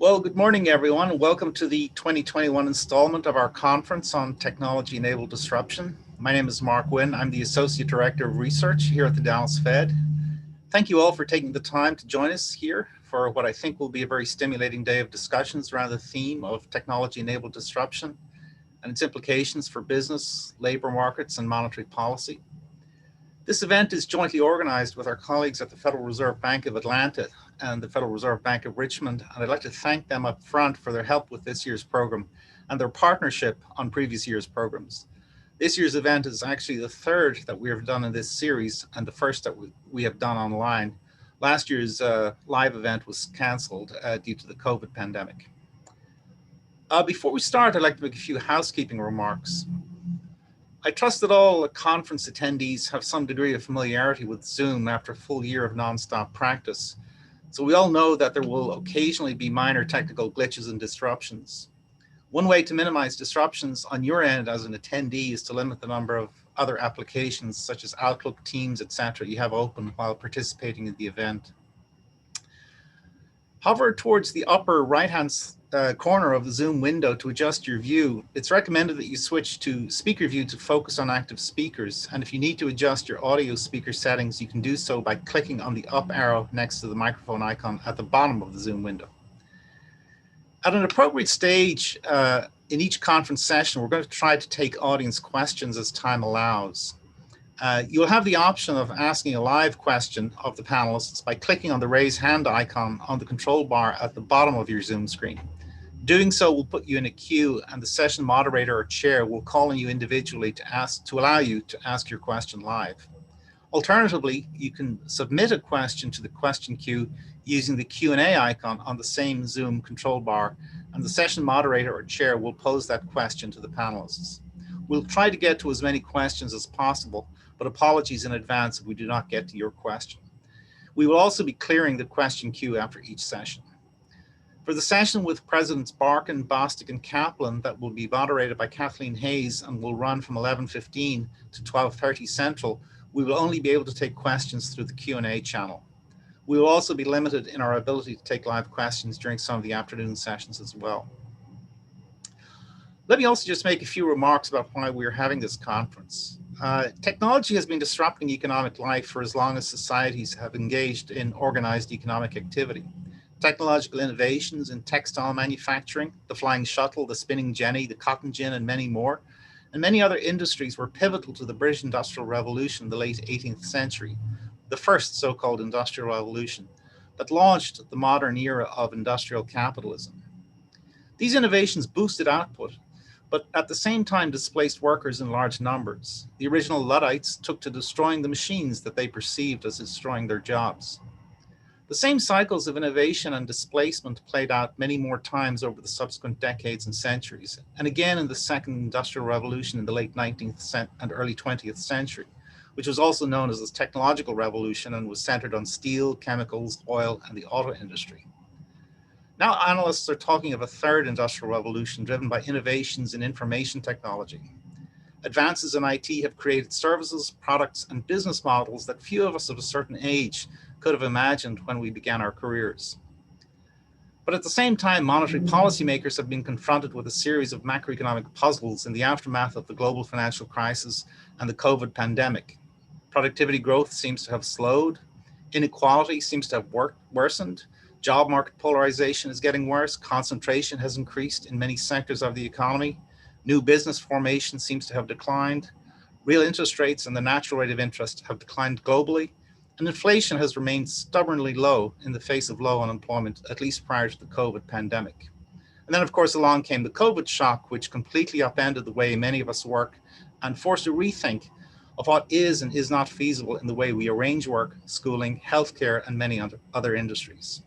Well, good morning, everyone. Welcome to the 2021 installment of our conference on technology-enabled disruption. My name is Mark Wynn. I'm the Associate Director of Research here at the Dallas Fed. Thank you all for taking the time to join us here for what I think will be a very stimulating day of discussions around the theme of technology-enabled disruption and its implications for business, labor markets, and monetary policy. This event is jointly organized with our colleagues at the Federal Reserve Bank of Atlanta and the Federal Reserve Bank of Richmond, and I'd like to thank them up front for their help with this year's program and their partnership on previous year's programs. This year's event is actually the third that we have done in this series and the first that we have done online. Last year's live event was canceled due to the COVID pandemic. Before we start, I'd like to make a few housekeeping remarks. I trust that all conference attendees have some degree of familiarity with Zoom after a full year of nonstop practice. So we all know that there will occasionally be minor technical glitches and disruptions. One way to minimize disruptions on your end as an attendee is to limit the number of other applications such as Outlook, Teams, etc. you have open while participating in the event. Hover towards the upper right-hand corner of the Zoom window to adjust your view. It's recommended that you switch to speaker view to focus on active speakers. And if you need to adjust your audio speaker settings, you can do so by clicking on the up arrow next to the microphone icon at the bottom of the Zoom window. At an appropriate stage in each conference session, we're going to try to take audience questions as time allows. You'll have the option of asking a live question of the panelists by clicking on the raise hand icon on the control bar at the bottom of your Zoom screen. Doing so will put you in a queue, and the session moderator or chair will call on you individually to allow you to ask your question live. Alternatively, you can submit a question to the question queue using the Q&A icon on the same Zoom control bar, and the session moderator or chair will pose that question to the panelists. We'll try to get to as many questions as possible, but apologies in advance if we do not get to your question. We will also be clearing the question queue after each session. For the session with Presidents Barkin, Bostic, and Kaplan that will be moderated by Kathleen Hayes and will run from 11:15 to 12:30 Central, we will only be able to take questions through the Q&A channel. We will also be limited in our ability to take live questions during some of the afternoon sessions as well. Let me also just make a few remarks about why we're having this conference. Technology has been disrupting economic life for as long as societies have engaged in organized economic activity. Technological innovations in textile manufacturing, the flying shuttle, the spinning jenny, the cotton gin, and many more, and many other industries were pivotal to the British Industrial Revolution in the late 18th century, the first so-called Industrial Revolution that launched the modern era of industrial capitalism. These innovations boosted output, but at the same time displaced workers in large numbers. The original Luddites took to destroying the machines that they perceived as destroying their jobs. The same cycles of innovation and displacement played out many more times over the subsequent decades and centuries, and again in the Second Industrial Revolution in the late 19th and early 20th century, which was also known as the Technological Revolution and was centered on steel, chemicals, oil, and the auto industry. Now analysts are talking of a third industrial revolution driven by innovations in information technology. Advances in IT have created services, products, and business models that few of us of a certain age could have imagined when we began our careers. But at the same time, monetary policymakers have been confronted with a series of macroeconomic puzzles in the aftermath of the global financial crisis and the COVID pandemic. Productivity growth seems to have slowed, inequality seems to have worsened, job market polarization is getting worse, concentration has increased in many sectors of the economy, new business formation seems to have declined, real interest rates and the natural rate of interest have declined globally, and inflation has remained stubbornly low in the face of low unemployment, at least prior to the COVID pandemic. And then, of course, along came the COVID shock, which completely upended the way many of us work and forced a rethink of what is and is not feasible in the way we arrange work, schooling, healthcare, and many other industries.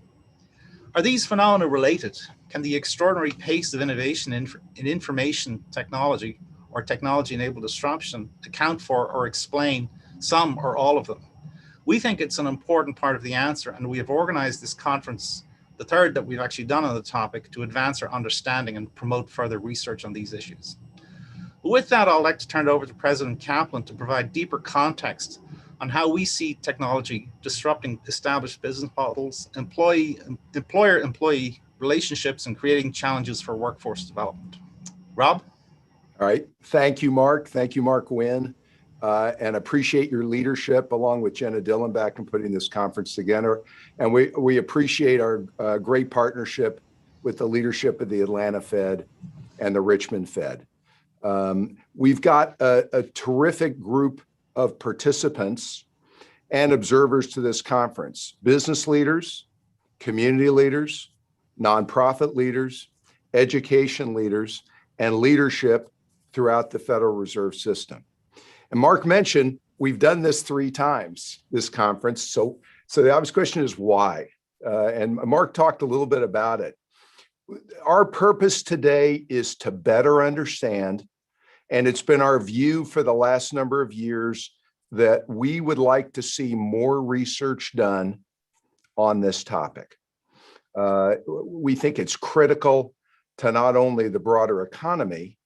Are these phenomena related? Can the extraordinary pace of innovation in information technology or technology-enabled disruption account for or explain some or all of them? We think it's an important part of the answer, and we have organized this conference, the third that we've actually done on the topic, to advance our understanding and promote further research on these issues. With that, I'd like to turn it over to President Kaplan to provide deeper context on how we see technology disrupting established business models, employer-employee relationships, and creating challenges for workforce development. Rob? All right. Thank you, Mark. Thank you, Mark Wynn. And appreciate your leadership along with Jenna Dillenbach in putting this conference together. And we appreciate our great partnership with the leadership of the Atlanta Fed and the Richmond Fed. We've got a terrific group of participants and observers to this conference: business leaders, community leaders, nonprofit leaders, education leaders, and leadership throughout the Federal Reserve System. And Mark mentioned we've done this 3 times, this conference. So the obvious question is why? And Mark talked a little bit about it. Our purpose today is to better understand, and it's been our view for the last number of years that we would like to see more research done on this topic. We think it's critical to not only the broader economy,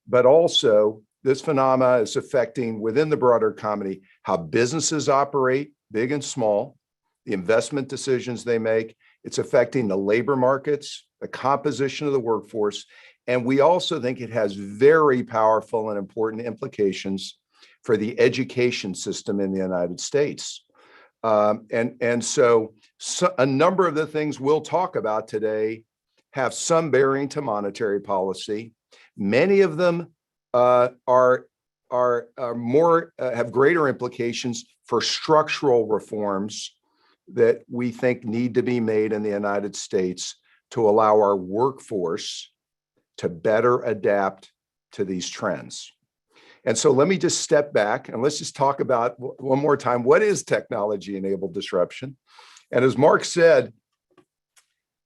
but also this phenomena is affecting within the broader economy how businesses operate, big and small, the investment decisions they make. It's affecting the labor markets, the composition of the workforce. And we also think it has very powerful and important implications for the education system in the United States. So a number of the things we'll talk about today have some bearing to monetary policy. Many of them have greater implications for structural reforms that we think need to be made in the United States to allow our workforce to better adapt to these trends. And so let me just step back and let's just talk about one more time, what is technology-enabled disruption? And as Mark said,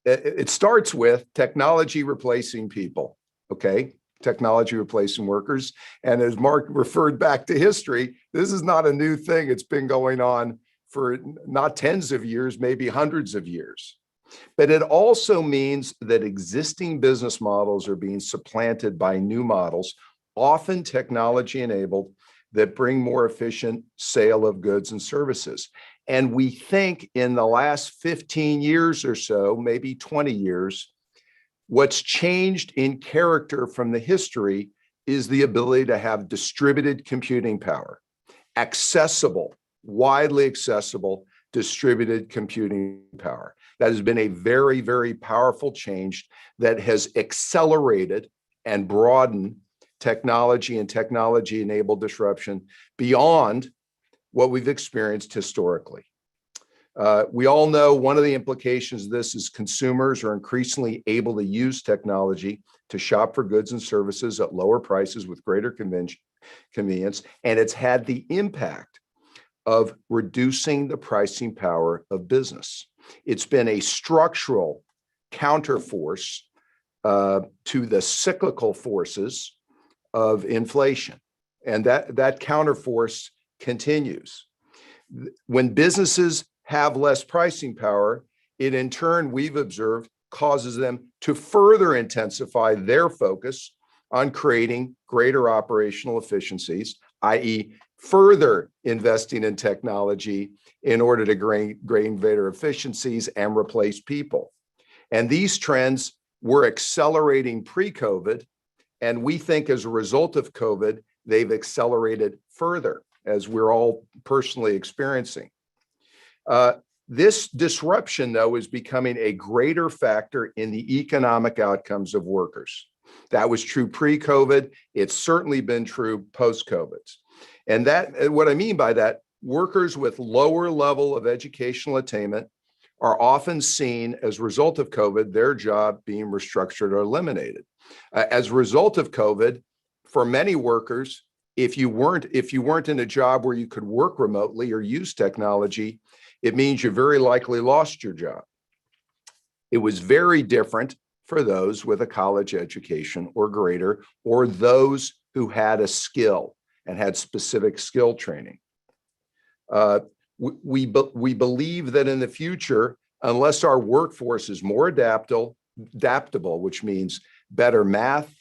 it starts with technology replacing people, okay? Technology replacing workers. And as Mark referred back to history, this is not a new thing. It's been going on for not tens of years, maybe hundreds of years. But it also means that existing business models are being supplanted by new models, often technology enabled, that bring more efficient sale of goods and services. And we think in the last 15 years or so, maybe 20 years, what's changed in character from the history is the ability to have distributed computing power, accessible, widely accessible, distributed computing power. That has been a very, very powerful change that has accelerated and broadened technology and technology-enabled disruption beyond what we've experienced historically. We all know one of the implications of this is consumers are increasingly able to use technology to shop for goods and services at lower prices with greater convenience, and it's had the impact of reducing the pricing power of business. It's been a structural counterforce to the cyclical forces of inflation, and that counterforce continues. When businesses have less pricing power, it in turn, we've observed, causes them to further intensify their focus on creating greater operational efficiencies, i.e., further investing in technology in order to gain greater efficiencies and replace people. And these trends were accelerating pre-COVID, and we think as a result of COVID, they've accelerated further, as we're all personally experiencing. This disruption, though, is becoming a greater factor in the economic outcomes of workers. That was true pre-COVID. It's certainly been true post-COVID. And that, what I mean by that, workers with lower level of educational attainment are often seen as a result of COVID, their job being restructured or eliminated. As a result of COVID, for many workers, if you weren't in a job where you could work remotely or use technology, it means you very likely lost your job. It was very different for those with a college education or greater, or those who had a skill and had specific skill training. We believe that in the future, unless our workforce is more adaptable, which means better math,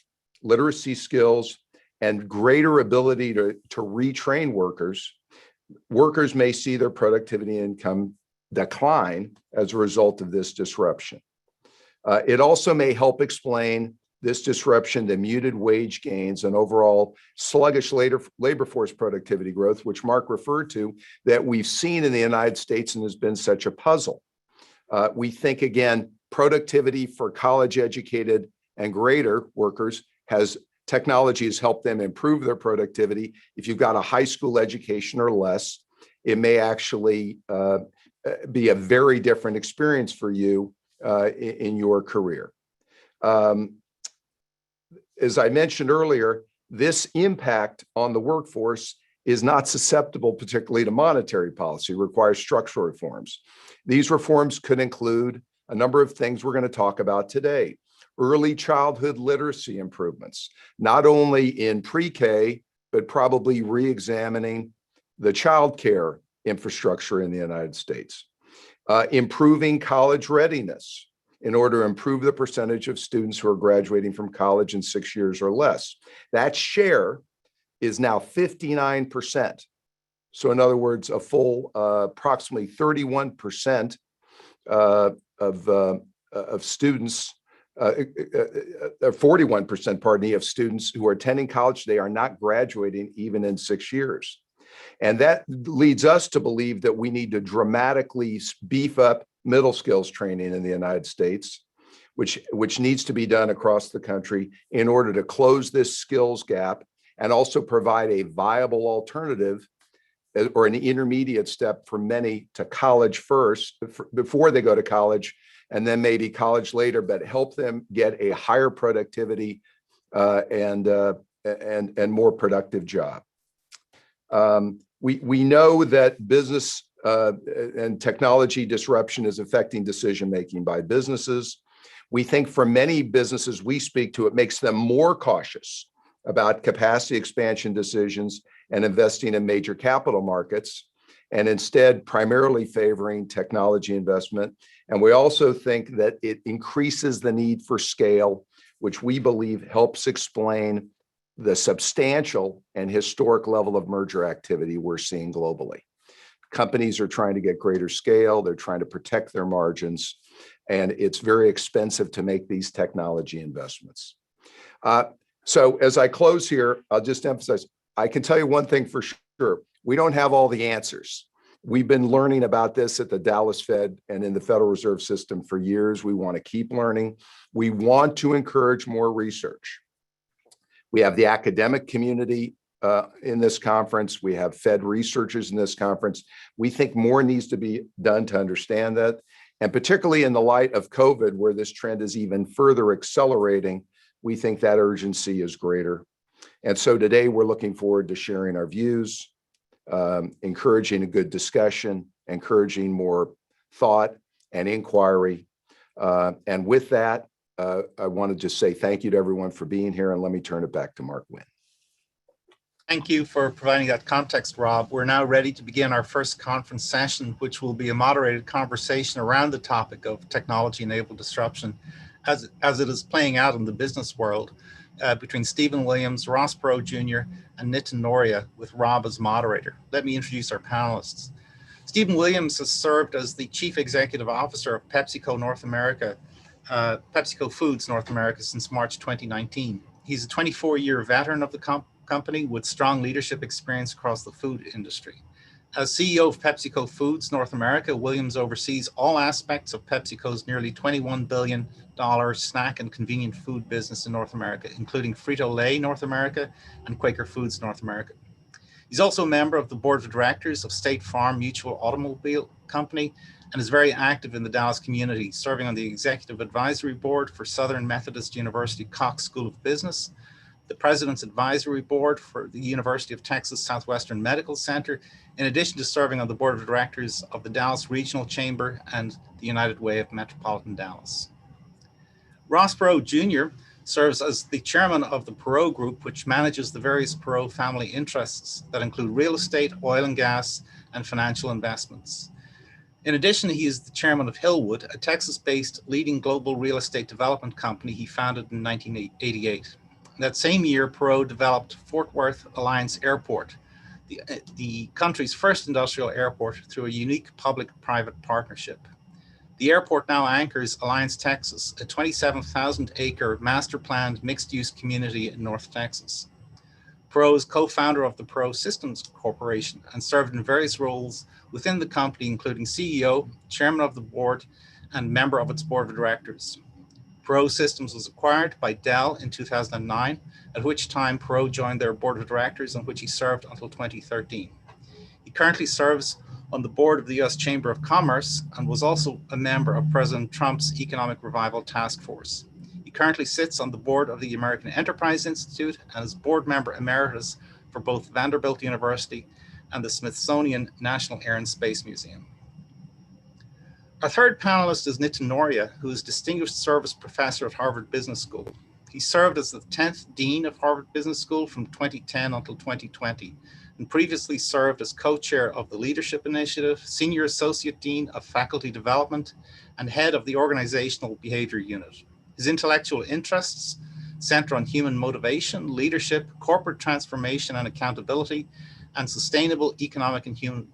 literacy skills, and greater ability to retrain workers may see their productivity and income decline as a result of this disruption. It also may help explain this disruption to muted wage gains and overall sluggish labor force productivity growth, which Mark referred to, that we've seen in the United States and has been such a puzzle. We think, again, productivity for college-educated and greater workers technology has helped them improve their productivity. If you've got a high school education or less, it may actually be a very different experience for you in your career. As I mentioned earlier, this impact on the workforce is not susceptible particularly to monetary policy, it requires structural reforms. These reforms could include a number of things we're going to talk about today. Early childhood literacy improvements, not only in pre-K, but probably re-examining the childcare infrastructure in the United States. Improving college readiness in order to improve the percentage of students who are graduating from college in 6 years or less. That share is now 59%. So in other words, a full approximately 31% of students, 41%, pardon me, of students who are attending college, they are not graduating even in 6 years. And that leads us to believe that we need to dramatically beef up middle skills training in the United States, which needs to be done across the country in order to close this skills gap and also provide a viable alternative or an intermediate step for many to college first before they go to college, and then maybe college later, but help them get a higher productivity and more productive job. We know that business and technology disruption is affecting decision-making by businesses. We think for many businesses we speak to, it makes them more cautious about capacity expansion decisions and investing in major capital markets, and instead primarily favoring technology investment. And we also think that it increases the need for scale, which we believe helps explain the substantial and historic level of merger activity we're seeing globally. Companies are trying to get greater scale, they're trying to protect their margins, and it's very expensive to make these technology investments. So as I close here, I'll just emphasize, I can tell you one thing for sure, we don't have all the answers. We've been learning about this at the Dallas Fed and in the Federal Reserve System for years. We want to keep learning. We want to encourage more research. We have the academic community in this conference. We have Fed researchers in this conference. We think more needs to be done to understand that. And particularly in the light of COVID, where this trend is even further accelerating, we think that urgency is greater. And so today we're looking forward to sharing our views, encouraging a good discussion, encouraging more thought and inquiry. And with that, I want to just say thank you to everyone for being here, and let me turn it back to Mark Wynn. Thank you for providing that context, Rob. We're now ready to begin our first conference session, which will be a moderated conversation around the topic of technology-enabled disruption as it is playing out in the business world between Stephen Williams, Ross Perot Jr., and Nitin Noria, with Rob as moderator. Let me introduce our panelists. Stephen Williams has served as the Chief Executive Officer of PepsiCo North America, PepsiCo Foods North America since March 2019. He's a 24-year veteran of the company with strong leadership experience across the food industry. As CEO of PepsiCo Foods North America, Williams oversees all aspects of PepsiCo's nearly $21 billion snack and convenient food business in North America, including Frito-Lay North America and Quaker Foods North America. He's also a member of the board of directors of State Farm Mutual Automobile Company and is very active in the Dallas community, serving on the executive advisory board for Southern Methodist University Cox School of Business, the President's Advisory Board for the University of Texas Southwestern Medical Center, in addition to serving on the board of directors of the Dallas Regional Chamber and the United Way of Metropolitan Dallas. Ross Perot Jr. serves as the chairman of the Perot Group, which manages the various Perot family interests that include real estate, oil and gas, and financial investments. In addition, he is the chairman of Hillwood, a Texas-based leading global real estate development company he founded in 1988. That same year, Perot developed Fort Worth Alliance Airport, the country's first industrial airport, through a unique public-private partnership. The airport now anchors Alliance, Texas, a 27,000-acre master-planned mixed-use community in North Texas. Perot is co-founder of the Perot Systems Corporation and served in various roles within the company, including CEO, chairman of the board, and member of its board of directors. Perot Systems was acquired by Dell in 2009, at which time Perot joined their board of directors, on which he served until 2013. He currently serves on the board of the U.S. Chamber of Commerce and was also a member of President Trump's Economic Revival Task Force. He currently sits on the board of the American Enterprise Institute and is board member emeritus for both Vanderbilt University and the Smithsonian National Air and Space Museum. Our third panelist is Nitin Nohria, who is Distinguished Service Professor at Harvard Business School. He served as the 10th Dean of Harvard Business School from 2010 until 2020, and previously served as co-chair of the Leadership Initiative, Senior Associate Dean of Faculty Development, and head of the Organizational Behavior Unit. His intellectual interests center on human motivation, leadership, corporate transformation and accountability, and sustainable economic and human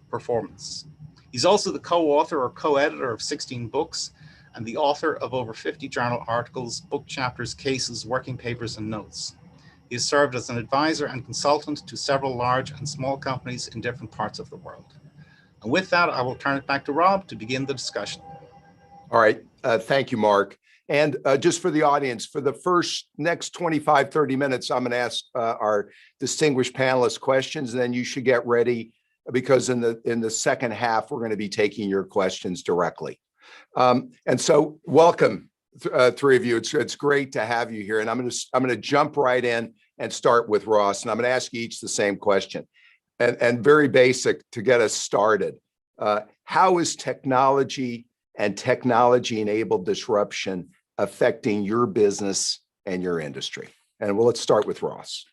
performance. He's also the co-author or co-editor of 16 books and the author of over 50 journal articles, book chapters, cases, working papers, and notes. He has served as an advisor and consultant to several large and small companies in different parts of the world. And with that, I will turn it back to Rob to begin the discussion. All right. Thank you, Mark. And just for the audience, for the next 25, 30 minutes, I'm going to ask our distinguished panelists questions, and then you should get ready because in the second half, we're going to be taking your questions directly. And so welcome, three of you. It's great to have you here. And I'm going to jump right in and start with Ross. And I'm going to ask you each the same question. And very basic to get us started. How is technology and technology-enabled disruption affecting your business and your industry? And let's start with Ross.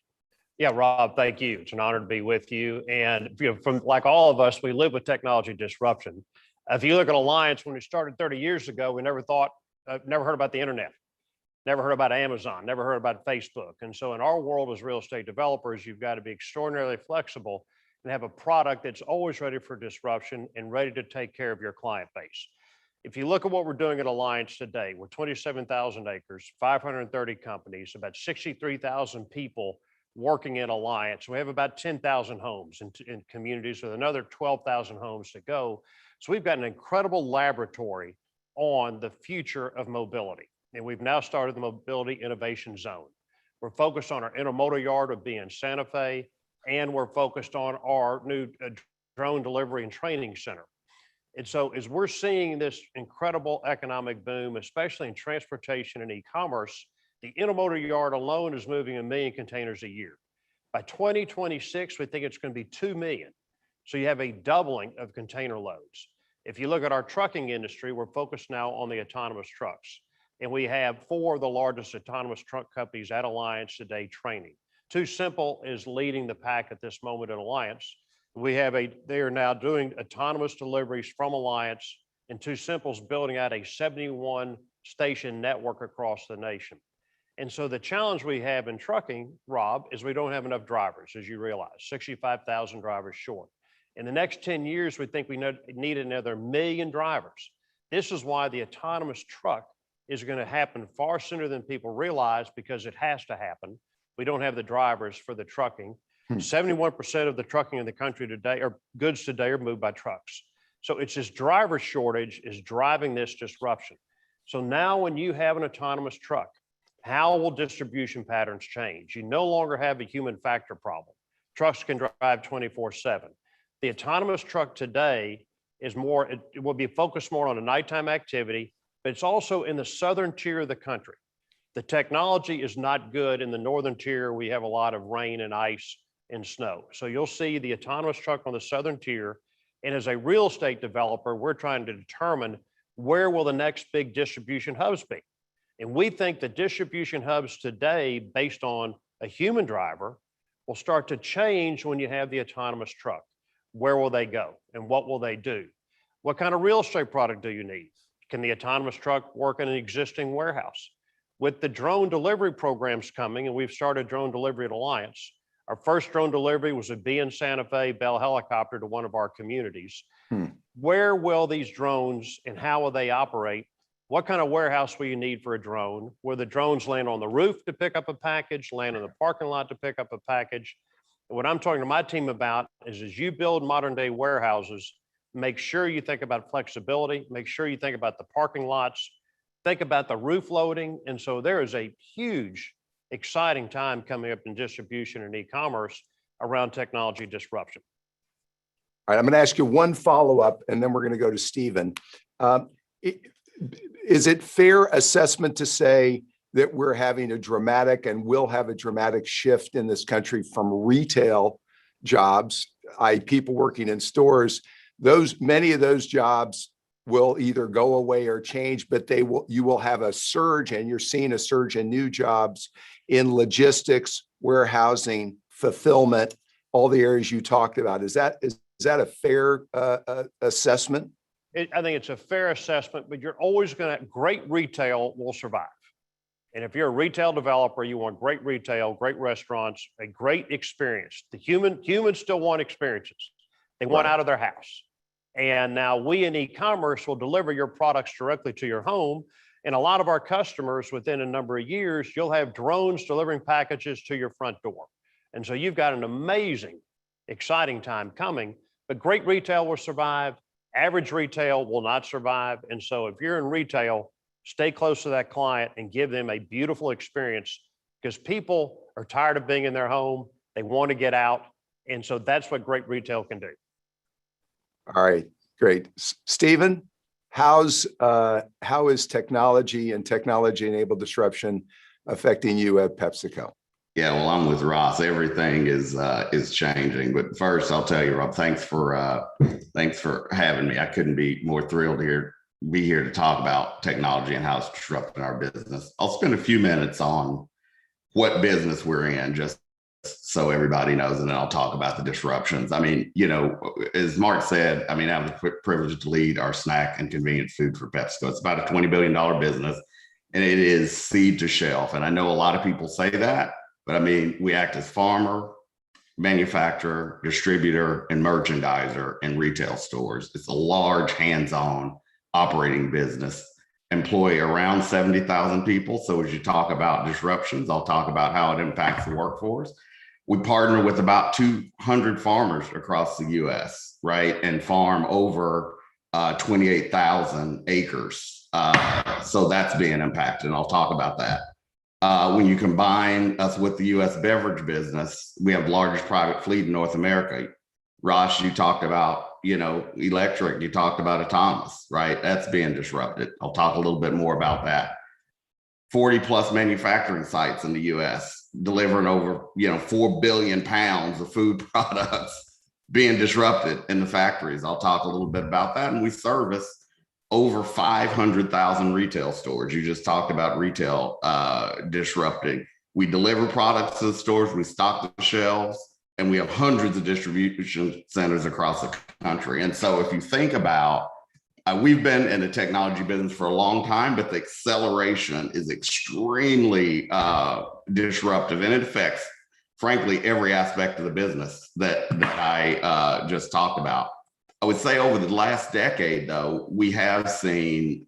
Yeah, Rob, thank you. It's an honor to be with you. And from like all of us, we live with technology disruption. If you look at Alliance, when we started 30 years ago, we never heard about the internet, never heard about Amazon, never heard about Facebook. And so in our world as real estate developers, you've got to be extraordinarily flexible and have a product that's always ready for disruption and ready to take care of your client base. If you look at what we're doing at Alliance today, we're 27,000 acres, 530 companies, about 63,000 people working in Alliance. We have about 10,000 homes in communities with another 12,000 homes to go. So we've got an incredible laboratory on the future of mobility. And we've now started the Mobility Innovation Zone. We're focused on our intermodal yard of being Santa Fe, and we're focused on our new drone delivery and training center. And so as we're seeing this incredible economic boom, especially in transportation and e-commerce, the intermodal yard alone is moving 1 million containers a year. By 2026, we think it's going to be 2 million. So you have a doubling of container loads. If you look at our trucking industry, we're focused now on the autonomous trucks. And we have 4 of the largest autonomous truck companies at Alliance today training. TuSimple is leading the pack at this moment at Alliance. They are now doing autonomous deliveries from Alliance, and TuSimple's building out a 71 station network across the nation. And so the challenge we have in trucking, Rob, is we don't have enough drivers, as you realize, 65,000 drivers short. In the next 10 years, we think we need another 1 million drivers. This is why the autonomous truck is going to happen far sooner than people realize, because it has to happen. We don't have the drivers for the trucking. 71% of the trucking in the country today, or goods today, are moved by trucks. So it's this driver shortage is driving this disruption. So now when you have an autonomous truck, how will distribution patterns change? You no longer have a human factor problem. Trucks can drive 24/7. The autonomous truck today is more, it will be focused more on a nighttime activity, but it's also in the southern tier of the country. The technology is not good in the northern tier. We have a lot of rain and ice and snow. So you'll see the autonomous truck on the southern tier. And as a real estate developer, we're trying to determine where will the next big distribution hubs be. And we think the distribution hubs today, based on a human driver, will start to change when you have the autonomous truck. Where will they go and what will they do? What kind of real estate product do you need? Can the autonomous truck work in an existing warehouse? With the drone delivery programs coming, and we've started drone delivery at Alliance, our first drone delivery was a B in Santa Fe Bell helicopter to one of our communities. where will these drones and how will they operate? What kind of warehouse will you need for a drone? Will the drones land on the roof to pick up a package, land in the parking lot to pick up a package? And what I'm talking to my team about is as you build modern day warehouses, make sure you think about flexibility, make sure you think about the parking lots, think about the roof loading. And so there is a huge, exciting time coming up in distribution and e-commerce around technology disruption. All right, I'm going to ask you one follow-up, and then we're going to go to Stephen. Is it fair assessment to say that we're having a dramatic and will have a dramatic shift in this country from retail jobs, i.e. people working in stores? Many of those jobs will either go away or change, but you will have a surge, and you're seeing a surge in new jobs in logistics, warehousing, fulfillment, all the areas you talked about. Is that a fair assessment? I think it's a fair assessment, but you're always great retail will survive. And if you're a retail developer, you want great retail, great restaurants, a great experience. The humans still want experiences. They want out of their house. And now we in e-commerce will deliver your products directly to your home. And a lot of our customers, within a number of years, you'll have drones delivering packages to your front door. And so you've got an amazing, exciting time coming, but great retail will survive. Average retail will not survive. And so if you're in retail, stay close to that client and give them a beautiful experience, because people are tired of being in their home. They want to get out. And so that's what great retail can do. All right, great. Stephen, how is technology and technology-enabled disruption affecting you at PepsiCo? Yeah, well, I'm with Ross. Everything is changing. But first, I'll tell you, Rob, thanks for having me. I couldn't be more thrilled to be here to talk about technology and how it's disrupting our business. I'll spend a few minutes on what business we're in, just so everybody knows, and then I'll talk about the disruptions. I mean, as Mark said, I have the privilege to lead our snack and convenience food for PepsiCo. It's about a $20 billion business, and it is seed to shelf. And I know a lot of people say that, but we act as farmer, manufacturer, distributor, and merchandiser in retail stores. It's a large hands-on operating business, employ around 70,000 people. So as you talk about disruptions, I'll talk about how it impacts the workforce. We partner with about 200 farmers across the US, right? And farm over 28,000 acres. So that's being impacted, and I'll talk about that. When you combine us with the US beverage business, we have the largest private fleet in North America. Ross, you talked about, electric, you talked about autonomous, right? That's being disrupted. I'll talk a little bit more about that. 40 plus manufacturing sites in the US delivering over, 4 billion pounds of food products being disrupted in the factories. I'll talk a little bit about that. And we service over 500,000 retail stores. You just talked about retail disrupting. We deliver products to the stores, we stock the shelves, and we have hundreds of distribution centers across the country. And so if you think about, we've been in the technology business for a long time, but the acceleration is extremely disruptive, and it affects, frankly, every aspect of the business that I just talked about. I would say over the last decade, though, we have seen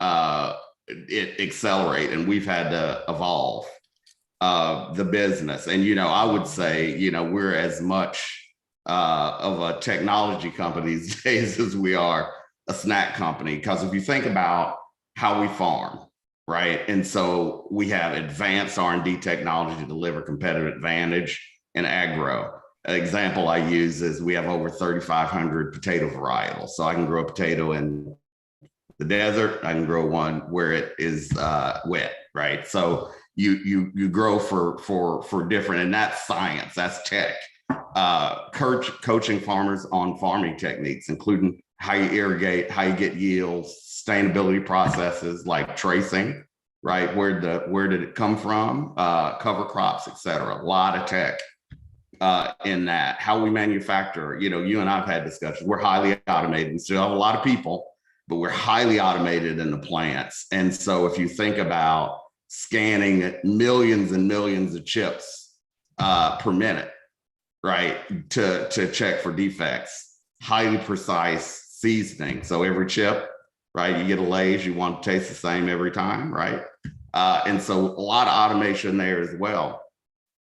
it accelerate, and we've had to evolve the business. And, I would say, we're as much of a technology company these days as we are a snack company, because if you think about how we farm, right? And so we have advanced R&D technology to deliver competitive advantage in agro. An example I use is we have over 3,500 potato varietals. So I can grow a potato in the desert, I can grow one where it is wet, right? So you grow for different, and that's science, that's tech. Coaching farmers on farming techniques, including how you irrigate, how you get yields, sustainability processes like tracing, right? Where did it come from? Cover crops, et cetera. A lot of tech in that. How we manufacture, you and I've had discussions. We're highly automated. We still have a lot of people, but we're highly automated in the plants. And so if you think about scanning millions and millions of chips per minute, right, to check for defects, highly precise seasoning. So every chip, right? You get a Lay's, you want to taste the same every time, right? And so a lot of automation there as well.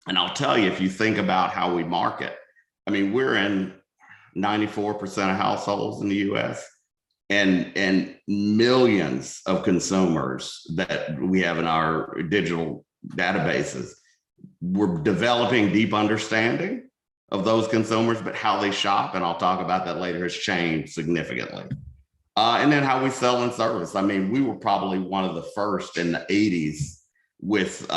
And I'll tell you, if you think about how we market, I mean, we're in 94% of households in the US and millions of consumers that we have in our digital databases. We're developing deep understanding of those consumers, but how they shop, and I'll talk about that later, has changed significantly. And then how we sell and service. I mean, we were probably one of the first in the 80s with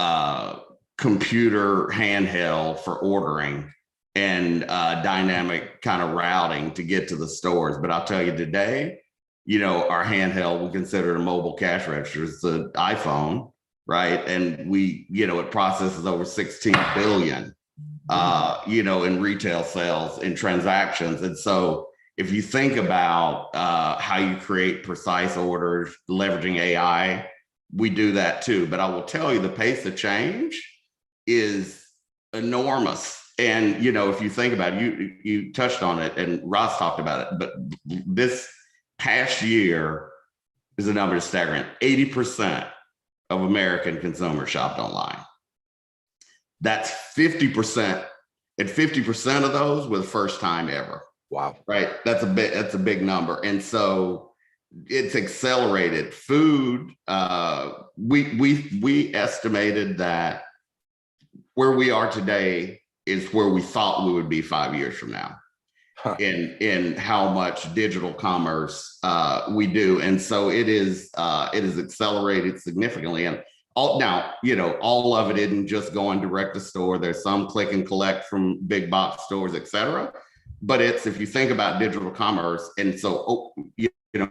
computer handheld for ordering and dynamic kind of routing to get to the stores. But I'll tell you today, you know, our handheld, we consider it a mobile cash register. It's an iPhone, right? And we, you know, it processes over 16 billion, you know, in retail sales and transactions. And so if you think about how you create precise orders, leveraging AI, we do that too. But I will tell you, the pace of change is enormous. And, you know, if you think about it, you touched on it and Ross talked about it, but this past year is a number that's staggering. 80% of American consumers shopped online. That's 50%, and 50% of those were the first time ever. Wow. Right. That's a big number. And so it's accelerated. Food, we estimated that where we are today is where we thought we would be 5 years from now. In how much digital commerce we do. And so it is accelerated significantly. And now, you know, all of it isn't just going direct to store. There's some click and collect from big box stores, et cetera. But it's, if you think about digital commerce, and so, you know,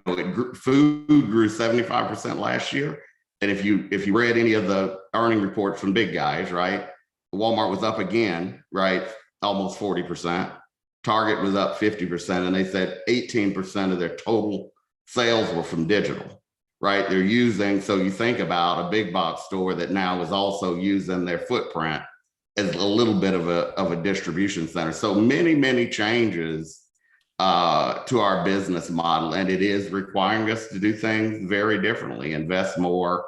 food grew 75% last year. And if you read any of the earning reports from big guys, right, Walmart was up again, right, almost 40%. Target was up 50%, and they said 18% of their total sales were from digital, right? They're using, so you think about a big box store that now is also using their footprint as a little bit of a distribution center. So many changes to our business model, and it is requiring us to do things very differently, invest more.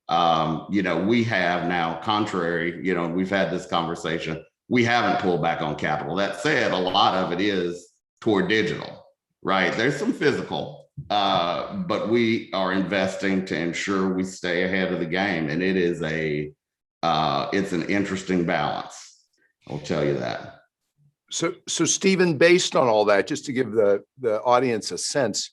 You know, we have now, contrary, you know, we've had this conversation, we haven't pulled back on capital. That said, a lot of it is toward digital, right? There's some physical, but we are investing to ensure we stay ahead of the game. And it is it's an interesting balance. I'll tell you that. So Stephen, based on all that, just to give the audience a sense,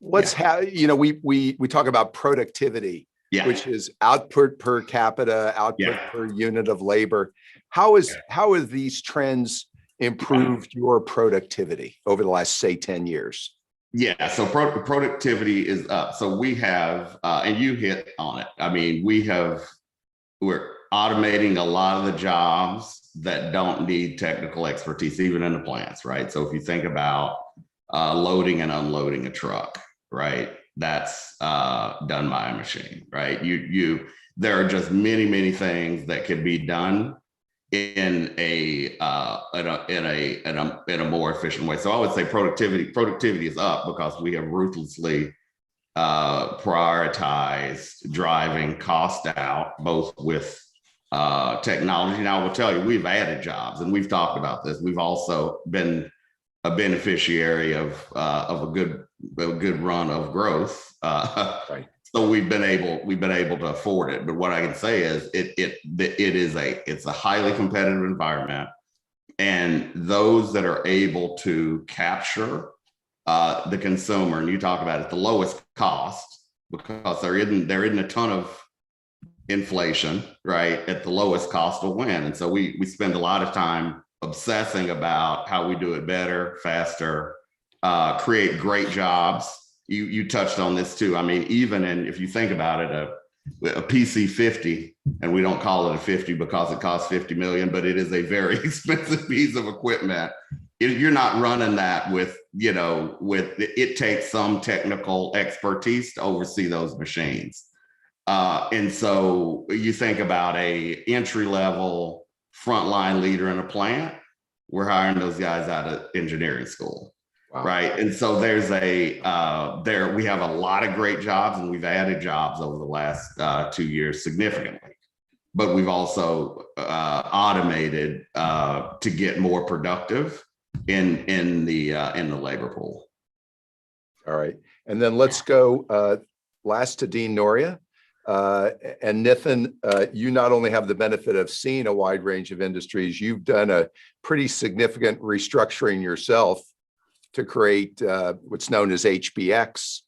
you know, we talk about productivity, which is output per capita, output per unit of labor. How has these trends improved your productivity over the last, say, 10 years? Yeah, so productivity is up. So we have, and you hit on it. I mean, we're automating a lot of the jobs that don't need technical expertise, even in the plants, right? So if you think about loading and unloading a truck, right? That's done by a machine, right? There are just many things that can be done in a more efficient way. So I would say productivity is up because we have ruthlessly prioritized driving cost out, both with technology. Now I will tell you, we've added jobs, and we've talked about this. We've also been a beneficiary of a good run of growth. Right. So we've been able to afford it. But what I can say is it's a highly competitive environment, and those that are able to capture the consumer, and you talk about it, the lowest cost, because there isn't a ton of inflation, right? At the lowest cost will win. And so we spend a lot of time obsessing about how we do it better, faster, create great jobs. You touched on this too. I mean, if you think about it, a PC-50, and we don't call it a 50 because it costs 50 million, but it is a very expensive piece of equipment. You're not running that it takes some technical expertise to oversee those machines. And so you think about a entry-level frontline leader in a plant, we're hiring those guys out of engineering school. Wow. right? And so there's we have a lot of great jobs, and we've added jobs over the last 2 years significantly. But we've also automated to get more productive in the labor pool. All right. And then let's go last to Dean Noria. And Nithin, you not only have the benefit of seeing a wide range of industries, you've done a pretty significant restructuring yourself to create what's known as HBX,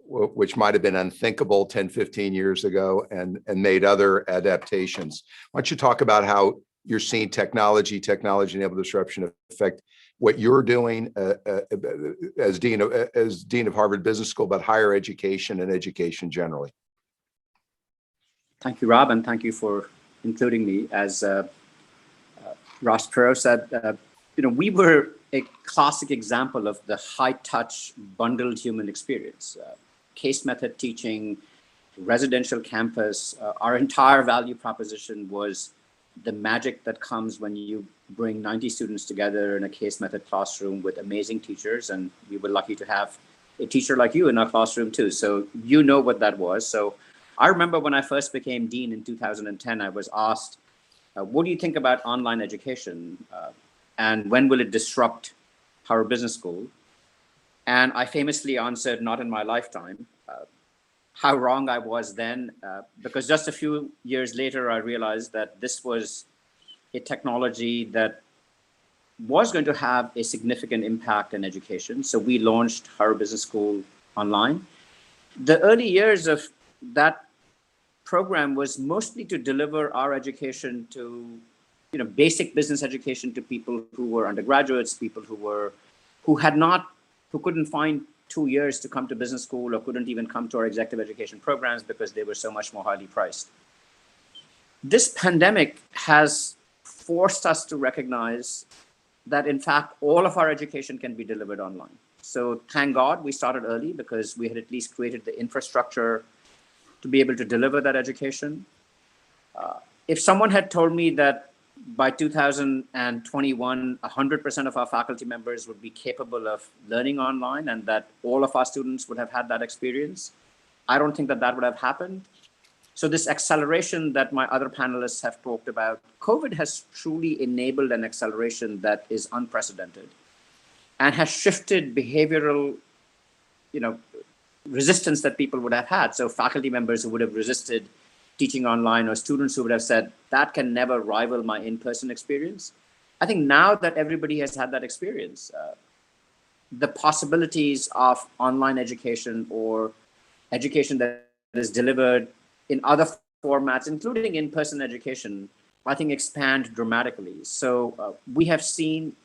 which might have been unthinkable 10, 15 years ago, and made other adaptations. Why don't you talk about how you're seeing technology-enabled disruption affect what you're doing as dean of Harvard Business School, but higher education and education generally. Thank you, Rob, and thank you for including me. As Ross Perot said, we were a classic example of the high-touch bundled human experience. Case method teaching, residential campus, our entire value proposition was the magic that comes when you bring 90 students together in a case method classroom with amazing teachers. And we were lucky to have a teacher like you in our classroom too. So you know what that was. So I remember when I first became dean in 2010, I was asked, what do you think about online education? And when will it disrupt Harvard Business School? And I famously answered, not in my lifetime. How wrong I was then, because just a few years later, I realized that this was a technology that was going to have a significant impact in education. So we launched Harvard Business School online. The early years of that program was mostly to deliver our education to, basic business education to people who were undergraduates, people who couldn't find 2 years to come to business school or couldn't even come to our executive education programs because they were so much more highly priced. This pandemic has forced us to recognize that, in fact, all of our education can be delivered online. So thank God we started early because we had at least created the infrastructure to be able to deliver that education. If someone had told me that by 2021, 100% of our faculty members would be capable of learning online and that all of our students would have had that experience, I don't think that would have happened. So this acceleration that my other panelists have talked about, COVID has truly enabled an acceleration that is unprecedented and has shifted behavioral, resistance that people would have had. So faculty members who would have resisted teaching online or students who would have said, that can never rival my in-person experience. I think now that everybody has had that experience, the possibilities of online education or education that is delivered in other formats, including in-person education, I think expand dramatically. So we have seen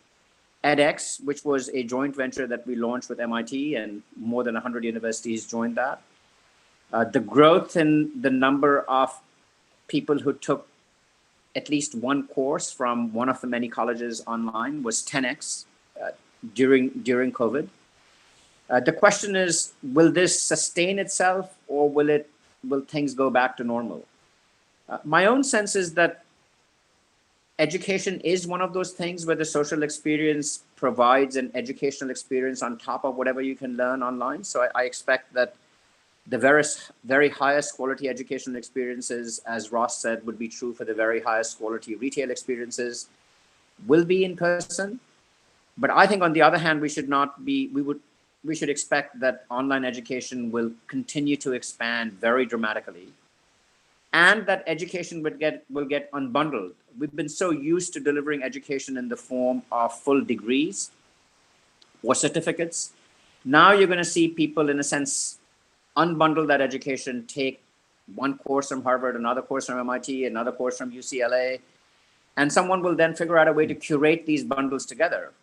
edX, which was a joint venture that we launched with MIT, and more than 100 universities joined that. The growth in the number of people who took at least one course from one of the many colleges online was 10x during COVID. The question is, will this sustain itself or will things go back to normal? My own sense is that education is one of those things where the social experience provides an educational experience on top of whatever you can learn online. So I expect that the very highest quality educational experiences, as Ross said, would be true for the very highest quality retail experiences, will be in person. But I think on the other hand, we should expect that online education will continue to expand very dramatically, and that education will get unbundled. We've been so used to delivering education in the form of full degrees or certificates. Now you're going to see people, in a sense, unbundle that education, take one course from Harvard, another course from MIT, another course from UCLA, and someone will then figure out a way to curate these bundles together.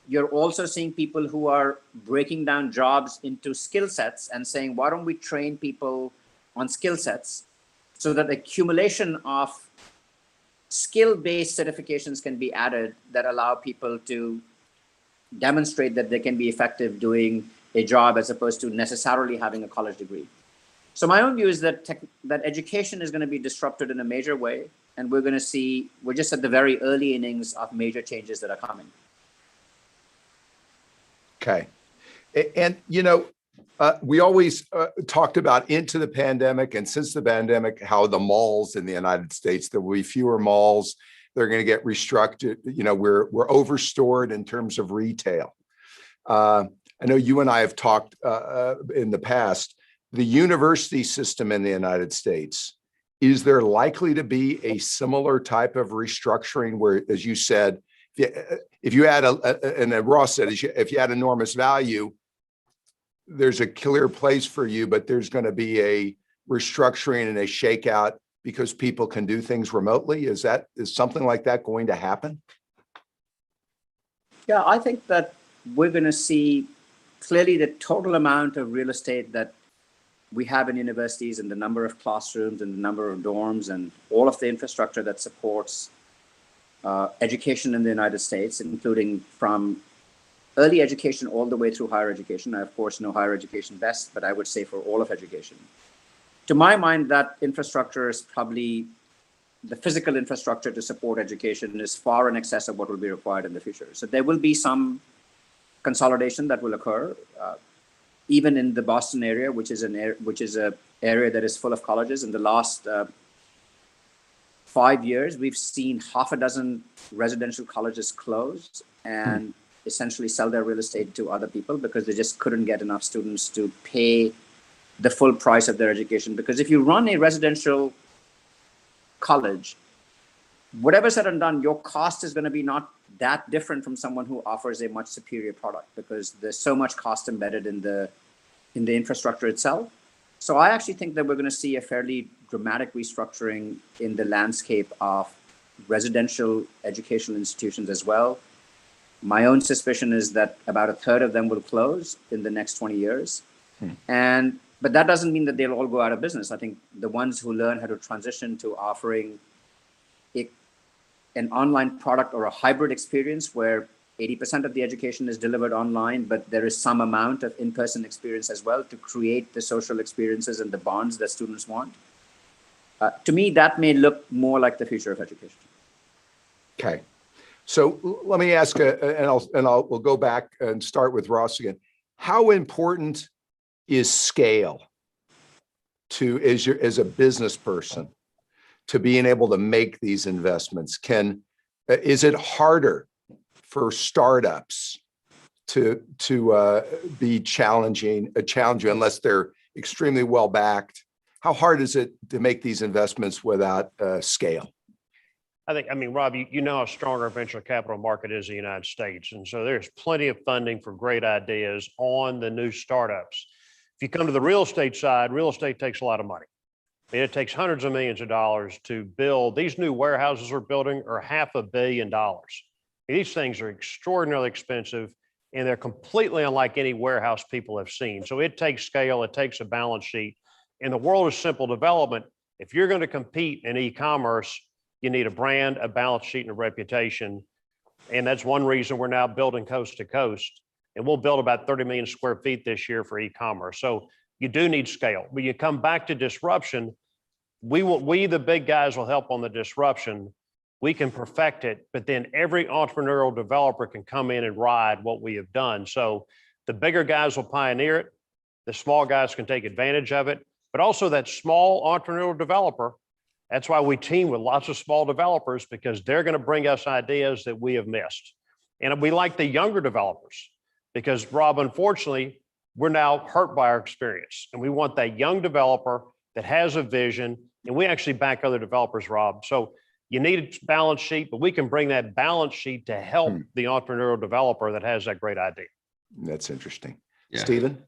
You're also seeing people who are breaking down jobs into skill sets and saying, why don't we train people on skill sets so that accumulation of skill-based certifications can be added that allow people to demonstrate that they can be effective doing a job as opposed to necessarily having a college degree. So my own view is that education is going to be disrupted in a major way, and we're just at the very early innings of major changes that are coming. Okay. And, we always talked about into the pandemic and since the pandemic, how the malls in the United States, there will be fewer malls. They're going to get restructured. We're overstored in terms of retail. I know you and I have talked in the past, the university system in the United States, is there likely to be a similar type of restructuring where, as you said, if you add and Ross said, if you add enormous value, there's a clear place for you, but there's going to be a restructuring and a shakeout because people can do things remotely? Is something like that going to happen? Yeah, I think that we're going to see clearly the total amount of real estate that we have in universities and the number of classrooms and the number of dorms and all of the infrastructure that supports education in the United States, including from early education all the way through higher education. I, of course, know higher education best, but I would say for all of education. To my mind, that infrastructure is probably the physical infrastructure to support education is far in excess of what will be required in the future. So there will be some consolidation that will occur, even in the Boston area, which is an area that is full of colleges. In the last 5 years, we've seen half a dozen residential colleges close and essentially sell their real estate to other people because they just couldn't get enough students to pay the full price of their education. Because if you run a residential college, whatever said and done, your cost is going to be not that different from someone who offers a much superior product because there's so much cost embedded in the infrastructure itself. So I actually think that we're going to see a fairly dramatic restructuring in the landscape of residential educational institutions as well. My own suspicion is that about a third of them will close in the next 20 years. But that doesn't mean that they'll all go out of business. I think the ones who learn how to transition to offering an online product or a hybrid experience where 80% of the education is delivered online, but there is some amount of in-person experience as well to create the social experiences and the bonds that students want. To me, that may look more like the future of education. Okay. So let me ask, we'll go back and start with Ross again. How important is scale as a business person to being able to make these investments? Is it harder for startups to be challenging unless they're extremely well backed? How hard is it to make these investments without scale? Rob, you know how strong our venture capital market is in the United States. And so there's plenty of funding for great ideas on the new startups. If you come to the real estate side, real estate takes a lot of money. It takes hundreds of millions of dollars to build. These new warehouses we're building are $500 million. These things are extraordinarily expensive and they're completely unlike any warehouse people have seen. So it takes scale, it takes a balance sheet. In the world of simple development, if you're going to compete in e-commerce, you need a brand, a balance sheet, and a reputation. And that's one reason we're now building coast to coast. And we'll build about 30 million square feet this year for e-commerce. So you do need scale. But you come back to disruption, we the big guys will help on the disruption. We can perfect it, but then every entrepreneurial developer can come in and ride what we have done. So the bigger guys will pioneer it. The small guys can take advantage of it, but also that small entrepreneurial developer. That's why we team with lots of small developers because they're going to bring us ideas that we have missed. And we like the younger developers because, Rob, unfortunately, we're now hurt by our experience. And we want that young developer that has a vision. And we actually back other developers, Rob. So you need a balance sheet, but we can bring that balance sheet to help the entrepreneurial developer that has that great idea. That's interesting. Yeah. Stephen?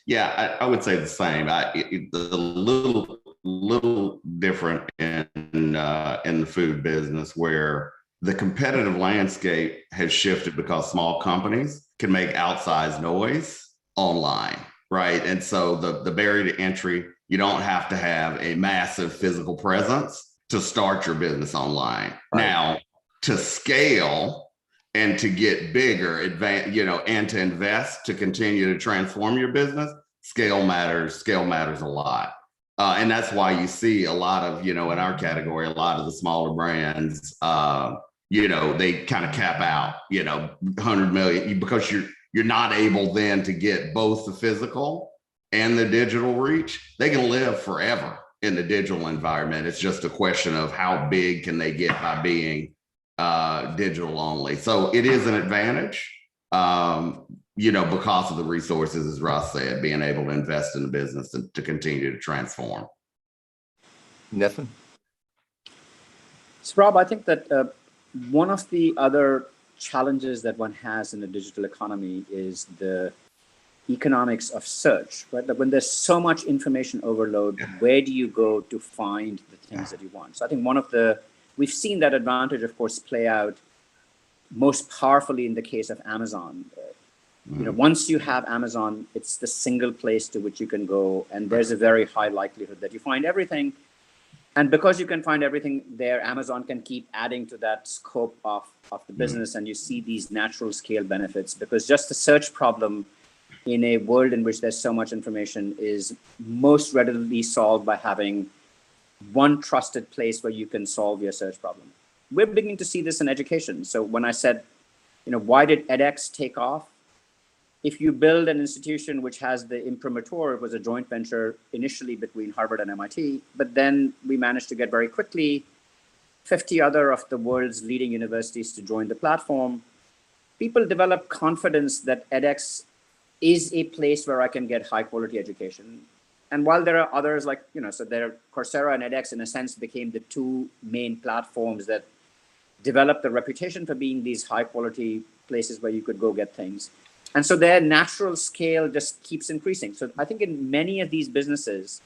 Yeah, I would say the same. The little different in the food business where the competitive landscape has shifted because small companies can make outsized noise online, right? And so the barrier to entry, you don't have to have a massive physical presence to start your business online. Right. Now, to scale and to get bigger, and to invest to continue to transform your business, scale matters a lot. And that's why you see a lot of, in our category, a lot of the smaller brands, they kind of cap out, 100 million because you're not able then to get both the physical and the digital reach. They can live forever in the digital environment. It's just a question of how big can they get by being digital only. So it is an advantage, because of the resources, as Ross said, being able to invest in the business and to continue to transform. Nathan? So, Rob, I think that one of the other challenges that one has in the digital economy is the economics of search, right? Like when there's so much information overload, where do you go to find the things that you want? So I think we've seen that advantage, of course, play out most powerfully in the case of Amazon. Once you have Amazon, it's the single place to which you can go, and there's a very high likelihood that you find everything. And because you can find everything there, Amazon can keep adding to that scope of the business, and you see these natural scale benefits, because just the search problem in a world in which there's so much information is most readily solved by having one trusted place where you can solve your search problem. We're beginning to see this in education. So when I said, why did edX take off? If you build an institution which has the imprimatur, it was a joint venture initially between Harvard and MIT, but then we managed to get very quickly 50 other of the world's leading universities to join the platform. People develop confidence that edX is a place where I can get high quality education. And while there are others like, so Coursera and edX in a sense became the two main platforms that developed the reputation for being these high quality places where you could go get things. And so their natural scale just keeps increasing. So I think in many of these businesses,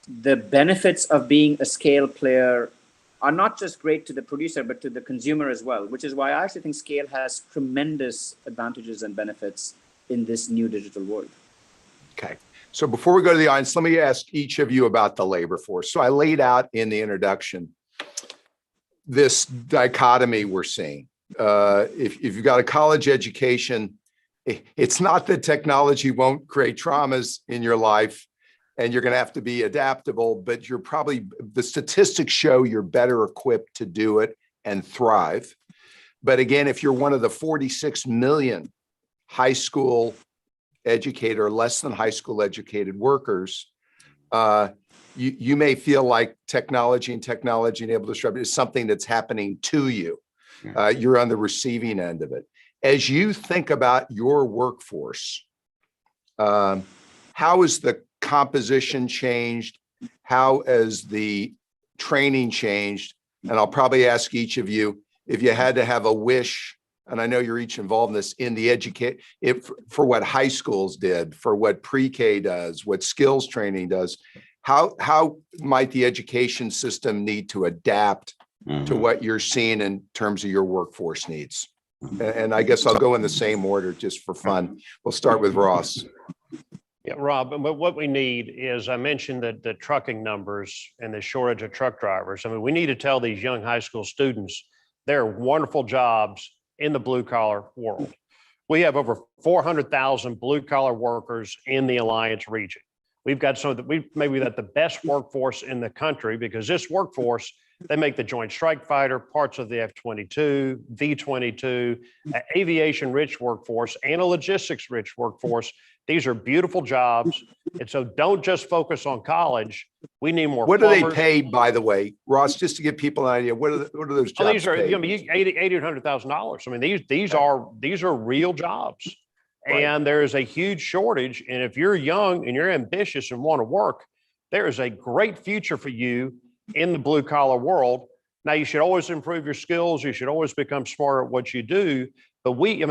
the benefits of being a scale player are not just great to the producer, but to the consumer as well, which is why I actually think scale has tremendous advantages and benefits in this new digital world. Okay. So before we go to the audience, let me ask each of you about the labor force. So I laid out in the introduction this dichotomy we're seeing. If you've got a college education, it's not that technology won't create traumas in your life and you're going to have to be adaptable, but the statistics show you're better equipped to do it and thrive. But again, if you're one of the 46 million high school educated or less than high school educated workers, you may feel like technology and able to disrupt is something that's happening to you. You're on the receiving end of it. As you think about your workforce, how has the composition changed? How has the training changed? And I'll probably ask each of you, if you had to have a wish, and I know you're each involved in this, in the for what high schools did, for what pre-K does, what skills training does, how might the education system need to adapt to what you're seeing in terms of your workforce needs? And I guess I'll go in the same order just for fun. We'll start with Ross. Yeah, Rob, but what we need is, I mentioned that the trucking numbers and the shortage of truck drivers. I mean, we need to tell these young high school students there are wonderful jobs in the blue collar world. We have over 400,000 blue collar workers in the Alliance region. We've got maybe the best workforce in the country, because this workforce, they make the Joint Strike Fighter, parts of the F-22, V-22, aviation rich workforce, and a logistics rich workforce. These are beautiful jobs. And so don't just focus on college. We need more. What do they pay, by the way, Ross, just to give people an idea? What are those jobs? These are $800,000. I mean, these are real jobs. Right. And there is a huge shortage. And if you're young and you're ambitious and want to work, there is a great future for you in the blue collar world. Now, you should always improve your skills. You should always become smarter at what you do. But we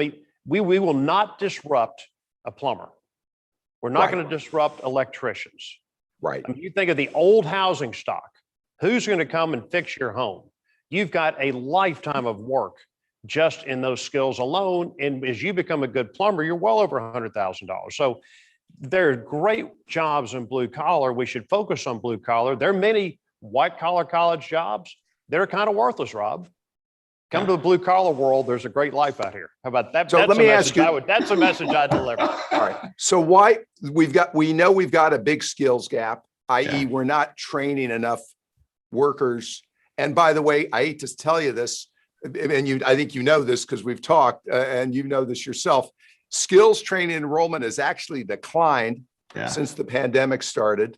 will not disrupt a plumber. We're not going to disrupt electricians. Right. I mean, you think of the old housing stock. Who's going to come and fix your home? You've got a lifetime of work just in those skills alone. And as you become a good plumber, you're well over $100,000. So there are great jobs in blue collar. We should focus on blue collar. There are many white collar college jobs. They're kind of worthless, Rob. Come to the blue collar world. There's a great life out here. How about that? So let me ask you. That's a message I deliver. All right. So we know we've got a big skills gap, i.e. we're not training enough workers. And by the way, I hate to tell you this, and I think you know this because we've talked, and you know this yourself. skills training enrollment has actually declined Yeah. since the pandemic started.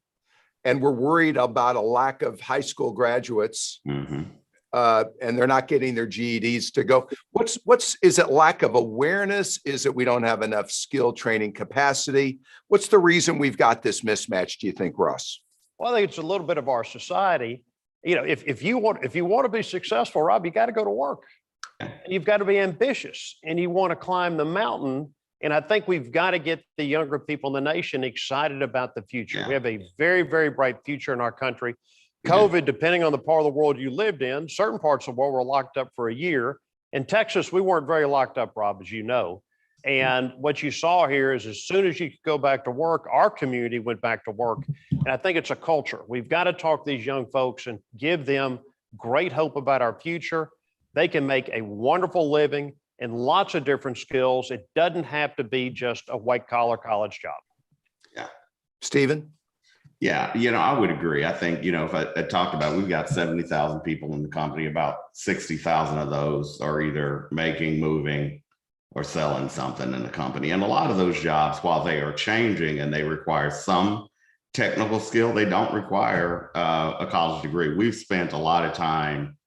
And we're worried about a lack of high school graduates, Mhm. and they're not getting their GEDs to go. Is it lack of awareness? Is it we don't have enough skill training capacity? What's the reason we've got this mismatch, do you think, Russ? Well, I think it's a little bit of our society. You know, if you want to be successful, Rob, you got to go to work. And you've got to be ambitious, and you want to climb the mountain. And I think we've got to get the younger people in the nation excited about the future. Yeah. We have a very, very bright future in our country. We do. COVID, depending on the part of the world you lived in, certain parts of the world were locked up for a year. In Texas, we weren't very locked up, Rob, as you know. And what you saw here is as soon as you could go back to work, our community went back to work. And I think it's a culture. We've got to talk to these young folks and give them great hope about our future. They can make a wonderful living and lots of different skills. It doesn't have to be just a white collar college job. Stephen? Yeah, I would agree. I think, if I talked about, we've got 70,000 people in the company, about 60,000 of those are either making, moving, or selling something in the company. And a lot of those jobs, while they are changing and they require some technical skill, they don't require a college degree. We've spent a lot of time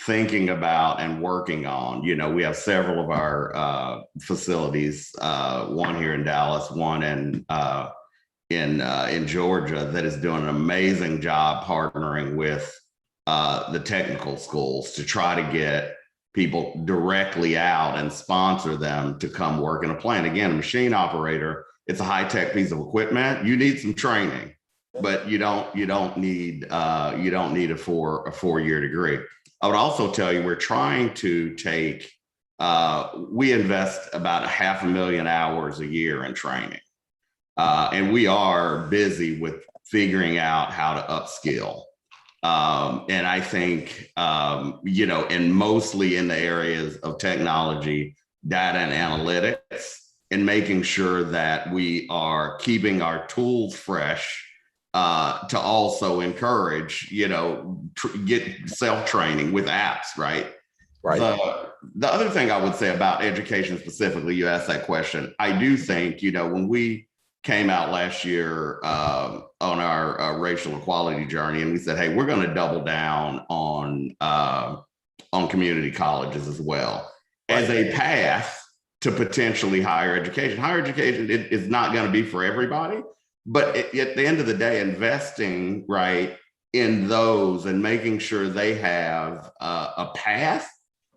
thinking about and working on, we have several of our facilities, one here in Dallas, one in Georgia, that is doing an amazing job partnering with the technical schools to try to get people directly out and sponsor them to come work in a plant. Again, a machine operator, it's a high-tech piece of equipment. You need some training, but you don't need a four-year degree. I would also tell you, we're trying to take, we invest about 500,000 hours a year in training. And we are busy with figuring out how to upskill. And I think, and mostly in the areas of technology, data and analytics, and making sure that we are keeping our tools fresh, to also encourage, get self-training with apps, right? Right. The other thing I would say about education specifically, you asked that question. I do think, when we came out last year on our racial equality journey, and we said, hey, we're going to double down on community colleges as well, as a path to potentially higher education. Higher education is not going to be for everybody, but at the end of the day, investing right in those and making sure they have a path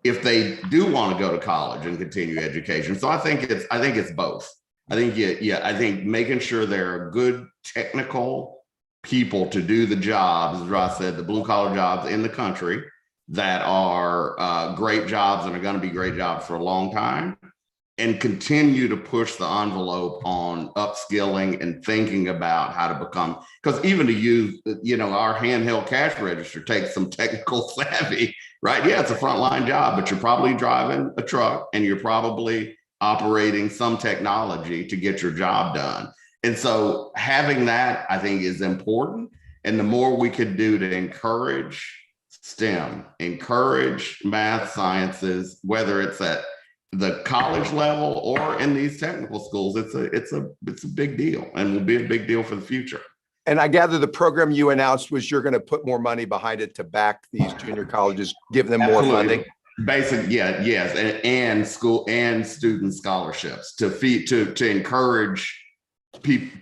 if they do want to go to college and continue education. So I think it's both. I think making sure there are good technical people to do the jobs, as Ross said, the blue collar jobs in the country that are great jobs and are going to be great jobs for a long time, and continue to push the envelope on upskilling and thinking about how to become, because even to use, our handheld cash register takes some technical savvy, right? Yeah, it's a frontline job, but you're probably driving a truck and you're probably operating some technology to get your job done. And so having that, I think, is important. And the more we could do to encourage STEM, encourage math, sciences, whether it's at the college level or in these technical schools, it's a big deal, and will be a big deal for the future. And I gather the program you announced was you're going to put more money behind it to back these junior colleges, give them more funding. Yes, and school and student scholarships to encourage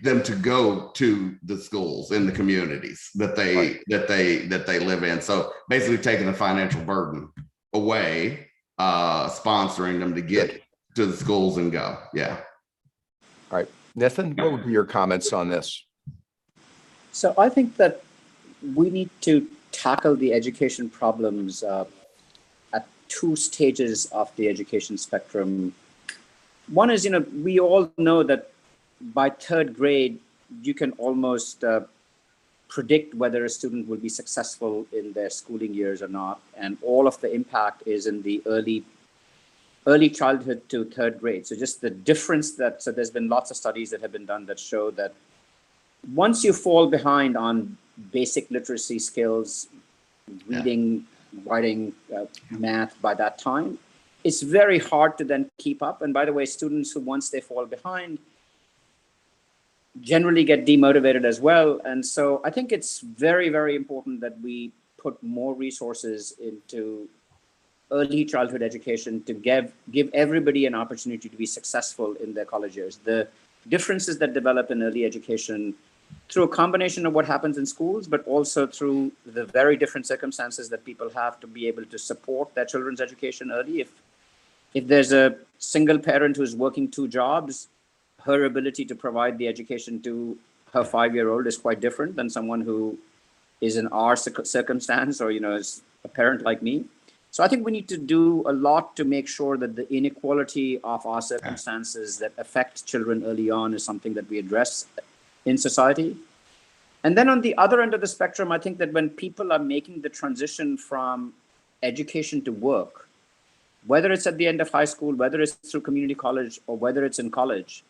them to go to the schools in the communities that they live in. So basically, taking the financial burden away, sponsoring them to get to the schools and go. Yeah. All right, Nathan, what would be your comments on this? So I think that we need to tackle the education problems at two stages of the education spectrum. One is, we all know that by third grade, you can almost predict whether a student will be successful in their schooling years or not. And all of the impact is in the early childhood to third grade. So just the difference so there's been lots of studies that have been done that show that once you fall behind on basic literacy skills, reading, writing, math by that time, it's very hard to then keep up. And by the way, students who, once they fall behind, generally get demotivated as well. And so I think it's very, very important that we put more resources into early childhood education to give everybody an opportunity to be successful in their college years. The differences that develop in early education through a combination of what happens in schools, but also through the very different circumstances that people have to be able to support their children's education early. If there's a single parent who's working 2 jobs, her ability to provide the education to her 5-year-old is quite different than someone who is in our circumstance, or, is a parent like me. So I think we need to do a lot to make sure that the inequality of our circumstances that affect children early on is something that we address in society. And then on the other end of the spectrum, I think that when people are making the transition from education to work, whether it's at the end of high school, whether it's through community college, or whether it's in college,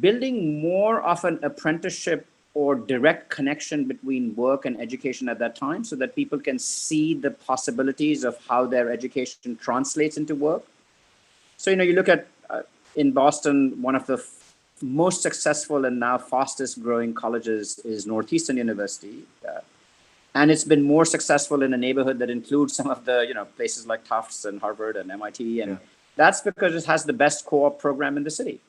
building more of an apprenticeship or direct connection between work and education at that time, so that people can see the possibilities of how their education translates into work. So, you look at in Boston, one of the most successful and now fastest growing colleges is Northeastern University. And it's been more successful in a neighborhood that includes some of the, places like Tufts and Harvard and MIT. And that's because it has the best co-op program in the city.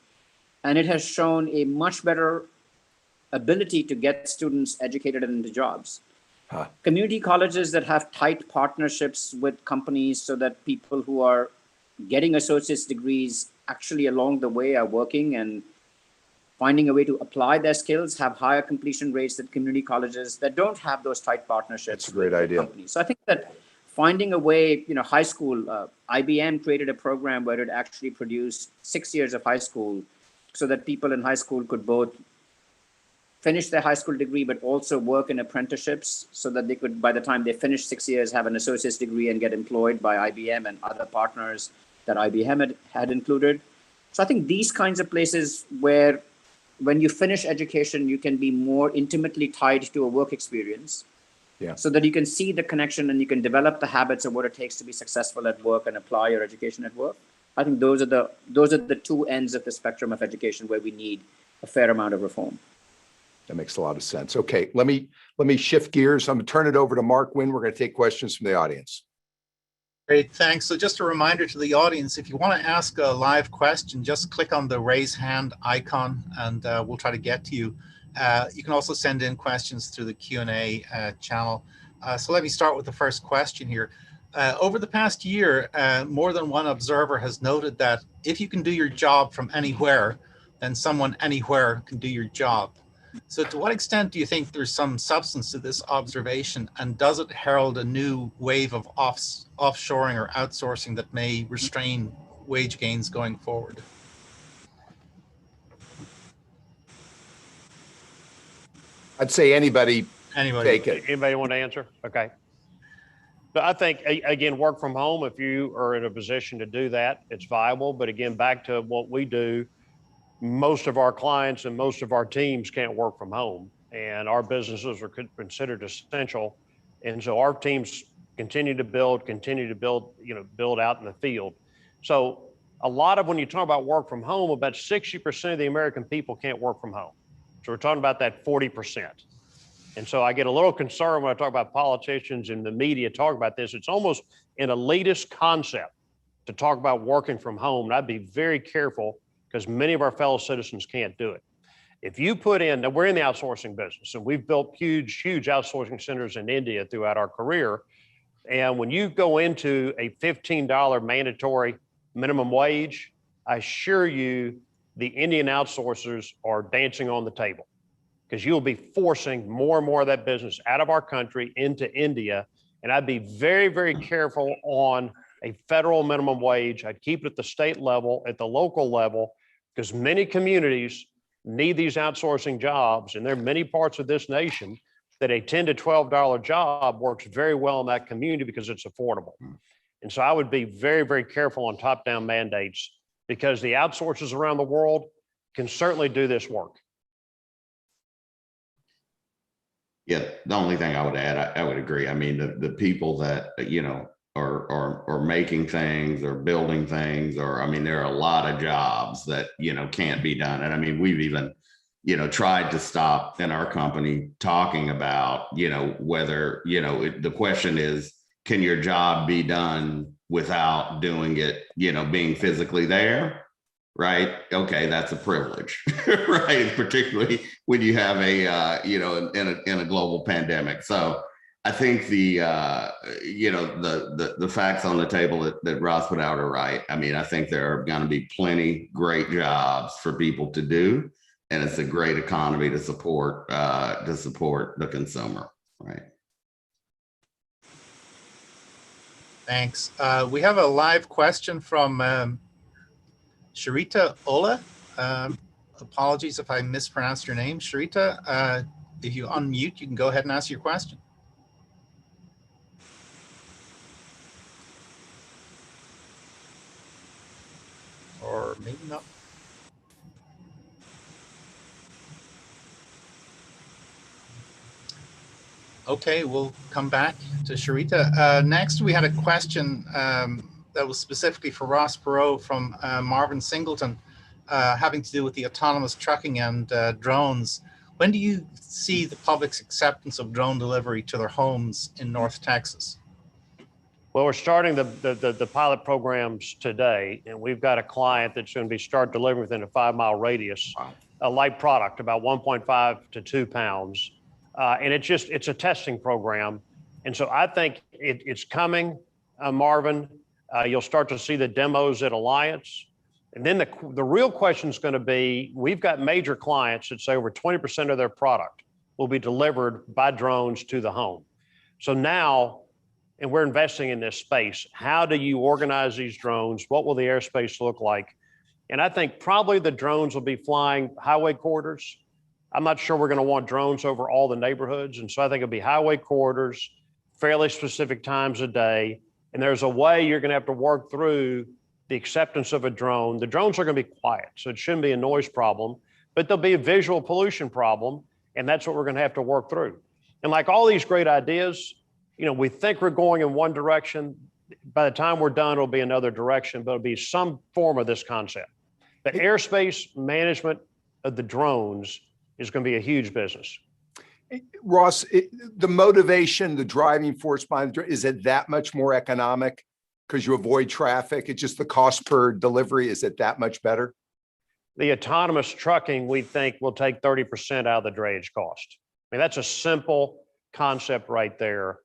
And it has shown a much better ability to get students educated and into jobs. Community colleges that have tight partnerships with companies so that people who are getting associate's degrees actually along the way are working and finding a way to apply their skills have higher completion rates than community colleges that don't have those tight partnerships. That's a great idea. Companies. So I think that finding a way, high school, IBM created a program where it actually produced 6 years of high school so that people in high school could both finish their high school degree, but also work in apprenticeships so that they could, by the time they finish 6 years, have an associate's degree and get employed by IBM and other partners that IBM had included. So I think these kinds of places where when you finish education, you can be more intimately tied to a work experience, so that you can see the connection and you can develop the habits of what it takes to be successful at work and apply your education at work. I think those are the 2 ends of the spectrum of education where we need a fair amount of reform. That makes a lot of sense. Okay, let me shift gears. I'm going to turn it over to Mark Wynn. We're going to take questions from the audience. Great, thanks. So just a reminder to the audience, if you want to ask a live question, just click on the raise hand icon and we'll try to get to you. You can also send in questions through the Q&A channel. So let me start with the first question here. Over the past year, more than one observer has noted that if you can do your job from anywhere, then someone anywhere can do your job. So to what extent do you think there's some substance to this observation, and does it herald a new wave of offshoring or outsourcing that may restrain wage gains going forward? I'd say anybody take it. Anybody want to answer? Okay. But I think, again, work from home, if you are in a position to do that, it's viable. But again, back to what we do, most of our clients and most of our teams can't work from home, and our businesses are considered essential. And so our teams continue to build, build out in the field. So a lot of, when you talk about work from home, about 60% of the American people can't work from home. So we're talking about that 40%. And so I get a little concerned when I talk about politicians and the media talk about this. It's almost an elitist concept to talk about working from home. And I'd be very careful, because many of our fellow citizens can't do it. If you put in, now we're in the outsourcing business, and we've built huge outsourcing centers in India throughout our career. And when you go into a $15 mandatory minimum wage, I assure you the Indian outsourcers are dancing on the table, because you'll be forcing more and more of that business out of our country into India. And I'd be very, very careful on a federal minimum wage. I'd keep it at the state level, at the local level, because many communities need these outsourcing jobs. And there are many parts of this nation that a $10 to $12 job works very well in that community because it's affordable. And so I would be very, very careful on top-down mandates, because the outsourcers around the world can certainly do this work. Yeah, the only thing I would add, I would agree. I mean, the people that, or making things or building things, or I mean, there are a lot of jobs that, can't be done. And I mean, we've even, tried to stop in our company talking about, whether, the question is, can your job be done without doing it, being physically there? Right. Okay. That's a privilege, right? Particularly when you have a, in a global pandemic. So I think the facts on the table that Ross put out are right. I mean, I think there are going to be plenty great jobs for people to do, and it's a great economy to support the consumer, right? Thanks. We have a live question from Sharita Ola. Apologies if I mispronounced your name, Sharita. If you unmute, you can go ahead and ask your question. Or maybe not. Okay, we'll come back to Sharita. Next, we had a question that was specifically for Ross Perot from Marvin Singleton, having to do with the autonomous trucking and drones. When do you see the public's acceptance of drone delivery to their homes in North Texas? Well, we're starting the pilot programs today, and we've got a client that's going to start delivering within a 5-mile radius, a light product, about 1.5 to 2 pounds. And it's a testing program. And so I think it's coming, Marvin. You'll start to see the demos at Alliance. And then the real question is going to be, we've got major clients that say over 20% of their product will be delivered by drones to the home. So now, and we're investing in this space, how do you organize these drones? What will the airspace look like? And I think probably the drones will be flying highway corridors. I'm not sure we're going to want drones over all the neighborhoods. And so I think it'll be highway corridors, fairly specific times a day. And there's a way you're going to have to work through the acceptance of a drone. The drones are going to be quiet, so it shouldn't be a noise problem, but there'll be a visual pollution problem. And that's what we're going to have to work through. And like all these great ideas, we think we're going in one direction. By the time we're done, it'll be another direction, but it'll be some form of this concept. The airspace management of the drones is going to be a huge business. Ross, the motivation, the driving force behind it, is it that much more economic because you avoid traffic? It's just the cost per delivery. Is it that much better? The autonomous trucking, we think, will take 30% out of the drayage cost. I mean, that's a simple concept right there.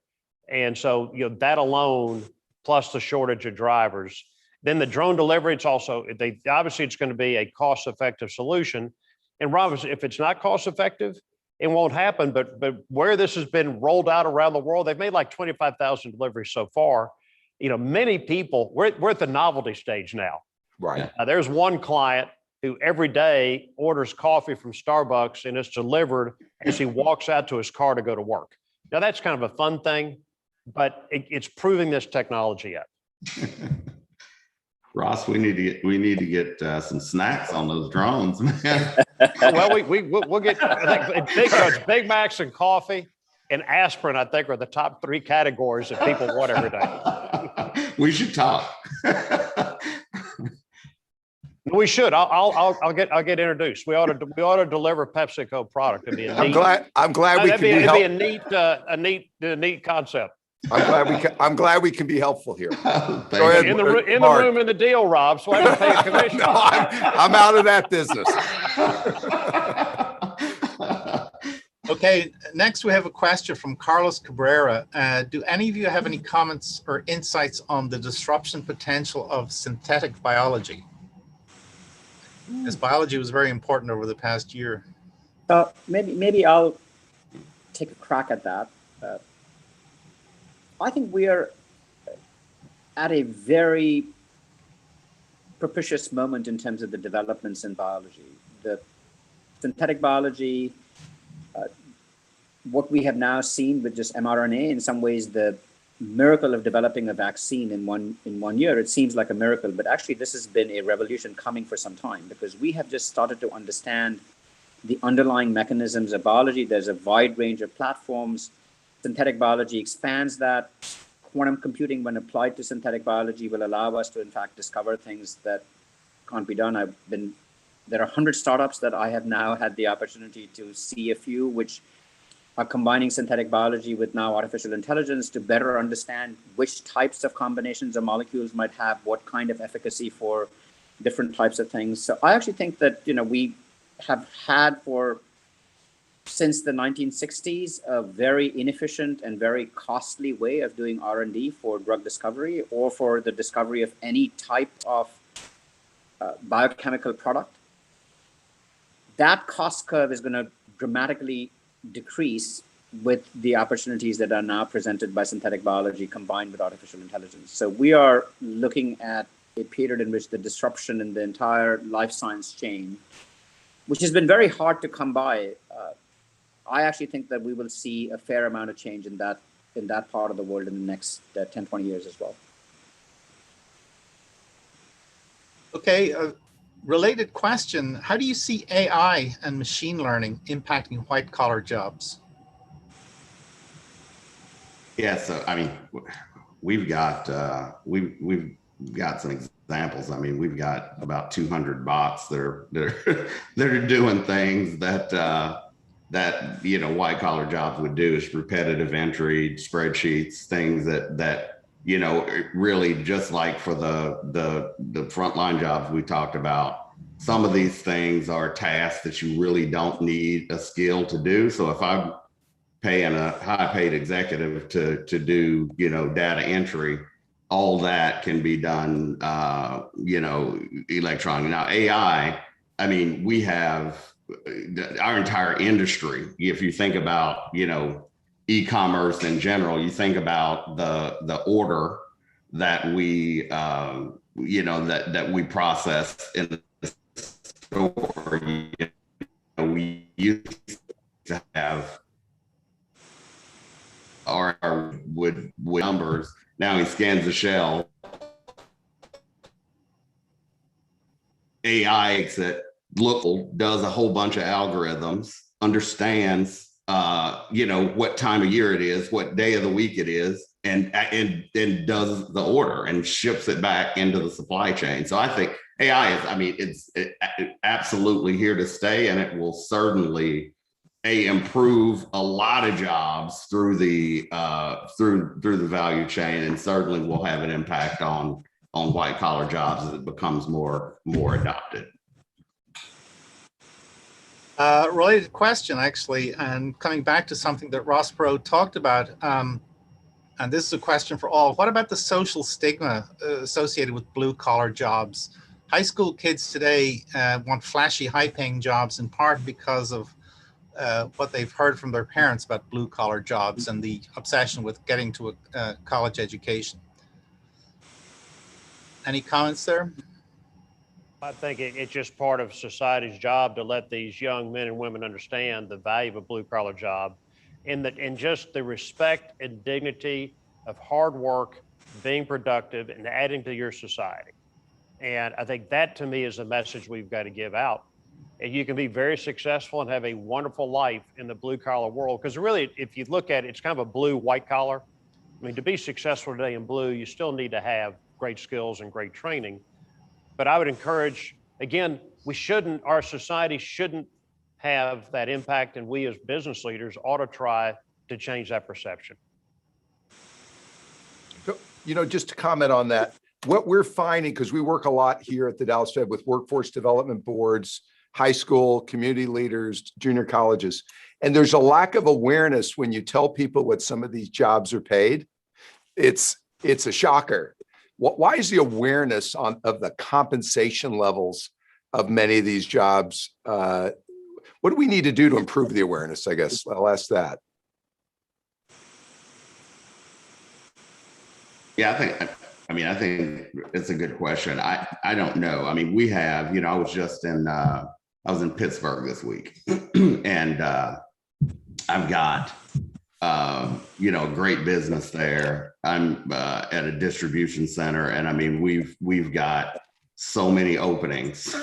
And so, that alone, plus the shortage of drivers, then the drone delivery, it's also, obviously it's going to be a cost-effective solution. And Rob, if it's not cost-effective, it won't happen. But where this has been rolled out around the world, they've made like 25,000 deliveries so far. Many people, we're at the novelty stage now. Right. There's one client who every day orders coffee from Starbucks and it's delivered as he walks out to his car to go to work. Now that's kind of a fun thing, but it's proving this technology out. Ross, we need to get some snacks on those drones, man. Well, we'll get, I think Big Macs and coffee and aspirin, I think, are the top 3 categories that people want every day. We should talk. We should. I'll get introduced. We ought to deliver PepsiCo product. It'd be a neat, I'm glad we can be helpful. It'd be a neat concept. I'm glad we can be helpful here. Go ahead, in the room in the deal, Rob. So I have to pay a commission. No, I'm out of that business. Okay, next we have a question from Carlos Cabrera. Do any of you have any comments or insights on the disruption potential of synthetic biology? As biology was very important over the past year. Maybe I'll take a crack at that. I think we are at a very propitious moment in terms of the developments in biology. The synthetic biology, what we have now seen with just mRNA, in some ways, the miracle of developing a vaccine in one year, it seems like a miracle, but actually this has been a revolution coming for some time, because we have just started to understand the underlying mechanisms of biology. There's a wide range of platforms. Synthetic biology expands that. quantum computing, when applied to synthetic biology, will allow us to, in fact, discover things that can't be done. There are 100 startups that I have now had the opportunity to see a few, which are combining synthetic biology with now artificial intelligence to better understand which types of combinations of molecules might have what kind of efficacy for different types of things. So I actually think that, we have had since the 1960s, a very inefficient and very costly way of doing R&D for drug discovery or for the discovery of any type of biochemical product. That cost curve is going to dramatically decrease with the opportunities that are now presented by synthetic biology combined with artificial intelligence. So we are looking at a period in which the disruption in the entire life science chain, which has been very hard to come by, I actually think that we will see a fair amount of change in that part of the world in the next 10, 20 years as well. Okay, related question. How do you see AI and machine learning impacting white collar jobs? Yeah, so I mean, we've got some examples. I mean, we've got about 200 bots that are doing things that white collar jobs would do, is repetitive entry, spreadsheets, things that really, just like for the frontline jobs we talked about, some of these things are tasks that you really don't need a skill to do. So if I'm paying a high paid executive to do, data entry, all that can be done, electronically. Now, AI, I mean, we have our entire industry. If you think about, e-commerce in general, you think about the order that we, that we process in the store. We used to have our wood numbers. Now he scans the shell. AI exit, does a whole bunch of algorithms, understands, what time of year it is, what day of the week it is, and does the order and ships it back into the supply chain. So I think AI is, it's absolutely here to stay, and it will certainly improve a lot of jobs through the value chain, and certainly will have an impact on white collar jobs as it becomes more adopted. Related question, actually, and coming back to something that Ross Perot talked about, and this is a question for all. What about the social stigma associated with blue collar jobs? High school kids today want flashy, high-paying jobs, in part because of what they've heard from their parents about blue collar jobs and the obsession with getting to a college education. Any comments there? I think it's just part of society's job to let these young men and women understand the value of a blue collar job, and just the respect and dignity of hard work, being productive, and adding to your society. And I think that, to me, is a message we've got to give out. And you can be very successful and have a wonderful life in the blue collar world, because really, if you look at it, it's kind of a blue white collar. I mean, to be successful today in blue, you still need to have great skills and great training. But I would encourage, again, our society shouldn't have that impact, and we as business leaders ought to try to change that perception. So, just to comment on that, what we're finding, because we work a lot here at the Dallas Fed with workforce development boards, high school, community leaders, junior colleges, and there's a lack of awareness when you tell people what some of these jobs are paid. It's a shocker. Why is the awareness of the compensation levels of many of these jobs? What do we need to do to improve the awareness? I guess I'll ask that. Yeah, I think it's a good question. I don't know. I mean, we have, I was just I was in Pittsburgh this week, and I've got, a great business there. I'm at a distribution center, and I mean, we've got so many openings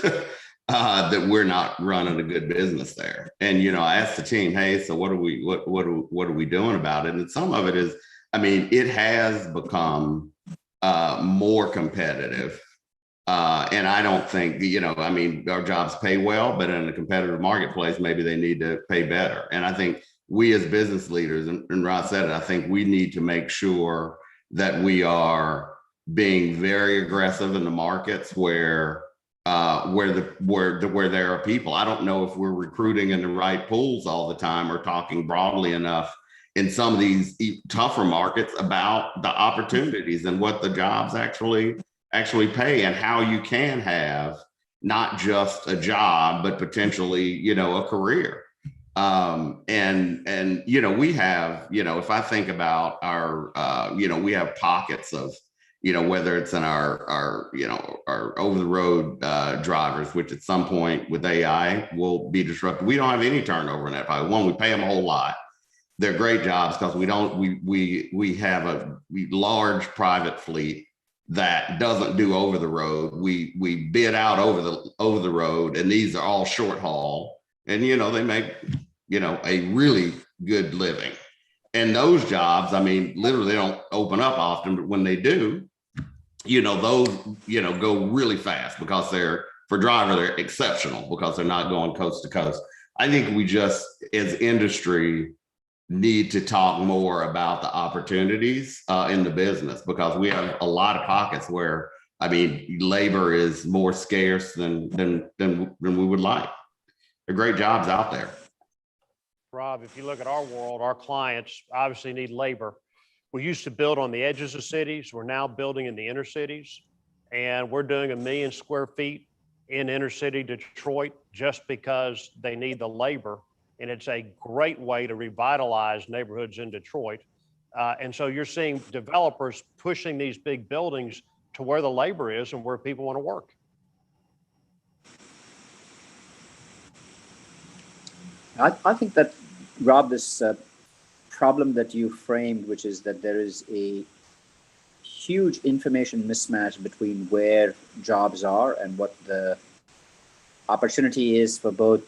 that we're not running a good business there. And I asked the team, hey, so what are we doing about it? And some of it is, I mean, it has become more competitive. And I don't think, I mean, our jobs pay well, but in a competitive marketplace, maybe they need to pay better. And I think we as business leaders, and Rod said it, I think we need to make sure that we are being very aggressive in the markets where there are people. I don't know if we're recruiting in the right pools all the time or talking broadly enough in some of these tougher markets about the opportunities and what the jobs actually pay, and how you can have not just a job, but potentially, a career. And we have, if I think about our, we have pockets of, whether it's in our over the road drivers, which at some point with AI will be disrupted. We don't have any turnover in that. One, we pay them a whole lot. They're great jobs because we have a large private fleet that doesn't do over the road. We bid out over the road, and these are all short haul, and they make a really good living. And those jobs, I mean, literally they don't open up often, but when they do, those go really fast because for driver they're exceptional because they're not going coast to coast. I think we just as industry need to talk more about the opportunities in the business, because we have a lot of pockets where, I mean, labor is more scarce than we would like. There are great jobs out there. Rob, if you look at our world, our clients obviously need labor. We used to build on the edges of cities. We're now building in the inner cities, and we're doing 1 million square feet in inner city Detroit just because they need the labor. And it's a great way to revitalize neighborhoods in Detroit. And so you're seeing developers pushing these big buildings to where the labor is and where people want to work. I think that, Rob, this problem that you framed, which is that there is a huge information mismatch between where jobs are and what the opportunity is for both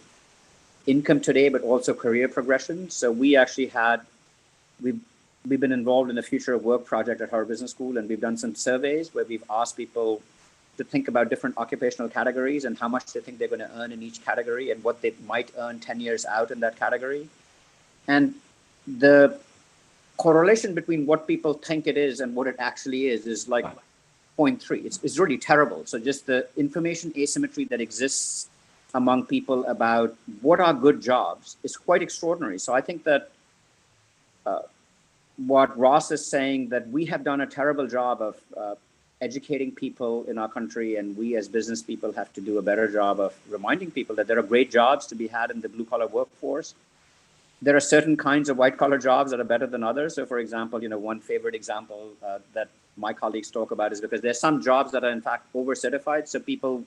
income today, but also career progression. So we actually we've been involved in the Future of Work project at Harvard Business School, and we've done some surveys where we've asked people to think about different occupational categories and how much they think they're going to earn in each category and what they might earn 10 years out in that category. And the correlation between what people think it is and what it actually is like 0.3. It's really terrible. So just the information asymmetry that exists among people about what are good jobs is quite extraordinary. So I think that what Ross is saying, that we have done a terrible job of educating people in our country, and we as business people have to do a better job of reminding people that there are great jobs to be had in the blue collar workforce. There are certain kinds of white collar jobs that are better than others. So for example, one favorite example that my colleagues talk about is because there's some jobs that are in fact over-certified. So people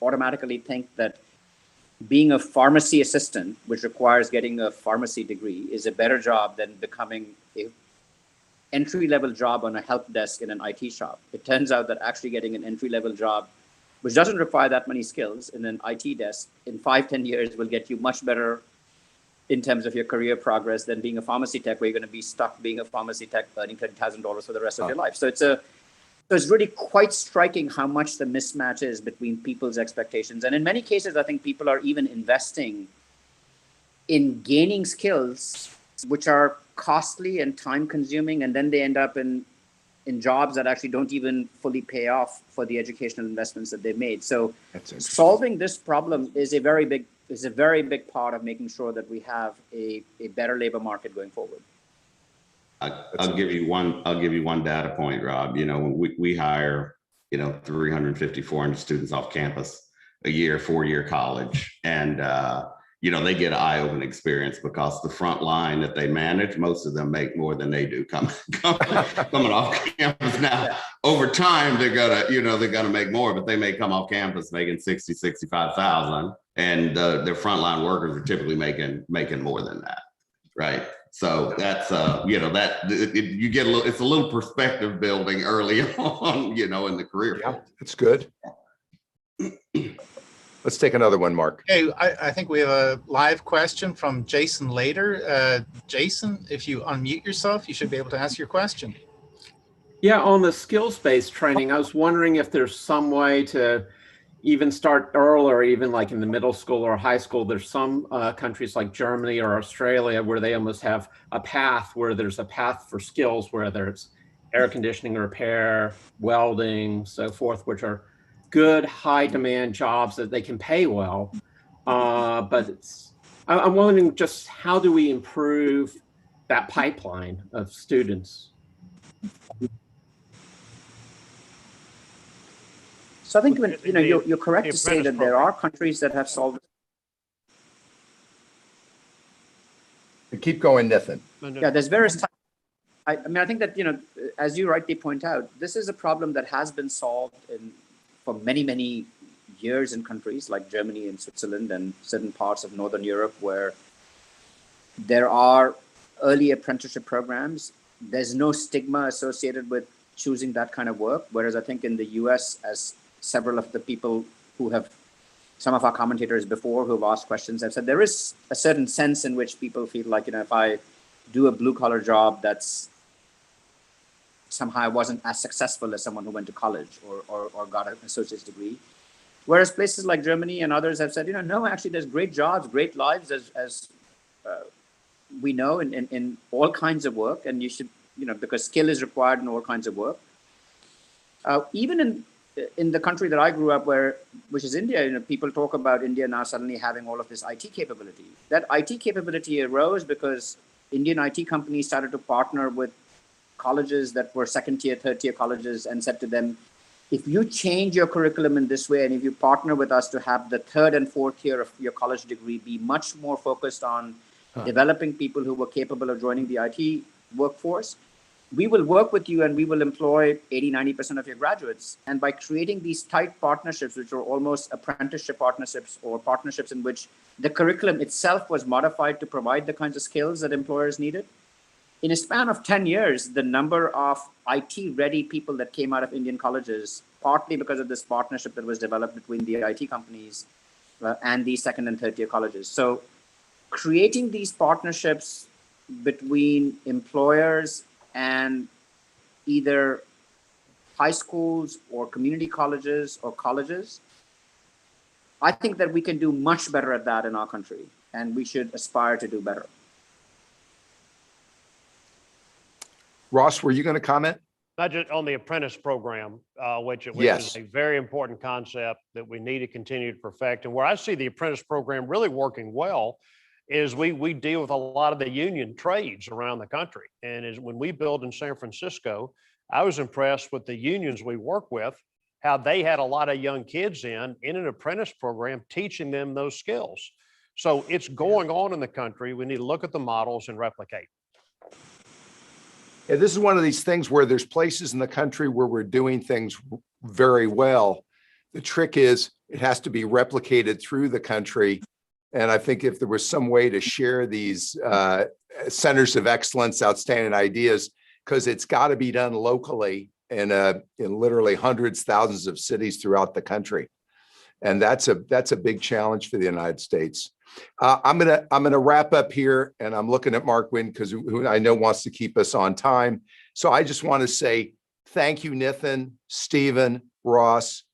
automatically think that being a pharmacy assistant, which requires getting a pharmacy degree, is a better job than becoming a entry-level job on a help desk in an IT shop. It turns out that actually getting an entry-level job, which doesn't require that many skills, in an IT desk in 5-10 years will get you much better in terms of your career progress than being a pharmacy tech, where you're going to be stuck being a pharmacy tech earning $30,000 for the rest of your life. So it's really quite striking how much the mismatch is between people's expectations. And in many cases, I think people are even investing in gaining skills which are costly and time consuming, and then they end up in jobs that actually don't even fully pay off for the educational investments that they've made. So solving this problem is a very big part of making sure that we have a better labor market going forward. I'll give you one data point, Rob. When we hire, 350, 400 students off campus a year, 4-year college, and they get an eye-opening experience because the front line that they manage, most of them make more than they do coming off campus. Now, over time, they're gonna make more, but they may come off campus making 60, 65,000, and their frontline workers are typically making more than that, right? So that's you get it's a little perspective building early on, in the career. Yeah, it's good. Let's take another one, Mark. Okay, I think we have a live question from Jason Later. Jason, if you unmute yourself, you should be able to ask your question. Yeah, on the skills-based training, I was wondering if there's some way to even start earlier, even like in the middle school or high school. There's some countries like Germany or Australia where they almost have a path where there's a path for skills, where there's air conditioning repair, welding, so forth, which are good high demand jobs that they can pay well. But I'm wondering just how do we improve that pipeline of students? So I think when, you're correct to say that there are countries that have solved. Keep going, Nathan. Yeah, there's various types. I mean, I think that, as you rightly point out, this is a problem that has been solved for many, many years in countries like Germany and Switzerland and certain parts of Northern Europe where there are early apprenticeship programs. There's no stigma associated with choosing that kind of work. Whereas I think in the US, as several of the people some of our commentators before who have asked questions have said, there is a certain sense in which people feel like, if I do a blue collar job that's somehow I wasn't as successful as someone who went to college or got an associate's degree. Whereas places like Germany and others have said, no, actually there's great jobs, great lives as we know in all kinds of work. And you should, because skill is required in all kinds of work. Even in the country that I grew up which is India, people talk about India now suddenly having all of this IT capability. That IT capability arose because Indian IT companies started to partner with colleges that were second tier, third tier colleges and said to them, if you change your curriculum in this way, and if you partner with us to have the third and fourth year of your college degree be much more focused on developing people who were capable of joining the IT workforce, we will work with you and we will employ 80-90% of your graduates. And by creating these tight partnerships, which are almost apprenticeship partnerships or partnerships in which the curriculum itself was modified to provide the kinds of skills that employers needed, in a span of 10 years, the number of IT-ready people that came out of Indian colleges, partly because of this partnership that was developed between the IT companies and the second and third tier colleges. So creating these partnerships between employers and either high schools or community colleges or colleges, I think that we can do much better at that in our country, and we should aspire to do better. Ross, were you going to comment? Not just on the apprentice program, which Yes. is a very important concept that we need to continue to perfect. And where I see the apprentice program really working well is we deal with a lot of the union trades around the country. And when we build in San Francisco, I was impressed with the unions we work with, how they had a lot of young kids in an apprentice program, teaching them those skills. So it's going on in the country. We need to look at the models and replicate. Yeah, this is one of these things where there's places in the country where we're doing things very well. The trick is it has to be replicated through the country. And I think if there was some way to share these centers of excellence, outstanding ideas, because it's got to be done locally in literally hundreds, thousands of cities throughout the country. And that's a big challenge for the United States. I'm gonna wrap up here, and I'm looking at Mark Wynn because who I know wants to keep us on time. So I just want to say thank you, Nathan, Stephen, Ross.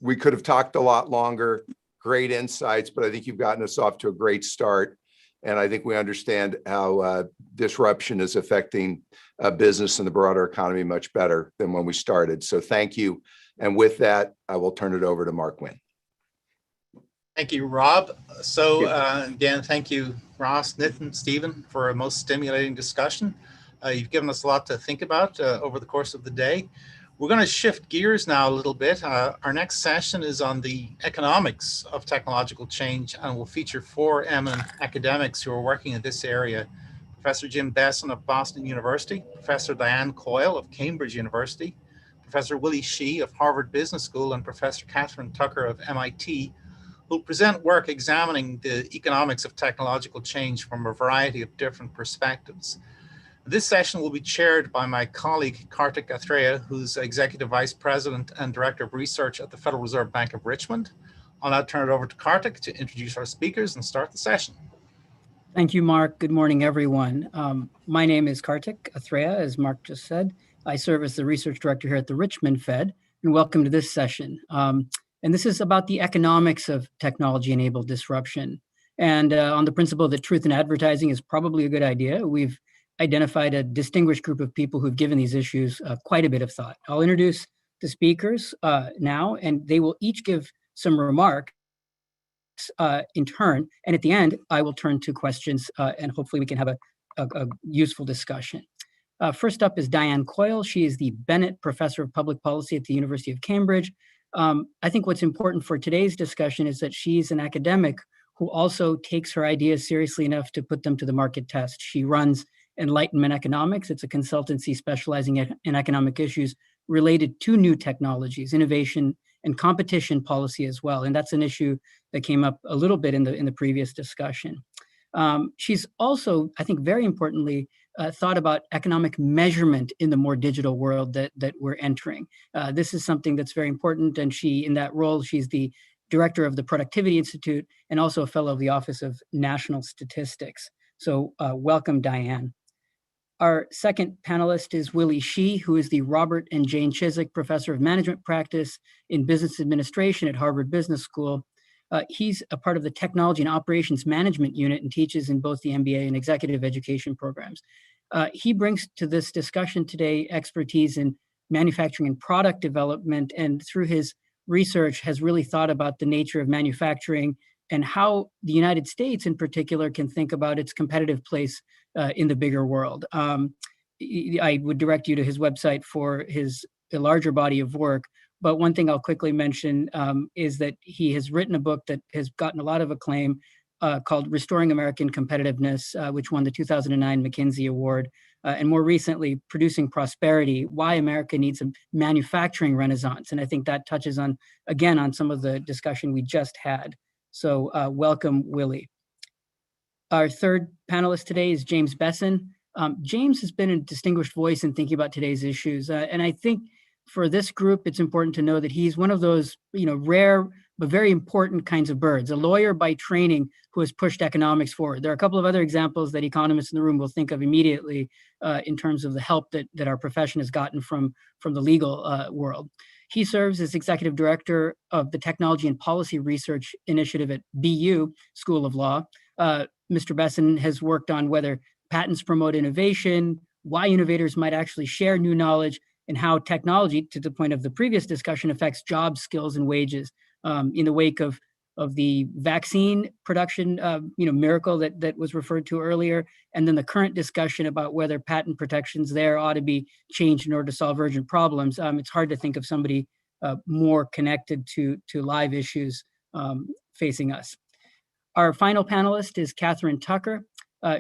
We could have talked a lot longer. Great insights, but I think you've gotten us off to a great start. And I think we understand how disruption is affecting business and the broader economy much better than when we started. So thank you. And with that, I will turn it over to Mark Wynn. Thank you, Rob. So again, thank you, Ross, Nitin, Stephen, for a most stimulating discussion. You've given us a lot to think about over the course of the day. We're going to shift gears now a little bit. Our next session is on the economics of technological change, and will feature 4 eminent academics who are working in this area. Professor Jim Besson of Boston University, Professor Diane Coyle of Cambridge University, Professor Willie Shih of Harvard Business School, and Professor Catherine Tucker of MIT, who will present work examining the economics of technological change from a variety of different perspectives. This session will be chaired by my colleague, Kartik Athreya, who's Executive Vice President and Director of Research at the Federal Reserve Bank of Richmond. I'll now turn it over to Kartik to introduce our speakers and start the session. Thank you, Mark. Good morning, everyone. My name is Kartik Athreya, as Mark just said. I serve as the research director here at the Richmond Fed, and welcome to this session. And this is about the economics of technology-enabled disruption. And on the principle that truth in advertising is probably a good idea, we've identified a distinguished group of people who've given these issues quite a bit of thought. I'll introduce the speakers now, and they will each give some remarks in turn. And at the end, I will turn to questions and hopefully we can have a useful discussion. First up is Diane Coyle. She is the Bennett Professor of Public Policy at the University of Cambridge. I think what's important for today's discussion is that she's an academic who also takes her ideas seriously enough to put them to the market test. She runs Enlightenment Economics. It's a consultancy specializing in economic issues related to new technologies, innovation, and competition policy as well. And that's an issue that came up a little bit in the previous discussion. She's also, I think very importantly, thought about economic measurement in the more digital world that we're entering. This is something that's very important, and she, in that role, she's the director of the Productivity Institute and also a fellow of the Office of National Statistics. So welcome, Diane. Our second panelist is Willy Shih, who is the Robert and Jane Chiswick Professor of Management Practice in Business Administration at Harvard Business School. He's a part of the Technology and Operations Management Unit and teaches in both the MBA and Executive Education programs. He brings to this discussion today expertise in manufacturing and product development, and through his research has really thought about the nature of manufacturing and how the United States in particular can think about its competitive place in the bigger world. I would direct you to his website for a larger body of work. But one thing I'll quickly mention is that he has written a book that has gotten a lot of acclaim called Restoring American Competitiveness, which won the 2009 McKinsey Award. And more recently, Producing Prosperity, Why America Needs a Manufacturing Renaissance. And I think that touches on, again, on some of the discussion we just had. So welcome, Willy. Our third panelist today is James Bessen. James has been a distinguished voice in thinking about today's issues. And I think for this group, it's important to know that he's one of those, rare but very important kinds of birds, a lawyer by training who has pushed economics forward. There are a couple of other examples that economists in the room will think of immediately in terms of the help that our profession has gotten from the legal world. He serves as executive director of the Technology and Policy Research Initiative at BU School of Law. Mr. Bessen has worked on whether patents promote innovation, why innovators might actually share new knowledge, and how technology, to the point of the previous discussion, affects jobs, skills, and wages. In the wake of the vaccine production, miracle that was referred to earlier, and then the current discussion about whether patent protections there ought to be changed in order to solve urgent problems. It's hard to think of somebody more connected to live issues facing us. Our final panelist is Catherine Tucker.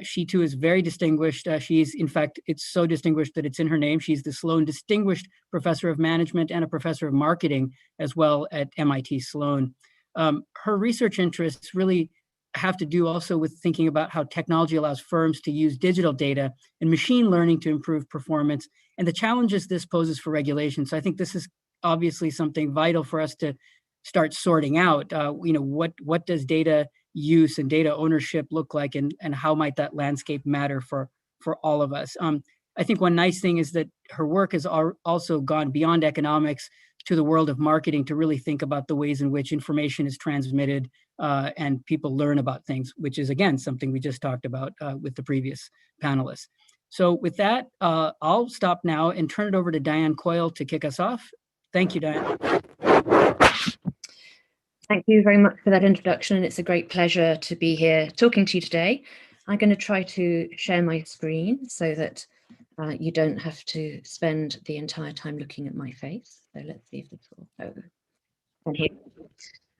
She too is very distinguished. She's, in fact, it's so distinguished that it's in her name. She's the Sloan Distinguished Professor of Management and a Professor of Marketing as well at MIT Sloan. Her research interests really have to do also with thinking about how technology allows firms to use digital data and machine learning to improve performance and the challenges this poses for regulation. So I think this is obviously something vital for us to start sorting out. What does data use and data ownership look like, and how might that landscape matter for all of us? I think one nice thing is that her work has also gone beyond economics to the world of marketing to really think about the ways in which information is transmitted and people learn about things, which is, again, something we just talked about with the previous panelists. So with that, I'll stop now and turn it over to Diane Coyle to kick us off. Thank you, Diane. Thank you very much for that introduction. It's a great pleasure to be here talking to you today. I'm going to try to share my screen so that you don't have to spend the entire time looking at my face. So let's see if this will go. And here,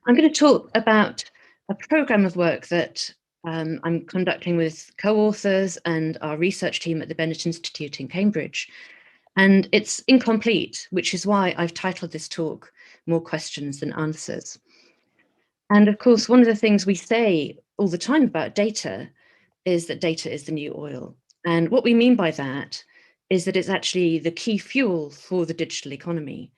I'm going to talk about a program of work that I'm conducting with co-authors and our research team at the Bennett Institute in Cambridge. And it's incomplete, which is why I've titled this talk More Questions Than Answers. And of course, one of the things we say all the time about data is that data is the new oil. And what we mean by that is that it's actually the key fuel for the digital economy.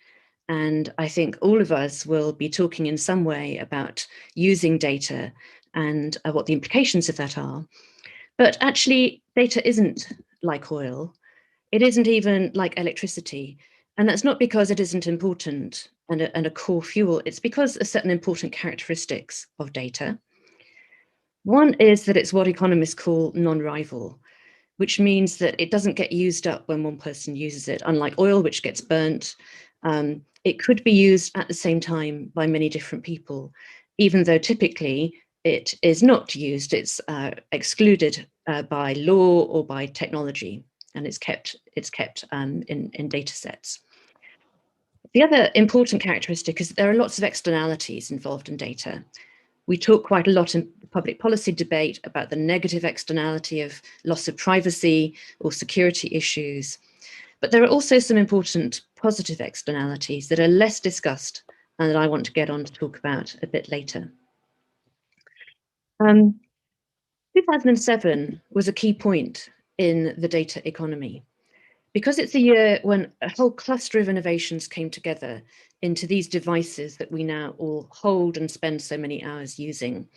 And I think all of us will be talking in some way about using data and what the implications of that are. But actually, data isn't like oil. It isn't even like electricity. And that's not because it isn't important and a core fuel. It's because of certain important characteristics of data. One is that it's what economists call non-rival, which means that it doesn't get used up when one person uses it, unlike oil, which gets burnt. It could be used at the same time by many different people, even though typically it is not used. It's excluded by law or by technology, and it's kept in data sets. The other important characteristic is that there are lots of externalities involved in data. We talk quite a lot in public policy debate about the negative externality of loss of privacy or security issues. But there are also some important positive externalities that are less discussed and that I want to get on to talk about a bit later. 2007 was a key point in the data economy, because it's a year when a whole cluster of innovations came together into these devices that we now all hold and spend so many hours using.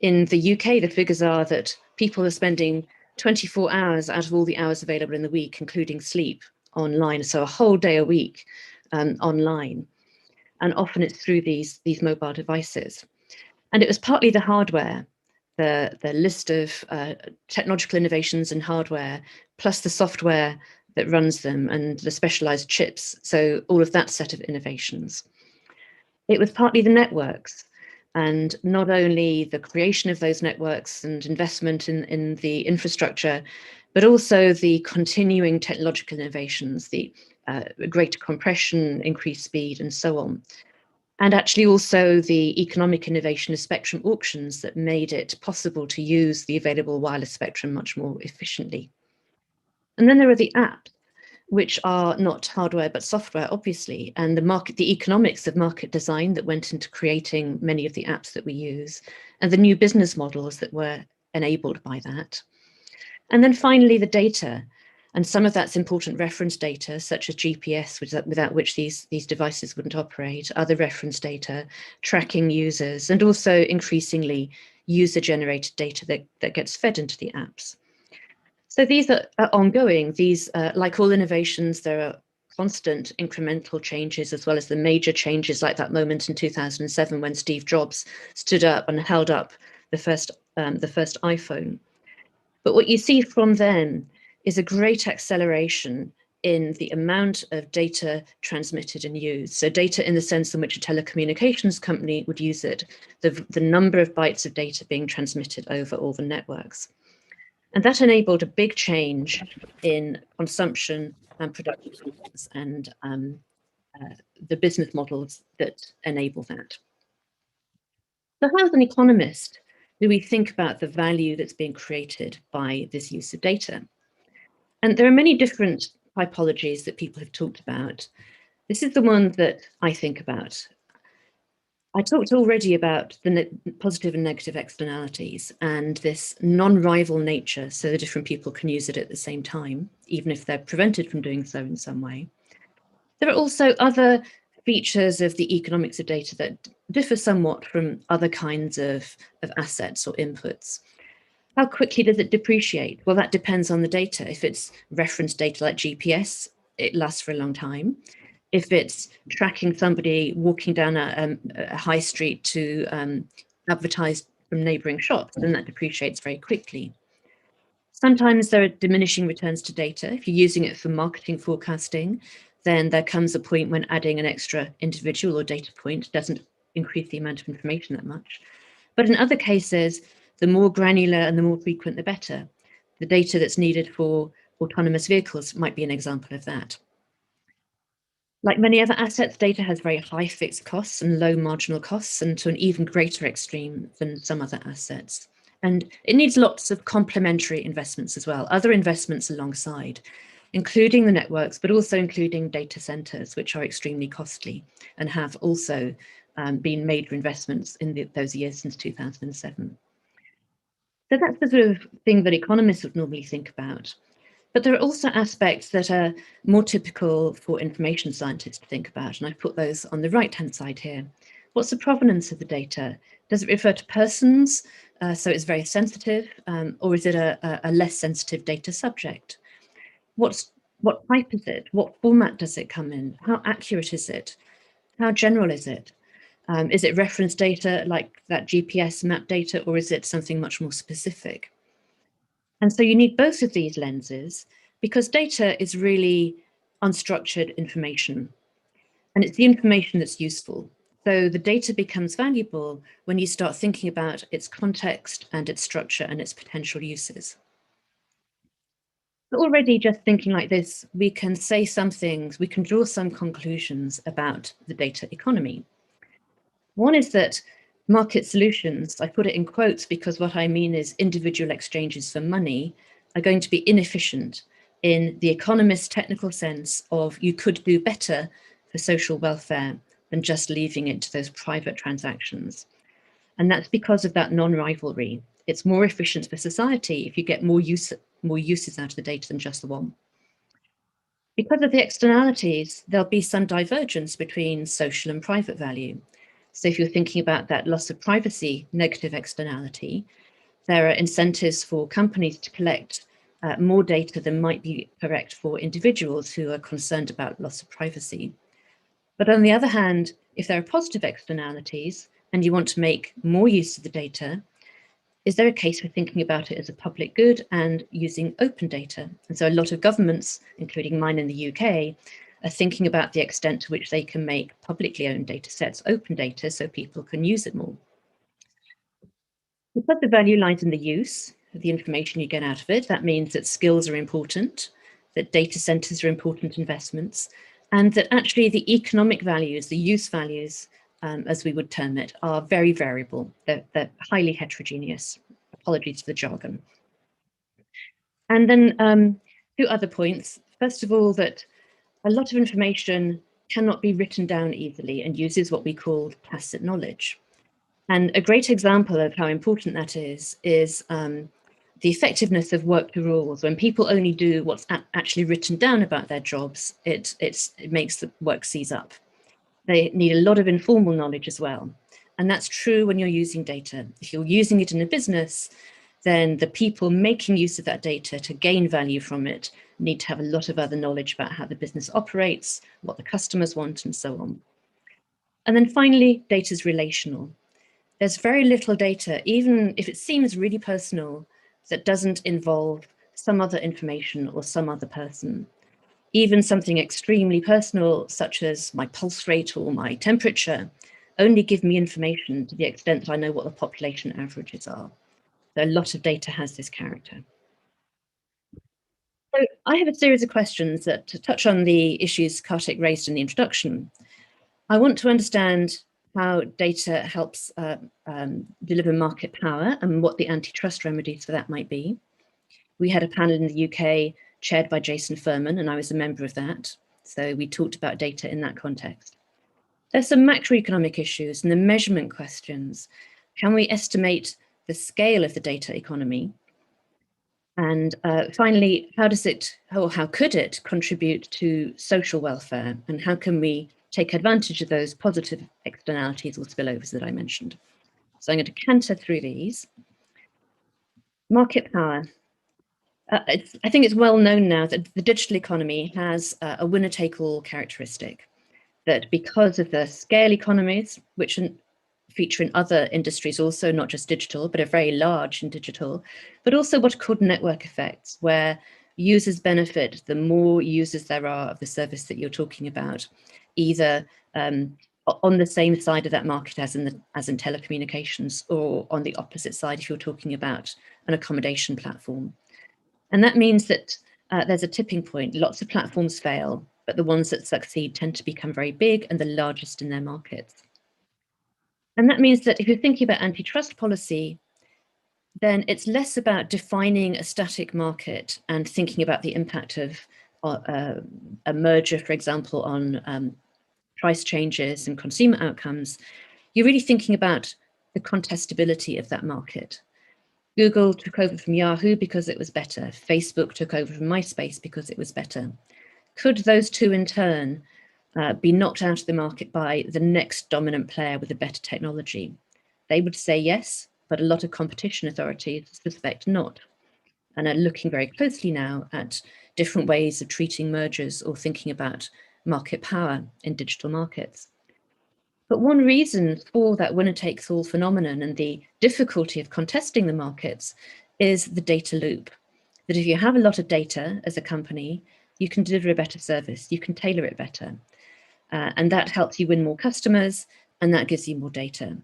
In the UK, the figures are that people are spending 24 hours out of all the hours available in the week, including sleep, online, so a whole day a week online. And often it's through these mobile devices. And it was partly the hardware, the list of technological innovations in hardware, plus the software that runs them and the specialized chips. So all of that set of innovations. It was partly the networks, and not only the creation of those networks and investment in the infrastructure, but also the continuing technological innovations, the greater compression, increased speed, and so on. And actually also the economic innovation of spectrum auctions that made it possible to use the available wireless spectrum much more efficiently. And then there are the apps, which are not hardware but software, obviously, and the economics of market design that went into creating many of the apps that we use, and the new business models that were enabled by that. And then finally, the data, and some of that's important reference data, such as GPS, without which these devices wouldn't operate, other reference data, tracking users, and also increasingly user-generated data that gets fed into the apps. So these are ongoing. These, like all innovations, there are constant incremental changes, as well as the major changes, like that moment in 2007 when Steve Jobs stood up and held up the first iPhone. But what you see from then is a great acceleration in the amount of data transmitted and used. So data in the sense in which a telecommunications company would use it, the number of bytes of data being transmitted over all the networks. And that enabled a big change in consumption and production and the business models that enable that. So how, as an economist, do we think about the value that's being created by this use of data? And there are many different typologies that people have talked about. This is the one that I think about. I talked already about the positive and negative externalities and this non-rival nature, so that different people can use it at the same time, even if they're prevented from doing so in some way. There are also other features of the economics of data that differ somewhat from other kinds of assets or inputs. How quickly does it depreciate? Well, that depends on the data. If it's reference data like GPS, it lasts for a long time. If it's tracking somebody walking down a high street to advertise from neighboring shops, then that depreciates very quickly. Sometimes there are diminishing returns to data. If you're using it for marketing forecasting, then there comes a point when adding an extra individual or data point doesn't increase the amount of information that much. But in other cases, the more granular and the more frequent, the better. The data that's needed for autonomous vehicles might be an example of that. Like many other assets, data has very high fixed costs and low marginal costs, and to an even greater extreme than some other assets. And it needs lots of complementary investments as well, other investments alongside, including the networks, but also including data centers, which are extremely costly and have also been major investments in those years since 2007. So that's the sort of thing that economists would normally think about. But there are also aspects that are more typical for information scientists to think about, and I've put those on the right-hand side here. What's the provenance of the data? Does it refer to persons, so it's very sensitive, or is it a less sensitive data subject? What type is it? What format does it come in? How accurate is it? How general is it? Is it reference data like that GPS map data, or is it something much more specific? And so you need both of these lenses because data is really unstructured information, and it's the information that's useful. So the data becomes valuable when you start thinking about its context and its structure and its potential uses. But already just thinking like this, we can say some things, we can draw some conclusions about the data economy. One is that market solutions, I put it in quotes because what I mean is individual exchanges for money, are going to be inefficient in the economist's technical sense of you could do better for social welfare than just leaving it to those private transactions. And that's because of that non-rivalry. It's more efficient for society if you get more uses out of the data than just the one. Because of the externalities, there'll be some divergence between social and private value. So if you're thinking about that loss of privacy negative externality, there are incentives for companies to collect more data than might be correct for individuals who are concerned about loss of privacy. But on the other hand, if there are positive externalities and you want to make more use of the data, is there a case for thinking about it as a public good and using open data? And so a lot of governments, including mine in the UK, are thinking about the extent to which they can make publicly owned data sets open data so people can use it more. Because the value lies in the use of the information you get out of it, that means that skills are important, that data centers are important investments, and that actually the economic values, the use values, as we would term it, are very variable. They're highly heterogeneous. Apologies for the jargon. And then 2 other points. First of all, that a lot of information cannot be written down easily and uses what we call tacit knowledge. And a great example of how important that is the effectiveness of work to rules. When people only do what's actually written down about their jobs, it makes the work seize up. They need a lot of informal knowledge as well. And that's true when you're using data. If you're using it in a business, then the people making use of that data to gain value from it need to have a lot of other knowledge about how the business operates, what the customers want, and so on. And then finally, data is relational. There's very little data, even if it seems really personal, that doesn't involve some other information or some other person. Even something extremely personal, such as my pulse rate or my temperature, only give me information to the extent I know what the population averages are. So a lot of data has this character. So I have a series of questions that touch on the issues Kartik raised in the introduction. I want to understand how data helps deliver market power and what the antitrust remedies for that might be. We had a panel in the UK chaired by Jason Furman, and I was a member of that. So we talked about data in that context. There's some macroeconomic issues and the measurement questions. Can we estimate the scale of the data economy? And finally, how could it contribute to social welfare? And how can we take advantage of those positive externalities or spillovers that I mentioned? So I'm going to canter through these. Market power. I think it's well known now that the digital economy has a winner-take-all characteristic, that because of the scale economies, which feature in other industries also, not just digital, but are very large in digital, but also what are called network effects, where users benefit the more users there are of the service that you're talking about, either on the same side of that market as in telecommunications, or on the opposite side if you're talking about an accommodation platform. And that means that there's a tipping point. Lots of platforms fail, but the ones that succeed tend to become very big and the largest in their markets. And that means that if you're thinking about antitrust policy, then it's less about defining a static market and thinking about the impact of a merger, for example, on price changes and consumer outcomes. You're really thinking about the contestability of that market. Google took over from Yahoo because it was better. Facebook took over from MySpace because it was better. Could those two in turn be knocked out of the market by the next dominant player with a better technology? They would say yes, but a lot of competition authorities suspect not, and are looking very closely now at different ways of treating mergers or thinking about market power in digital markets. But one reason for that winner-takes-all phenomenon and the difficulty of contesting the markets is the data loop. That if you have a lot of data as a company, you can deliver a better service, you can tailor it better. And that helps you win more customers, and that gives you more data.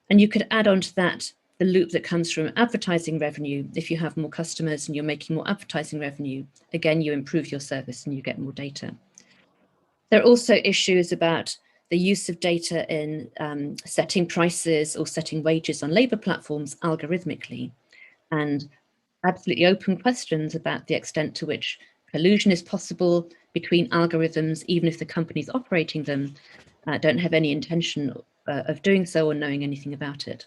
And you could add on to that the loop that comes from advertising revenue. If you have more customers and you're making more advertising revenue, again, you improve your service and you get more data. There are also issues about the use of data in setting prices or setting wages on labor platforms algorithmically, and absolutely open questions about the extent to which collusion is possible between algorithms, even if the companies operating them don't have any intention of doing so or knowing anything about it.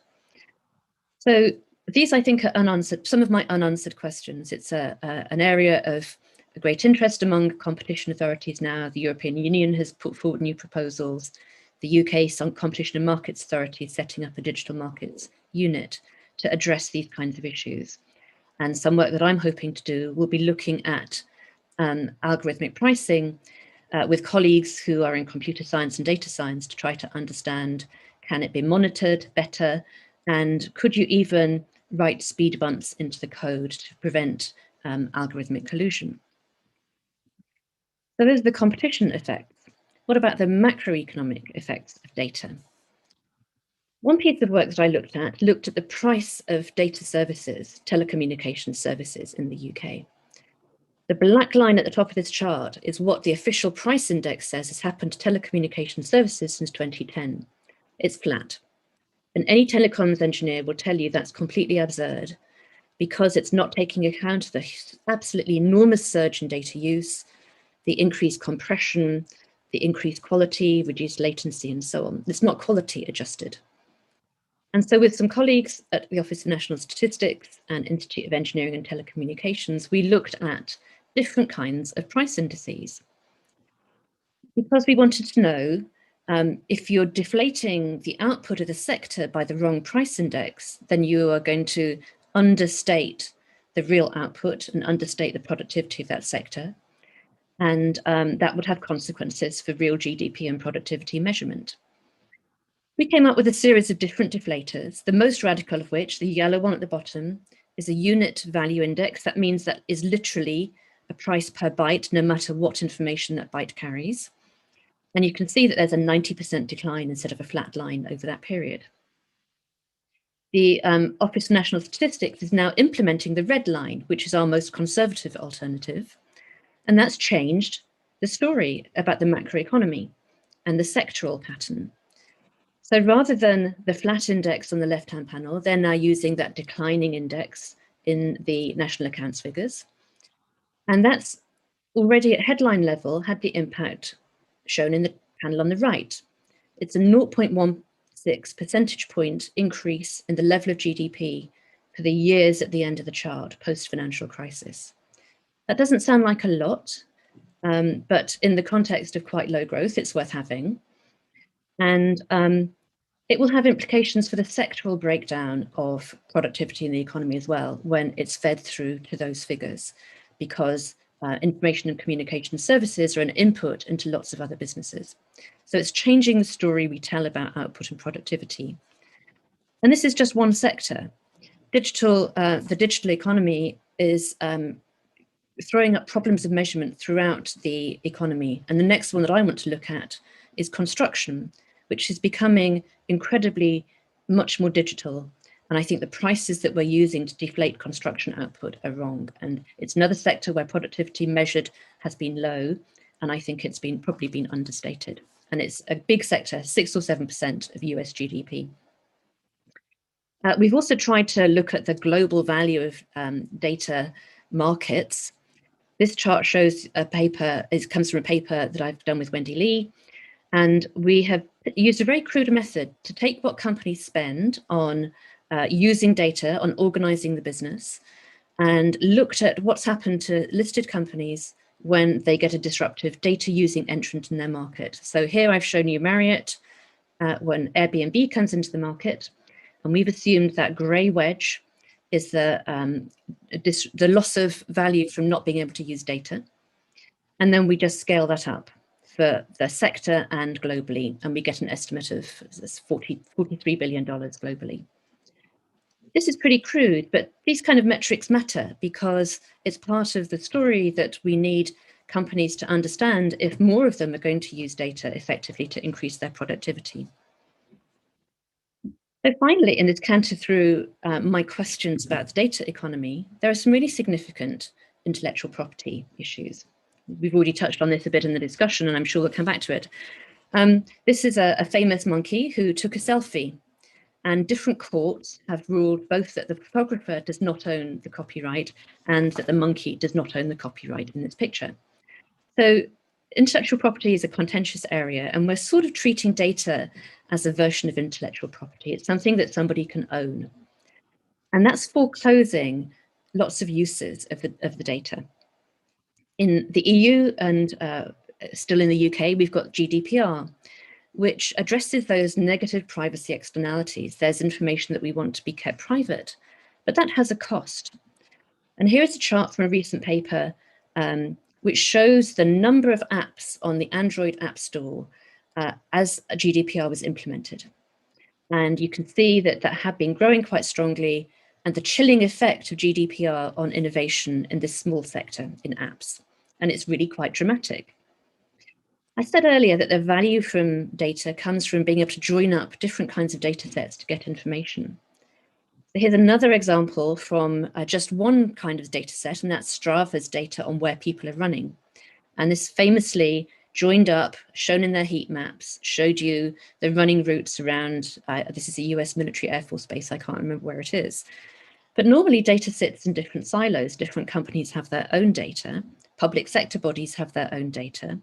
So these, I think, are unanswered, some of my unanswered questions. It's an area of great interest among competition authorities now. The European Union has put forward new proposals. The UK Competition and Markets Authority is setting up a digital markets unit to address these kinds of issues. And some work that I'm hoping to do will be looking at algorithmic pricing with colleagues who are in computer science and data science to try to understand, can it be monitored better? And could you even write speed bumps into the code to prevent algorithmic collusion? So those are the competition effects. What about the macroeconomic effects of data? One piece of work that I looked at the price of data services, telecommunications services in the UK. The black line at the top of this chart is what the official price index says has happened to telecommunication services since 2010. It's flat. And any telecoms engineer will tell you that's completely absurd because it's not taking account of the absolutely enormous surge in data use, the increased compression, the increased quality, reduced latency, and so on. It's not quality adjusted. And so with some colleagues at the Office of National Statistics and Institute of Engineering and Telecommunications, we looked at different kinds of price indices. Because we wanted to know if you're deflating the output of the sector by the wrong price index, then you are going to understate the real output and understate the productivity of that sector. And that would have consequences for real GDP and productivity measurement. We came up with a series of different deflators, the most radical of which, the yellow one at the bottom, is a unit value index. That means that is literally a price per byte, no matter what information that byte carries. And you can see that there's a 90% decline instead of a flat line over that period. The Office of National Statistics is now implementing the red line, which is our most conservative alternative. And that's changed the story about the macroeconomy and the sectoral pattern. So rather than the flat index on the left-hand panel, they're now using that declining index in the national accounts figures. And that's already at headline level had the impact shown in the panel on the right. It's a 0.16 percentage point increase in the level of GDP for the years at the end of the chart, post-financial crisis. That doesn't sound like a lot, but in the context of quite low growth, it's worth having. And it will have implications for the sectoral breakdown of productivity in the economy as well, when it's fed through to those figures, because information and communication services are an input into lots of other businesses. So it's changing the story we tell about output and productivity. And this is just one sector. The digital economy is throwing up problems of measurement throughout the economy. And the next one that I want to look at is construction, which is becoming incredibly much more digital. And I think the prices that we're using to deflate construction output are wrong. And it's another sector where productivity measured has been low. And I think it's probably been understated. And it's a big sector, 6 or 7% of US GDP. We've also tried to look at the global value of data markets. This chart shows a paper, it comes from a paper that I've done with Wendy Lee. And we have used a very crude method to take what companies spend on using data on organizing the business, and looked at what's happened to listed companies when they get a disruptive data using entrant in their market. So here I've shown you Marriott when Airbnb comes into the market, and we've assumed that gray wedge is the loss of value from not being able to use data. And then we just scale that up for the sector and globally, and we get an estimate of $43 billion globally. This is pretty crude, but these kind of metrics matter because it's part of the story that we need companies to understand if more of them are going to use data effectively to increase their productivity. So finally, in this canter through my questions about the data economy, there are some really significant intellectual property issues. We've already touched on this a bit in the discussion, and I'm sure we'll come back to it. This is a famous monkey who took a selfie, and different courts have ruled both that the photographer does not own the copyright and that the monkey does not own the copyright in this picture. So intellectual property is a contentious area, and we're sort of treating data as a version of intellectual property. It's something that somebody can own. And that's foreclosing lots of uses of the data. In the EU and still in the UK, we've got GDPR, which addresses those negative privacy externalities. There's information that we want to be kept private, but that has a cost. And here's a chart from a recent paper which shows the number of apps on the Android App Store as GDPR was implemented. And you can see that that had been growing quite strongly, and the chilling effect of GDPR on innovation in this small sector in apps. And it's really quite dramatic. I said earlier that the value from data comes from being able to join up different kinds of data sets to get information. So here's another example from just one kind of data set, and that's Strava's data on where people are running. And this famously joined up, shown in their heat maps, showed you the running routes around, this is a US military Air Force base, I can't remember where it is. But normally data sits in different silos. Different companies have their own data. Public sector bodies have their own data.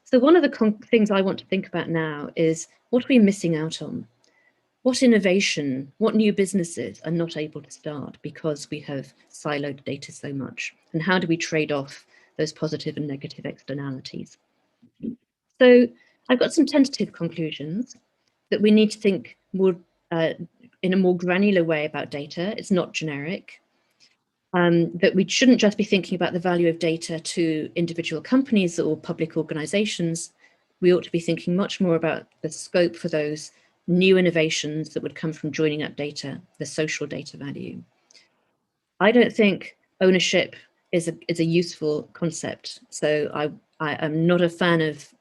So one of the things I want to think about now is, what are we missing out on? What innovation, what new businesses are not able to start because we have siloed data so much? And how do we trade off those positive and negative externalities? So I've got some tentative conclusions that we need to think more in a more granular way about data. It's not generic. That we shouldn't just be thinking about the value of data to individual companies or public organizations. We ought to be thinking much more about the scope for those new innovations that would come from joining up data, the social data value. I don't think ownership is a useful concept. So I am not a fan of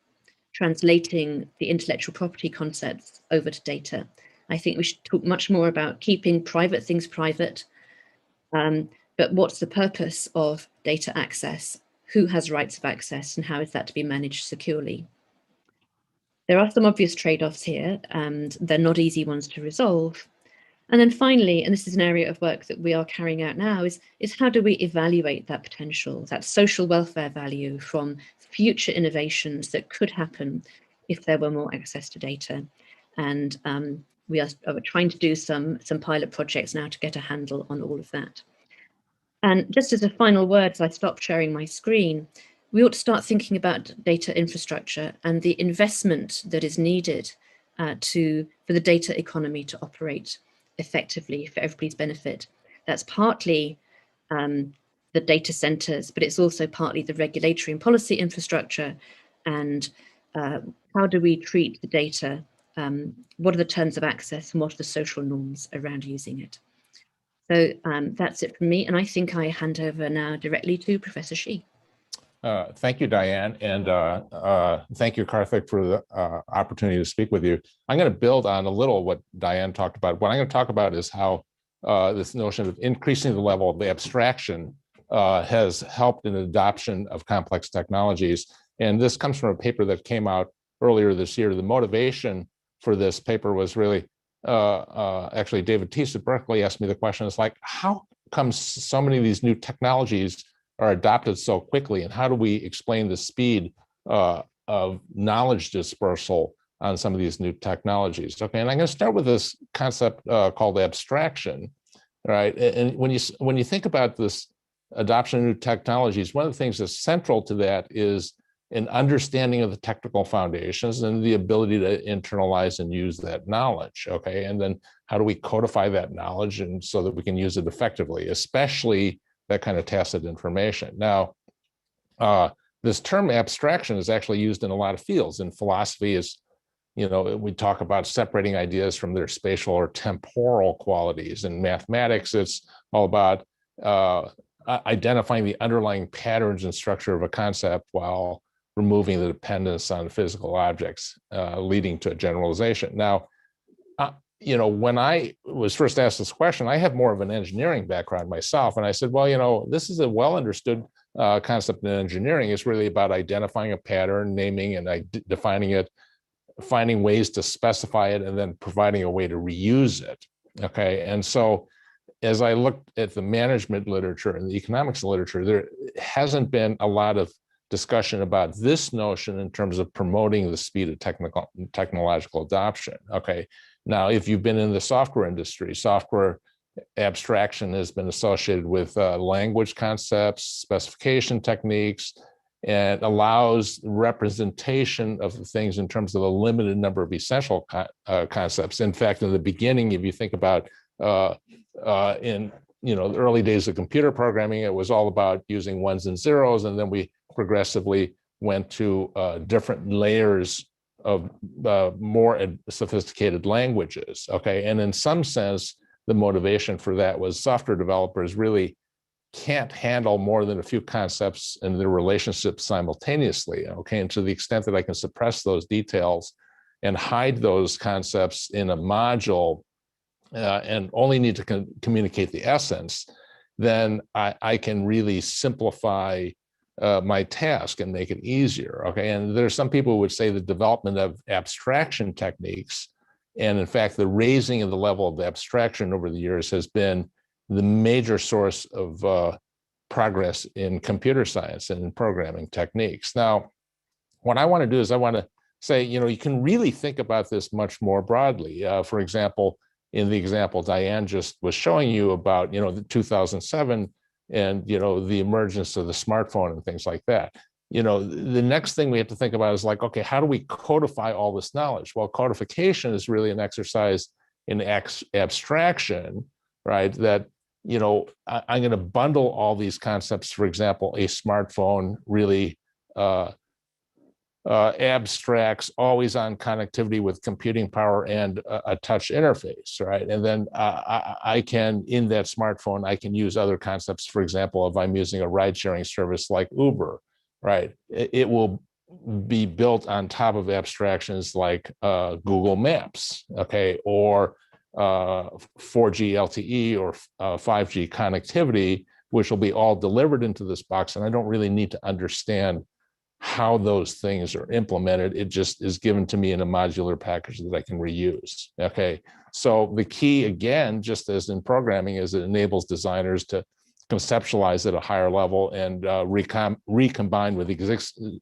translating the intellectual property concepts over to data. I think we should talk much more about keeping private things private, but what's the purpose of data access? Who has rights of access, and how is that to be managed securely? There are some obvious trade-offs here, and they're not easy ones to resolve. And then finally, and this is an area of work that we are carrying out now, is how do we evaluate that potential, that social welfare value from future innovations that could happen if there were more access to data? And we are trying to do some pilot projects now to get a handle on all of that. And just as a final word, as I stop sharing my screen, we ought to start thinking about data infrastructure and the investment that is needed for the data economy to operate effectively for everybody's benefit. That's partly the data centers, but it's also partly the regulatory and policy infrastructure. And how do we treat the data? What are the terms of access, and what are the social norms around using it? So that's it from me. And I think I hand over now directly to Professor Shi. Thank you, Diane, and thank you, Karthik, for the opportunity to speak with you. I'm going to build on a little what Diane talked about. What I'm going to talk about is how this notion of increasing the level of the abstraction has helped in the adoption of complex technologies. And this comes from a paper that came out earlier this year. The motivation for this paper was really, actually, David Teese at Berkeley asked me the question, it's like, how come so many of these new technologies are adopted so quickly, and how do we explain the speed of knowledge dispersal on some of these new technologies. Okay, and I'm going to start with this concept called abstraction, right? And when you think about this adoption of new technologies, one of the things that's central to that is an understanding of the technical foundations and the ability to internalize and use that knowledge. Okay, and then how do we codify that knowledge and so that we can use it effectively, especially that kind of tacit information. Now, this term abstraction is actually used in a lot of fields. In philosophy, is we talk about separating ideas from their spatial or temporal qualities. In mathematics, it's all about identifying the underlying patterns and structure of a concept while removing the dependence on physical objects, leading to a generalization. Now, when I was first asked this question, I have more of an engineering background myself. And I said, well, this is a well understood concept in engineering. It's really about identifying a pattern, naming and defining it, finding ways to specify it, and then providing a way to reuse it. Okay. And so as I looked at the management literature and the economics literature, there hasn't been a lot of discussion about this notion in terms of promoting the speed of technological adoption. Okay. Now, if you've been in the software industry, software abstraction has been associated with language concepts, specification techniques, and allows representation of the things in terms of a limited number of essential concepts. In fact, in the beginning, if you think about in the early days of computer programming, it was all about using ones and zeros, and then we progressively went to different layers of more sophisticated languages. Okay, and in some sense, the motivation for that was software developers really can't handle more than a few concepts and their relationships simultaneously. Okay, and to the extent that I can suppress those details and hide those concepts in a module and only need to communicate the essence, then I can really simplify my task and make it easier. Okay, and there are some people who would say the development of abstraction techniques, and in fact, the raising of the level of abstraction over the years has been the major source of progress in computer science and in programming techniques. Now, what I want to do is I want to say, you can really think about this much more broadly. For example, in the example Diane just was showing you about, the 2007 and, the emergence of the smartphone and things like that. The next thing we have to think about is like, okay, how do we codify all this knowledge? Well, codification is really an exercise in abstraction, right? That, I'm going to bundle all these concepts. For example, a smartphone really abstracts always on connectivity with computing power and a touch interface, right? And then I can, in that smartphone, I can use other concepts. For example, if I'm using a ride sharing service like Uber, right? It will be built on top of abstractions like Google Maps, okay? Or 4G LTE or 5G connectivity, which will be all delivered into this box. And I don't really need to understand how those things are implemented. It just is given to me in a modular package that I can reuse. Okay, so the key, again, just as in programming, is it enables designers to conceptualize at a higher level and recombine with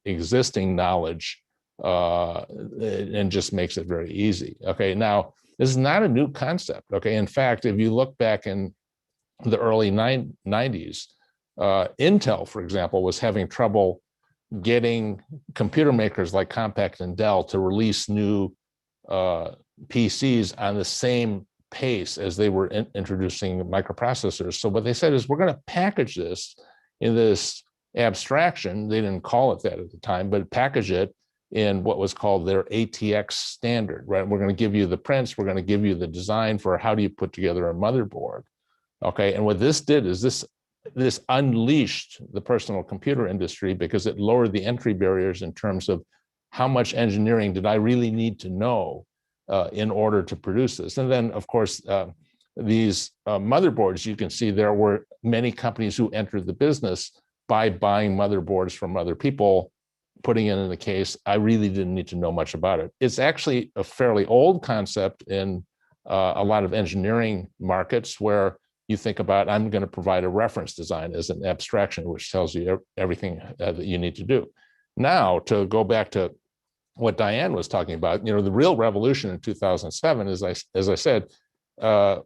existing knowledge, and just makes it very easy. Okay, now this is not a new concept. Okay, in fact, if you look back in the early 90s, Intel, for example, was having trouble getting computer makers like Compaq and Dell to release new PCs on the same pace as they were introducing microprocessors. So what they said is, we're going to package this in this abstraction. They didn't call it that at the time, but package it in what was called their ATX standard, right? We're going to give you the prints. We're going to give you the design for how do you put together a motherboard. Okay, and what this did is this unleashed the personal computer industry, because it lowered the entry barriers in terms of how much engineering did I really need to know in order to produce this. And then, of course, these motherboards, you can see there were many companies who entered the business by buying motherboards from other people, putting it in the case. I really didn't need to know much about it. It's actually a fairly old concept in a lot of engineering markets, where you think about, I'm going to provide a reference design as an abstraction, which tells you everything that you need to do. Now, to go back to what Diane was talking about. The real revolution in 2007, as I said,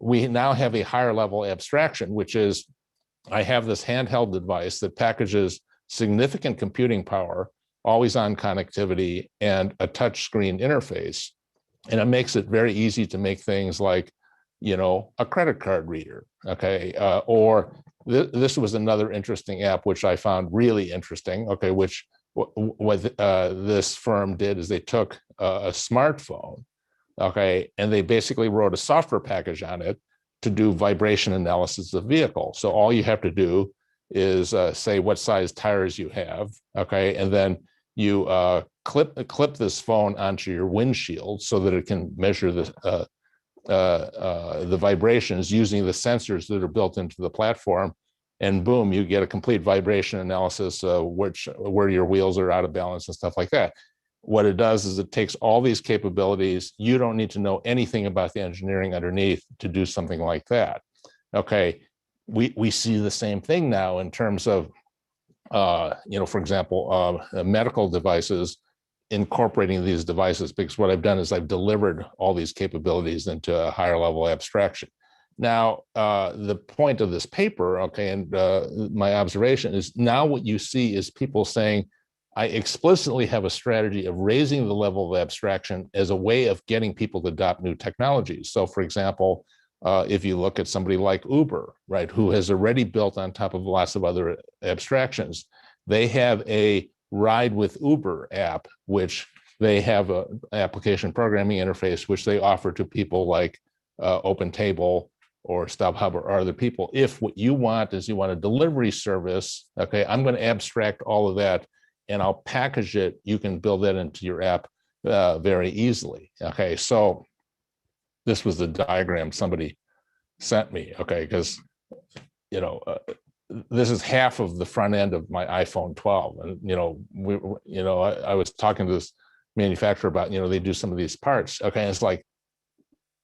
we now have a higher level abstraction, which is I have this handheld device that packages significant computing power, always on connectivity, and a touch screen interface. And it makes it very easy to make things like, a credit card reader, okay? This was another interesting app, which I found really interesting, okay, which what this firm did is they took a smartphone, okay, and they basically wrote a software package on it to do vibration analysis of vehicle. So all you have to do is say what size tires you have, okay, and then you clip this phone onto your windshield so that it can measure the vibrations using the sensors that are built into the platform, and boom, you get a complete vibration analysis where your wheels are out of balance and stuff like that. What it does is it takes all these capabilities. You don't need to know anything about the engineering underneath to do something like that. Okay, we see the same thing now in terms of, for example, medical devices, incorporating these devices, because what I've done is I've delivered all these capabilities into a higher level abstraction. Now, the point of this paper, okay, and my observation is now what you see is people saying, I explicitly have a strategy of raising the level of abstraction as a way of getting people to adopt new technologies. So for example, if you look at somebody like Uber, right, who has already built on top of lots of other abstractions, they have a Ride with Uber app, which they have an application programming interface, which they offer to people like OpenTable or StubHub or other people. If what you want is you want a delivery service, okay, I'm going to abstract all of that and I'll package it. You can build that into your app very easily. Okay, so this was the diagram somebody sent me, okay, because, this is half of the front end of my iPhone 12. And, I was talking to this manufacturer about, they do some of these parts. Okay, and it's like,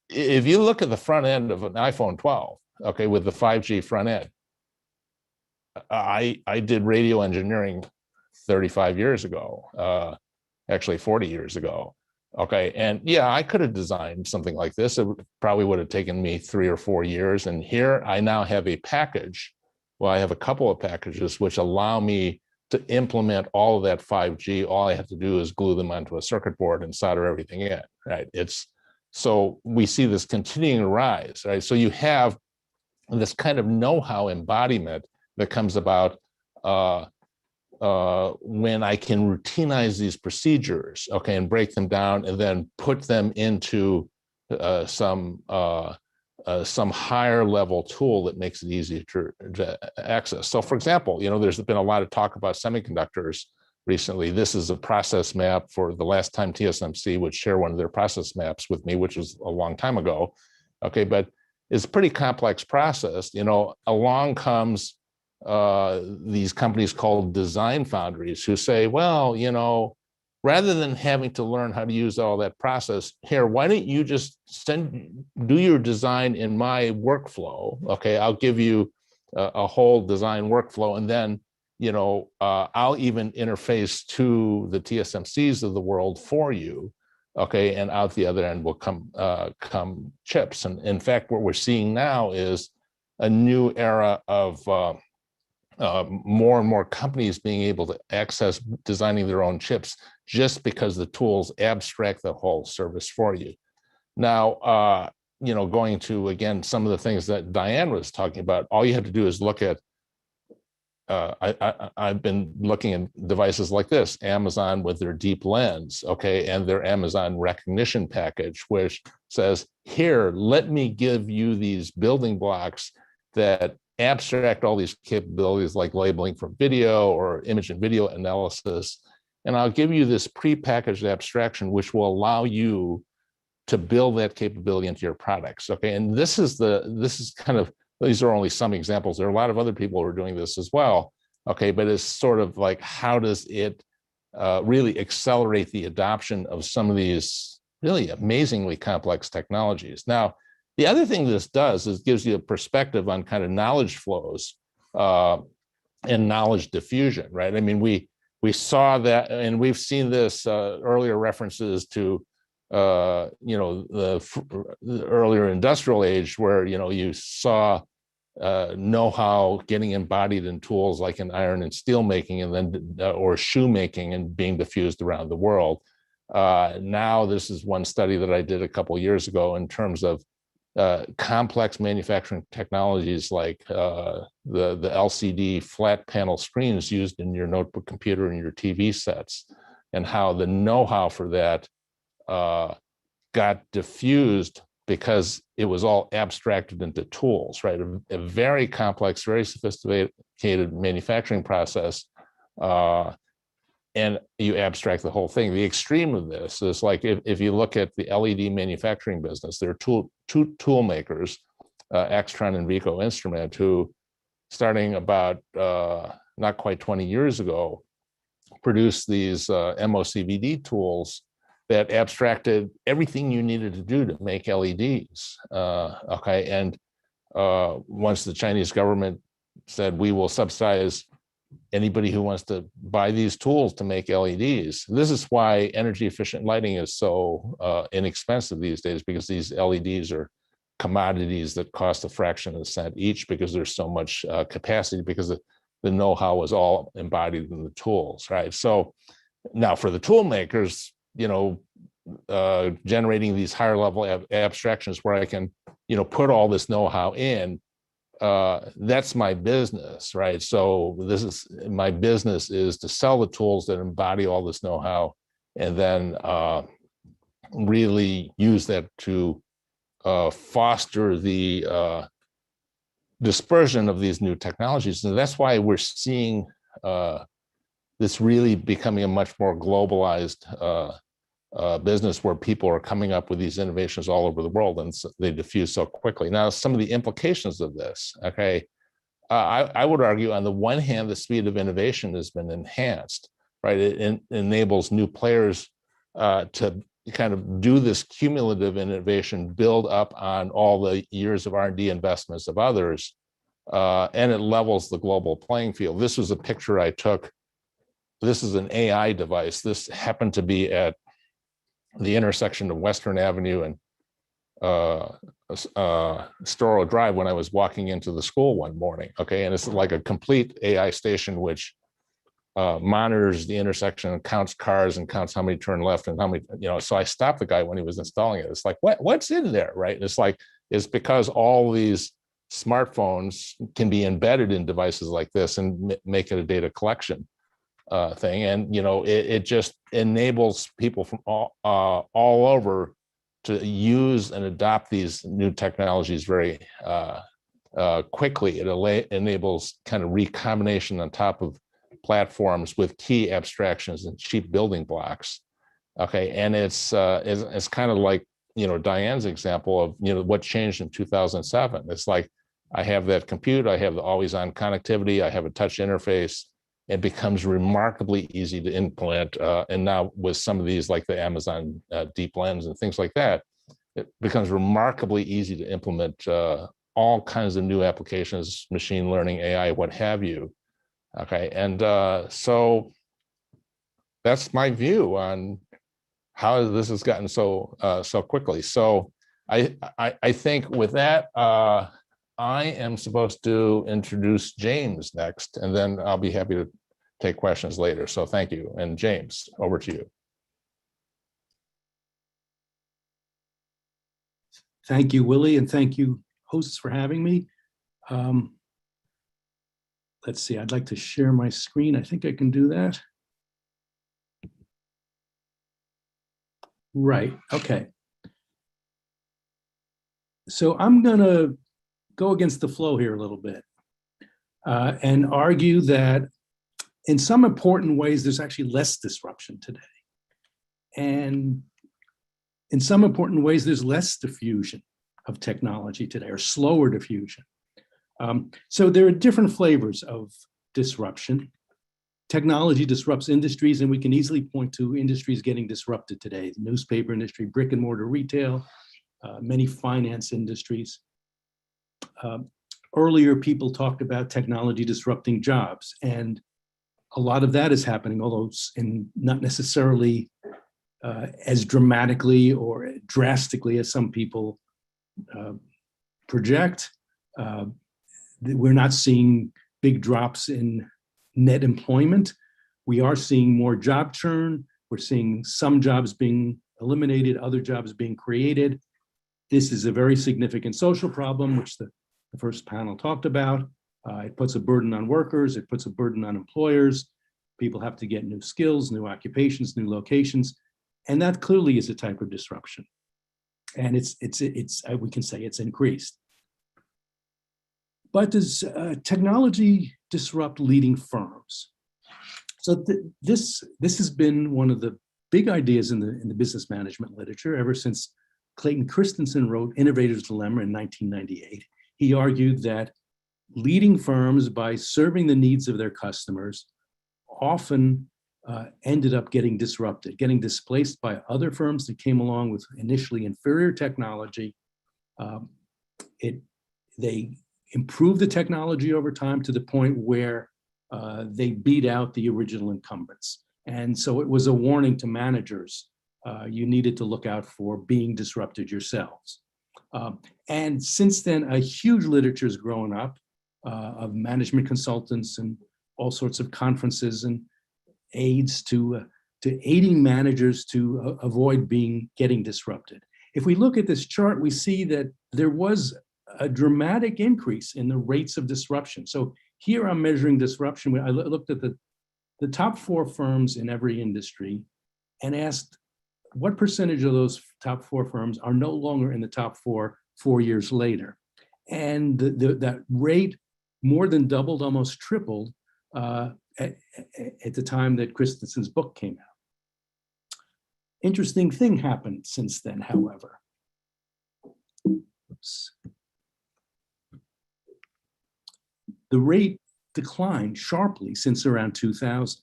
if you look at the front end of an iPhone 12, okay, with the 5G front end, I did radio engineering 35 years ago, actually 40 years ago. Okay, and yeah, I could have designed something like this. It probably would have taken me 3 or 4 years. And here I now have a package. Well, I have a couple of packages which allow me to implement all of that 5G. All I have to do is glue them onto a circuit board and solder everything in, right? So we see this continuing to rise, right? So you have this kind of know-how embodiment that comes about when I can routinize these procedures, okay, and break them down and then put them into some higher level tool that makes it easy to access. So for example, there's been a lot of talk about semiconductors recently. This is a process map for the last time TSMC would share one of their process maps with me, which was a long time ago. Okay, but it's a pretty complex process. Along comes these companies called design foundries who say, well, rather than having to learn how to use all that process here, why don't you just do your design in my workflow? Okay, I'll give you a whole design workflow, and then I'll even interface to the TSMCs of the world for you. Okay, and out the other end will come chips. And in fact, what we're seeing now is a new era of more and more companies being able to access designing their own chips just because the tools abstract the whole service for you. Now, going to, again, some of the things that Diane was talking about, all you have to do is look at, I've been looking at devices like this, Amazon with their deep lens, okay, and their Amazon recognition package, which says, here, let me give you these building blocks that abstract all these capabilities like labeling for video or image and video analysis. And I'll give you this prepackaged abstraction, which will allow you to build that capability into your products. Okay, and this is kind of, these are only some examples. There are a lot of other people who are doing this as well. Okay, but it's sort of like, how does it really accelerate the adoption of some of these really amazingly complex technologies? Now, the other thing this does is gives you a perspective on kind of knowledge flows and knowledge diffusion, right? I mean, we we saw that, and we've seen this earlier references to the earlier industrial age, where you saw know-how getting embodied in tools like in iron and steel making, and then or shoe making, and being diffused around the world. Now, this is one study that I did a couple years ago in terms of complex manufacturing technologies like the LCD flat panel screens used in your notebook computer and your TV sets, and how the know-how for that got diffused because it was all abstracted into tools, right? A very complex, very sophisticated manufacturing process, and you abstract the whole thing. The extreme of this is like if you look at the LED manufacturing business, there are two tool makers, Extron and Veeco Instrument, who starting about not quite 20 years ago, produced these MOCVD tools that abstracted everything you needed to do to make LEDs. Okay, and once the Chinese government said, we will subsidize anybody who wants to buy these tools to make LEDs. This is why energy efficient lighting is so inexpensive these days, because these LEDs are commodities that cost a fraction of a cent each, because there's so much capacity, because the know-how is all embodied in the tools, right? So now for the tool makers, generating these higher level abstractions where I can, put all this know-how in, that's my business, right? So my business is to sell the tools that embody all this know-how, and then really use that to foster the dispersion of these new technologies. And that's why we're seeing this really becoming a much more globalized business, where people are coming up with these innovations all over the world, and they diffuse so quickly. Now, some of the implications of this, okay, I would argue, on the one hand, the speed of innovation has been enhanced, right? It enables new players to kind of do this cumulative innovation, build up on all the years of R&D investments of others, and it levels the global playing field. This was a picture I took. This is an AI device. This happened to be at the intersection of Western Avenue and Storrow Drive when I was walking into the school one morning. Okay, and it's like a complete AI station which monitors the intersection and counts cars and counts how many turn left and how many. So I stopped the guy when he was installing it. It's like, what's in there, right? And it's because all these smartphones can be embedded in devices like this and make it a data collection thing, and it just enables people from all over to use and adopt these new technologies very quickly. It enables kind of recombination on top of platforms with key abstractions and cheap building blocks. Okay, and it's kind of like Diane's example of what changed in 2007. It's like I have that compute, I have the always-on connectivity, I have a touch interface. It becomes remarkably easy to implement. And now with some of these, like the Amazon Deep Lens and things like that, it becomes remarkably easy to implement all kinds of new applications, machine learning, AI, what have you. Okay, and so that's my view on how this has gotten so quickly. So I think with that, I am supposed to introduce James next, and then I'll be happy to take questions later. So thank you. And James, over to you. Thank you, Willie, and thank you, hosts, for having me. Let's see, I'd like to share my screen. I think I can do that. Right, okay. So I'm gonna go against the flow here a little bit and argue that in some important ways, there's actually less disruption today. And in some important ways, there's less diffusion of technology today, or slower diffusion. So there are different flavors of disruption. Technology disrupts industries, and we can easily point to industries getting disrupted today: the newspaper industry, brick and mortar retail, many finance industries. Earlier, people talked about technology disrupting jobs, and a lot of that is happening, although not necessarily as dramatically or drastically as some people project. We're not seeing big drops in net employment. We are seeing more job churn. We're seeing some jobs being eliminated, other jobs being created. This is a very significant social problem, which the first panel talked about. It puts a burden on workers. It puts a burden on employers. People have to get new skills, new occupations, new locations. And that clearly is a type of disruption. And we can say it's increased. But does technology disrupt leading firms? So this has been one of the big ideas in the business management literature ever since Clayton Christensen wrote Innovator's Dilemma in 1998. He argued that leading firms, by serving the needs of their customers, often ended up getting disrupted, getting displaced by other firms that came along with initially inferior technology. They improved the technology over time to the point where they beat out the original incumbents. And so it was a warning to managers. You needed to look out for being disrupted yourselves. And since then, a huge literature has grown up of management consultants and all sorts of conferences and aids to aiding managers to avoid getting disrupted. If we look at this chart, we see that there was a dramatic increase in the rates of disruption. So here I'm measuring disruption. I looked at the top 4 firms in every industry and asked what percentage of those top 4 firms are no longer in the top 4 years later. And that rate more than doubled, almost tripled at the time that Christensen's book came out. Interesting thing happened since then, however. Oops. The rate declined sharply since around 2000.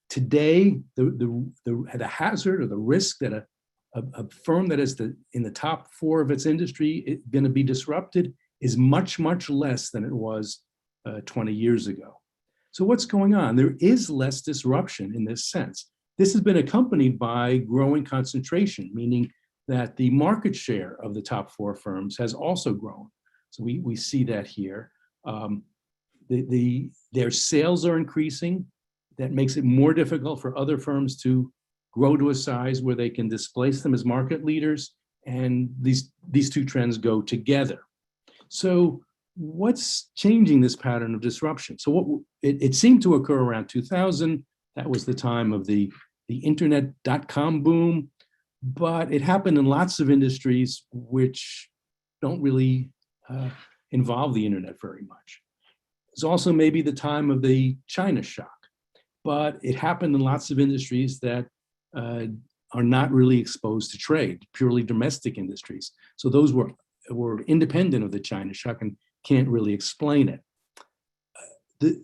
Today, the hazard or the risk that a firm that is in the top 4 of its industry is going to be disrupted is much, much less than it was 20 years ago. So what's going on? There is less disruption in this sense. This has been accompanied by growing concentration, meaning that the market share of the top 4 firms has also grown. So we see that here. Their sales are increasing. That makes it more difficult for other firms to grow to a size where they can displace them as market leaders. And these two trends go together. So what's changing this pattern of disruption? So it seemed to occur around 2000. That was the time of the internet.com boom, but it happened in lots of industries which don't really involve the internet very much. It's also maybe the time of the China shock, but it happened in lots of industries that are not really exposed to trade, purely domestic industries. So those were independent of the China shock and can't really explain it.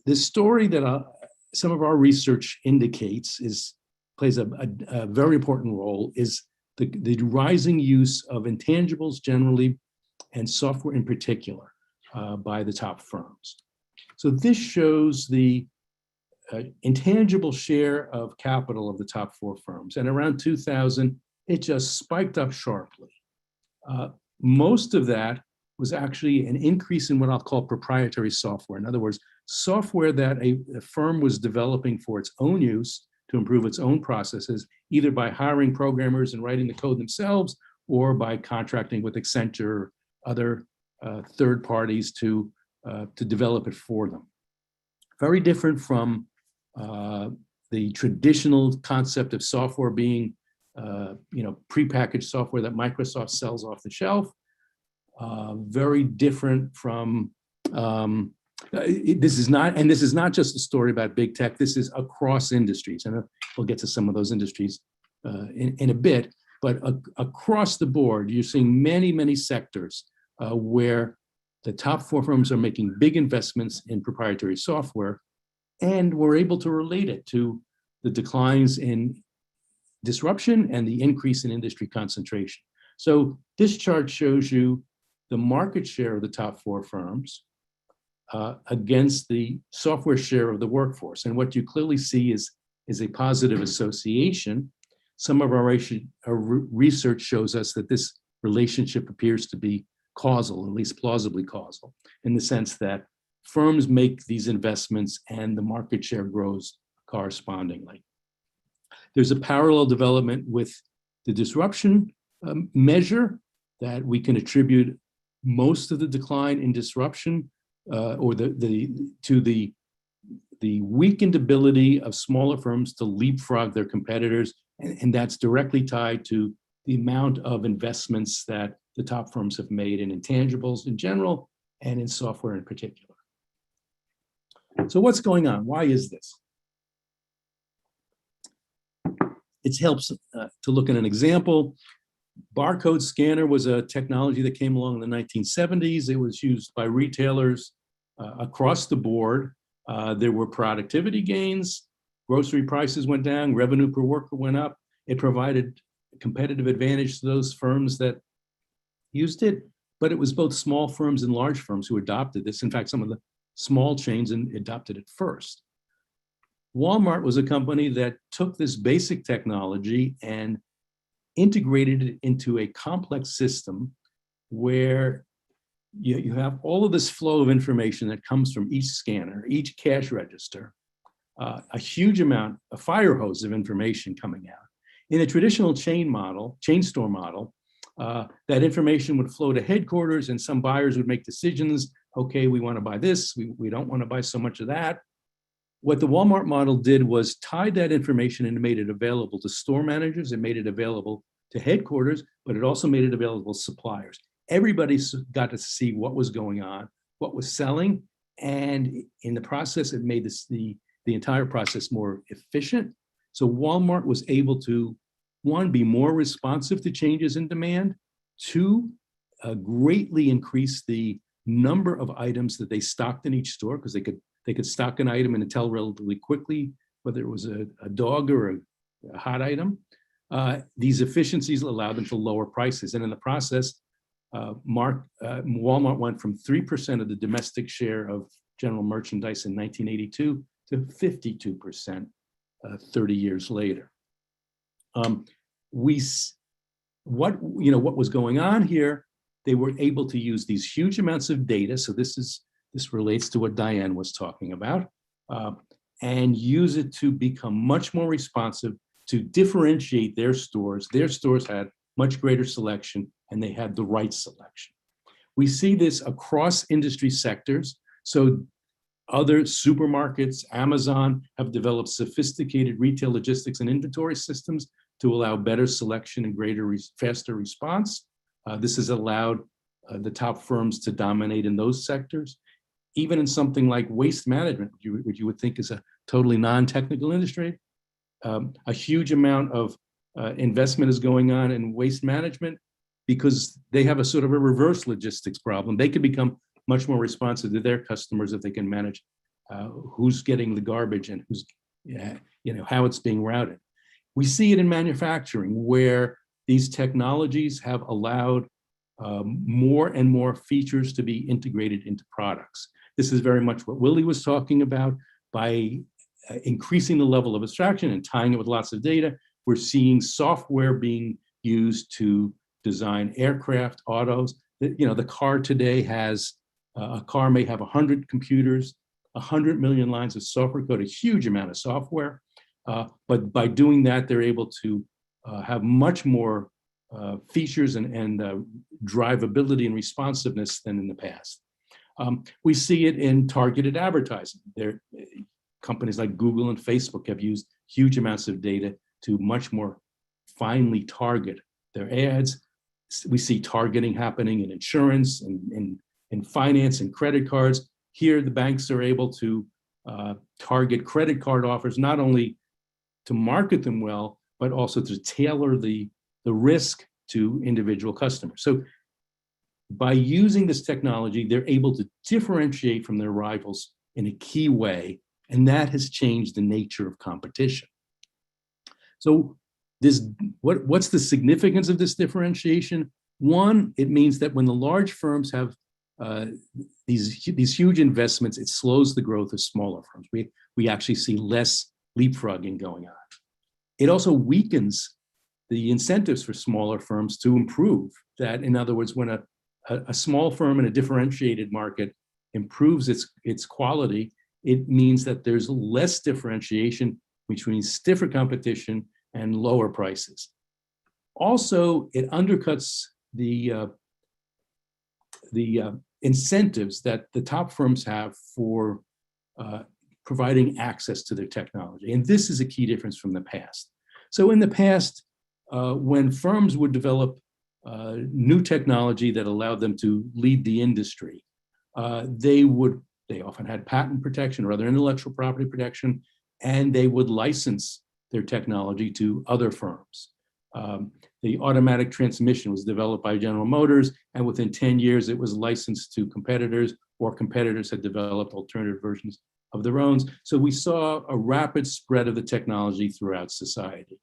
The story that some of our research indicates plays a very important role is the rising use of intangibles generally and software in particular by the top firms. So this shows the intangible share of capital of the top 4 firms. And around 2000, it just spiked up sharply. Most of that was actually an increase in what I'll call proprietary software. In other words, software that a firm was developing for its own use to improve its own processes, either by hiring programmers and writing the code themselves, or by contracting with Accenture or other third parties to develop it for them. Very different from the traditional concept of software being prepackaged software that Microsoft sells off the shelf. Very different from this is not just a story about big tech. This is across industries, and we'll get to some of those industries in a bit. But across the board, you're seeing many sectors where the top 4 firms are making big investments in proprietary software, and we're able to relate it to the declines in disruption and the increase in industry concentration. So this chart shows you the market share of the top 4 firms against the software share of the workforce. And what you clearly see is a positive association. Some of our research shows us that this relationship appears to be causal, at least plausibly causal, in the sense that firms make these investments and the market share grows correspondingly. There's a parallel development with the disruption measure, that we can attribute most of the decline in disruption or to the weakened ability of smaller firms to leapfrog their competitors. And that's directly tied to the amount of investments that the top firms have made in intangibles in general and in software in particular. So what's going on? Why is this? It helps to look at an example. Barcode scanner was a technology that came along in the 1970s. It was used by retailers across the board. There were productivity gains, grocery prices went down, revenue per worker went up. It provided a competitive advantage to those firms that used it, but it was both small firms and large firms who adopted this. In fact, some of the small chains adopted it first. Walmart was a company that took this basic technology and integrated it into a complex system where you have all of this flow of information that comes from each scanner, each cash register, a huge amount, a fire hose of information coming out. In a traditional chain store model, that information would flow to headquarters and some buyers would make decisions. Okay, we want to buy this, we don't want to buy so much of that. What the Walmart model did was tie that information and made it available to store managers. It made it available to headquarters, but it also made it available to suppliers. Everybody got to see what was going on, what was selling, and in the process, it made the entire process more efficient. So Walmart was able to, one, be more responsive to changes in demand, two, greatly increase the number of items that they stocked in each store, because they could stock an item and tell relatively quickly whether it was a dog or a hot item. These efficiencies allowed them to lower prices. And in the process, Walmart went from 3% of the domestic share of general merchandise in 1982 to 52% 30 years later. What was going on here, they were able to use these huge amounts of data. So this relates to what Diane was talking about, and use it to become much more responsive to differentiate their stores. Their stores had much greater selection and they had the right selection. We see this across industry sectors. So other supermarkets, Amazon, have developed sophisticated retail logistics and inventory systems to allow better selection and faster response. This has allowed the top firms to dominate in those sectors. Even in something like waste management, which you would think is a totally non-technical industry, a huge amount of investment is going on in waste management because they have a sort of a reverse logistics problem. They can become much more responsive to their customers if they can manage who's getting the garbage and who's, how it's being routed. We see it in manufacturing, where these technologies have allowed more and more features to be integrated into products. This is very much what Willie was talking about. By increasing the level of abstraction and tying it with lots of data, we're seeing software being used to design aircraft, autos. The car today has, a car may have 100 computers, 100 million lines of software code, a huge amount of software. But by doing that, they're able to have much more features and drivability and responsiveness than in the past. We see it in targeted advertising. Companies like Google and Facebook have used huge amounts of data to much more finely target their ads. We see targeting happening in insurance and in finance and credit cards. Here, the banks are able to target credit card offers, not only to market them well, but also to tailor the risk to individual customers. So by using this technology, they're able to differentiate from their rivals in a key way, and that has changed the nature of competition. So what's the significance of this differentiation? One, it means that when the large firms have the these huge investments, it slows the growth of smaller firms. We actually see less leapfrogging going on. It also weakens the incentives for smaller firms to improve. That, in other words, when a small firm in a differentiated market improves its quality, it means that there's less differentiation between stiffer competition and lower prices. Also, it undercuts the incentives that the top firms have for providing access to their technology. And this is a key difference from the past. So in the past, when firms would develop new technology that allowed them to lead the industry, they often had patent protection or other intellectual property protection, and they would license their technology to other firms. The automatic transmission was developed by General Motors, and within 10 years, it was licensed to competitors, or competitors had developed alternative versions of their own. So we saw a rapid spread of the technology throughout society.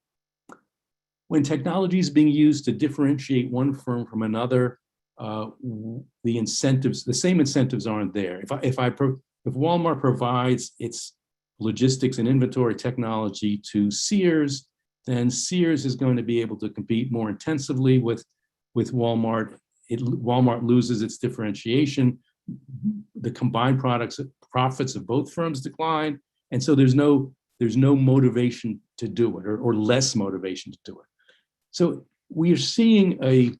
When technology is being used to differentiate one firm from another, the same incentives aren't there. If Walmart provides its logistics and inventory technology to Sears, then Sears is going to be able to compete more intensively with Walmart. Walmart loses its differentiation. The combined profits of both firms decline, and so there's no motivation to do it, or less motivation to do it. So we are seeing a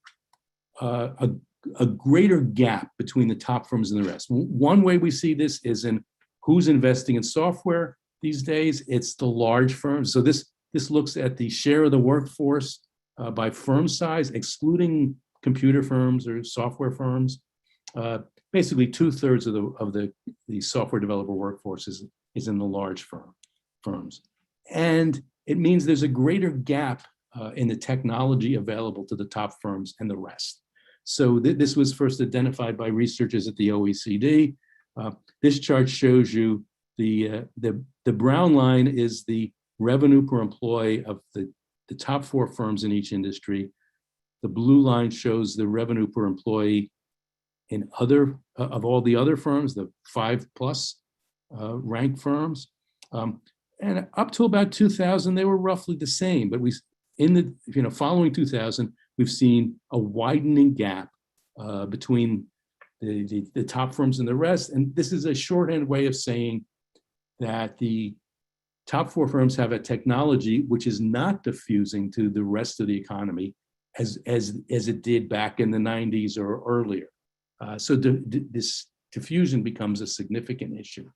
greater gap between the top firms and the rest. One way we see this is in who's investing in software these days. It's the large firms. So this looks at the share of the workforce by firm size, excluding computer firms or software firms. Basically, 2/3 of the software developer workforce is in the large firms. And it means there's a greater gap in the technology available to the top firms and the rest. So this was first identified by researchers at the OECD. This chart shows you the brown line is the revenue per employee of the top 4 firms in each industry. The blue line shows the revenue per employee in of all the other firms, the 5+ ranked firms. And up to about 2000, they were roughly the same. But following 2000, we've seen a widening gap between the top firms and the rest. And this is a shorthand way of saying that the top 4 firms have a technology which is not diffusing to the rest of the economy as it did back in the 90s or earlier. So this diffusion becomes a significant issue.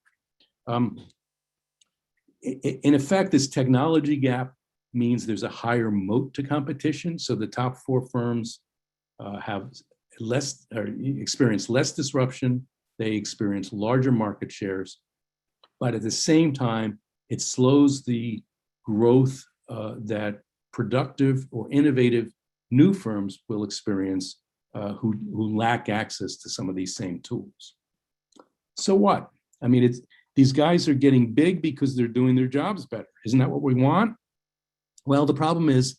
In effect, this technology gap means there's a higher moat to competition. So the top 4 firms experience less disruption. They experience larger market shares, but at the same time, it slows the growth that productive or innovative new firms will experience who lack access to some of these same tools. So what? I mean, these guys are getting big because they're doing their jobs better. Isn't that what we want? Well, the problem is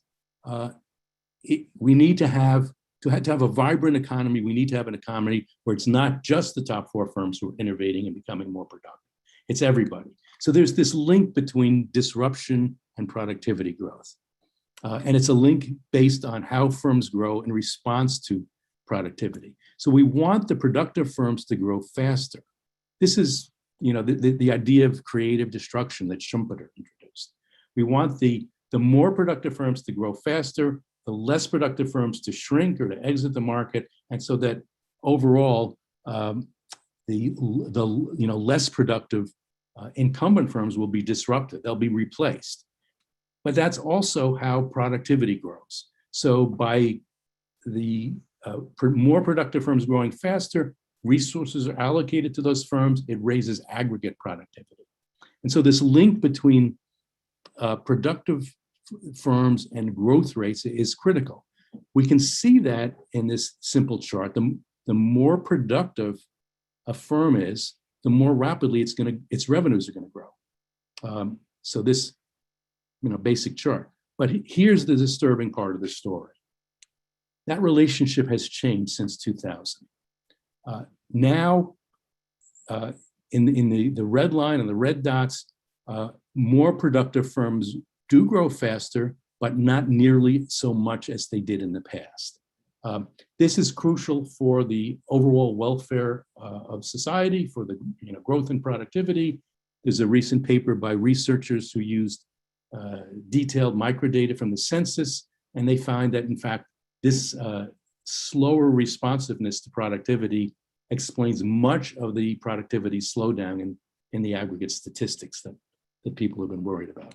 we need to have a vibrant economy. We need to have an economy where it's not just the top 4 firms who are innovating and becoming more productive. It's everybody. So there's this link between disruption and productivity growth. And it's a link based on how firms grow in response to productivity. So we want the productive firms to grow faster. This is, the idea of creative destruction that Schumpeter introduced. We want the more productive firms to grow faster, the less productive firms to shrink or to exit the market, and so that overall, the less productive incumbent firms will be disrupted. They'll be replaced. But that's also how productivity grows. So by the more productive firms growing faster, resources are allocated to those firms. It raises aggregate productivity. And so this link between productive firms and growth rates is critical. We can see that in this simple chart. The more productive a firm is, the more rapidly its revenues are going to grow. So this, basic chart. But here's the disturbing part of the story. That relationship has changed since 2000. Now, in the red line and the red dots, more productive firms do grow faster, but not nearly so much as they did in the past. This is crucial for the overall welfare of society, for the growth and productivity. There's a recent paper by researchers who used detailed microdata from the census, and they find that, in fact, this slower responsiveness to productivity explains much of the productivity slowdown in the aggregate statistics that people have been worried about.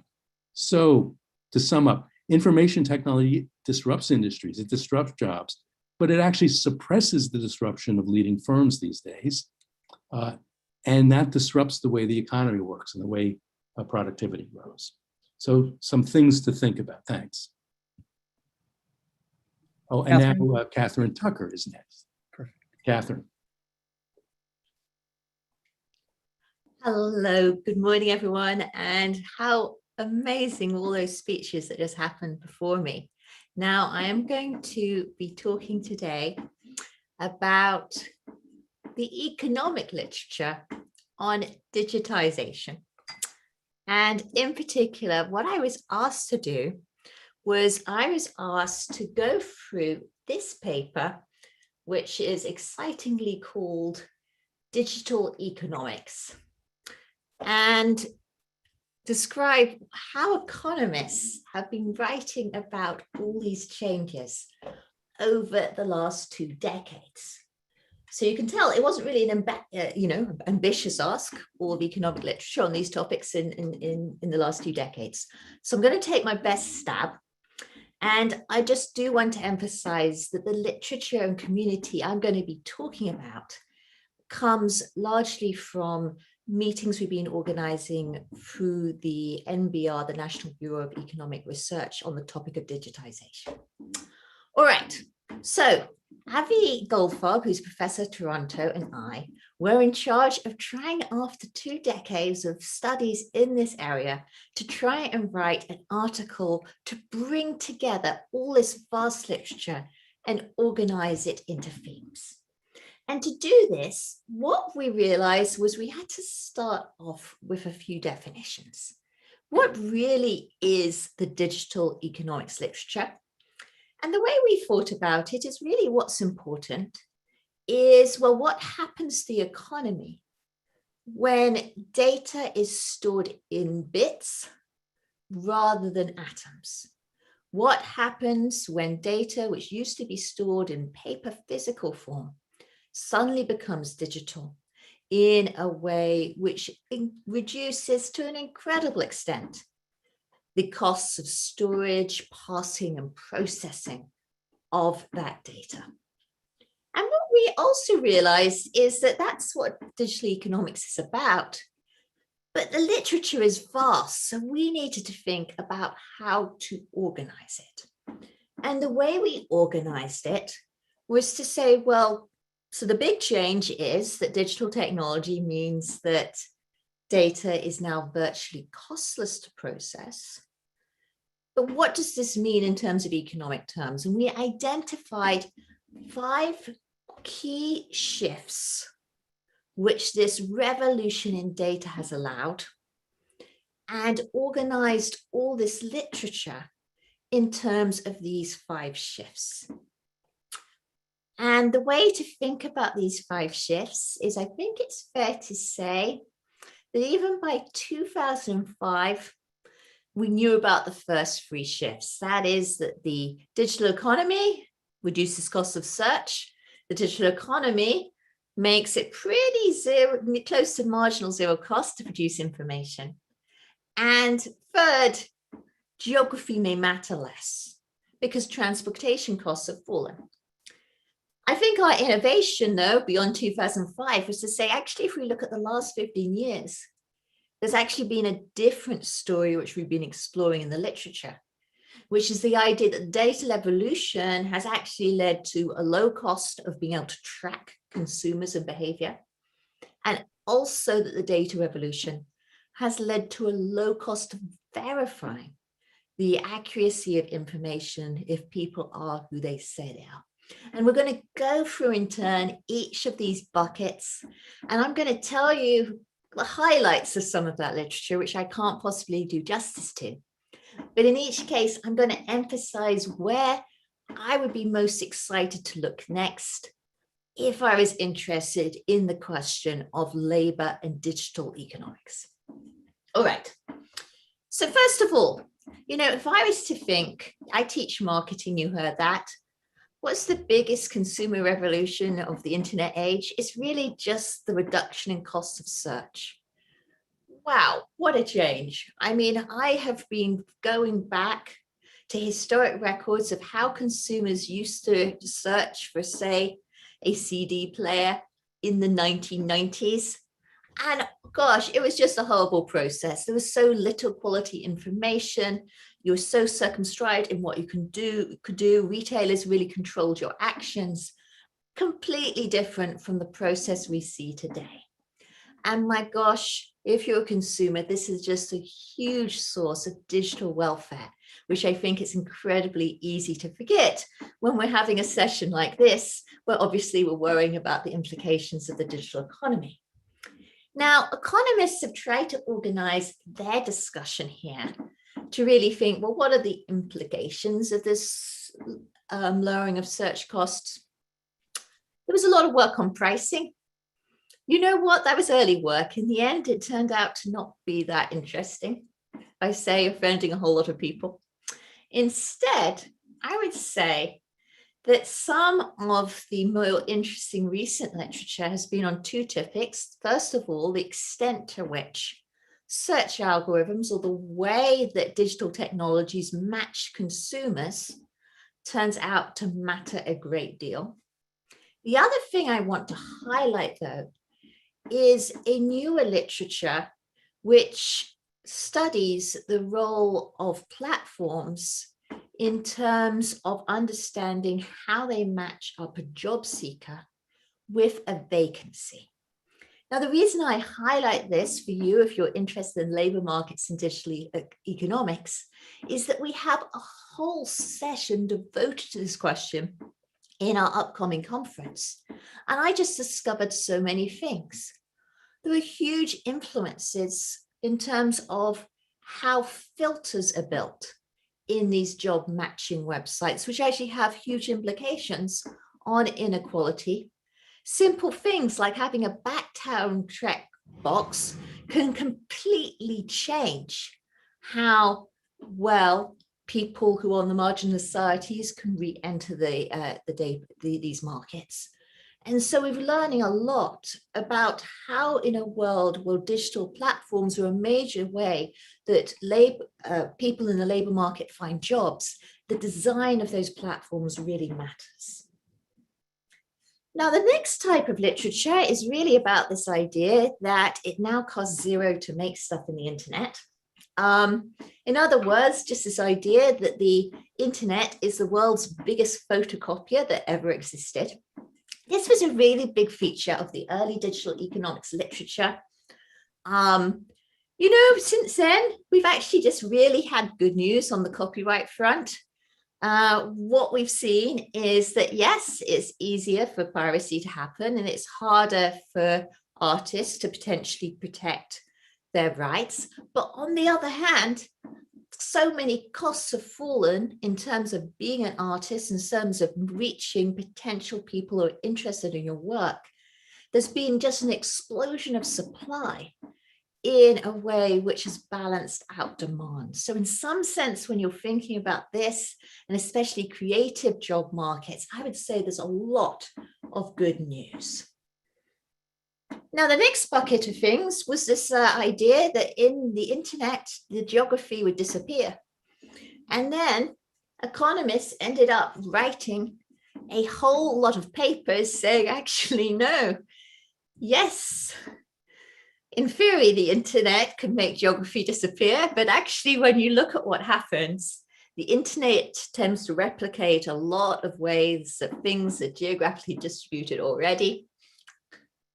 So to sum up, information technology disrupts industries, it disrupts jobs, but it actually suppresses the disruption of leading firms these days. And that disrupts the way the economy works and the way productivity grows. So some things to think about. Thanks. Oh, and Catherine? now Catherine Tucker is next. Perfect. Catherine. Hello, good morning, everyone. And how amazing all those speeches that just happened before me. Now, I am going to be talking today about the economic literature on digitization. And in particular, what I was asked to do was I was asked to go through this paper, which is excitingly called Digital Economics, and describe how economists have been writing about all these changes over the last 2 decades. So you can tell it wasn't really an ambitious ask, all the economic literature on these topics in the last 2 decades. So I'm going to take my best stab. And I just do want to emphasize that the literature and community I'm going to be talking about comes largely from meetings we've been organizing through the NBR, the National Bureau of Economic Research, on the topic of digitization. All right, so Avi Goldfarb, who's Professor at Toronto, and I were in charge of trying, after 2 decades of studies in this area, to try and write an article to bring together all this vast literature and organize it into themes. And to do this, what we realized was we had to start off with a few definitions. What really is the digital economics literature? And the way we thought about it is really what's important is, well, what happens to the economy when data is stored in bits rather than atoms? What happens when data, which used to be stored in paper physical form, suddenly becomes digital in a way which reduces to an incredible extent the costs of storage, passing, and processing of that data? And what we also realized is that that's what digital economics is about. But the literature is vast, so we needed to think about how to organize it. And the way we organized it was to say, well, so the big change is that digital technology means that data is now virtually costless to process. But what does this mean in terms of economic terms? And we identified 5 key shifts which this revolution in data has allowed, and organized all this literature in terms of these 5 shifts. And the way to think about these 5 shifts is, I think it's fair to say that even by 2005, we knew about the first 3 shifts. That is that the digital economy reduces costs of search. The digital economy makes it pretty close to marginal zero cost to produce information. And third, geography may matter less because transportation costs have fallen. I think our innovation, though, beyond 2005, was to say, actually, if we look at the last 15 years, there's actually been a different story which we've been exploring in the literature, which is the idea that data evolution has actually led to a low cost of being able to track consumers and behavior, and also that the data revolution has led to a low cost of verifying the accuracy of information if people are who they say they are. And we're going to go through in turn each of these buckets. And I'm going to tell you the highlights of some of that literature, which I can't possibly do justice to. But in each case, I'm going to emphasize where I would be most excited to look next if I was interested in the question of labor and digital economics. All right. So first of all, if I was to think, I teach marketing, you heard that. What's the biggest consumer revolution of the internet age? It's really just the reduction in cost of search. Wow, what a change. I mean, I have been going back to historic records of how consumers used to search for, say, a CD player in the 1990s. And gosh, it was just a horrible process. There was so little quality information. You were so circumscribed in what you could do. Retailers really controlled your actions. Completely different from the process we see today. And my gosh, if you're a consumer, this is just a huge source of digital welfare, which I think is incredibly easy to forget when we're having a session like this, where obviously we're worrying about the implications of the digital economy. Now, economists have tried to organize their discussion here to really think, well, what are the implications of this lowering of search costs? There was a lot of work on pricing. You know what? That was early work. In the end, it turned out to not be that interesting. I say offending a whole lot of people. Instead, I would say that some of the more interesting recent literature has been on two topics. First of all, the extent to which search algorithms, or the way that digital technologies match consumers, turns out to matter a great deal. The other thing I want to highlight, though, is a newer literature which studies the role of platforms in terms of understanding how they match up a job seeker with a vacancy. Now, the reason I highlight this for you, if you're interested in labor markets and digital economics, is that we have a whole session devoted to this question in our upcoming conference. And I just discovered so many things. There are huge influences in terms of how filters are built in these job matching websites, which actually have huge implications on inequality. Simple things like having a background check box can completely change how well people who are on the margin of societies can re-enter these markets. And so we're learning a lot about how, in a world where digital platforms are a major way that people in the labor market find jobs, the design of those platforms really matters. Now, the next type of literature is really about this idea that it now costs zero to make stuff in the internet. In other words, just this idea that the internet is the world's biggest photocopier that ever existed. This was a really big feature of the early digital economics literature. Since then, we've actually just really had good news on the copyright front. What we've seen is that, yes, it's easier for piracy to happen, and it's harder for artists to potentially protect their rights. But on the other hand, so many costs have fallen in terms of being an artist, in terms of reaching potential people who are interested in your work. There's been just an explosion of supply in a way which has balanced out demand. So in some sense, when you're thinking about this, and especially creative job markets, I would say there's a lot of good news. Now, the next bucket of things was this idea that in the internet, the geography would disappear. And then economists ended up writing a whole lot of papers saying, actually, no, yes, in theory, the internet can make geography disappear. But actually, when you look at what happens, the internet tends to replicate a lot of ways that things are geographically distributed already.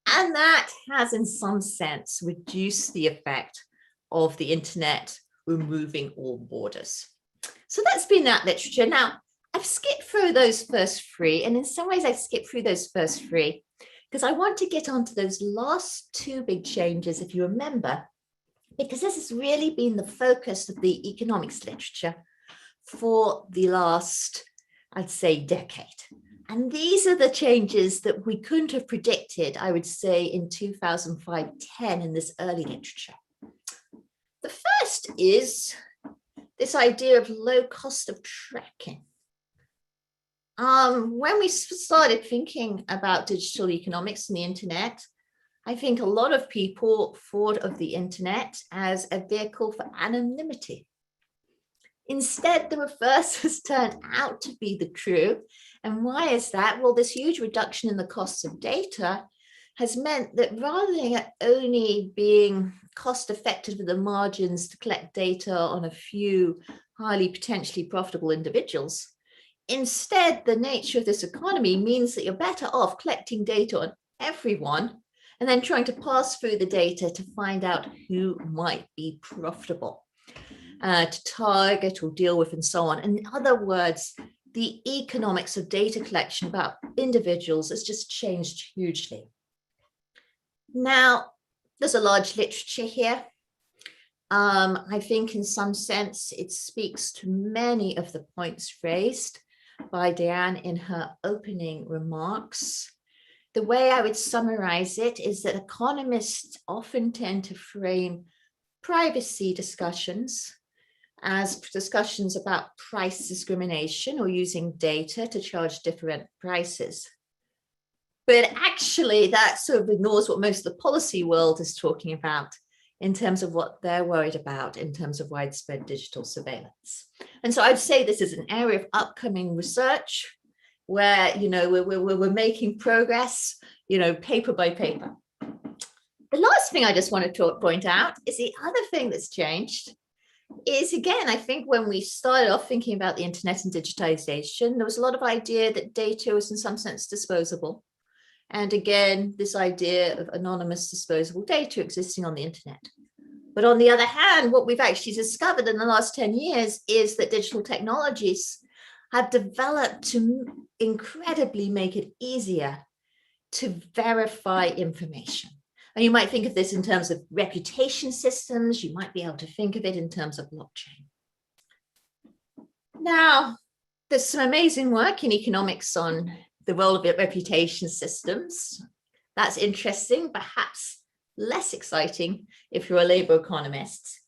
And that has, in some sense, reduced the effect of the internet removing all borders. So that's been that literature. Now, I I've skipped through those first three, and in some ways I've skipped through those first three because I want to get onto those last two big changes, if you remember, because this has really been the focus of the economics literature for the last, I'd say, decade. And these are the changes that we couldn't have predicted, I would say, in 2005-10 in this early literature. The first is this idea of low cost of tracking. When we started thinking about digital economics and the internet, I think a lot of people thought of the internet as a vehicle for anonymity. Instead, the reverse has turned out to be the true. And why is that? Well, this huge reduction in the costs of data has meant that rather than only being cost effective at the margins to collect data on a few highly potentially profitable individuals, instead, the nature of this economy means that you're better off collecting data on everyone and then trying to pass through the data to find out who might be profitable to target or deal with and so on. In other words, the economics of data collection about individuals has just changed hugely. Now, there's a large literature here. I think in some sense, it speaks to many of the points raised by Diane in her opening remarks. The way I would summarize it is that economists often tend to frame privacy discussions as discussions about price discrimination or using data to charge different prices. But actually, that sort of ignores what most of the policy world is talking about in terms of what they're worried about in terms of widespread digital surveillance. And so I'd say this is an area of upcoming research where, you know, we're making progress, you know, paper by paper. The last thing I just want to point out is the other thing that's changed is, again, I think when we started off thinking about the internet and digitization, there was a lot of idea that data was in some sense disposable. And again, this idea of anonymous disposable data existing on the internet. But on the other hand, what we've actually discovered in the last 10 years is that digital technologies have developed to incredibly make it easier to verify information. And you might think of this in terms of reputation systems. You might be able to think of it in terms of blockchain. Now, there's some amazing work in economics on the role of reputation systems. That's interesting, perhaps less exciting if you're a labor economist.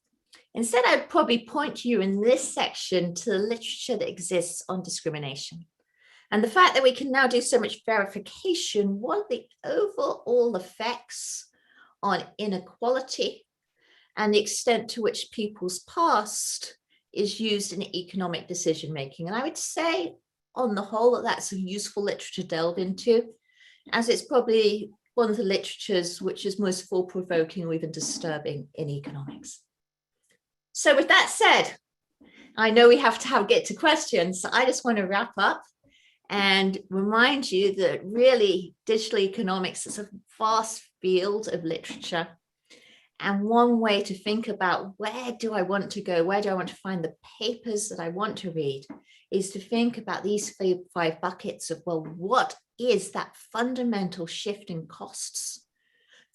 Instead, I'd probably point you in this section to the literature that exists on discrimination. And the fact that we can now do so much verification, what are the overall effects on inequality and the extent to which people's past is used in economic decision making. And I would say, on the whole, that that's a useful literature to delve into, as it's probably one of the literatures which is most thought-provoking or even disturbing in economics. So with that said, I know we have to get to questions, so I just want to wrap up and remind you that really digital economics is a vast field of literature. And one way to think about where do I want to go, where do I want to find the papers that I want to read, is to think about these five buckets of, well, what is that fundamental shift in costs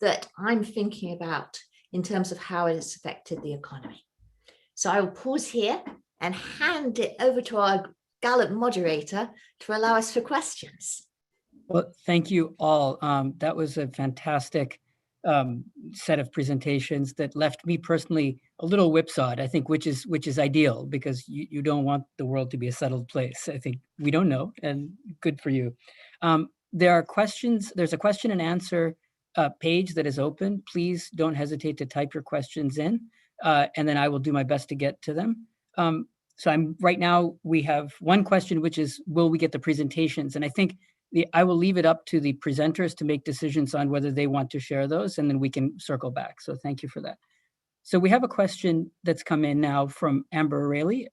that I'm thinking about in terms of how it has affected the economy? So I will pause here and hand it over to our gallant moderator to allow us for questions. Well, thank you all. That was a fantastic set of presentations that left me personally a little whipsawed, I think, which is ideal, because you don't want the world to be a settled place. I think we don't know, and good for you. There are questions. There's a question and answer page that is open. Please don't hesitate to type your questions in, and then I will do my best to get to them. So right now we have one question, which is, will we get the presentations? And I think I will leave it up to the presenters to make decisions on whether they want to share those, and then we can circle back. So thank you for that. So we have a question that's come in now from Amber Rayleigh.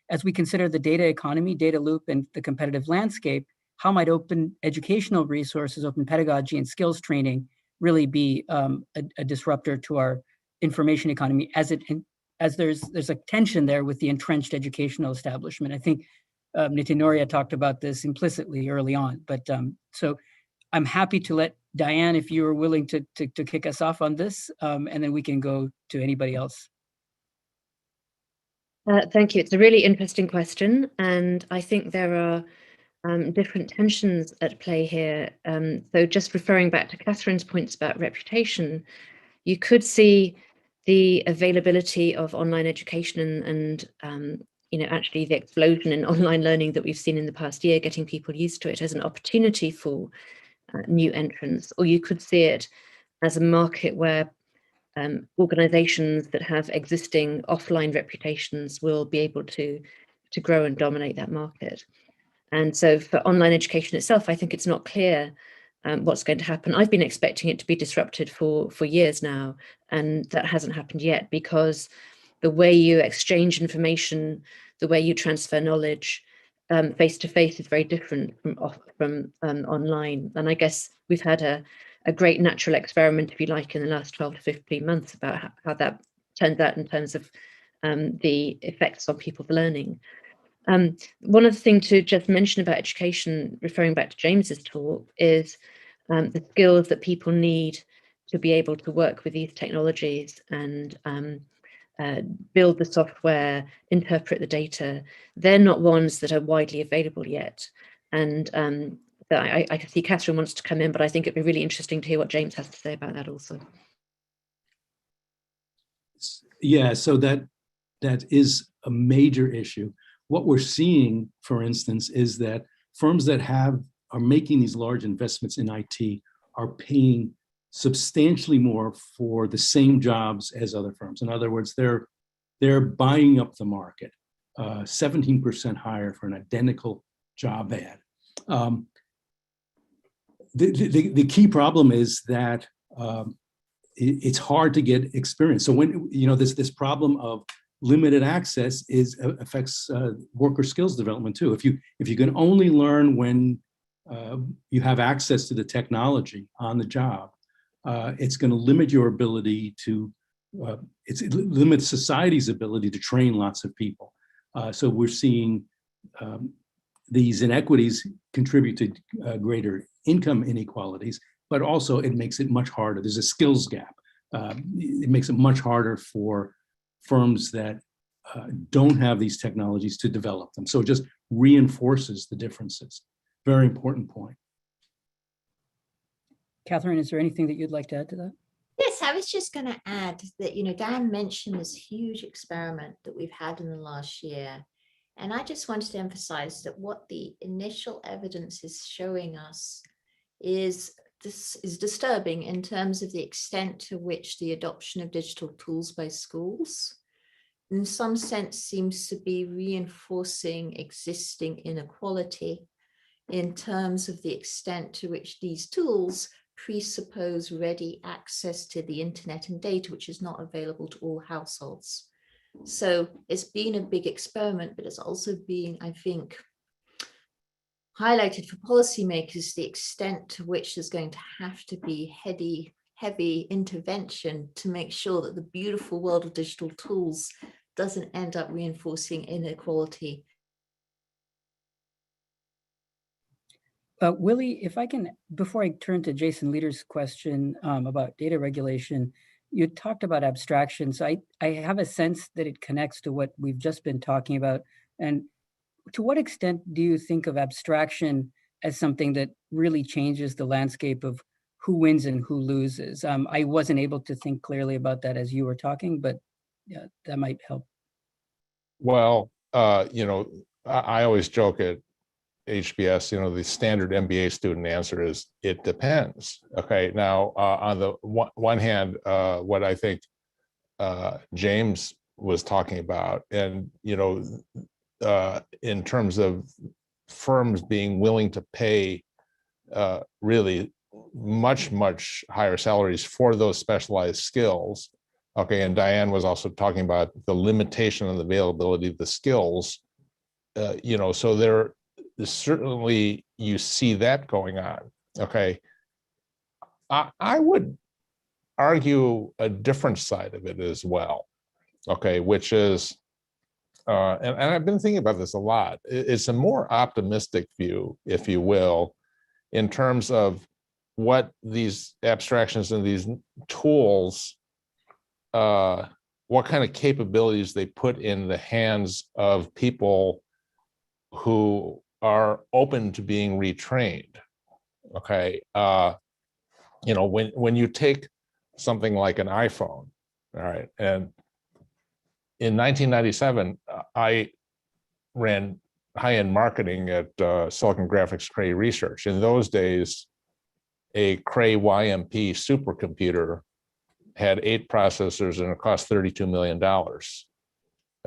As we consider the data economy, data loop, and the competitive landscape, how might open educational resources, open pedagogy, and skills training really be a disruptor to our information economy, as there's a tension there with the entrenched educational establishment? I think Nitya talked about this implicitly early on. But so I'm happy to let Diane, if you are willing to kick us off on this, and then we can go to anybody else. Thank you. It's a really interesting question, and I think there are different tensions at play here. So just referring back to Catherine's points about reputation, you could see the availability of online education and actually the explosion in online learning that we've seen in the past year, getting people used to it as an opportunity for new entrants, or you could see it as a market where organizations that have existing offline reputations will be able to grow and dominate that market. And so for online education itself, I think it's not clear what's going to happen. I've been expecting it to be disrupted for years now, and that hasn't happened yet, because the way you exchange information, the way you transfer knowledge face to face is very different from online. And I guess we've had a great natural experiment, if you like, in the last 12 to 15 months about how that turns out in terms of the effects on people's learning. One other thing to just mention about education, referring back to James's talk, is the skills that people need to be able to work with these technologies and build the software, interpret the data. They're not ones that are widely available yet. And I can see Catherine wants to come in, but I think it'd be really interesting to hear what James has to say about that also. Yeah, so that is a major issue. What we're seeing, for instance, is that firms that are making these large investments in IT are paying substantially more for the same jobs as other firms. In other words, they're buying up the market, 17% higher for an identical job ad. The key problem is that it's hard to get experience. So when this problem of limited access affects worker skills development too. If you can only learn when you have access to the technology on the job, it's going to limit your ability to. It limits society's ability to train lots of people. So we're seeing these inequities contribute to greater income inequalities, but also it makes it much harder. There's a skills gap. It makes it much harder for firms that don't have these technologies to develop them. So it just reinforces the differences. Very important point. Catherine, is there anything that you'd like to add to that? Yes, I was just going to add that, Dan mentioned this huge experiment that we've had in the last year. And I just wanted to emphasize that what the initial evidence is showing us is this is disturbing in terms of the extent to which the adoption of digital tools by schools, in some sense, seems to be reinforcing existing inequality in terms of the extent to which these tools presuppose ready access to the internet and data, which is not available to all households. So it's been a big experiment, but it's also been, I think, highlighted for policymakers the extent to which there's going to have to be heavy intervention to make sure that the beautiful world of digital tools doesn't end up reinforcing inequality. Willie, if I can, before I turn to Jason Leder's question about data regulation, you talked about abstraction. So I have a sense that it connects to what we've just been talking about. And to what extent do you think of abstraction as something that really changes the landscape of who wins and who loses? I wasn't able to think clearly about that as you were talking, but yeah, that might help. Well, I always joke at HBS, the standard MBA student answer is, it depends. Okay, now on the one hand, what I think James was talking about, and in terms of firms being willing to pay really much higher salaries for those specialized skills. Okay, and Diane was also talking about the limitation on the availability of the skills. So there certainly you see that going on. Okay, I would argue a different side of it as well. Okay, which is and I've been thinking about this a lot. It's a more optimistic view, if you will, in terms of what these abstractions and these tools, what kind of capabilities they put in the hands of people who are open to being retrained. Okay, you know, when you take something like an iPhone, all right, and in 1997, I ran high-end marketing at Silicon Graphics Cray Research. In those days, a Cray YMP supercomputer had 8 processors and it cost $32 million.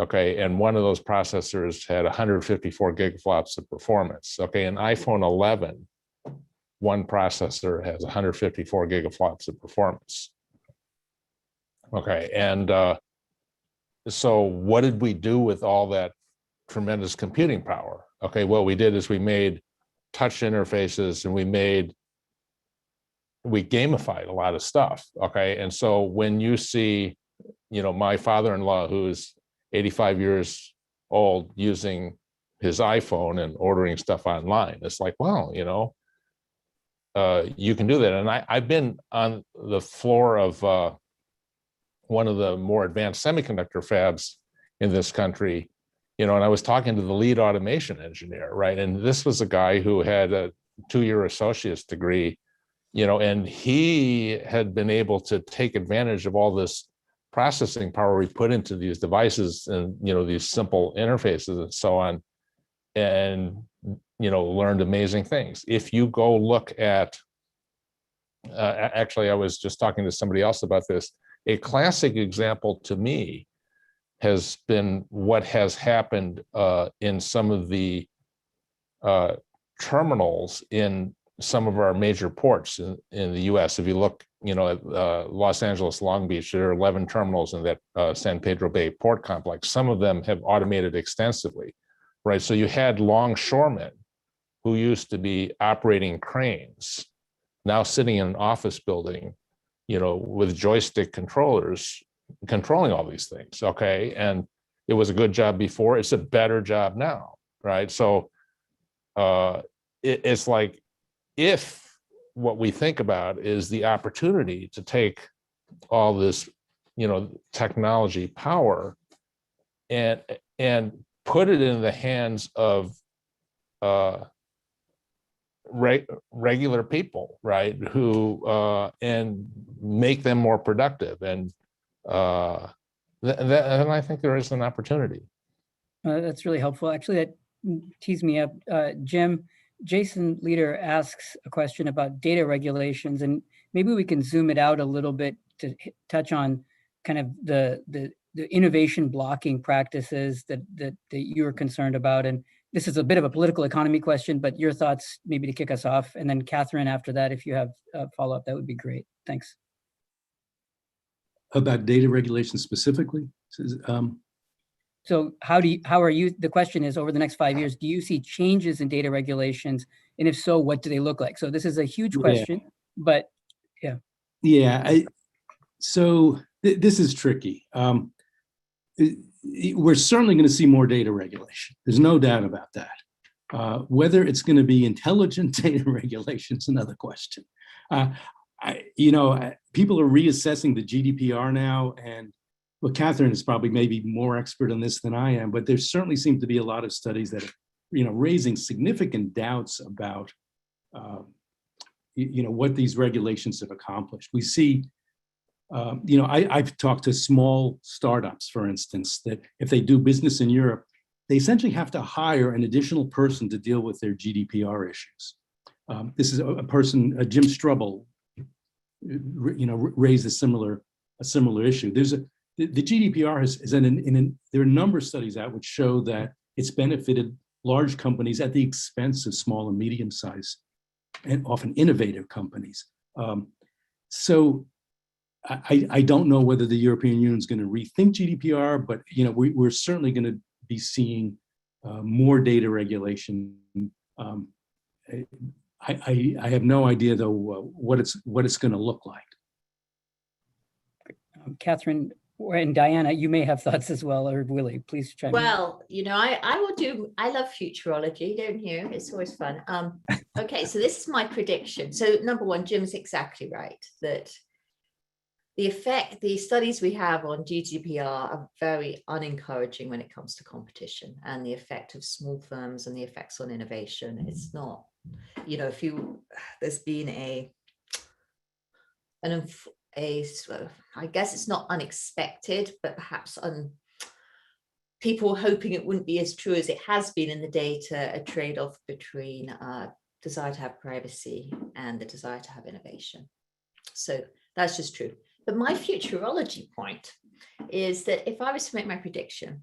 Okay, and one of those processors had 154 gigaflops of performance. Okay, an iPhone 11, one processor has 154 gigaflops of performance. Okay, and so what did we do with all that tremendous computing power? Okay, what we did is we made touch interfaces and we gamified a lot of stuff. Okay, and so when you see, you know, my father-in-law who's 85 years old using his iPhone and ordering stuff online, it's like, well, you know, you can do that. And I've been on the floor of one of the more advanced semiconductor fabs in this country, you know, and I was talking to the lead automation engineer, right? And this was a guy who had a 2-year associate's degree, you know, and he had been able to take advantage of all this processing power we put into these devices and, you know, these simple interfaces and so on, and, you know, learned amazing things. If you go look at, actually, I was just talking to somebody else about this. A classic example to me has been what has happened in some of the terminals in some of our major ports in the US. If you look, you know, at Los Angeles, Long Beach, there are 11 terminals in that San Pedro Bay port complex. Some of them have automated extensively, right? So you had longshoremen who used to be operating cranes, now sitting in an office building, you know, with joystick controllers, controlling all these things, okay? And it was a good job before, it's a better job now, right? So it's like, if what we think about is the opportunity to take all this, you know, technology power and put it in the hands of regular people, right, who and make them more productive, and I think there is an opportunity. That's really helpful. Actually, that tees me up. Jim, Jason Leader asks a question about data regulations, and maybe we can zoom it out a little bit to touch on kind of the innovation blocking practices that you're concerned about. And this is a bit of a political economy question, but your thoughts maybe to kick us off. And then Catherine, after that, if you have a follow-up, that would be great. Thanks. About data regulation specifically? So how are you, the question is, over the next 5 years, do you see changes in data regulations? And if so, what do they look like? So this is a huge question, but yeah. Yeah, so this is tricky. We're certainly going to see more data regulation. There's no doubt about that. Whether it's going to be intelligent data regulation is another question. People are reassessing the GDPR now, and well, Catherine is probably maybe more expert on this than I am, but there certainly seem to be a lot of studies that are, raising significant doubts about, what these regulations have accomplished. We see, I've talked to small startups, for instance, that if they do business in Europe, they essentially have to hire an additional person to deal with their GDPR issues. This is a person, Jim Strubble, raised a similar issue. The GDPR there are a number of studies out which show that it's benefited large companies at the expense of small and medium-sized and often innovative companies. So I don't know whether the European Union is going to rethink GDPR, but we're certainly going to be seeing more data regulation. I have no idea though what it's going to look like. Catherine, And Diana, you may have thoughts as well, or Willie, please chime in. Well, I love futurology, don't you? It's always fun. Okay, so this is my prediction. So number one, Jim's exactly right that the studies we have on GDPR are very unencouraging when it comes to competition and the effect of small firms and the effects on innovation. It's not, there's been I guess it's not unexpected, but perhaps people hoping it wouldn't be as true as it has been in the data, a trade-off between desire to have privacy and the desire to have innovation. So that's just true. But my futurology point is that if I was to make my prediction,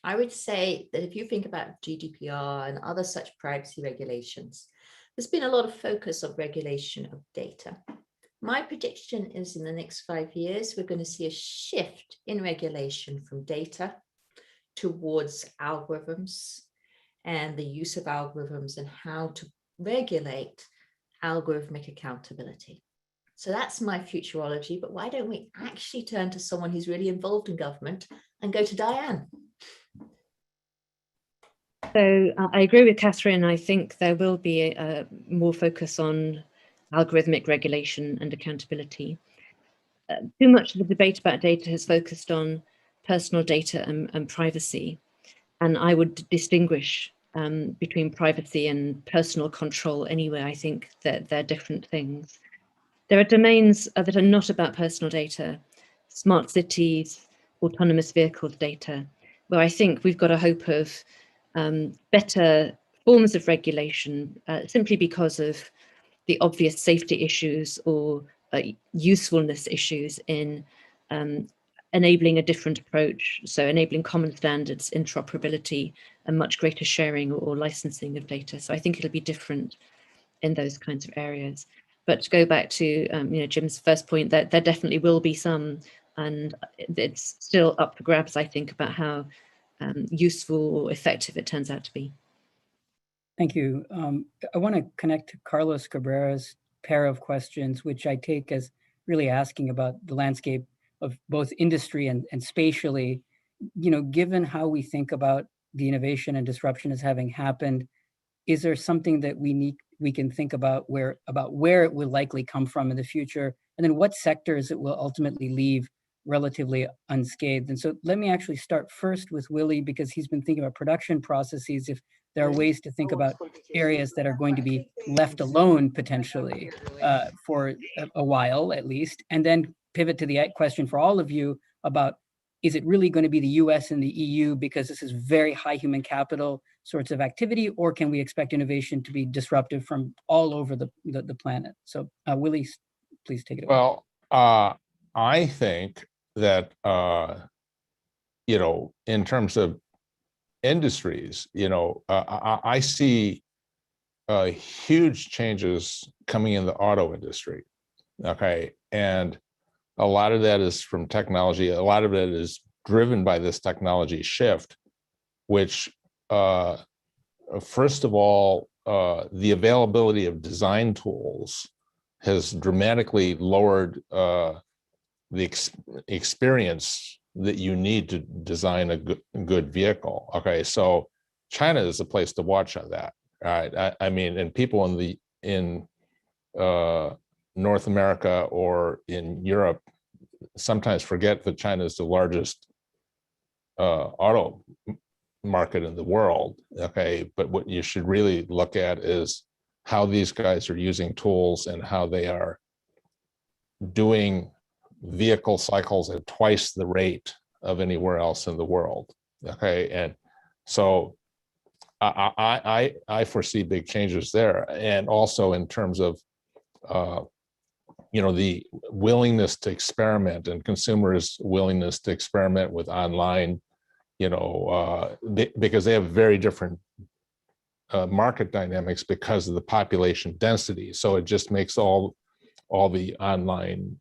I would say that if you think about GDPR and other such privacy regulations, there's been a lot of focus on regulation of data. My prediction is in the next 5 years, we're going to see a shift in regulation from data towards algorithms and the use of algorithms and how to regulate algorithmic accountability. So that's my futurology, but why don't we actually turn to someone who's really involved in government and go to Diane? So I agree with Catherine. I think there will be a more focus on algorithmic regulation and accountability. Too much of the debate about data has focused on personal data and privacy. And I would distinguish between privacy and personal control anyway. I think that they're different things. There are domains that are not about personal data, smart cities, autonomous vehicles data, where I think we've got a hope of better forms of regulation simply because of the obvious safety issues or usefulness issues in enabling a different approach. So enabling common standards, interoperability, and much greater sharing or licensing of data. So I think it'll be different in those kinds of areas. But to go back to Jim's first point, that there definitely will be some, and it's still up for grabs, I think, about how useful or effective it turns out to be. Thank you. I want to connect to Carlos Cabrera's pair of questions, which I take as really asking about the landscape of both industry and spatially. Given how we think about the innovation and disruption as having happened, is there something that we can think about where it will likely come from in the future, and then what sectors it will ultimately leave relatively unscathed? And so let me actually start first with Willie, because he's been thinking about production processes. If there are ways to think about areas that are going to be left alone potentially for a while at least, and then pivot to the question for all of you about, is it really going to be the US and the EU because this is very high human capital sorts of activity, or can we expect innovation to be disruptive from all over the planet? So Willie, please take it away. Well, I think that, in terms of industries, I see huge changes coming in the auto industry. Okay. And a lot of that is from technology. A lot of it is driven by this technology shift, which, first of all, the availability of design tools has dramatically lowered the experience that you need to design a good vehicle. Okay, so China is a place to watch on that. Right? I mean, and people in North America or in Europe sometimes forget that China is the largest auto market in the world. Okay, but what you should really look at is how these guys are using tools and how they are doing vehicle cycles at twice the rate of anywhere else in the world. Okay, and so I foresee big changes there, and also in terms of the willingness to experiment and consumers' willingness to experiment with online, because they have very different market dynamics because of the population density. So it just makes all the online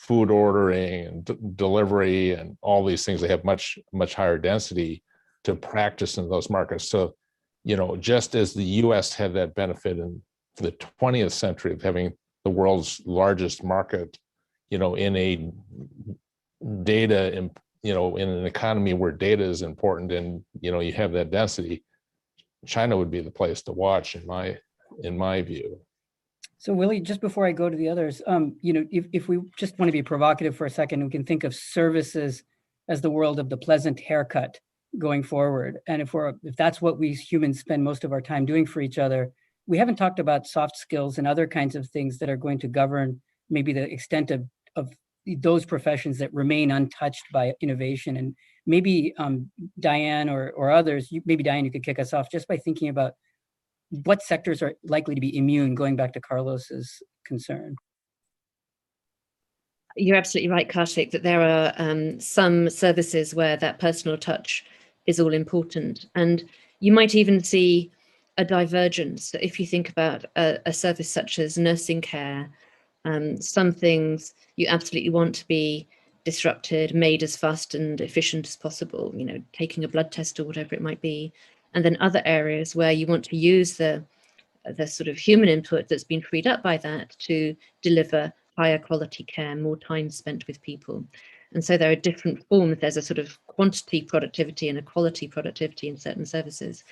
food ordering and delivery and all these things, they have much higher density to practice in those markets. So, just as the US had that benefit in the 20th century of having the world's largest market, in a data, in an economy where data is important and, you have that density, China would be the place to watch in my view. So Willie, just before I go to the others, if we just want to be provocative for a second, we can think of services as the world of the pleasant haircut going forward. And if that's what we humans spend most of our time doing for each other, we haven't talked about soft skills and other kinds of things that are going to govern maybe the extent of those professions that remain untouched by innovation. And maybe Diane or others, maybe Diane, you could kick us off just by thinking about what sectors are likely to be immune, going back to Carlos's concern. You're absolutely right, Kartik, that there are some services where that personal touch is all important. And you might even see a divergence. If you think about a service such as nursing care, some things you absolutely want to be disrupted, made as fast and efficient as possible, taking a blood test or whatever it might be. And then other areas where you want to use the sort of human input that's been freed up by that to deliver higher quality care, more time spent with people. And so there are different forms. There's a sort of quantity productivity and a quality productivity in certain services.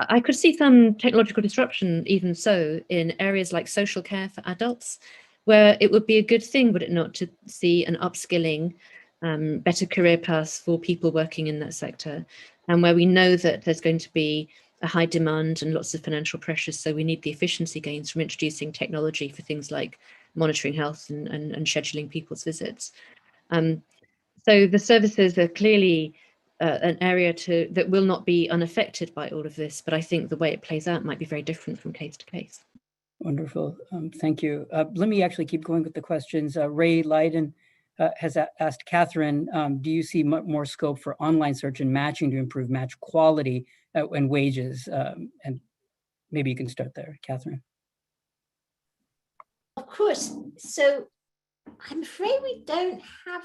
I could see some technological disruption even so in areas like social care for adults, where it would be a good thing, would it not, to see an upskilling, better career paths for people working in that sector, and where we know that there's going to be a high demand and lots of financial pressures. So we need the efficiency gains from introducing technology for things like monitoring health and scheduling people's visits. So the services are clearly an area that will not be unaffected by all of this, but I think the way it plays out might be very different from case to case. Wonderful. Thank you. Let me actually keep going with the questions. Ray Leiden has asked Catherine, do you see more scope for online search and matching to improve match quality and wages? And maybe you can start there, Catherine. Of course. So I'm afraid we don't have,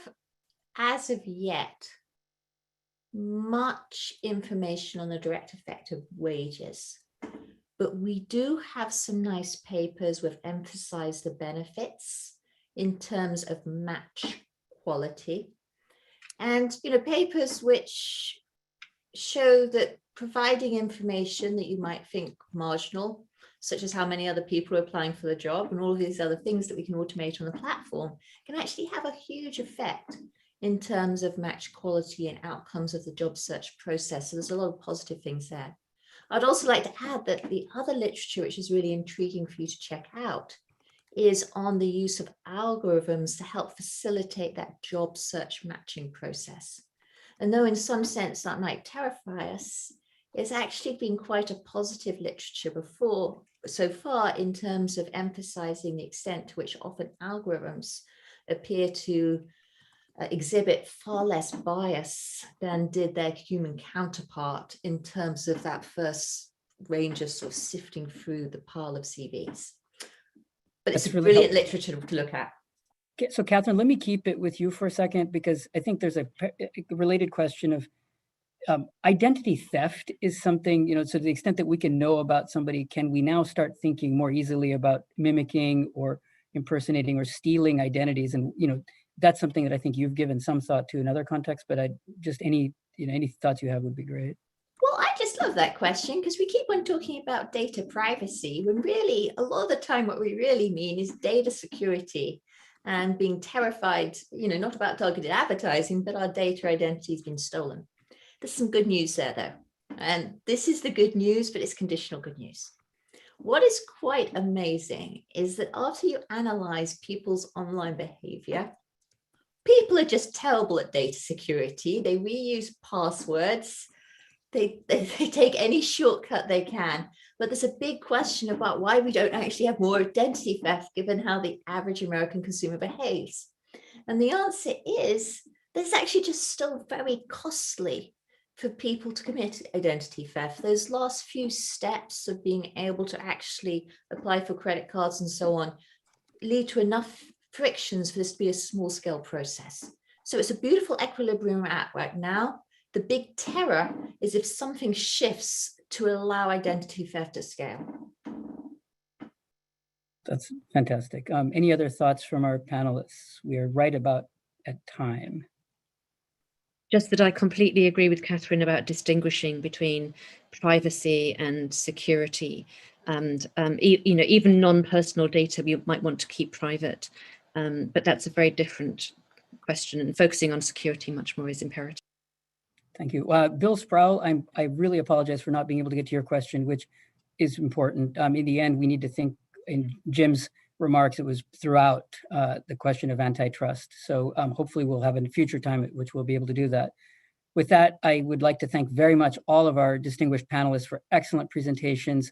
as of yet, much information on the direct effect of wages. But we do have some nice papers which emphasize the benefits in terms of match quality. And, papers which show that providing information that you might think marginal, such as how many other people are applying for the job and all of these other things that we can automate on the platform, can actually have a huge effect in terms of match quality and outcomes of the job search process. So there's a lot of positive things there. I'd also like to add that the other literature, which is really intriguing for you to check out, is on the use of algorithms to help facilitate that job search matching process. And though in some sense that might terrify us, it's actually been quite a positive literature so far in terms of emphasizing the extent to which often algorithms appear to exhibit far less bias than did their human counterpart in terms of that first range of sort of sifting through the pile of CVs. But it's really brilliant literature to look at. So Catherine, let me keep it with you for a second, because I think there's a related question of identity theft is something, so to the extent that we can know about somebody, can we now start thinking more easily about mimicking or impersonating or stealing identities? And, that's something that I think you've given some thought to in other contexts, but any thoughts you have would be great. Well, I just love that question, because we keep on talking about data privacy when really a lot of the time what we really mean is data security and being terrified, not about targeted advertising, but our data identity has been stolen. There's some good news there though. And this is the good news, but it's conditional good news. What is quite amazing is that after you analyze people's online behavior, people are just terrible at data security. They reuse passwords. They take any shortcut they can. But there's a big question about why we don't actually have more identity theft given how the average American consumer behaves. And the answer is that it's actually just still very costly for people to commit identity theft. Those last few steps of being able to actually apply for credit cards and so on lead to enough frictions for this to be a small scale process. So it's a beautiful equilibrium we're at right now. The big terror is if something shifts to allow identity theft to scale. That's fantastic. Any other thoughts from our panelists? We are right about at time. Just that I completely agree with Catherine about distinguishing between privacy and security. And even non-personal data we might want to keep private, but that's a very different question, and focusing on security much more is imperative. Thank you. Bill Sproul, I really apologize for not being able to get to your question, which is important. In the end, we need to think, in Jim's remarks, it was throughout the question of antitrust. So hopefully we'll have a future time at which we'll be able to do that. With that, I would like to thank very much all of our distinguished panelists for excellent presentations.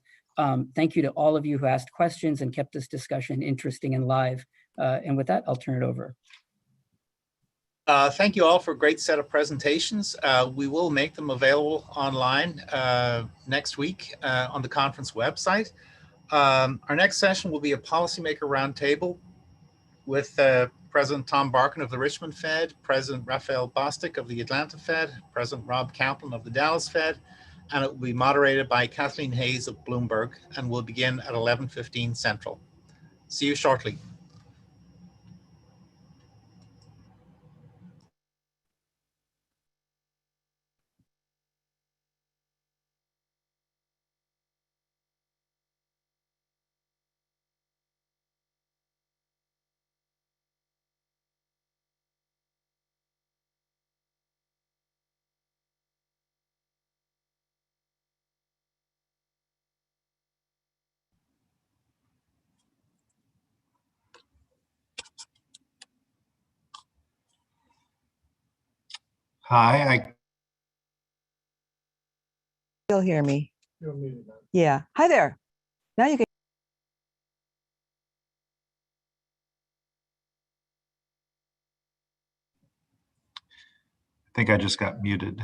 Thank you to all of you who asked questions and kept this discussion interesting and live. And with that, I'll turn it over. Thank you all for a great set of presentations. We will make them available online next week on the conference website. Our next session will be a policymaker roundtable with President Tom Barkin of the Richmond Fed, President Raphael Bostic of the Atlanta Fed, President Rob Kaplan of the Dallas Fed, and it will be moderated by Kathleen Hayes of Bloomberg, and will begin at 11:15 Central. See you shortly. Hi, You'll hear me. Yeah. Hi there. Now you can. I think I just got muted.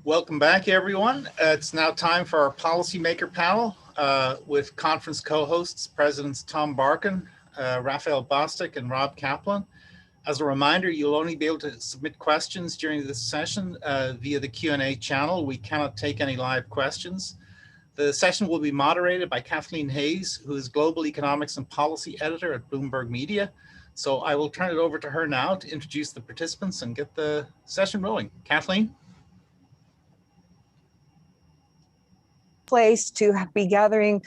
Welcome back, everyone. It's now time for our policymaker panel with conference co-hosts, Presidents Tom Barkin, Raphael Bostic, and Rob Kaplan. As a reminder, you'll only be able to submit questions during this session via the Q&A channel. We cannot take any live questions. The session will be moderated by Kathleen Hayes, who is Global Economics and Policy Editor at Bloomberg Media. So I will turn it over to her now to introduce the participants and get the session rolling. Kathleen? Place to be gathering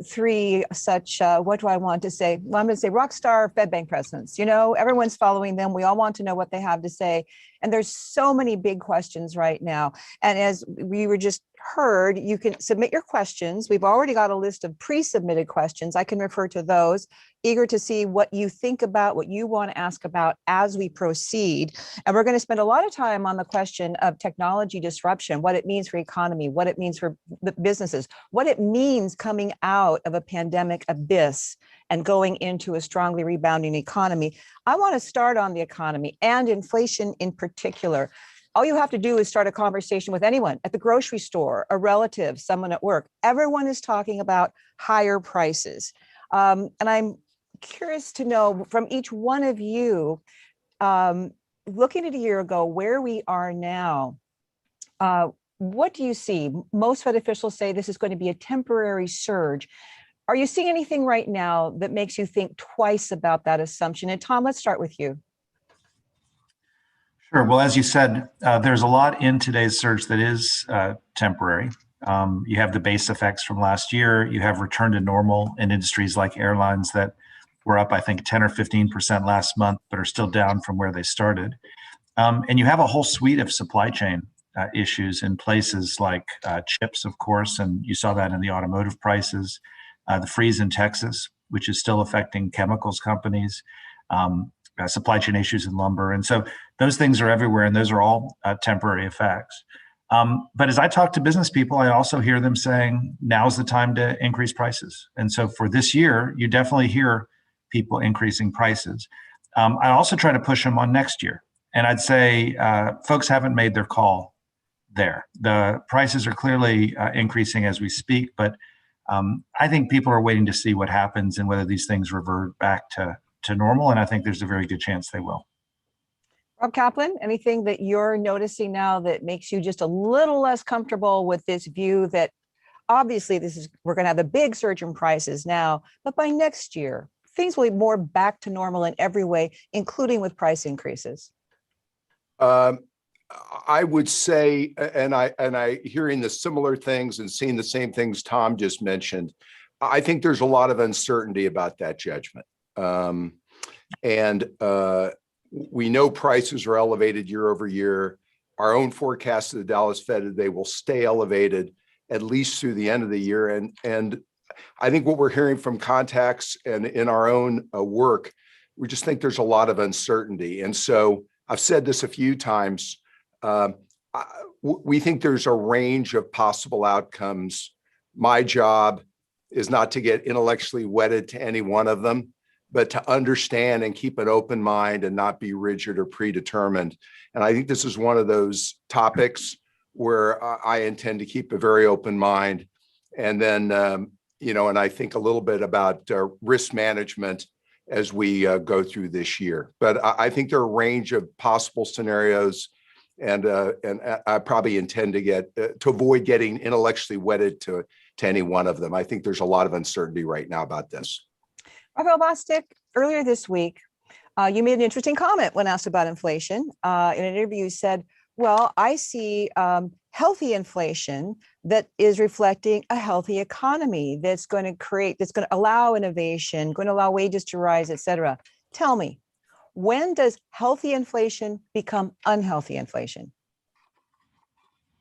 three such, what do I want to say? Well, I'm going to say rock star Fed Bank presidents. You know, everyone's following them. We all want to know what they have to say. And there's so many big questions right now. And as we were just heard, you can submit your questions. We've already got a list of pre-submitted questions. I can refer to those. Eager to see what you think about, what you want to ask about as we proceed. And we're going to spend a lot of time on the question of technology disruption, what it means for economy, what it means for the businesses, what it means coming out of a pandemic abyss and going into a strongly rebounding economy. I want to start on the economy and inflation in particular. All you have to do is start a conversation with anyone at the grocery store, a relative, someone at work. Everyone is talking about higher prices. And I'm curious to know from each one of you, looking at a year ago, where we are now, what do you see? Most Fed officials say this is going to be a temporary surge. Are you seeing anything right now that makes you think twice about that assumption? And Tom, let's start with you. Sure. Well, as you said, there's a lot in today's surge that is temporary. You have the base effects from last year. You have return to normal in industries like airlines that were up, I think, 10 or 15% last month, but are still down from where they started. And you have a whole suite of supply chain issues in places like chips, of course, and you saw that in the automotive prices. The freeze in Texas, which is still affecting chemicals companies, supply chain issues in lumber. And so those things are everywhere, and those are all temporary effects. But as I talk to business people, I also hear them saying, now's the time to increase prices. And so for this year, you definitely hear people increasing prices. I also try to push them on next year. And I'd say folks haven't made their call there. The prices are clearly increasing as we speak, but I think people are waiting to see what happens and whether these things revert back to normal. And I think there's a very good chance they will. Rob Kaplan, anything that you're noticing now that makes you just a little less comfortable with this view that obviously we're going to have a big surge in prices now, but by next year, things will be more back to normal in every way, including with price increases? I would say, and I hearing the similar things and seeing the same things Tom just mentioned, I think there's a lot of uncertainty about that judgment. We know prices are elevated year over year. Our own forecast of the Dallas Fed, they will stay elevated at least through the end of the year. And I think what we're hearing from contacts and in our own work, we just think there's a lot of uncertainty. And so I've said this a few times, we think there's a range of possible outcomes. My job is not to get intellectually wedded to any one of them, but to understand and keep an open mind and not be rigid or predetermined. And I think this is one of those topics where I intend to keep a very open mind. And then, and I think a little bit about risk management as we go through this year. But I think there are a range of possible scenarios, and I probably intend to avoid getting intellectually wedded to any one of them. I think there's a lot of uncertainty right now about this. Raphael Bostic, earlier this week, you made an interesting comment when asked about inflation. In an interview, you said, well, I see healthy inflation that is reflecting a healthy economy that's going to allow innovation, going to allow wages to rise, et cetera. Tell me, when does healthy inflation become unhealthy inflation?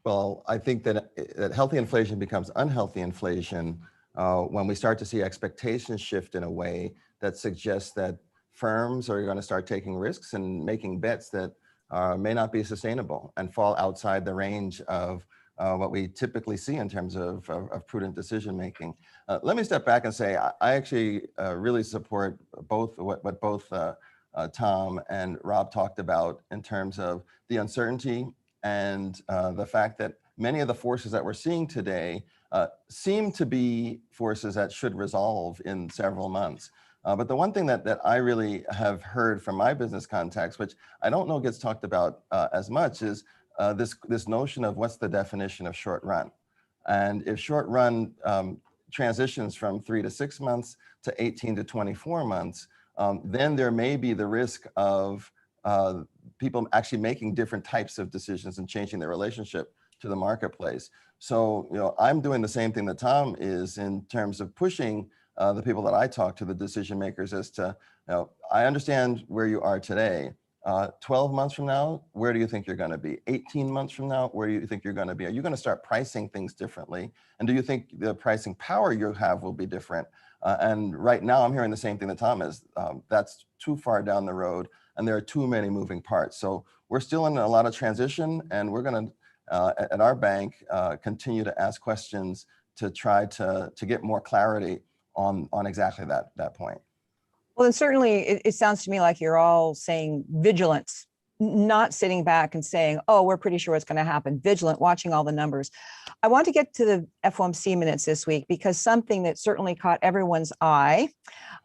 Well, I think that healthy inflation becomes unhealthy inflation when we start to see expectations shift in a way that suggests that firms are going to start taking risks and making bets that may not be sustainable and fall outside the range of what we typically see in terms of prudent decision making. Let me step back and say I actually really support what both Tom and Rob talked about in terms of the uncertainty and the fact that many of the forces that we're seeing today seem to be forces that should resolve in several months. But the one thing that I really have heard from my business contacts, which I don't know gets talked about as much, is this notion of what's the definition of short run. And if short run transitions from 3 to 6 months to 18 to 24 months, then there may be the risk of people actually making different types of decisions and changing their relationship to the marketplace. So, I'm doing the same thing that Tom is in terms of pushing the people that I talk to, the decision makers, as to, I understand where you are today. 12 months from now, where do you think you're going to be? 18 months from now, where do you think you're going to be? Are you going to start pricing things differently? And do you think the pricing power you have will be different? And right now, I'm hearing the same thing that Tom is. That's too far down the road, and there are too many moving parts. So we're still in a lot of transition, and we're going to, at our bank, continue to ask questions to try to get more clarity on exactly that point. Well, then certainly it sounds to me like you're all saying vigilance, not sitting back and saying, oh, we're pretty sure what's going to happen. Vigilant, watching all the numbers. I want to get to the FOMC minutes this week, because something that certainly caught everyone's eye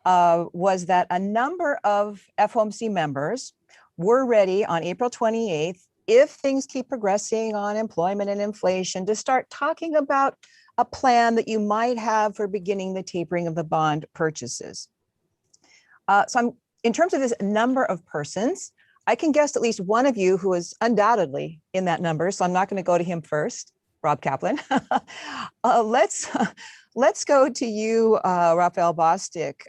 was that a number of FOMC members were ready on April 28th, if things keep progressing on employment and inflation, to start talking about a plan that you might have for beginning the tapering of the bond purchases. So in terms of this number of persons, I can guess at least one of you who is undoubtedly in that number. So I'm not going to go to him first, Rob Kaplan. Let's go to you, Raphael Bostic.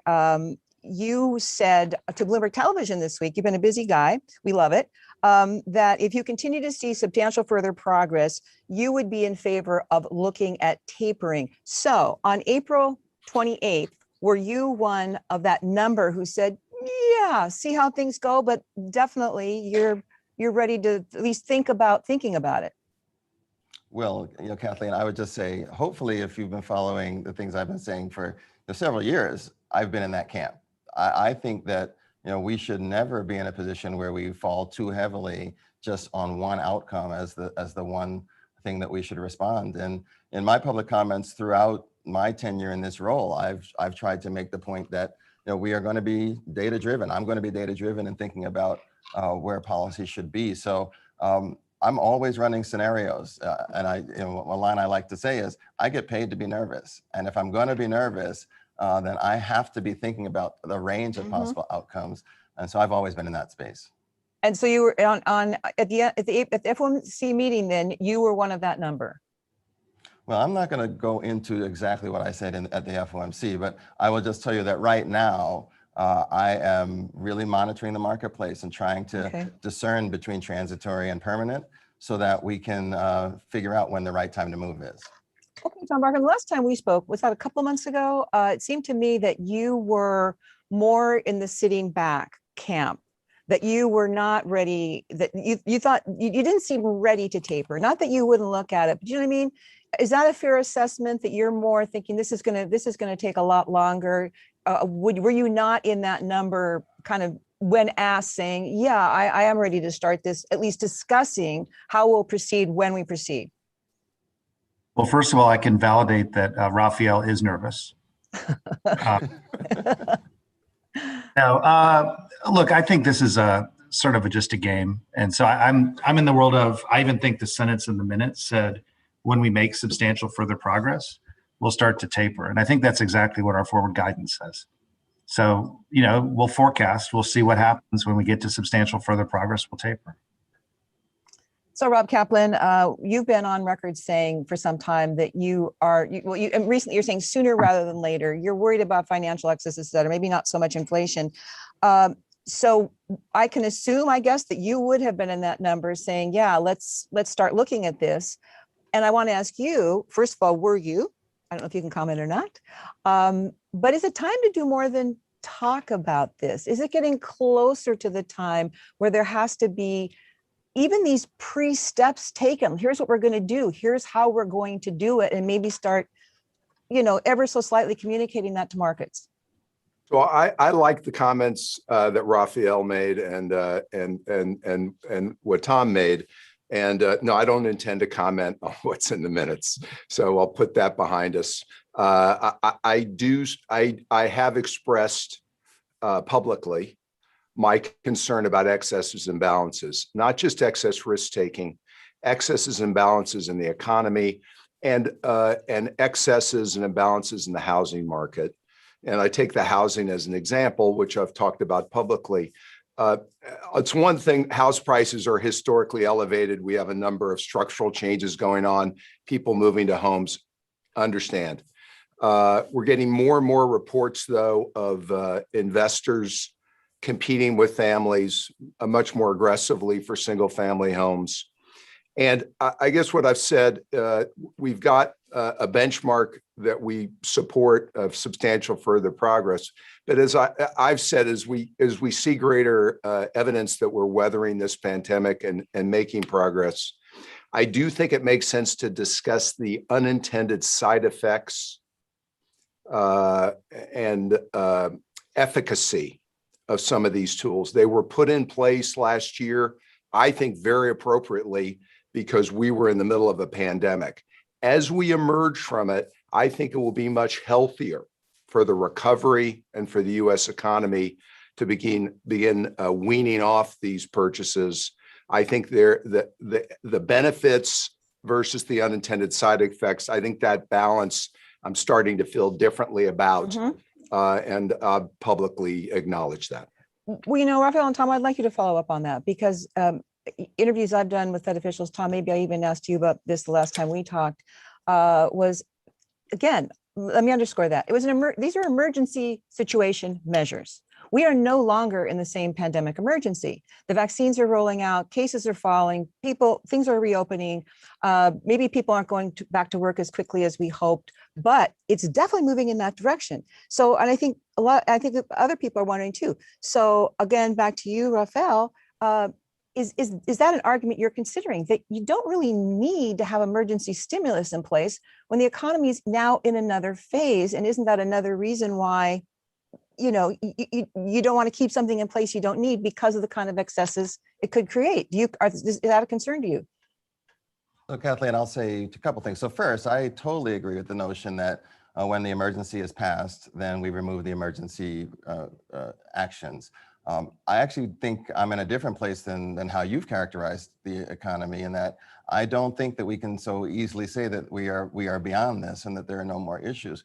You said to Bloomberg Television this week, you've been a busy guy, we love it, that if you continue to see substantial further progress, you would be in favor of looking at tapering. So on April 28th, were you one of that number who said, yeah, see how things go, but definitely you're ready to at least thinking about it? Well, Kathleen, I would just say, hopefully, if you've been following the things I've been saying for several years, I've been in that camp. I think that we should never be in a position where we fall too heavily just on one outcome as the one thing that we should respond. And in my public comments throughout my tenure in this role, I've tried to make the point that we are going to be data driven. I'm going to be data driven and thinking about where policy should be. So I'm always running scenarios, and a line I like to say is, I get paid to be nervous, and if I'm going to be nervous, then I have to be thinking about the range of possible outcomes. And so I've always been in that space. And so you were at the FOMC meeting, then you were one of that number. Well, I'm not going to go into exactly what I said at the FOMC, but I will just tell you that right now, I am really monitoring the marketplace and trying to discern between transitory and permanent so that we can figure out when the right time to move is. Okay, John Barker, the last time we spoke, was that a couple of months ago? It seemed to me that you were more in the sitting back camp, that you were not ready, that you thought you didn't seem ready to taper. Not that you wouldn't look at it, but you know what I mean? Is that a fair assessment, that you're more thinking this is gonna take a lot longer? Were you not in that number kind of when asked, saying, yeah, I am ready to start this, at least discussing how we'll proceed when we proceed? Well, first of all, I can validate that Raphael is nervous. Look, I think this is a sort of just a game. And so I'm in the world of, I even think the sentence in the minutes said, when we make substantial further progress, we'll start to taper. And I think that's exactly what our forward guidance says. So, we'll forecast, we'll see what happens when we get to substantial further progress, we'll taper. So Rob Kaplan, you've been on record saying for some time that recently you're saying sooner rather than later. You're worried about financial excesses, et cetera, maybe not so much inflation. So I can assume, I guess, that you would have been in that number saying, yeah, let's start looking at this. And I want to ask you, first of all, were you? I don't know if you can comment or not. But is it time to do more than talk about this? Is it getting closer to the time where there has to be even these pre-steps taken? Here's what we're going to do. Here's how we're going to do it, and maybe start, ever so slightly communicating that to markets. So I like the comments that Raphael made and what Tom made. And no, I don't intend to comment on what's in the minutes. So I'll put that behind us. I have expressed publicly my concern about excesses and imbalances, not just excess risk taking, excesses and imbalances in the economy, and excesses and imbalances in the housing market. And I take the housing as an example, which I've talked about publicly. It's one thing, house prices are historically elevated. We have a number of structural changes going on, people moving to homes, understand. We're getting more and more reports, though, of investors competing with families much more aggressively for single family homes. And I guess what I've said, we've got a benchmark that we support of substantial further progress. But as I've said, as we see greater evidence that we're weathering this pandemic and making progress, I do think it makes sense to discuss the unintended side effects and efficacy of some of these tools. They were put in place last year, I think very appropriately, because we were in the middle of a pandemic. As we emerge from it, I think it will be much healthier for the recovery and for the U.S. economy to begin weaning off these purchases. I think the benefits versus the unintended side effects, I think that balance I'm starting to feel differently about, and publicly acknowledge that. Well, Rafael and Tom, I'd like you to follow up on that, because interviews I've done with Fed officials, Tom, maybe I even asked you about this the last time we talked, was, again, let me underscore that. It was these are emergency situation measures. We are no longer in the same pandemic emergency. The vaccines are rolling out, cases are falling, things are reopening. Maybe people aren't going back to work as quickly as we hoped, but it's definitely moving in that direction. So, and I think that other people are wondering too. So again, back to you, Rafael, is that an argument you're considering, that you don't really need to have emergency stimulus in place when the economy is now in another phase? And isn't that another reason why, you don't want to keep something in place you don't need because of the kind of excesses it could create? Is that a concern to you? So Kathleen, I'll say a couple things. So first, I totally agree with the notion that when the emergency is passed, then we remove the emergency actions. I actually think I'm in a different place than how you've characterized the economy, in that I don't think that we can so easily say that we are beyond this and that there are no more issues.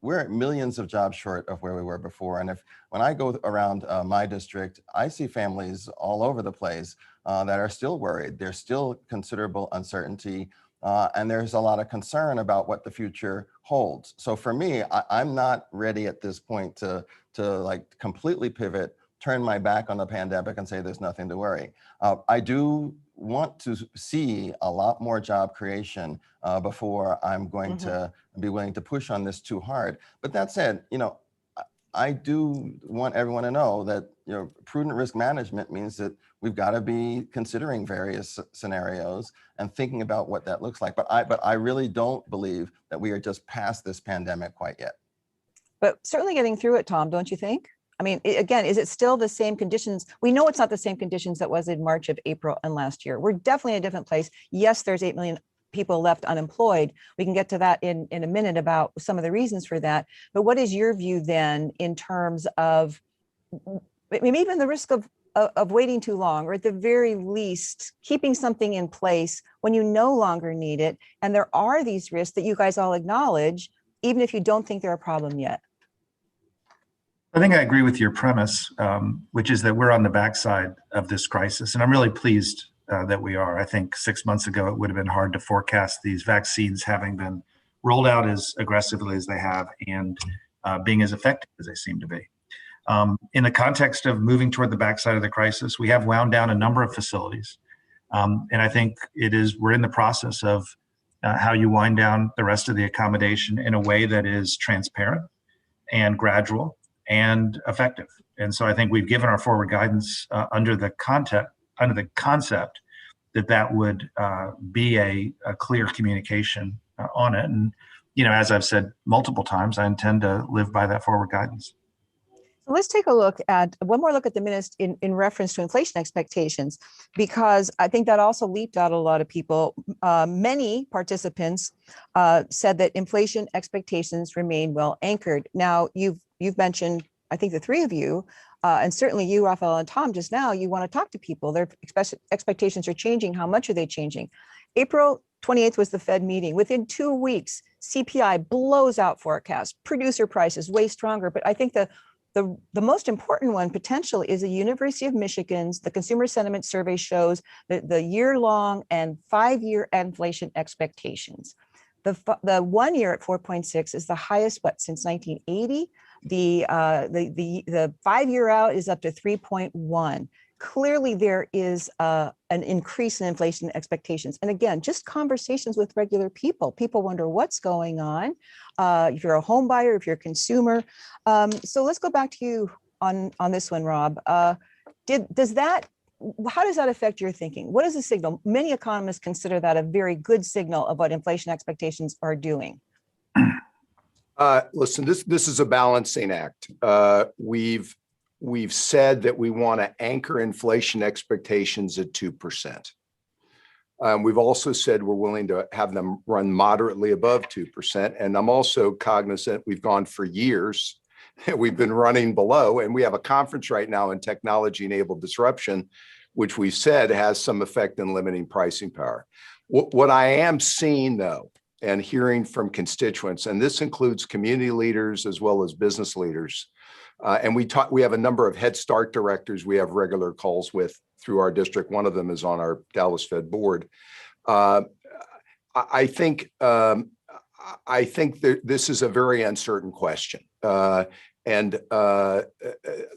We're millions of jobs short of where we were before. And when I go around my district, I see families all over the place that are still worried. There's still considerable uncertainty, and there's a lot of concern about what the future holds. So for me, I'm not ready at this point to like completely pivot, turn my back on the pandemic and say there's nothing to worry. I do want to see a lot more job creation before I'm going to be willing to push on this too hard. But that said, I do want everyone to know that prudent risk management means that we've got to be considering various scenarios and thinking about what that looks like. But I really don't believe that we are just past this pandemic quite yet. But certainly getting through it, Tom, don't you think? I mean, again, is it still the same conditions? We know it's not the same conditions that was in March, of April, and last year. We're definitely in a different place. Yes, there's 8 million people left unemployed. We can get to that in a minute about some of the reasons for that. But what is your view then in terms of maybe even the risk of waiting too long, or at the very least keeping something in place when you no longer need it? And there are these risks that you guys all acknowledge, even if you don't think they're a problem yet. I think I agree with your premise, which is that we're on the backside of this crisis. And I'm really pleased that we are. I think 6 months ago, it would have been hard to forecast these vaccines having been rolled out as aggressively as they have and being as effective as they seem to be. In the context of moving toward the backside of the crisis, we have wound down a number of facilities. And I think we're in the process of how you wind down the rest of the accommodation in a way that is transparent and gradual and effective. And so I think we've given our forward guidance under the concept that would be a clear communication on it. And, as I've said multiple times, I intend to live by that forward guidance. Let's take a look at one more look at the minutes in reference to inflation expectations, because I think that also leaped out a lot of people. Many participants said that inflation expectations remain well anchored. Now, you've mentioned, I think the three of you, and certainly you, Raphael and Tom, just now, you want to talk to people. Their expectations are changing. How much are they changing? April 28th was the Fed meeting. Within 2 weeks, CPI blows out forecasts. Producer prices way stronger. But I think the most important one potentially is the University of Michigan's, the Consumer Sentiment Survey shows that the year-long and 5-year inflation expectations. The 1 year at 4.6 is the highest since 1980. The 5-year out is up to 3.1. Clearly, there is an increase in inflation expectations. And again, just conversations with regular people. People wonder what's going on. If you're a home buyer, if you're a consumer. So let's go back to you on this one, Rob. How does that affect your thinking? What is the signal? Many economists consider that a very good signal of what inflation expectations are doing. Listen, this is a balancing act. We've said that we want to anchor inflation expectations at 2%. We've also said we're willing to have them run moderately above 2%. And I'm also cognizant we've gone for years. We've been running below, and we have a conference right now in technology-enabled disruption, which we've said has some effect in limiting pricing power. What I am seeing, though, and hearing from constituents, and this includes community leaders as well as business leaders, and we have a number of Head Start directors we have regular calls with through our district. One of them is on our Dallas Fed board. I think that this is a very uncertain question. And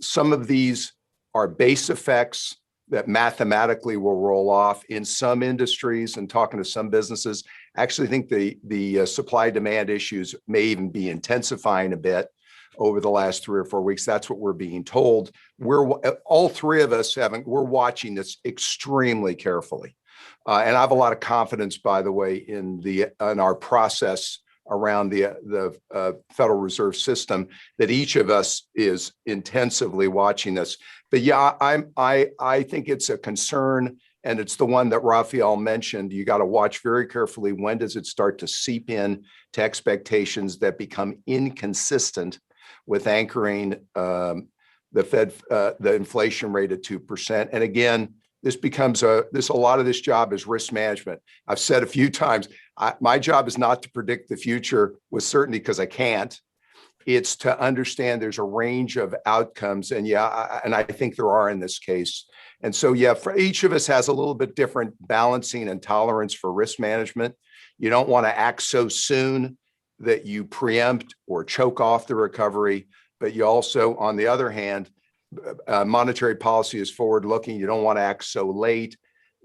some of these are base effects that mathematically will roll off in some industries, and talking to some businesses. I actually think the supply demand issues may even be intensifying a bit over the last 3 or 4 weeks. That's what we're being told. All three of us we're watching this extremely carefully. And I have a lot of confidence, by the way, in our process around the Federal Reserve System, that each of us is intensively watching this. But yeah, I think it's a concern, and it's the one that Raphael mentioned. You got to watch very carefully. When does it start to seep in to expectations that become inconsistent with anchoring the Fed, the inflation rate at 2%? And again, this becomes a lot of this job is risk management. I've said a few times, my job is not to predict the future with certainty, because I can't. It's to understand there's a range of outcomes, and I think there are in this case. And so, for each of us has a little bit different balancing and tolerance for risk management. You don't want to act so soon that you preempt or choke off the recovery, but you also, on the other hand, monetary policy is forward-looking. You don't want to act so late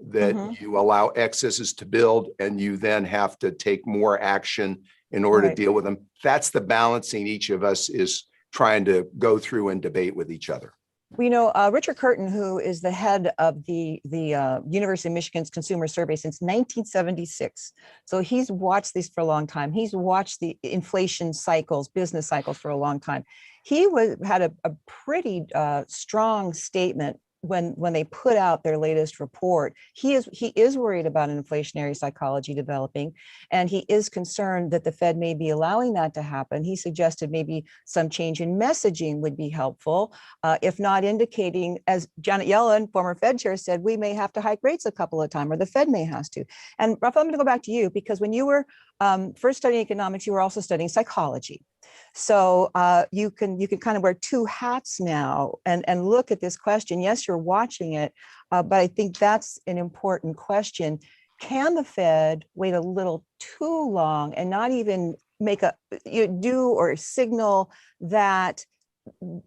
that you allow excesses to build, and you then have to take more action in order to deal with them. That's the balancing each of us is trying to go through and debate with each other. We know Richard Curtin, who is the head of the University of Michigan's Consumer Survey since 1976. So he's watched these for a long time. He's watched the inflation cycles, business cycles for a long time. He had a pretty strong statement when they put out their latest report. He is worried about an inflationary psychology developing, and he is concerned that the Fed may be allowing that to happen. He suggested maybe some change in messaging would be helpful, if not indicating, as Janet Yellen, former Fed chair, said, we may have to hike rates a couple of times, or the Fed may have to. And Raphael, I'm going to go back to you, because when you were first studying economics, you were also studying psychology. So you can kind of wear two hats now and look at this question. Yes, you're watching it, but I think that's an important question. Can the Fed wait a little too long and not even make or signal that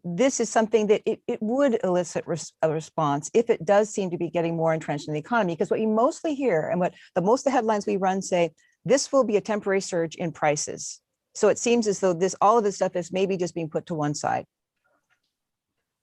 this is something that it would elicit a response if it does seem to be getting more entrenched in the economy? Because what you mostly hear, and what the headlines we run say, this will be a temporary surge in prices. So it seems as though all of this stuff is maybe just being put to one side.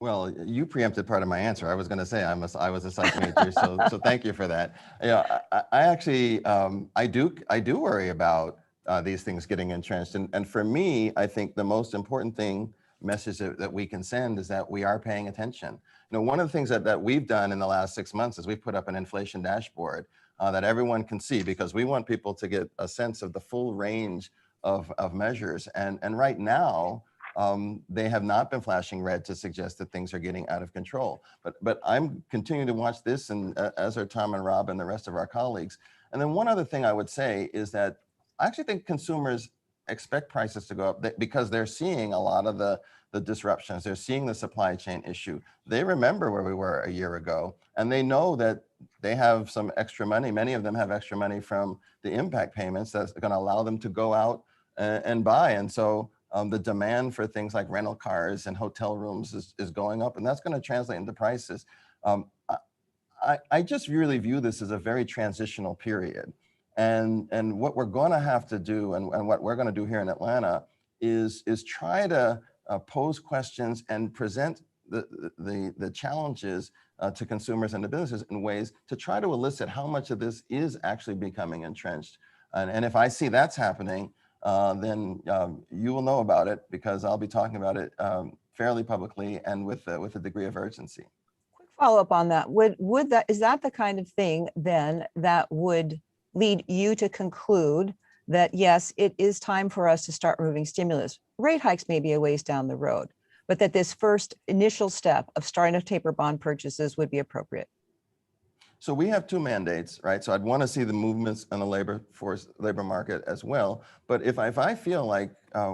Well, you preempted part of my answer. I was going to say I was a psych major, so thank you for that. I actually I do worry about these things getting entrenched, and for me, I think the most important thing message that we can send is that we are paying attention. You know, one of the things that we've done in the last 6 months is we've put up an inflation dashboard that everyone can see, because we want people to get a sense of the full range of measures. And right now, they have not been flashing red to suggest that things are getting out of control. But I'm continuing to watch this, and as are Tom and Rob and the rest of our colleagues. And then one other thing I would say is that I actually think consumers expect prices to go up because they're seeing a lot of the disruptions. They're seeing the supply chain issue. They remember where we were a year ago, and they know that they have some extra money. Many of them have extra money from the impact payments that's going to allow them to go out and buy. And so the demand for things like rental cars and hotel rooms is going up, and that's going to translate into prices. I just really view this as a very transitional period. And what we're going to have to do, and what we're going to do here in Atlanta, is try to pose questions and present the challenges to consumers and to businesses in ways to try to elicit how much of this is actually becoming entrenched. And if I see that's happening, then you will know about it, because I'll be talking about it fairly publicly and with a degree of urgency. Quick follow up on that. Is that the kind of thing then that would lead you to conclude that yes, it is time for us to start removing stimulus? Rate hikes may be a ways down the road, but that this first initial step of starting to taper bond purchases would be appropriate? So we have two mandates, right? So I'd want to see the movements in the labor market as well. But if I feel like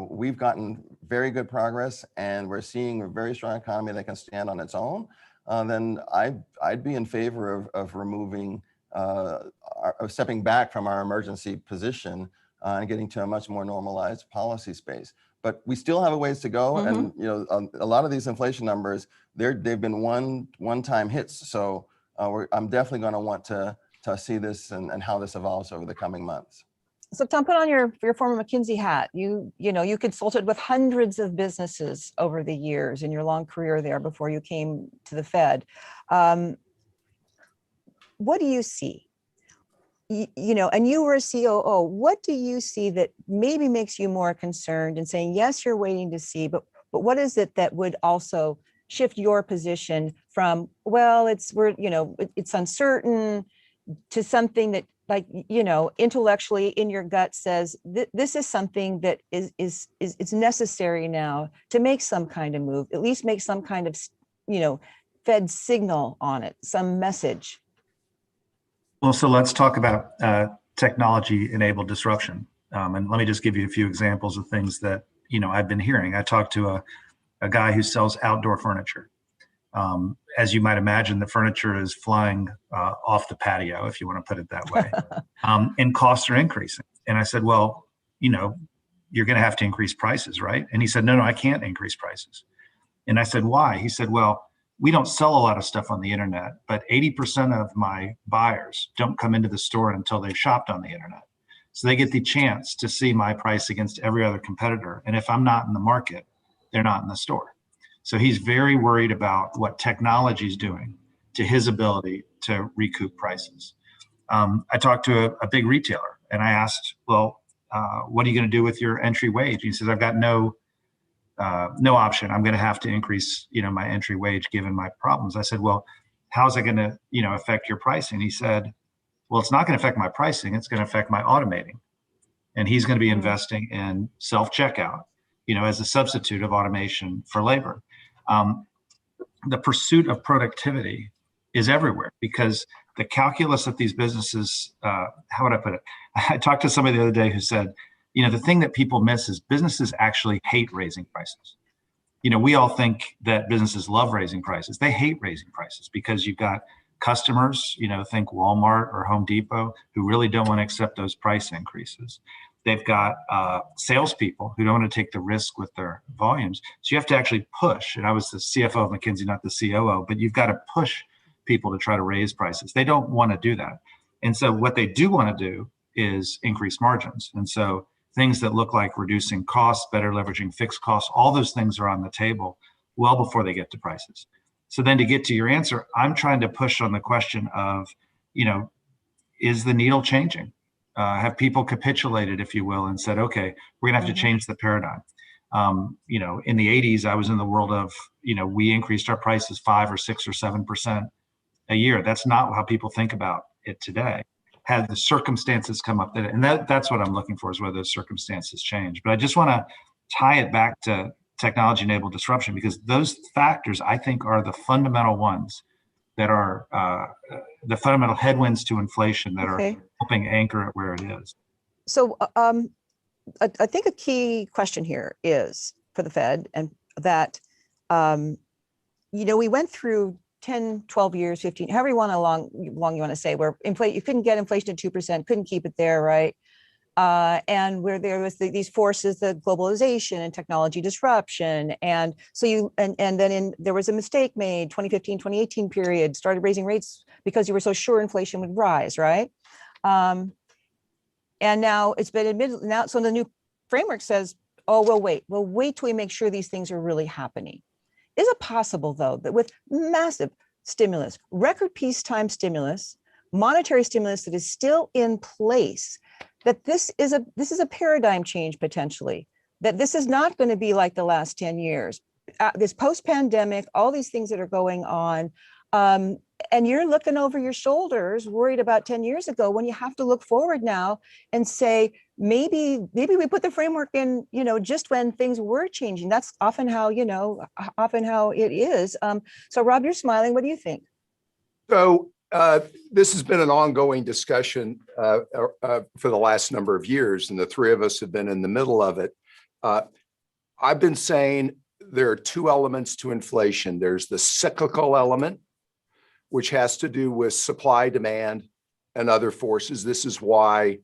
we've gotten very good progress and we're seeing a very strong economy that can stand on its own, then I'd be in favor of removing, of stepping back from our emergency position and getting to a much more normalized policy space. But we still have a ways to go. Mm-hmm. And you know, a lot of these inflation numbers, they've been one-time hits. So I'm definitely going to want to see this and how this evolves over the coming months. So Tom, put on your former McKinsey hat. You consulted with hundreds of businesses over the years in your long career there before you came to the Fed. What do you see? And you were a COO. What do you see that maybe makes you more concerned and saying, yes, you're waiting to see, but what is it that would also shift your position from, well, it's uncertain, to something that, like, intellectually in your gut says this is something that is necessary now to make some kind of move, at least make some kind of Fed signal on it, some message? Well, so let's talk about technology-enabled disruption, and let me just give you a few examples of things that I've been hearing. I talked to a guy who sells outdoor furniture. As you might imagine, the furniture is flying off the patio, if you want to put it that way, and costs are increasing. And I said, well, you're going to have to increase prices, right? And he said, no, I can't increase prices. And I said, why? He said, well, we don't sell a lot of stuff on the internet, but 80% of my buyers don't come into the store until they've shopped on the internet. So they get the chance to see my price against every other competitor. And if I'm not in the market, they're not in the store. So he's very worried about what technology is doing to his ability to recoup prices. I talked to a big retailer and I asked, well, what are you going to do with your entry wage? He says, I've got no option. I'm going to have to increase, my entry wage given my problems. I said, well, how's that going to, affect your pricing? He said, well, it's not going to affect my pricing. It's going to affect my automating. And he's going to be investing in self-checkout, as a substitute of automation for labor. The pursuit of productivity is everywhere because the calculus that these businesses, how would I put it? I talked to somebody the other day who said, the thing that people miss is businesses actually hate raising prices. We all think that businesses love raising prices. They hate raising prices because you've got customers, think Walmart or Home Depot, who really don't want to accept those price increases. They've got salespeople who don't want to take the risk with their volumes. So you have to actually push. And I was the CFO of McKinsey, not the COO, but you've got to push people to try to raise prices. They don't want to do that. And so what they do want to do is increase margins. And so things that look like reducing costs, better leveraging fixed costs, all those things are on the table well before they get to prices. So then to get to your answer, I'm trying to push on the question of, is the needle changing? Have people capitulated, if you will, and said, okay, we're gonna have to change the paradigm. In the 80s, I was in the world of, we increased our prices 5 or 6 or 7% a year. That's not how people think about it today. Had the circumstances come up, and that's what I'm looking for, is whether those circumstances change. But I just want to tie it back to technology-enabled disruption, because those factors, I think, are the fundamental ones that are the fundamental headwinds to inflation that are helping anchor it where it is. So I think a key question here is for the Fed, and that, we went through 10, 12 years, 15, however long you want to say, where you couldn't get inflation at 2%, couldn't keep it there, right? And where there was these forces, the globalization and technology disruption. And so then there was a mistake made, 2015, 2018 period, started raising rates because you were so sure inflation would rise, right? And now it's been admitted now. So the new framework says, oh, we'll wait till we make sure these things are really happening. Is it possible, though, that with massive stimulus, record peacetime stimulus, monetary stimulus that is still in place, that this is a paradigm change potentially, that this is not going to be like the last 10 years, this post-pandemic, all these things that are going on, and you're looking over your shoulders, worried about 10 years ago, when you have to look forward now and say, maybe we put the framework in, just when things were changing. That's often how, it is. So Rob, you're smiling. What do you think? So this has been an ongoing discussion for the last number of years, and the three of us have been in the middle of it. I've been saying there are two elements to inflation. There's the cyclical element, which has to do with supply, demand, and other forces. This is why,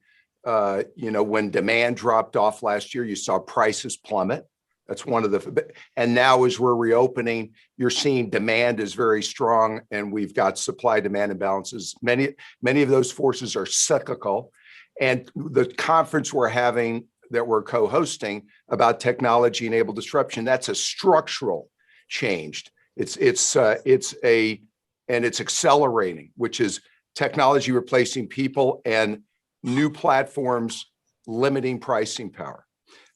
when demand dropped off last year, you saw prices plummet. That's one of and now as we're reopening, you're seeing demand is very strong, and we've got supply demand imbalances. Many of those forces are cyclical. And the conference we're having, that we're co-hosting, about technology-enabled disruption, that's a structural change. And it's accelerating, which is technology replacing people and new platforms limiting pricing power.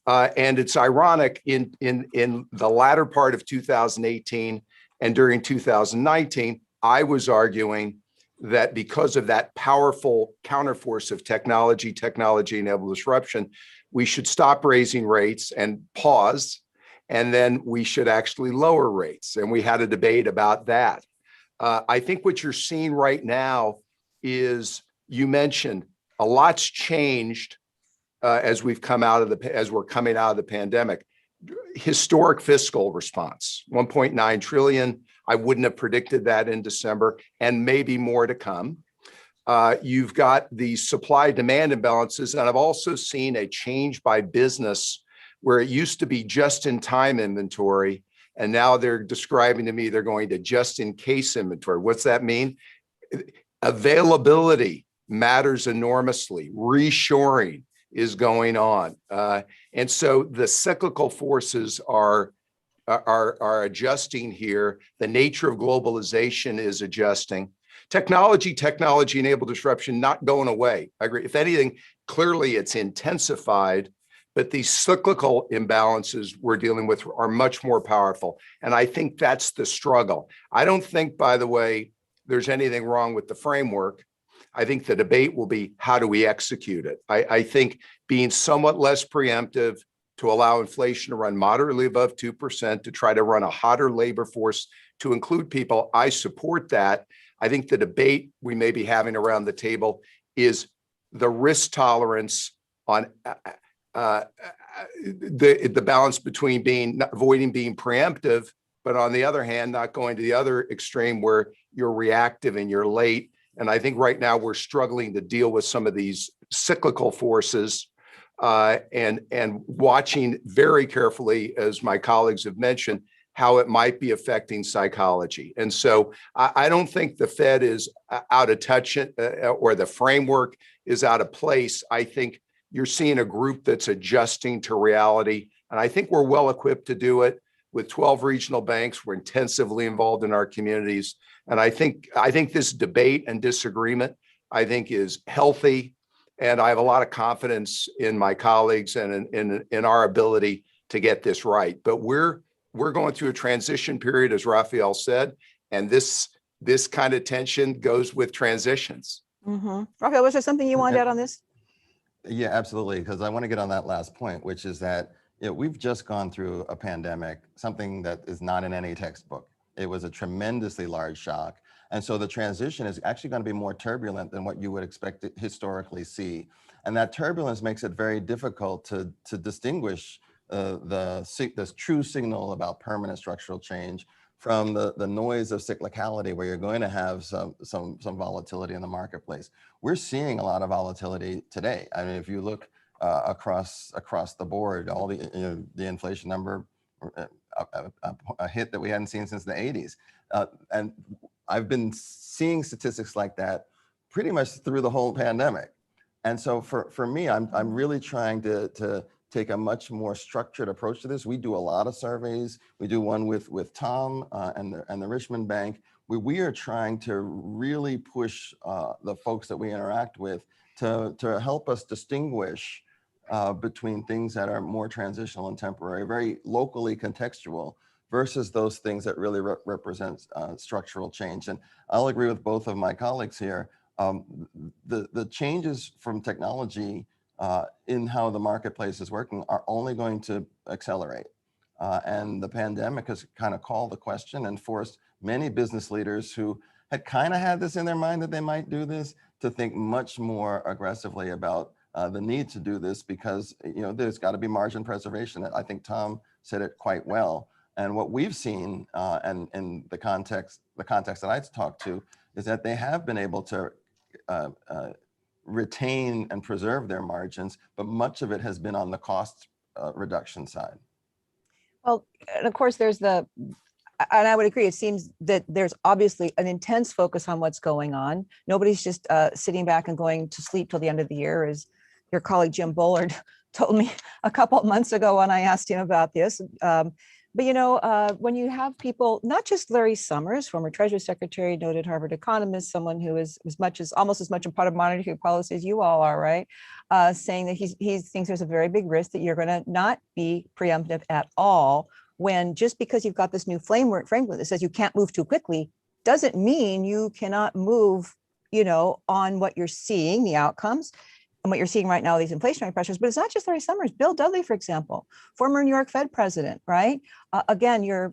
And it's ironic, in the latter part of 2018 and during 2019, I was arguing that because of that powerful counterforce of technology-enabled disruption, we should stop raising rates and pause, and then we should actually lower rates. And we had a debate about that. I think what you're seeing right now is, you mentioned, a lot's changed as we're coming out of the pandemic. Historic fiscal response, 1.9 trillion. I wouldn't have predicted that in December, and maybe more to come. You've got the supply demand imbalances, and I've also seen a change by business where it used to be just-in-time inventory, and now they're describing to me they're going to just-in-case inventory. What's that mean? Availability matters enormously. Reshoring is going on. And so the cyclical forces are adjusting here. The nature of globalization is adjusting. Technology-enabled disruption not going away. I agree. If anything, clearly it's intensified, but these cyclical imbalances we're dealing with are much more powerful. And I think that's the struggle. I don't think, by the way, there's anything wrong with the framework. I think the debate will be, how do we execute it? I think being somewhat less preemptive to allow inflation to run moderately above 2%, to try to run a hotter labor force, to include people, I support that. I think the debate we may be having around the table is the risk tolerance on the balance between avoiding being preemptive, but on the other hand, not going to the other extreme where you're reactive and you're late. And I think right now we're struggling to deal with some of these cyclical forces and watching very carefully, as my colleagues have mentioned, how it might be affecting psychology. And so I don't think the Fed is out of touch or the framework is out of place. I think you're seeing a group that's adjusting to reality. And I think we're well equipped to do it. With 12 regional banks, we're intensively involved in our communities. And I think this debate and disagreement, I think, is healthy. And I have a lot of confidence in my colleagues and in our ability to get this right. But we're going through a transition period, as Raphael said, and this kind of tension goes with transitions. Raphael, was there something you wanted to add on this? Yeah, absolutely. Because I want to get on that last point, which is that we've just gone through a pandemic, something that is not in any textbook. It was a tremendously large shock. And so the transition is actually going to be more turbulent than what you would expect to historically see. And that turbulence makes it very difficult to distinguish the true signal about permanent structural change from the noise of cyclicality, where you're going to have some volatility in the marketplace. We're seeing a lot of volatility today. I mean, if you look across the board, all the inflation number, a hit that we hadn't seen since the 80s. And I've been seeing statistics like that pretty much through the whole pandemic. And so for me, I'm really trying to take a much more structured approach to this. We do a lot of surveys. We do one with Tom and the Richmond Bank. We are trying to really push the folks that we interact with to help us distinguish between things that are more transitional and temporary, very locally contextual, versus those things that really represent structural change. And I'll agree with both of my colleagues here. The changes from technology in how the marketplace is working are only going to accelerate. And the pandemic has kind of called the question and forced many business leaders who had kind of had this in their mind that they might do this to think much more aggressively about the need to do this, because there's got to be margin preservation. I think Tom said it quite well. And what we've seen, and in the context that I talked to, is that they have been able to retain and preserve their margins, but much of it has been on the cost reduction side. Well, and of course, and I would agree, it seems that there's obviously an intense focus on what's going on. Nobody's just sitting back and going to sleep till the end of the year, as your colleague Jim Bullard told me a couple of months ago when I asked him about this. But when you have people, not just Larry Summers, former Treasury Secretary, noted Harvard economist, someone who is almost as much a part of monetary policy as you all are, right? Saying that he thinks there's a very big risk that you're going to not be preemptive at all, when just because you've got this new framework that says you can't move too quickly doesn't mean you cannot move, on what you're seeing, the outcomes. And what you're seeing right now, these inflationary pressures, but it's not just Larry Summers. Bill Dudley, for example, former New York Fed president, right? Again, your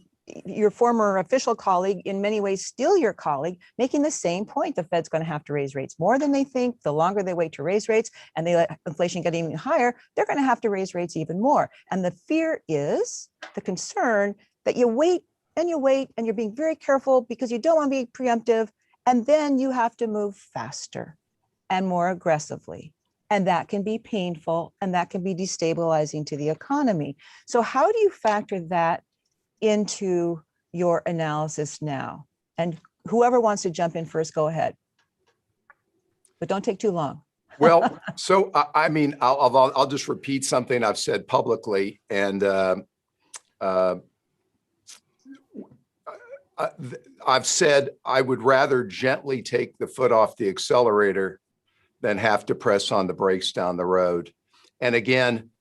former official colleague, in many ways still your colleague, making the same point. The Fed's going to have to raise rates more than they think. The longer they wait to raise rates and they let inflation get even higher, they're going to have to raise rates even more. And the fear is, the concern, that you wait and you're being very careful because you don't want to be preemptive, and then you have to move faster and more aggressively. And that can be painful, and that can be destabilizing to the economy. So how do you factor that into your analysis now? And whoever wants to jump in first, go ahead. But don't take too long. Well, so I mean, I'll just repeat something I've said publicly, and I've said I would rather gently take the foot off the accelerator than have to press on the brakes down the road. And again,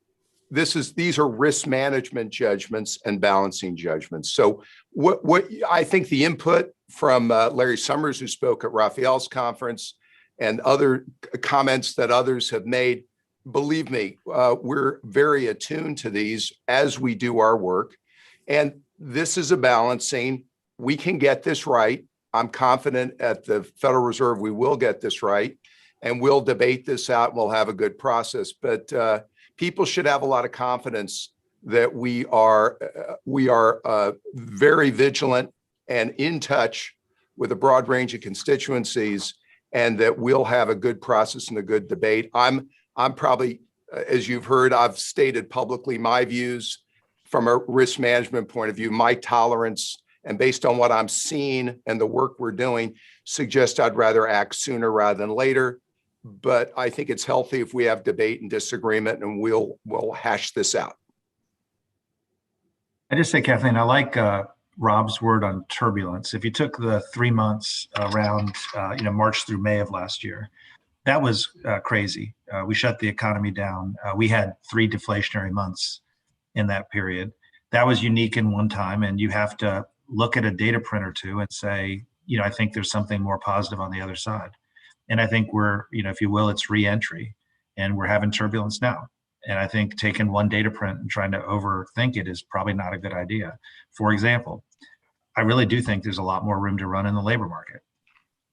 these are risk management judgments and balancing judgments. So what I think the input from Larry Summers, who spoke at Raphael's conference, and other comments that others have made, believe me, we're very attuned to these as we do our work. And this is a balancing. We can get this right. I'm confident at the Federal Reserve we will get this right. And we'll debate this out, and we'll have a good process. But people should have a lot of confidence that we are very vigilant and in touch with a broad range of constituencies, and that we'll have a good process and a good debate. I'm probably, as you've heard, I've stated publicly my views from a risk management point of view. My tolerance, and based on what I'm seeing and the work we're doing, suggest I'd rather act sooner rather than later. But I think it's healthy if we have debate and disagreement, and we'll hash this out. I just say, Kathleen, I like Rob's word on turbulence. If you took the 3 months around, March through May of last year, that was crazy. We shut the economy down. We had 3 deflationary months in that period. That was unique in one time, and you have to look at a data print or two and say, I think there's something more positive on the other side. And I think we're, if you will, it's re-entry, and we're having turbulence now. And I think taking one data print and trying to overthink it is probably not a good idea. For example, I really do think there's a lot more room to run in the labor market.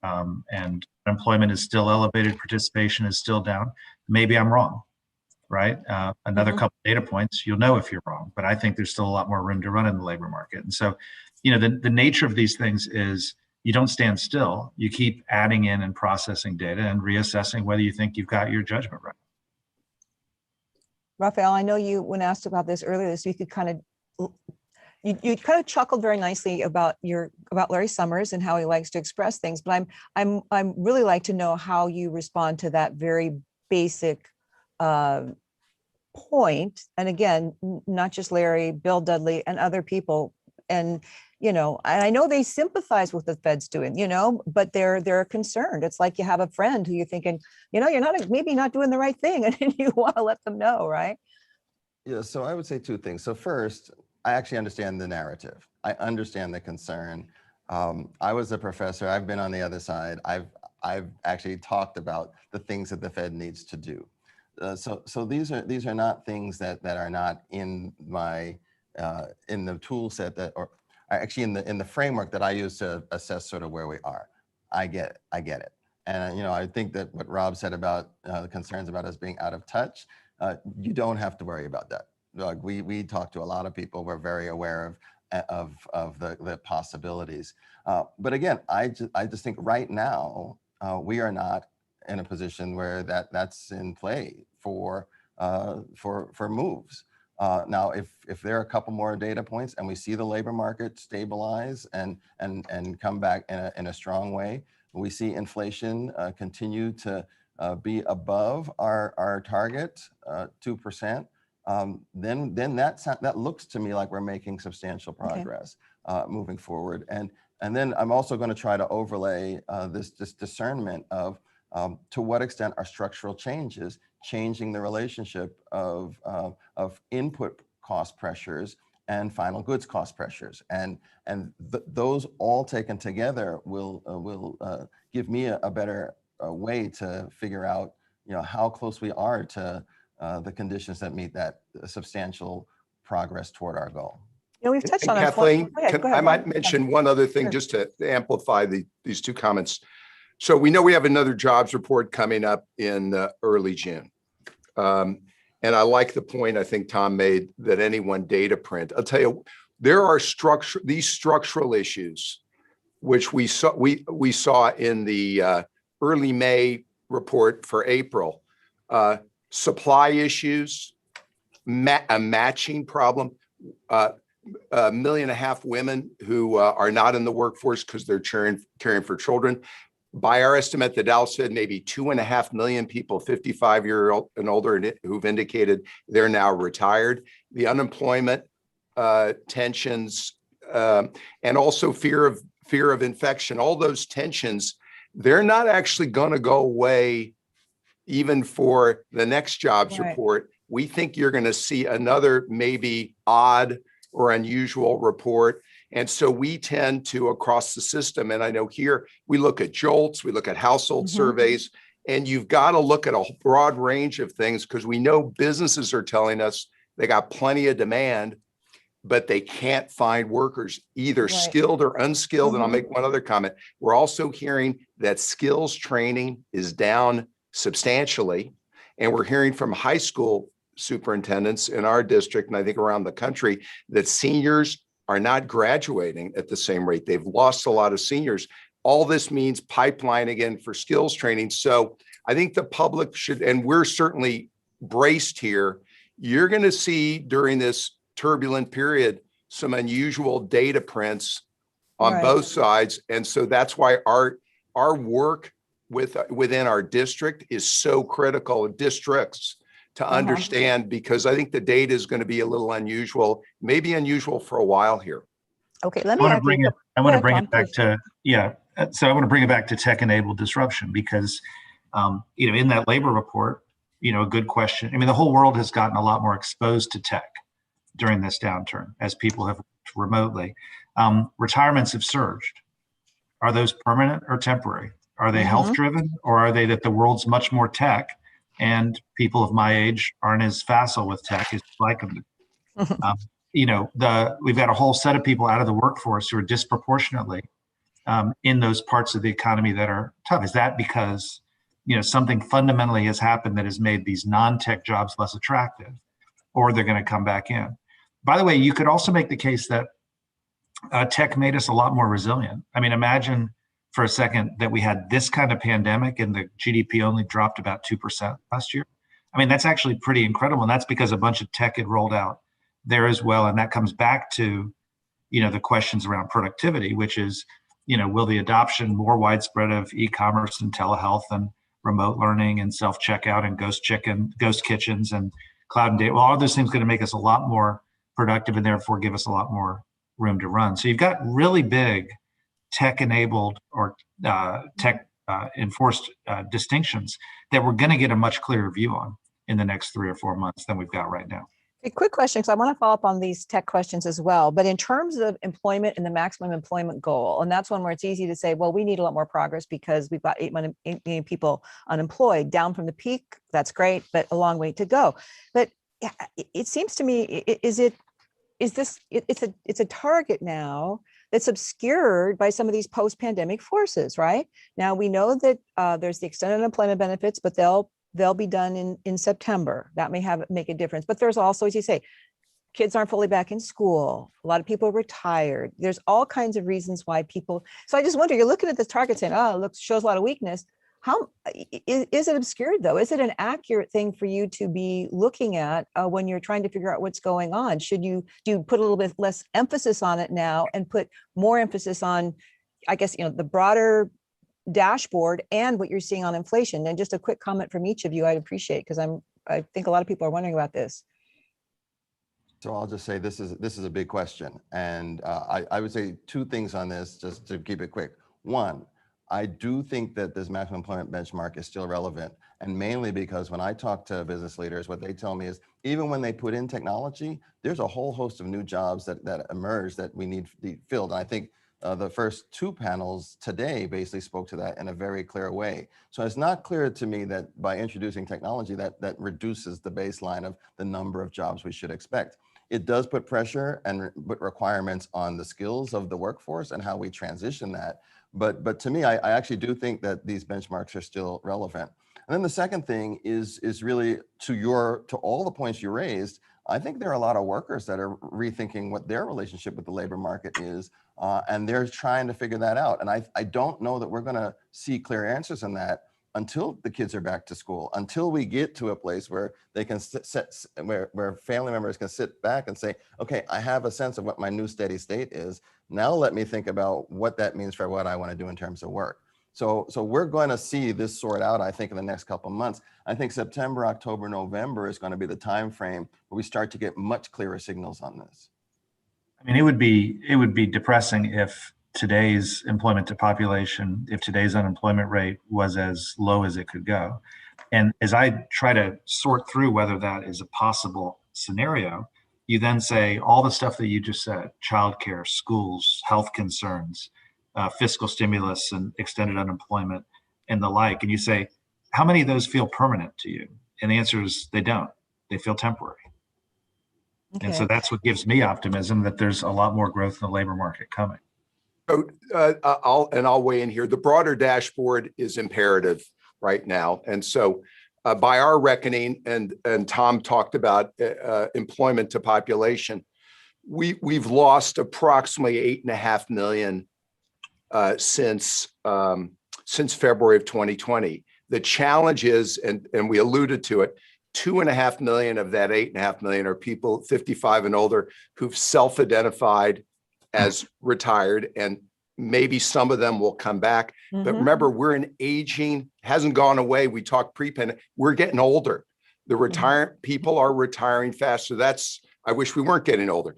And unemployment is still elevated, participation is still down. Maybe I'm wrong, right? Another couple data points, you'll know if you're wrong, but I think there's still a lot more room to run in the labor market. And so, the nature of these things is you don't stand still. You keep adding in and processing data and reassessing whether you think you've got your judgment right. Raphael, I know you, when asked about this earlier this week, you kind of chuckled very nicely about Larry Summers and how he likes to express things. But I'm really like to know how you respond to that very basic point. And again, not just Larry, Bill Dudley, and other people. And and I know they sympathize with the Fed's doing, but they're concerned. It's like you have a friend who you're thinking, you're maybe not doing the right thing, and you want to let them know, right? Yeah, so I would say two things. So first, I actually understand the narrative. I understand the concern. I was a professor. I've been on the other side. I've actually talked about the things that the Fed needs to do. So these are not things that are not in my in the tool set that, or actually in the framework that I use to assess sort of where we are. I get it. And I think that what Rob said about the concerns about us being out of touch, you don't have to worry about that. Like we talk to a lot of people. We're very aware of the possibilities. But again, I just think right now we are not in a position where that's in play for moves. Now, if there are a couple more data points and we see the labor market stabilize and come back in a strong way, we see inflation continue to be above our target 2%. Then that looks to me like we're making substantial progress moving forward. And then I'm also going to try to overlay this discernment of to what extent are structural changes changing the relationship of input cost pressures and final goods cost pressures, and those all taken together will give me a better way to figure out how close we are to the conditions that meet that substantial progress toward our goal. We've touched on Kathleen, go ahead, I might mention one other thing just to amplify these two comments. So we know we have another jobs report coming up in early June. And I like the point I think Tom made that any one data print. I'll tell you, there are these structural issues, which we saw in the early May report for April. Supply issues, a matching problem, 1.5 million women who are not in the workforce because they're caring for children. By our estimate, the Dow said maybe 2.5 million people 55 years old and older who've indicated they're now retired. The unemployment tensions and also fear of infection, all those tensions, they're not actually going to go away even for the next jobs report. We think you're going to see another maybe odd or unusual report. And so we tend to, across the system, and I know here, we look at JOLTS, we look at household surveys, and you've got to look at a broad range of things because we know businesses are telling us they got plenty of demand, but they can't find workers, either skilled or unskilled. And I'll make one other comment. We're also hearing that skills training is down substantially. And we're hearing from high school superintendents in our district, and I think around the country, that seniors are not graduating at the same rate. They've lost a lot of seniors. All this means pipeline again for skills training. So I think the public should, and we're certainly braced here. You're going to see during this turbulent period some unusual data prints on both sides. And so that's why our work within our district is so critical, districts, to understand, because I think the data is going to be a little unusual, maybe unusual for a while here. Okay, let me. I want to bring it back to So I want to bring it back to tech-enabled disruption because, in that labor report, a good question. I mean, the whole world has gotten a lot more exposed to tech, during this downturn as people have worked remotely. Retirements have surged. Are those permanent or temporary? Are they health driven, or are they that the world's much more tech and people of my age aren't as facile with tech as you'd like them to be? We've got a whole set of people out of the workforce who are disproportionately in those parts of the economy that are tough. Is that because something fundamentally has happened that has made these non-tech jobs less attractive, or they're going to come back in? By the way, you could also make the case that tech made us a lot more resilient. I mean, imagine for a second that we had this kind of pandemic and the GDP only dropped about 2% last year. I mean, that's actually pretty incredible. And that's because a bunch of tech had rolled out there as well. And that comes back to, the questions around productivity, which is, will the adoption more widespread of e-commerce and telehealth and remote learning and self-checkout and ghost kitchens and cloud and data, well, all of those things going to make us a lot more productive and therefore give us a lot more room to run. So you've got really big tech-enabled or tech-enforced distinctions that we're going to get a much clearer view on in the next 3 or 4 months than we've got right now. A quick question, because I want to follow up on these tech questions as well. But in terms of employment and the maximum employment goal, and that's one where it's easy to say, well, we need a lot more progress because we've got 8 million people unemployed, down from the peak. That's great, but a long way to go. But it seems to me, it's a target now that's obscured by some of these post-pandemic forces, right? Now we know that there's the extended unemployment benefits, but they'll be done in September. That may make a difference. But there's also, as you say, kids aren't fully back in school. A lot of people are retired. There's all kinds of reasons why people. So I just wonder, you're looking at this target saying, oh, it shows a lot of weakness. How is it obscured though? Is it an accurate thing for you to be looking at when you're trying to figure out what's going on? Do you put a little bit less emphasis on it now and put more emphasis on, I guess, the broader dashboard and what you're seeing on inflation? And just a quick comment from each of you, I'd appreciate, because I think a lot of people are wondering about this. So I'll just say this is a big question, and I would say 2 things on this, just to keep it quick. One, I do think that this maximum employment benchmark is still relevant, and mainly because when I talk to business leaders, what they tell me is even when they put in technology, there's a whole host of new jobs that emerge that we need filled. And I think the first 2 panels today basically spoke to that in a very clear way. So it's not clear to me that by introducing technology that reduces the baseline of the number of jobs we should expect. It does put pressure and put requirements on the skills of the workforce and how we transition that. But to me, I actually do think that these benchmarks are still relevant. And then the second thing is really to all the points you raised. I think there are a lot of workers that are rethinking what their relationship with the labor market is, and they're trying to figure that out. And I don't know that we're going to see clear answers on that until the kids are back to school, until we get to a place where they can where family members can sit back and say, okay, I have a sense of what my new steady state is. Now let me think about what that means for what I want to do in terms of work. So we're going to see this sort out, I think, in the next couple of months. I think September, October, November is going to be the time frame where we start to get much clearer signals on this. I mean, it would be depressing if today's employment to population, if today's unemployment rate was as low as it could go. And as I try to sort through whether that is a possible scenario, you then say all the stuff that you just said: childcare, schools, health concerns, fiscal stimulus and extended unemployment and the like. And you say, how many of those feel permanent to you? And the answer is they don't. They feel temporary. Okay. And so that's what gives me optimism that there's a lot more growth in the labor market coming. So I'll weigh in here. The broader dashboard is imperative right now. And so by our reckoning, and Tom talked about employment to population, we've lost approximately 8.5 million since February of 2020. The challenge is, and we alluded to it, 2.5 million of that 8.5 million are people 55 and older who've self-identified as retired, and maybe some of them will come back. Mm-hmm. But remember, we're an aging, hasn't gone away. We talked pre-pandemic, we're getting older. The people are retiring faster. I wish we weren't getting older.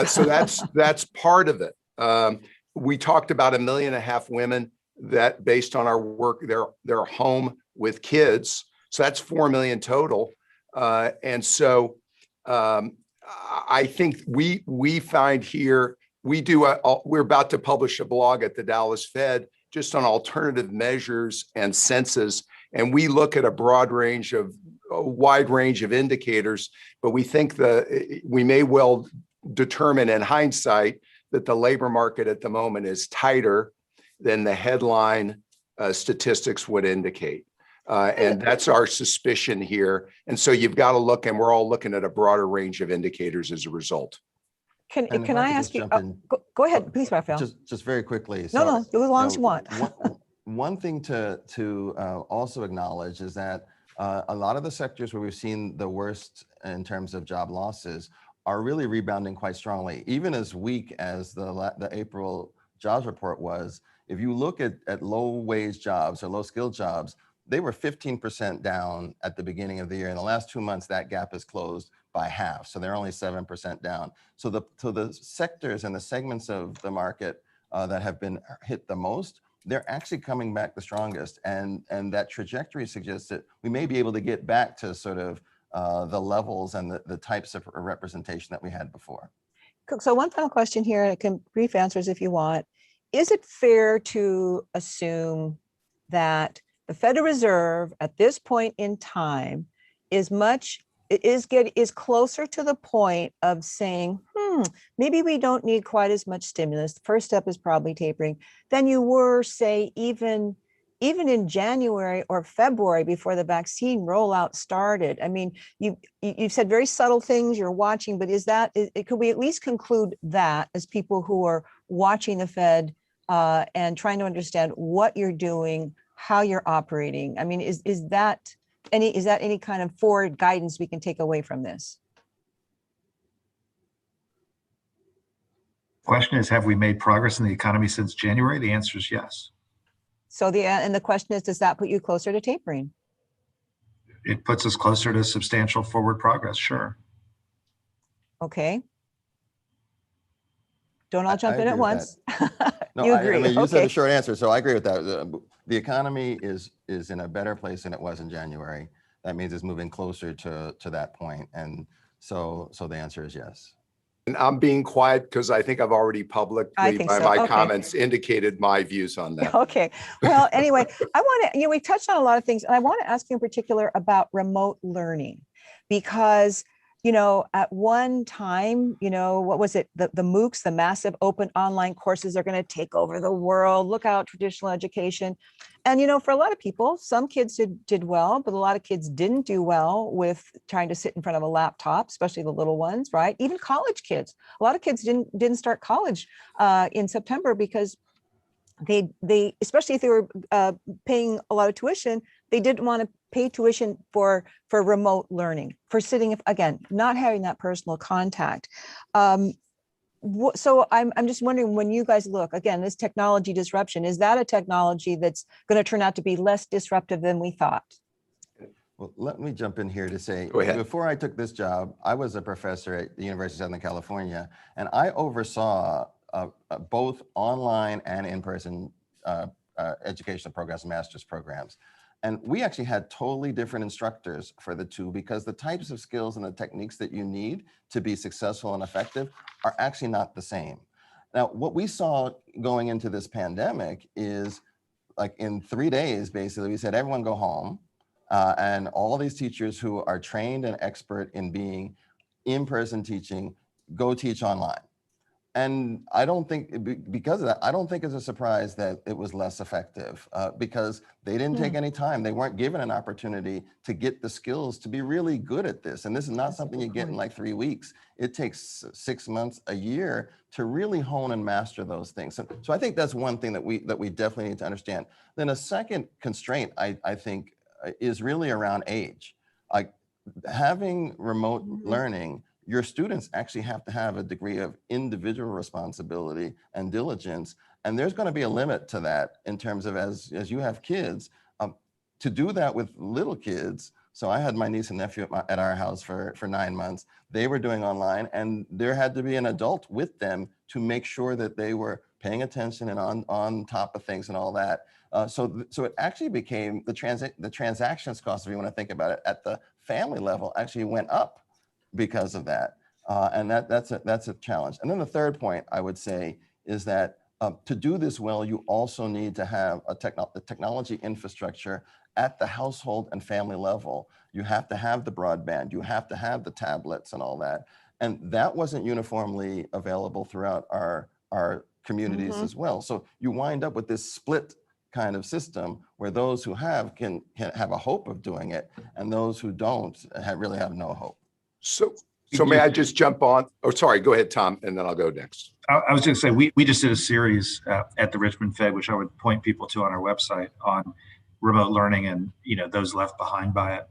So that's part of it. We talked about 1.5 million women that, based on our work, they're home with kids. So that's 4 million total. And so I think we find here, we're about to publish a blog at the Dallas Fed just on alternative measures and census. And we look at a wide range of indicators, but we think we may well determine in hindsight that the labor market at the moment is tighter than the headline statistics would indicate. And that's our suspicion here. And so you've got to look, and we're all looking at a broader range of indicators as a result. Can And if I could ask just you, jump in, go ahead, please, Raphael. just very quickly. No, do as long as you want. One thing to also acknowledge is that a lot of the sectors where we've seen the worst in terms of job losses are really rebounding quite strongly. Even as weak as the April jobs report was, if you look at low wage jobs or low skilled jobs, they were 15% down at the beginning of the year. In the last 2 months, that gap is closed by half. So they're only 7% down. So the sectors and the segments of the market that have been hit the most, they're actually coming back the strongest. And that trajectory suggests that we may be able to get back to sort of the levels and the types of representation that we had before. So one final question here, and it can brief answers if you want. Is it fair to assume that the Federal Reserve at this point in time is closer to the point of saying, maybe we don't need quite as much stimulus. The first step is probably tapering than you were, say, even in January or February before the vaccine rollout started? I mean, you've said very subtle things you're watching, but could we at least conclude that as people who are watching the Fed and trying to understand what you're doing, how you're operating? I mean, is that any kind of forward guidance we can take away from this? Question is, have we made progress in the economy since January? The answer is yes. So the question is, does that put you closer to tapering? It puts us closer to substantial forward progress, sure. Okay. Don't all jump in at once. No, You agree? I mean, you said Okay. a short answer, so I agree with that. The economy is in a better place than it was in January. That means it's moving closer to that point. And so the answer is yes. And I'm being quiet because I think I've already publicly, think by so. my Okay. comments, indicated my views on that. Okay. Well, anyway, I want to, we've touched on a lot of things, and I want to ask you in particular about remote learning, because, at one time, what was it? The MOOCs, the massive open online courses, are going to take over the world. Look out, traditional education. And, for a lot of people, some kids did well, but a lot of kids didn't do well with trying to sit in front of a laptop, especially the little ones, right? Even college kids. A lot of kids didn't start college in September because they especially if they were paying a lot of tuition, they didn't want to pay tuition for remote learning, for sitting, again, not having that personal contact. So I'm just wondering, when you guys look, again, this technology disruption, is that a technology that's going to turn out to be less disruptive than we thought? Well, let me jump in here to say, Go ahead. before I took this job, I was a professor at the University of Southern California, and I oversaw both online and in-person educational programs, master's programs. And we actually had totally different instructors for the two, because the types of skills and the techniques that you need to be successful and effective are actually not the same. Now, what we saw going into this pandemic is, like, in 3 days, basically, we said, everyone go home. And all these teachers who are trained and expert in being in-person teaching, go teach online. And I don't think, because of that, I don't think it's a surprise that it was less effective, because they didn't take any time. They weren't given an opportunity to get the skills to be really good at this. And this is not something you get in like 3 weeks. It takes 6 months, a year to really hone and master those things. So I think that's one thing that we definitely need to understand. Then a second constraint, I think, is really around age. Like, having remote learning, your students actually have to have a degree of individual responsibility and diligence. And there's going to be a limit to that in terms of, as you have kids, to do that with little kids. So I had my niece and nephew at our house for 9 months. They were doing online, and there had to be an adult with them to make sure that they were paying attention and on top of things and all that. So it actually became the transactions cost, if you want to think about it, at the family level, actually went up because of that. And that's a challenge. And then the third point I would say is that to do this well, you also need to have a technology infrastructure at the household and family level. You have to have the broadband, you have to have the tablets and all that. And that wasn't uniformly available throughout our communities as well. So you wind up with this split kind of system where those who have can have a hope of doing it, and those who don't really have no hope. So may I just jump on? Oh, sorry, go ahead, Tom, and then I'll go next. I was going to say, we just did a series at the Richmond Fed, which I would point people to on our website, on remote learning and those left behind by it.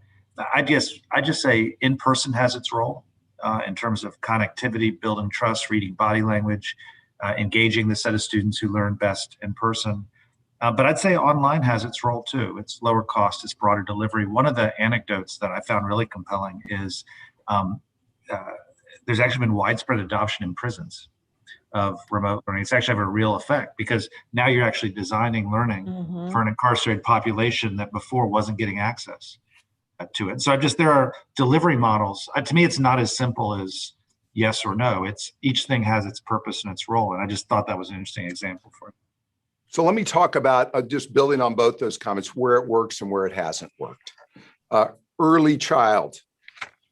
I just say in-person has its role in terms of connectivity, building trust, reading body language, engaging the set of students who learn best in person. But I'd say online has its role too. It's lower cost, it's broader delivery. One of the anecdotes that I found really compelling is there's actually been widespread adoption in prisons of remote learning. It's actually have a real effect, because now you're actually designing learning for an incarcerated population that before wasn't getting access to it. So there are delivery models. To me, it's not as simple as yes or no. It's each thing has its purpose and its role. And I just thought that was an interesting example for it. So let me talk about just building on both those comments, where it works and where it hasn't worked. Early child.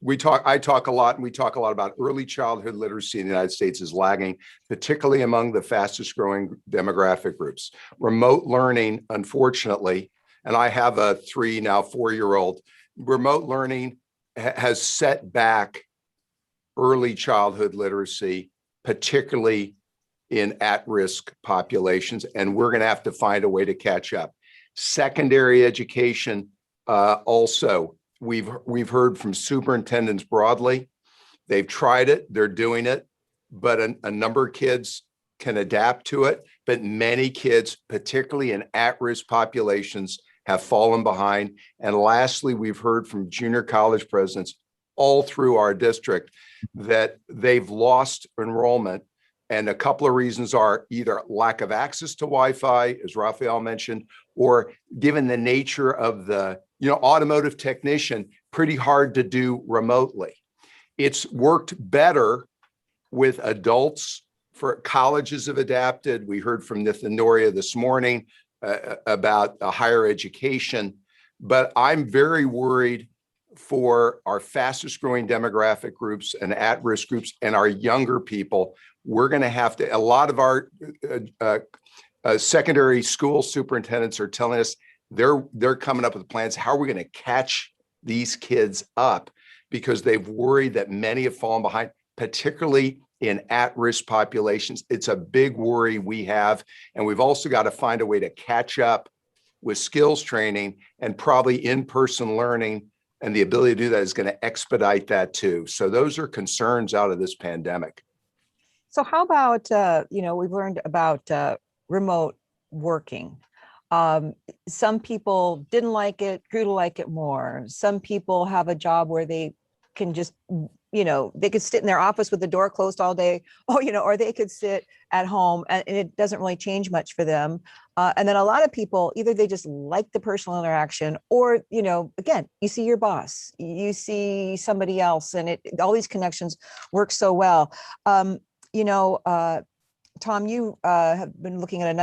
I talk a lot about early childhood literacy in the United States is lagging, particularly among the fastest growing demographic groups. Remote learning, unfortunately, and I have a 4-year-old, remote learning has set back early childhood literacy, particularly in at-risk populations, and we're going to have to find a way to catch up. Secondary education, also, we've heard from superintendents broadly. They've tried it, they're doing it, but a number of kids can adapt to it, but many kids, particularly in at-risk populations, have fallen behind. And lastly, we've heard from junior college presidents all through our district that they've lost enrollment. And a couple of reasons are either lack of access to Wi-Fi, as Raphael mentioned, or given the nature of the automotive technician, pretty hard to do remotely. It's worked better with adults. For colleges have adapted. We heard from Nithin Noria this morning about higher education, but I'm very worried for our fastest growing demographic groups and at-risk groups and our younger people. We're going to have to, a lot of our secondary school superintendents are telling us they're coming up with plans. How are we going to catch these kids up? Because they've worried that many have fallen behind, particularly in at-risk populations. It's a big worry we have. And we've also got to find a way to catch up with skills training, and probably in-person learning, and the ability to do that is going to expedite that too. So those are concerns out of this pandemic. So how about, we've learned about remote working. Some people didn't like it, grew to like it more. Some people have a job where they can just, they could sit in their office with the door closed all day, or they could sit at home and it doesn't really change much for them. And then a lot of people, either they just like the personal interaction, or, again, you see your boss, you see somebody else, and all these connections work so well. Tom, you have been looking at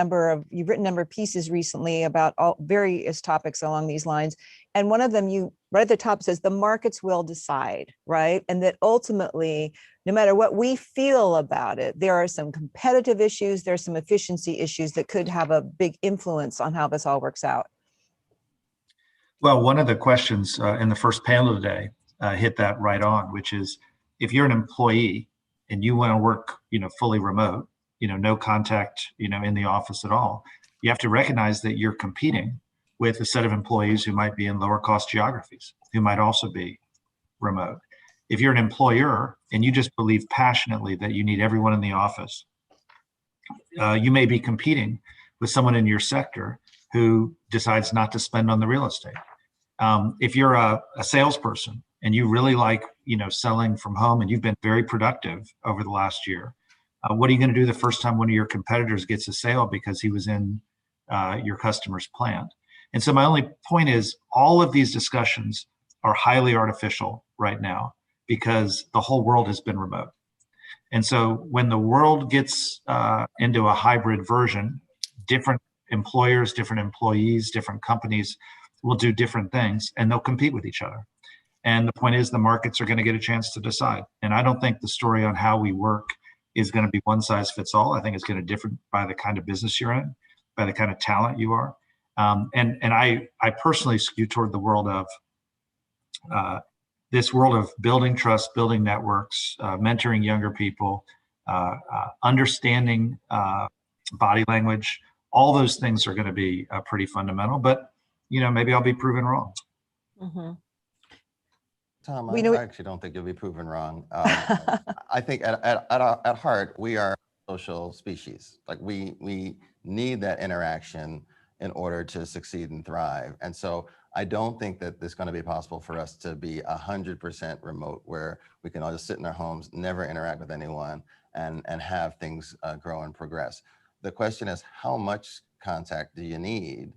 you've written a number of pieces recently about all various topics along these lines. And one of them, right at the top says, the markets will decide, right? And that ultimately, no matter what we feel about it, there are some competitive issues, there's some efficiency issues that could have a big influence on how this all works out. Well, one of the questions in the first panel today hit that right on, which is, if you're an employee and you want to work, fully remote, no contact, in the office at all, you have to recognize that you're competing with a set of employees who might be in lower cost geographies, who might also be remote. If you're an employer and you just believe passionately that you need everyone in the office, you may be competing with someone in your sector who decides not to spend on the real estate. If you're a salesperson and you really like, selling from home, and you've been very productive over the last year, what are you going to do the first time one of your competitors gets a sale because he was in your customer's plant? And so my only point is, all of these discussions are highly artificial right now. because the whole world has been remote. And so when the world gets into a hybrid version, different employers, different employees, different companies will do different things, and they'll compete with each other. And the point is, the markets are going to get a chance to decide. And I don't think the story on how we work is going to be one size fits all. I think it's going to differ by the kind of business you're in, by the kind of talent you are. And I personally skew toward the world of this world of building trust, building networks, mentoring younger people, understanding body language. All those things are going to be pretty fundamental. But maybe I'll be proven wrong. Mm-hmm. Tom, I actually don't think you'll be proven wrong. I think at heart, we are a social species. Like we need that interaction in order to succeed and thrive. And so I don't think that it's going to be possible for us to be 100% remote, where we can all just sit in our homes, never interact with anyone, and have things grow and progress. The question is, how much contact do you need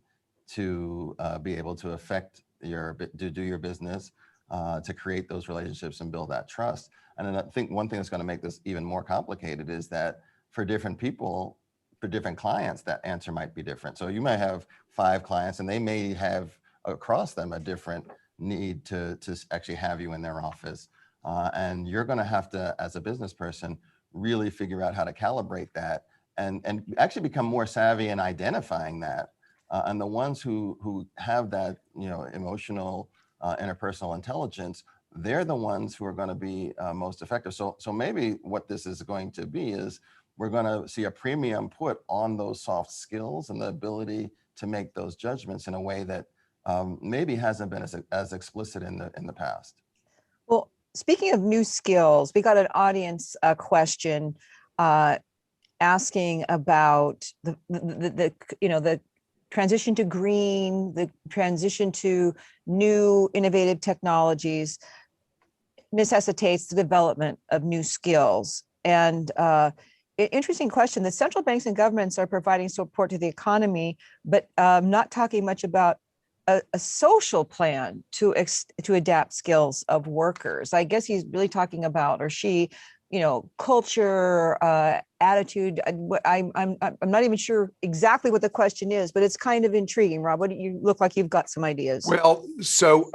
to be able to affect to do your business, to create those relationships and build that trust? And then I think one thing that's going to make this even more complicated is that for different people, for different clients, that answer might be different. So you might have 5 clients and they may have across them a different need to actually have you in their office. And you're going to have to, as a business person, really figure out how to calibrate that and actually become more savvy in identifying that. And the ones who have that, emotional, interpersonal intelligence, they're the ones who are going to be most effective. So maybe what this is going to be is we're going to see a premium put on those soft skills and the ability to make those judgments in a way that maybe hasn't been as explicit in the past. Well, speaking of new skills, we got an audience question asking about the transition to green, the transition to new innovative technologies necessitates the development of new skills. And interesting question. The central banks and governments are providing support to the economy, but not talking much about a social plan to adapt skills of workers. I guess he's really talking about, or she, culture, attitude. I'm not even sure exactly what the question is, but it's kind of intriguing. Rob, what do you look like? You've got some ideas. Well, so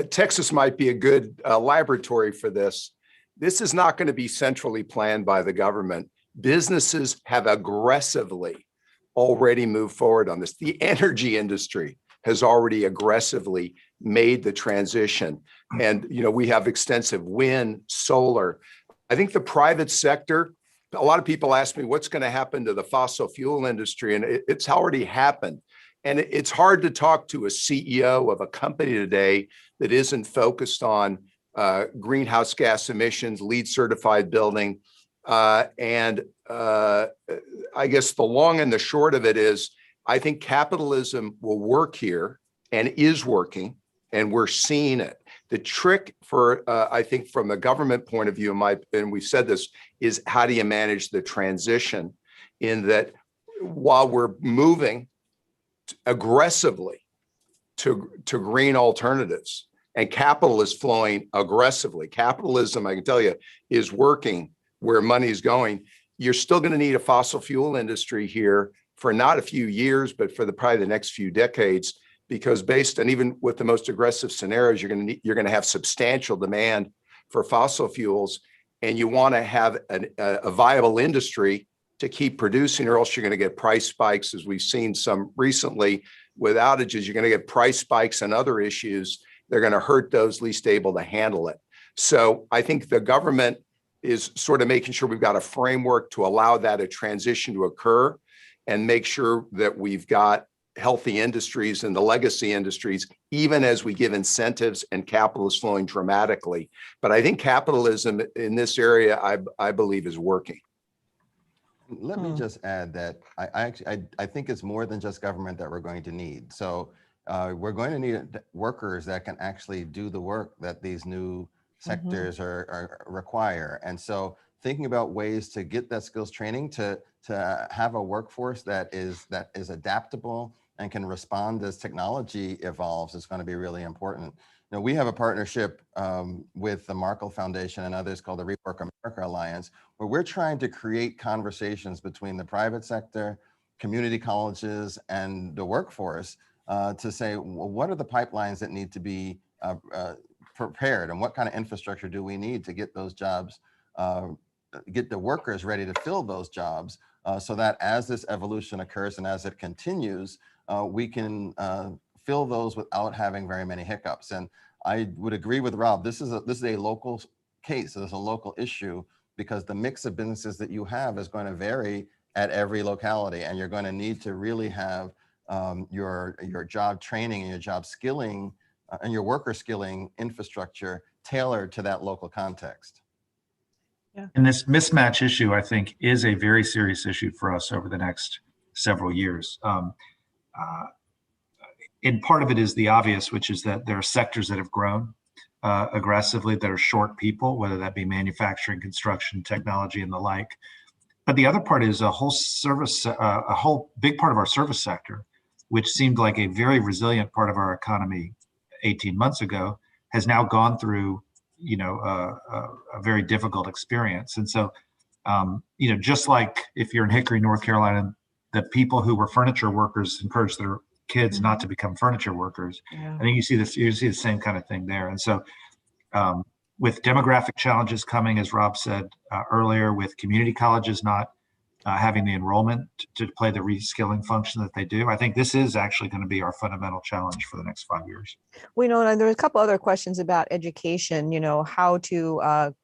Texas might be a good laboratory for this. This is not going to be centrally planned by the government. Businesses have aggressively already moved forward on this. The energy industry has already aggressively made the transition. And, we have extensive wind, solar. I think the private sector, a lot of people ask me what's going to happen to the fossil fuel industry, and it's already happened. And it's hard to talk to a CEO of a company today that isn't focused on greenhouse gas emissions, LEED certified building. And I guess the long and the short of it is, I think capitalism will work here and is working, and we're seeing it. The trick for, I think from the government point of view, and we've said this, is how do you manage the transition in that while we're moving aggressively to green alternatives and capital is flowing aggressively. Capitalism, I can tell you, is working where money's going. You're still going to need a fossil fuel industry here for not a few years, but for probably the next few decades, because and even with the most aggressive scenarios, you're going to have substantial demand for fossil fuels, and you want to have a viable industry to keep producing, or else you're going to get price spikes, as we've seen some recently with outages. You're going to get price spikes and other issues. They're going to hurt those least able to handle it. So I think the government is sort of making sure we've got a framework to allow that a transition to occur and make sure that we've got healthy industries and the legacy industries, even as we give incentives and capital is flowing dramatically. But I think capitalism in this area, I believe, is working. Let me just add that I think it's more than just government that we're going to need. So we're going to need workers that can actually do the work that these new sectors are require. And so thinking about ways to get that skills training to have a workforce that is adaptable and can respond as technology evolves is going to be really important. know, we have a partnership with the Markle Foundation and others called the Rework America Alliance, where we're trying to create conversations between the private sector, community colleges, and the workforce to say, well, what are the pipelines that need to be prepared, and what kind of infrastructure do we need to get those jobs, get the workers ready to fill those jobs, so that as this evolution occurs and as it continues, we can fill those without having very many hiccups. And I would agree with Rob. This is a local case. It's a local issue because the mix of businesses that you have is going to vary at every locality, and you're going to need to really have your job training and your job skilling and your worker skilling infrastructure tailored to that local context. Yeah. And this mismatch issue, I think, is a very serious issue for us over the next several years. And part of it is the obvious, which is that there are sectors that have grown aggressively that are short people, whether that be manufacturing, construction, technology, and the like. But the other part is a whole big part of our service sector, which seemed like a very resilient part of our economy 18 months ago, has now gone through, a very difficult experience. And so, just like if you're in Hickory, North Carolina, the people who were furniture workers encouraged their kids not to become furniture workers. Yeah. I think you see the same kind of thing there. And so, with demographic challenges coming, as Rob said earlier, with community colleges not having the enrollment to play the reskilling function that they do, I think this is actually going to be our fundamental challenge for the next 5 years. We know, and there are a couple other questions about education, how to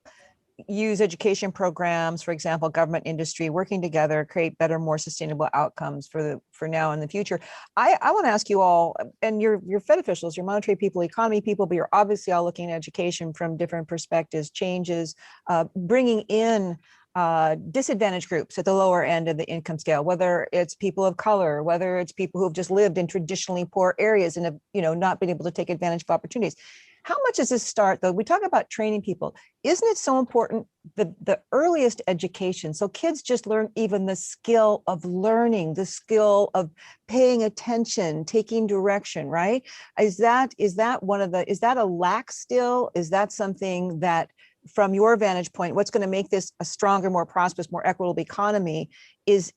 use education programs, for example, government, industry, working together, create better, more sustainable outcomes for now and the future. I want to ask you all, and you're Fed officials, you're monetary people, economy people, but you're obviously all looking at education from different perspectives, changes, bringing in disadvantaged groups at the lower end of the income scale, whether it's people of color, whether it's people who have just lived in traditionally poor areas and have, not been able to take advantage of opportunities. How much does this start, though? We talk about training people. Isn't it so important, the earliest education? So kids just learn even the skill of learning, the skill of paying attention, taking direction, right? Is that a lack still? Is that something that, from your vantage point, what's going to make this a stronger, more prosperous, more equitable economy is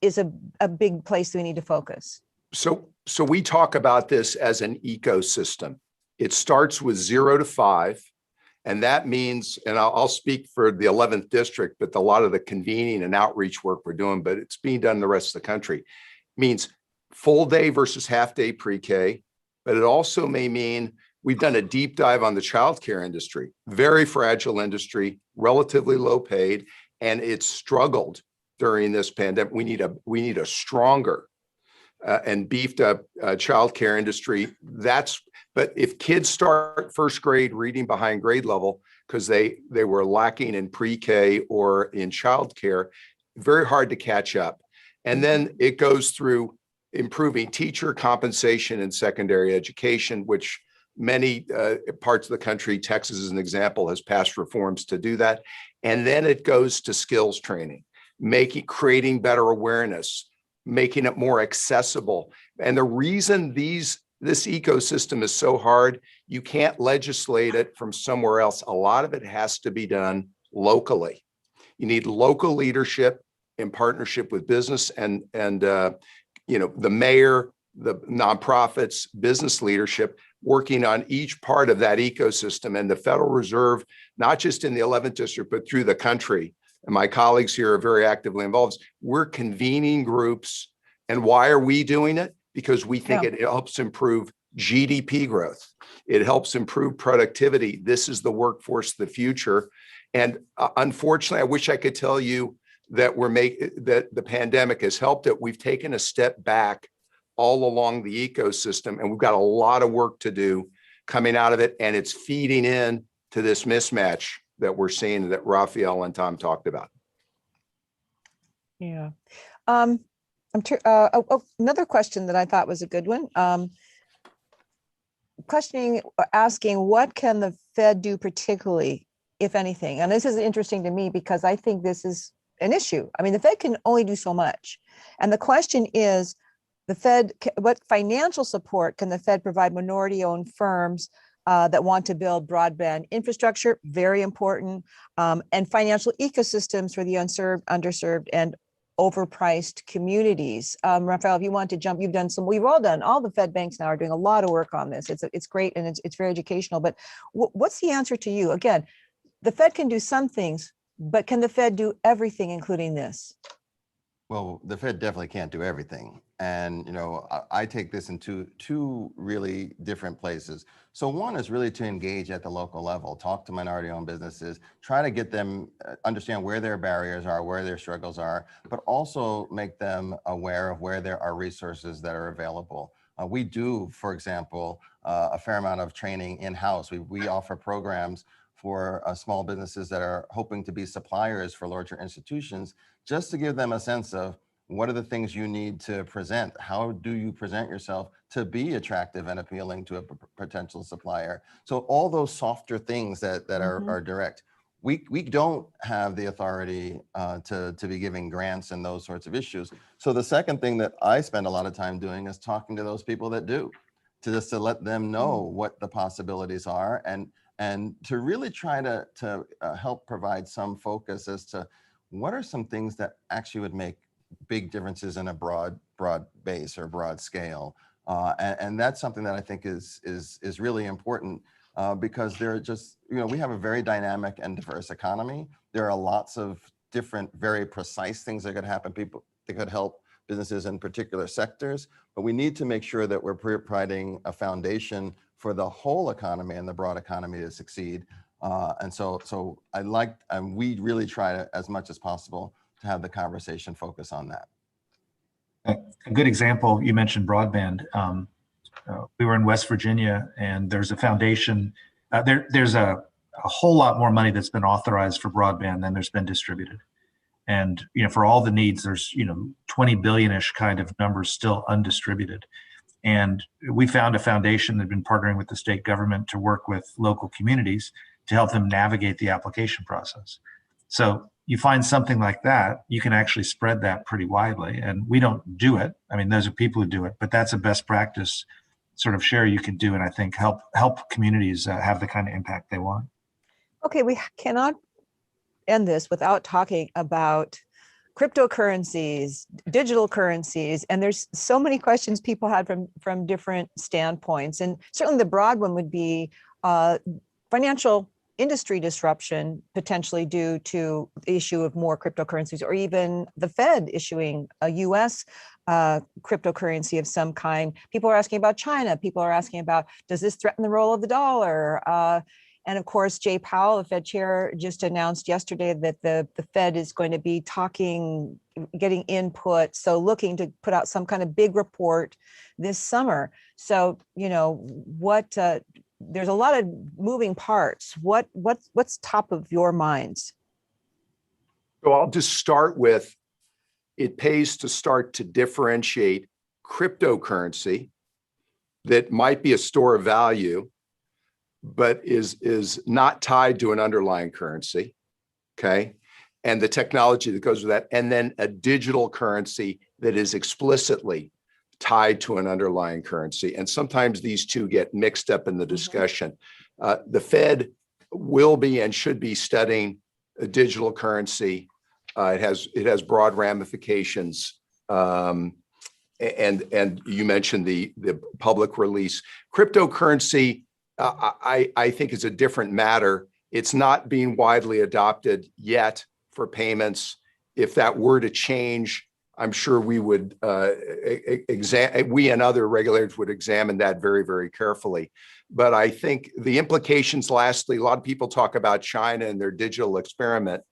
a big place we need to focus? So we talk about this as an ecosystem. It starts with 0 to 5. And that means, and I'll speak for the 11th district, but a lot of the convening and outreach work we're doing, but it's being done in the rest of the country, means full day versus half day pre-K. But it also may mean we've done a deep dive on the childcare industry, very fragile industry, relatively low paid, and it's struggled during this pandemic. We need a stronger and beefed up childcare industry. But if kids start first grade reading behind grade level because they were lacking in pre-K or in childcare, very hard to catch up. And then it goes through improving teacher compensation in secondary education, which many parts of the country, Texas as an example, has passed reforms to do that. And then it goes to skills training, creating better awareness, making it more accessible. And the reason this ecosystem is so hard, you can't legislate it from somewhere else. A lot of it has to be done locally. You need local leadership in partnership with business and the mayor, the nonprofits, business leadership, working on each part of that ecosystem. And the Federal Reserve, not just in the 11th district, but through the country, and my colleagues here are very actively involved, we're convening groups. And why are we doing it? Because we think it helps improve GDP growth. It helps improve productivity. This is the workforce of the future. And unfortunately, I wish I could tell you that that the pandemic has helped it. We've taken a step back all along the ecosystem, and we've got a lot of work to do coming out of it. And it's feeding in to this mismatch that we're seeing that Raphael and Tom talked about. Yeah. Another question that I thought was a good one. Asking what can the Fed do particularly, if anything? And this is interesting to me because I think this is an issue. I mean, the Fed can only do so much. And the question is, what financial support can the Fed provide minority-owned firms that want to build broadband infrastructure, very important, and financial ecosystems for the underserved, and overpriced communities. Rafael, if you want to jump, you've done some, we've all done, all the Fed banks now are doing a lot of work on this. It's great and it's very educational, but what's the answer to you? Again, the Fed can do some things, but can the Fed do everything, including this? Well, the Fed definitely can't do everything. And, you know, I take this into two really different places. So one is really to engage at the local level, talk to minority-owned businesses, try to get them understand where their barriers are, where their struggles are, but also make them aware of where there are resources that are available. We do, for example, a fair amount of training in-house. We offer programs for small businesses that are hoping to be suppliers for larger institutions, just to give them a sense of what are the things you need to present? How do you present yourself to be attractive and appealing to a potential supplier? So all those softer things that are direct. We don't have the authority to be giving grants and those sorts of issues. So the second thing that I spend a lot of time doing is talking to those people that do, to let them know what the possibilities are, and to really try to help provide some focus as to what are some things that actually would make big differences in a broad base or broad scale. And that's something that I think is really important because they're just, you know, we have a very dynamic and diverse economy. There are lots of different, very precise things that could happen, people that could help businesses in particular sectors, but we need to make sure that we're providing a foundation for the whole economy and the broad economy to succeed. And so we really try to, as much as possible, to have the conversation focus on that. A good example, you mentioned broadband. We were in West Virginia, and there's a foundation. There's a whole lot more money that's been authorized for broadband than there's been distributed. And, you know, for all the needs, there's, you know, 20 billion-ish kind of numbers still undistributed. And we found a foundation that had been partnering with the state government to work with local communities to help them navigate the application process. So you find something like that, you can actually spread that pretty widely. And we don't do it. I mean, those are people who do it, but that's a best practice sort of share you can do, and I think help communities have the kind of impact they want. Okay, we cannot end this without talking about cryptocurrencies, digital currencies, and there's so many questions people had from different standpoints. And certainly the broad one would be financial industry disruption, potentially due to the issue of more cryptocurrencies, or even the Fed issuing a US cryptocurrency of some kind. People are asking about China. People are asking about, does this threaten the role of the dollar? And of course, Jay Powell, the Fed chair, just announced yesterday that the Fed is going to be talking, getting input, so looking to put out some kind of big report this summer. So, you know, there's a lot of moving parts. What's top of your minds? So I'll just start with, it pays to start to differentiate cryptocurrency that might be a store of value, but is not tied to an underlying currency, okay? And the technology that goes with that, and then a digital currency that is explicitly tied to an underlying currency. And sometimes these two get mixed up in the discussion. The Fed will be and should be studying a digital currency. It has broad ramifications. And you mentioned the public release. Cryptocurrency, I think, is a different matter. It's not being widely adopted yet for payments. If that were to change, I'm sure we would we and other regulators would examine that very, very carefully. But I think the implications, lastly, a lot of people talk about China and their digital experiment.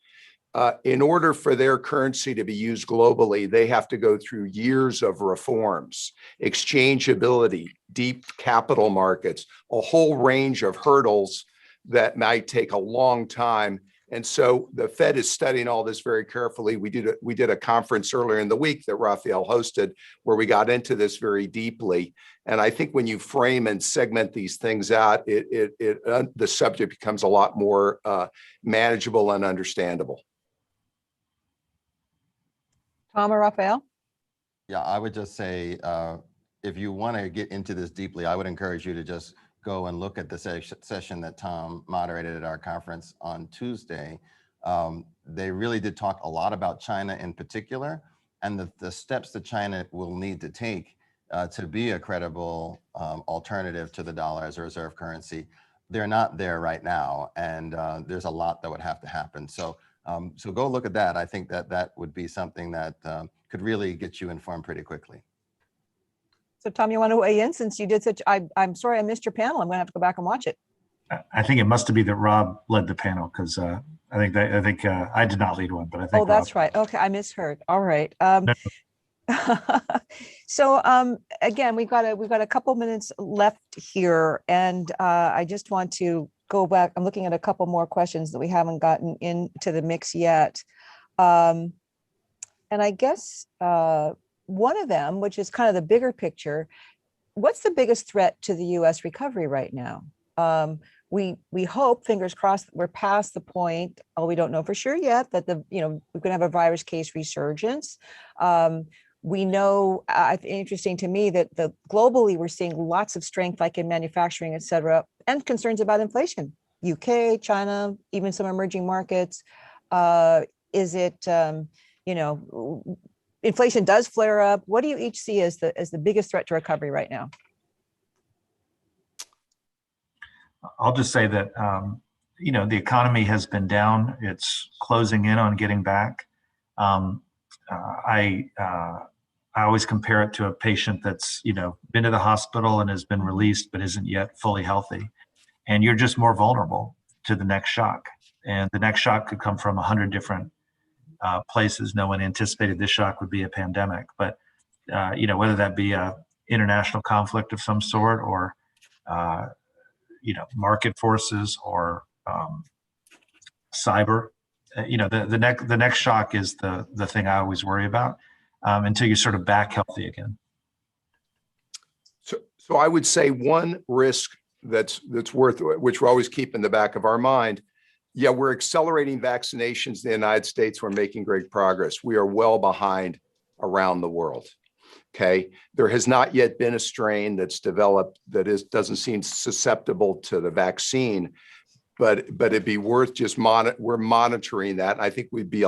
In order for their currency to be used globally, they have to go through years of reforms, exchangeability, deep capital markets, a whole range of hurdles that might take a long time. And so the Fed is studying all this very carefully. We did a conference earlier in the week that Rafael hosted where we got into this very deeply. And I think when you frame and segment these things out, the subject becomes a lot more manageable and understandable. Tom or Rafael? Yeah, I would just say, if you want to get into this deeply, I would encourage you to just go and look at the session that Tom moderated at our conference on Tuesday, they really did talk a lot about China in particular, and the steps that China will need to take to be a credible alternative to the dollar as a reserve currency. They're not there right now, and there's a lot that would have to happen. So go look at that. I think that would be something that could really get you informed pretty quickly. So Tom, you want to weigh in since you did such, I'm sorry I missed your panel. I'm going to have to go back and watch it. I think it must be that Rob led the panel, because I think I did not lead one, but I think. Oh, that's Rob, right. Okay, I misheard. All right. No. So again, we've got a couple minutes left here, and I just want to go back. I'm looking at a couple more questions that we haven't gotten into the mix yet. And I guess one of them, which is kind of the bigger picture, what's the biggest threat to the US recovery right now? We hope, fingers crossed, we're past the point, although we don't know for sure yet, that we're going to have a virus case resurgence. We know, interesting to me, that globally we're seeing lots of strength, like in manufacturing, et cetera, and concerns about inflation. UK, China, even some emerging markets. Is it, inflation does flare up? What do you each see as the biggest threat to recovery right now? I'll just say that, the economy has been down. It's closing in on getting back. I always compare it to a patient that's, been to the hospital and has been released, but isn't yet fully healthy. And you're just more vulnerable to the next shock. And the next shock could come from 100 different places. No one anticipated this shock would be a pandemic, but, whether that be a international conflict of some sort, or, market forces, or cyber, the next shock is the thing I always worry about, until you're sort of back healthy again. So I would say one risk that's worth, which we always keep in the back of our mind. Yeah, we're accelerating vaccinations in the United States. We're making great progress. We are well behind around the world. Okay, there has not yet been a strain that's developed that doesn't seem susceptible to the vaccine, but it'd be worth just we're monitoring that. I think we'd be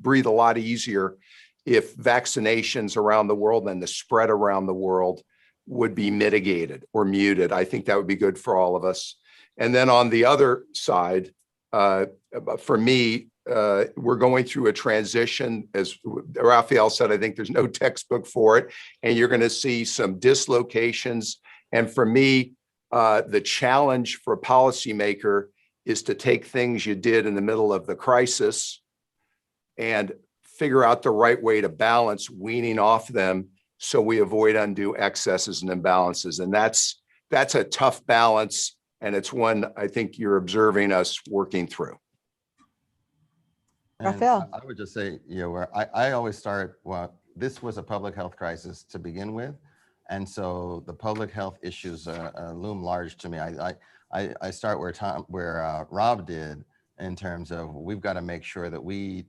breathe a lot easier if vaccinations around the world and the spread around the world would be mitigated or muted. I think that would be good for all of us. And then on the other side, for me, we're going through a transition. As Raphael said, I think there's no textbook for it, and you're going to see some dislocations. And for me, the challenge for a policymaker is to take things you did in the middle of the crisis and figure out the right way to balance weaning off them so we avoid undue excesses and imbalances. And that's a tough balance, and it's one I think you're observing us working through. Raphael. I would just say, where I always start, well, this was a public health crisis to begin with. And so the public health issues loom large to me. I start where Rob did, in terms of we've got to make sure that we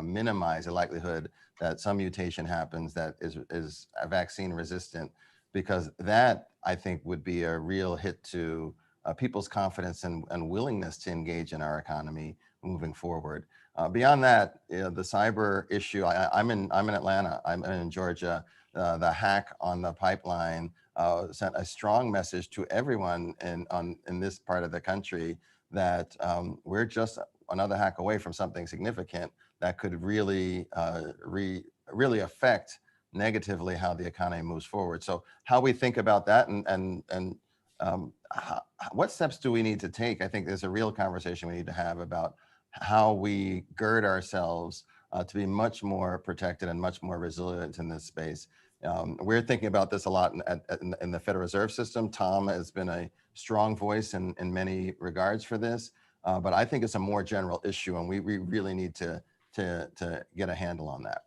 minimize the likelihood that some mutation happens that is vaccine resistant, because that, I think, would be a real hit to people's confidence and willingness to engage in our economy moving forward. Beyond that, the cyber issue, I'm in Atlanta, I'm in Georgia. The hack on the pipeline sent a strong message to everyone in this part of the country that we're just another hack away from something significant that could really, really affect negatively how the economy moves forward. So how we think about that and what steps do we need to take? I think there's a real conversation we need to have about how we gird ourselves to be much more protected and much more resilient in this space. We're thinking about this a lot in the Federal Reserve System. Tom has been a strong voice in many regards for this, but I think it's a more general issue, and we really need to get a handle on that.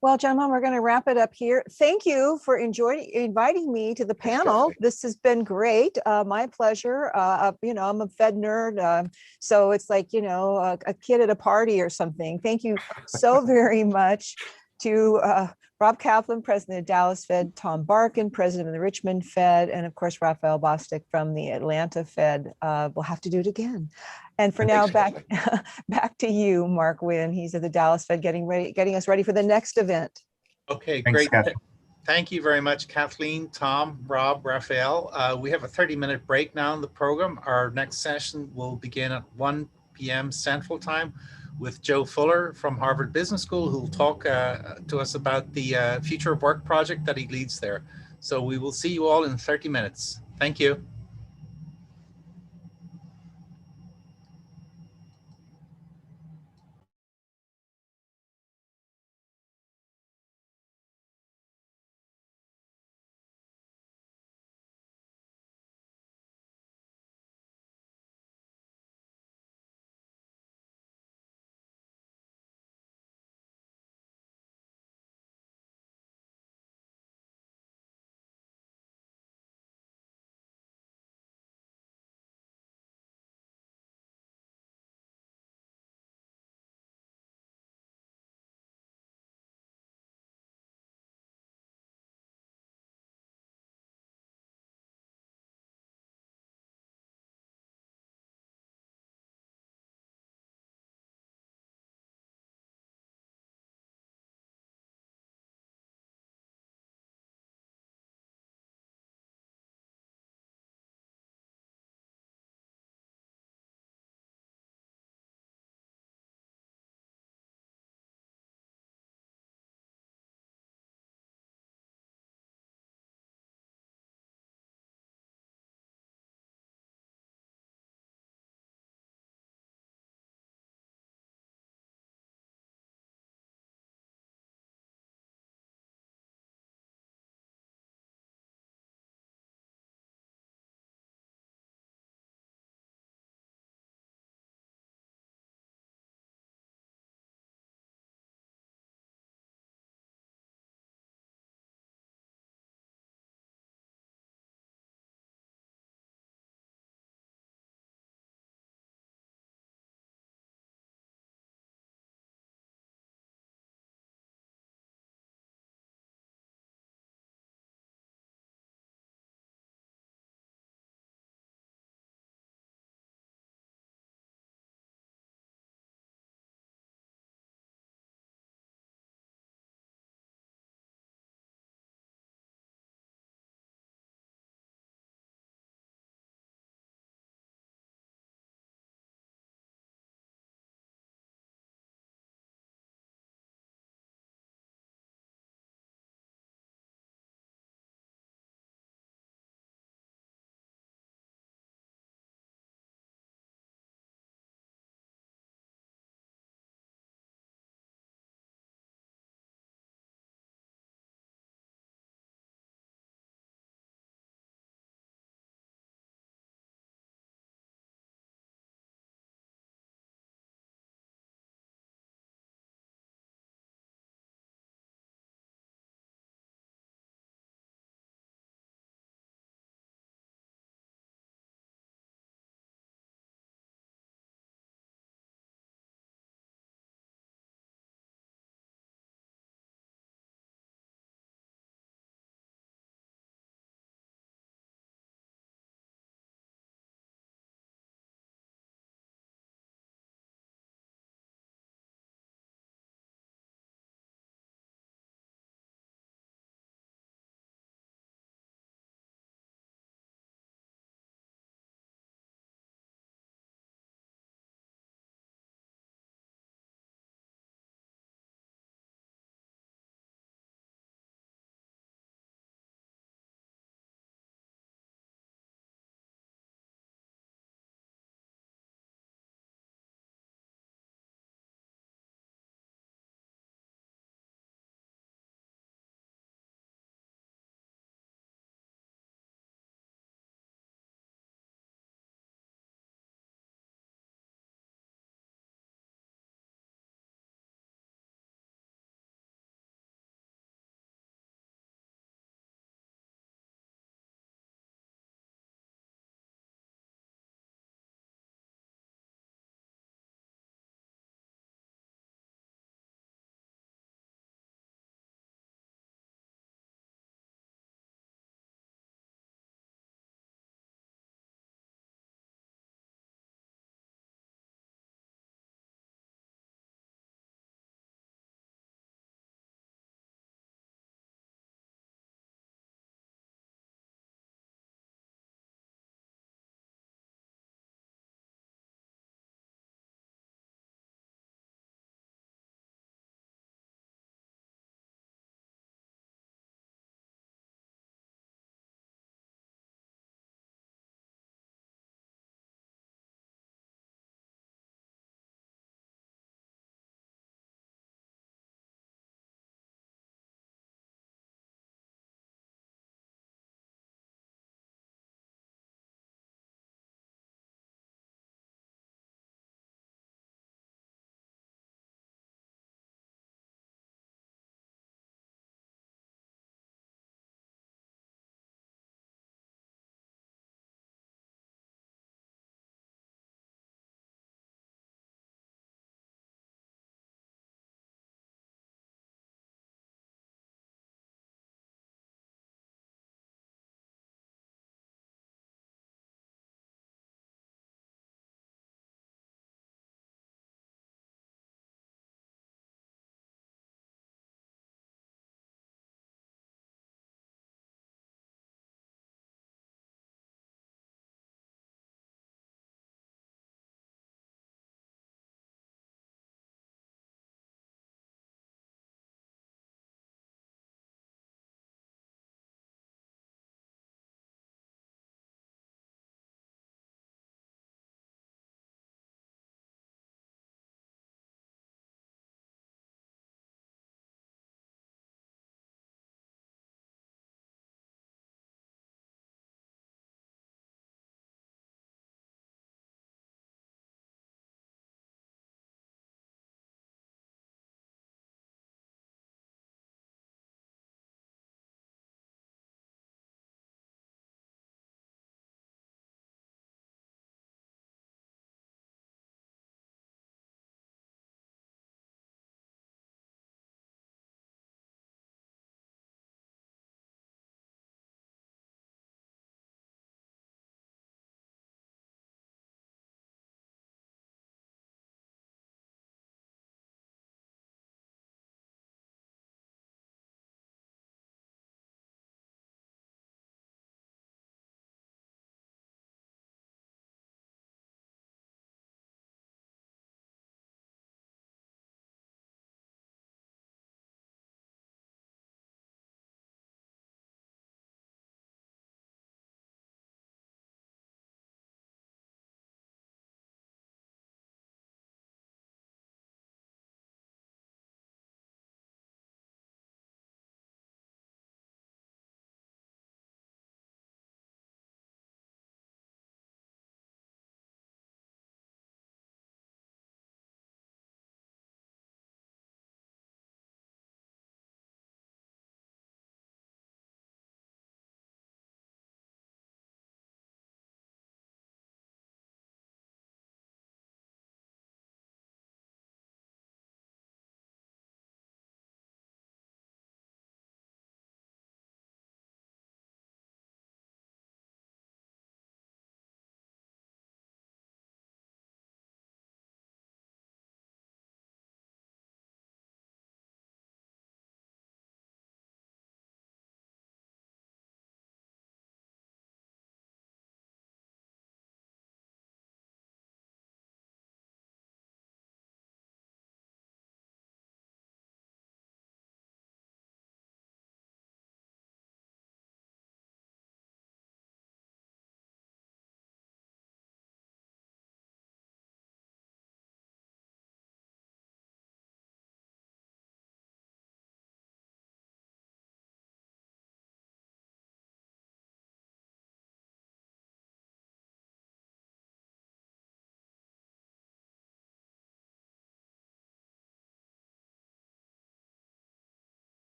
Well, gentlemen, we're going to wrap it up here. Thank you for inviting me to the panel. This has been great. My pleasure. I'm a Fed nerd, so it's like, a kid at a party or something. Thank you so very much to Rob Kaplan, president of Dallas Fed, Tom Barkin, president of the Richmond Fed, and of course, Raphael Bostic from the Atlanta Fed. We'll have to do it again. And for now, back to you, Mark Wynn. He's at the Dallas Fed getting us ready for the next event. Okay, Thanks, great. Kath. Thank you very much, Kathleen, Tom, Rob, Raphael. We have a 30-minute break now in the program. Our next session will begin at 1 p.m. Central Time with Joe Fuller from Harvard Business School, who will talk to us about the Future of Work project that he leads there. So we will see you all in 30 minutes. Thank you.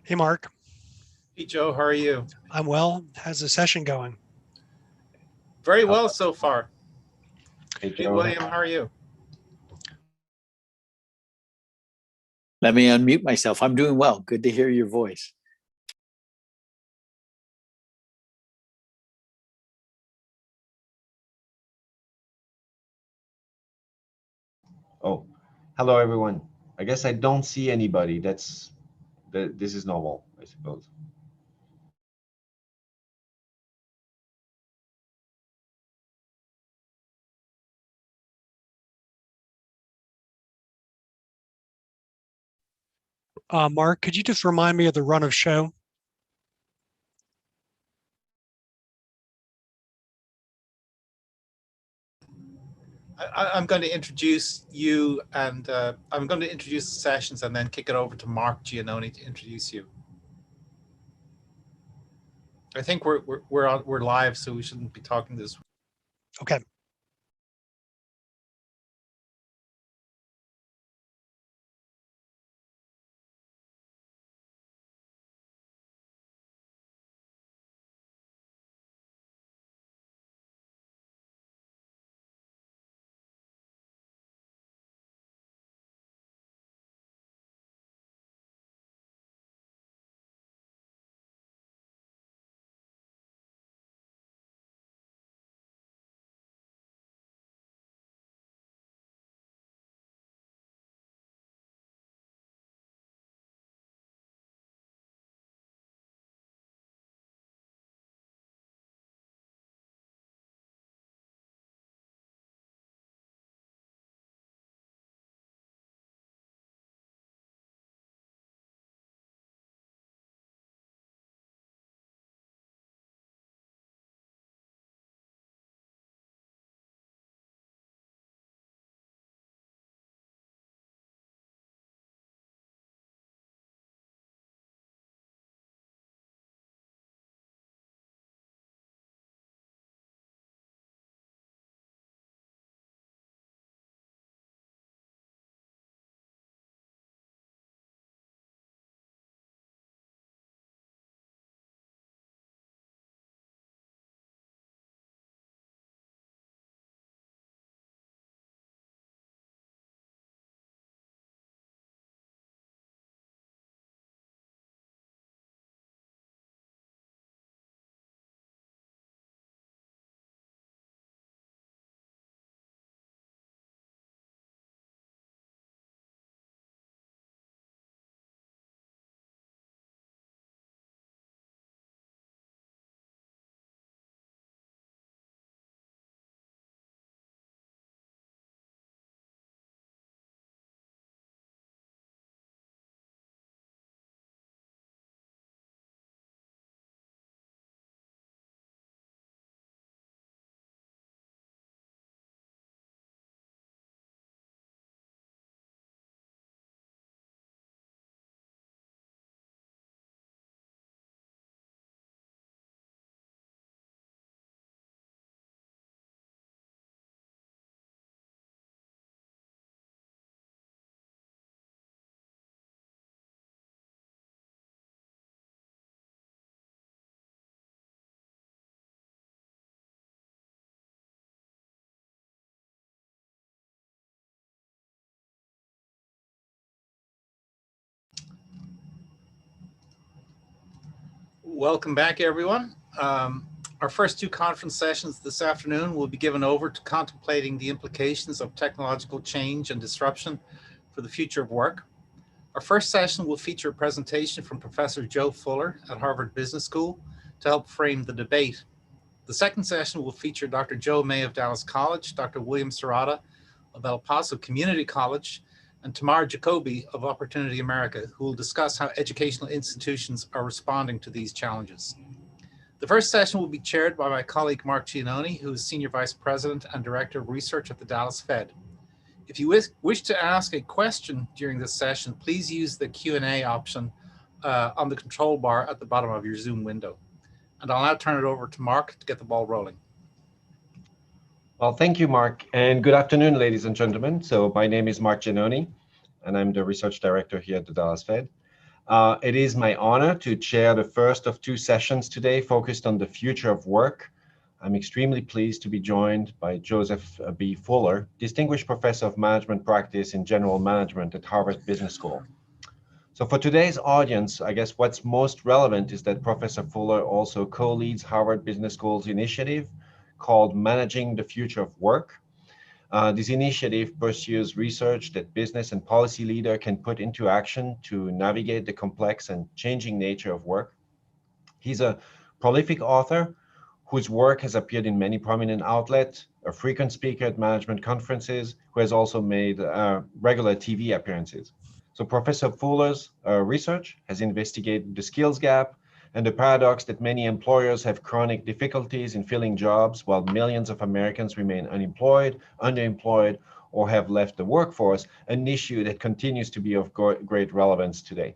Hey, Mark. Hey, Joe, how are you? I'm well. How's the session going? Very well so far. Hey, Hey, Joe. William, how are you? Let me unmute myself. I'm doing well. Good to hear your voice. Oh, hello everyone. I guess I don't see anybody. This is normal, I suppose. Mark, could you just remind me of the run of show? I'm going to introduce you, and I'm going to introduce the sessions and then kick it over to Mark Giannoni to introduce you. I think we're live, so we shouldn't be talking this. Okay. Welcome back, everyone. Our first two conference sessions this afternoon will be given over to contemplating the implications of technological change and disruption for the future of work. Our first session will feature a presentation from Professor Joe Fuller at Harvard Business School to help frame the debate. The second session will feature Dr. Joe May of Dallas College, Dr. William Serrata of El Paso Community College, and Tamar Jacoby of Opportunity America, who will discuss how educational institutions are responding to these challenges. The first session will be chaired by my colleague Mark Giannoni, who is Senior Vice President and Director of Research at the Dallas Fed. If you wish to ask a question during this session, please use the Q&A option on the control bar at the bottom of your Zoom window. And I'll now turn it over to Mark to get the ball rolling. Well, thank you, Mark, and good afternoon, ladies and gentlemen. So my name is Mark Giannoni, and I'm the Research Director here at the Dallas Fed. It is my honor to chair the first of two sessions today focused on the future of work. I'm extremely pleased to be joined by Joseph B. Fuller, Distinguished Professor of Management Practice in General Management at Harvard Business School. So for today's audience, I guess what's most relevant is that Professor Fuller also co-leads Harvard Business School's initiative called Managing the Future of Work. This initiative pursues research that business and policy leader can put into action to navigate the complex and changing nature of work. He's a prolific author whose work has appeared in many prominent outlets, a frequent speaker at management conferences, who has also made regular TV appearances. So Professor Fuller's research has investigated the skills gap and the paradox that many employers have chronic difficulties in filling jobs while millions of Americans remain unemployed, underemployed, or have left the workforce, an issue that continues to be of great relevance today.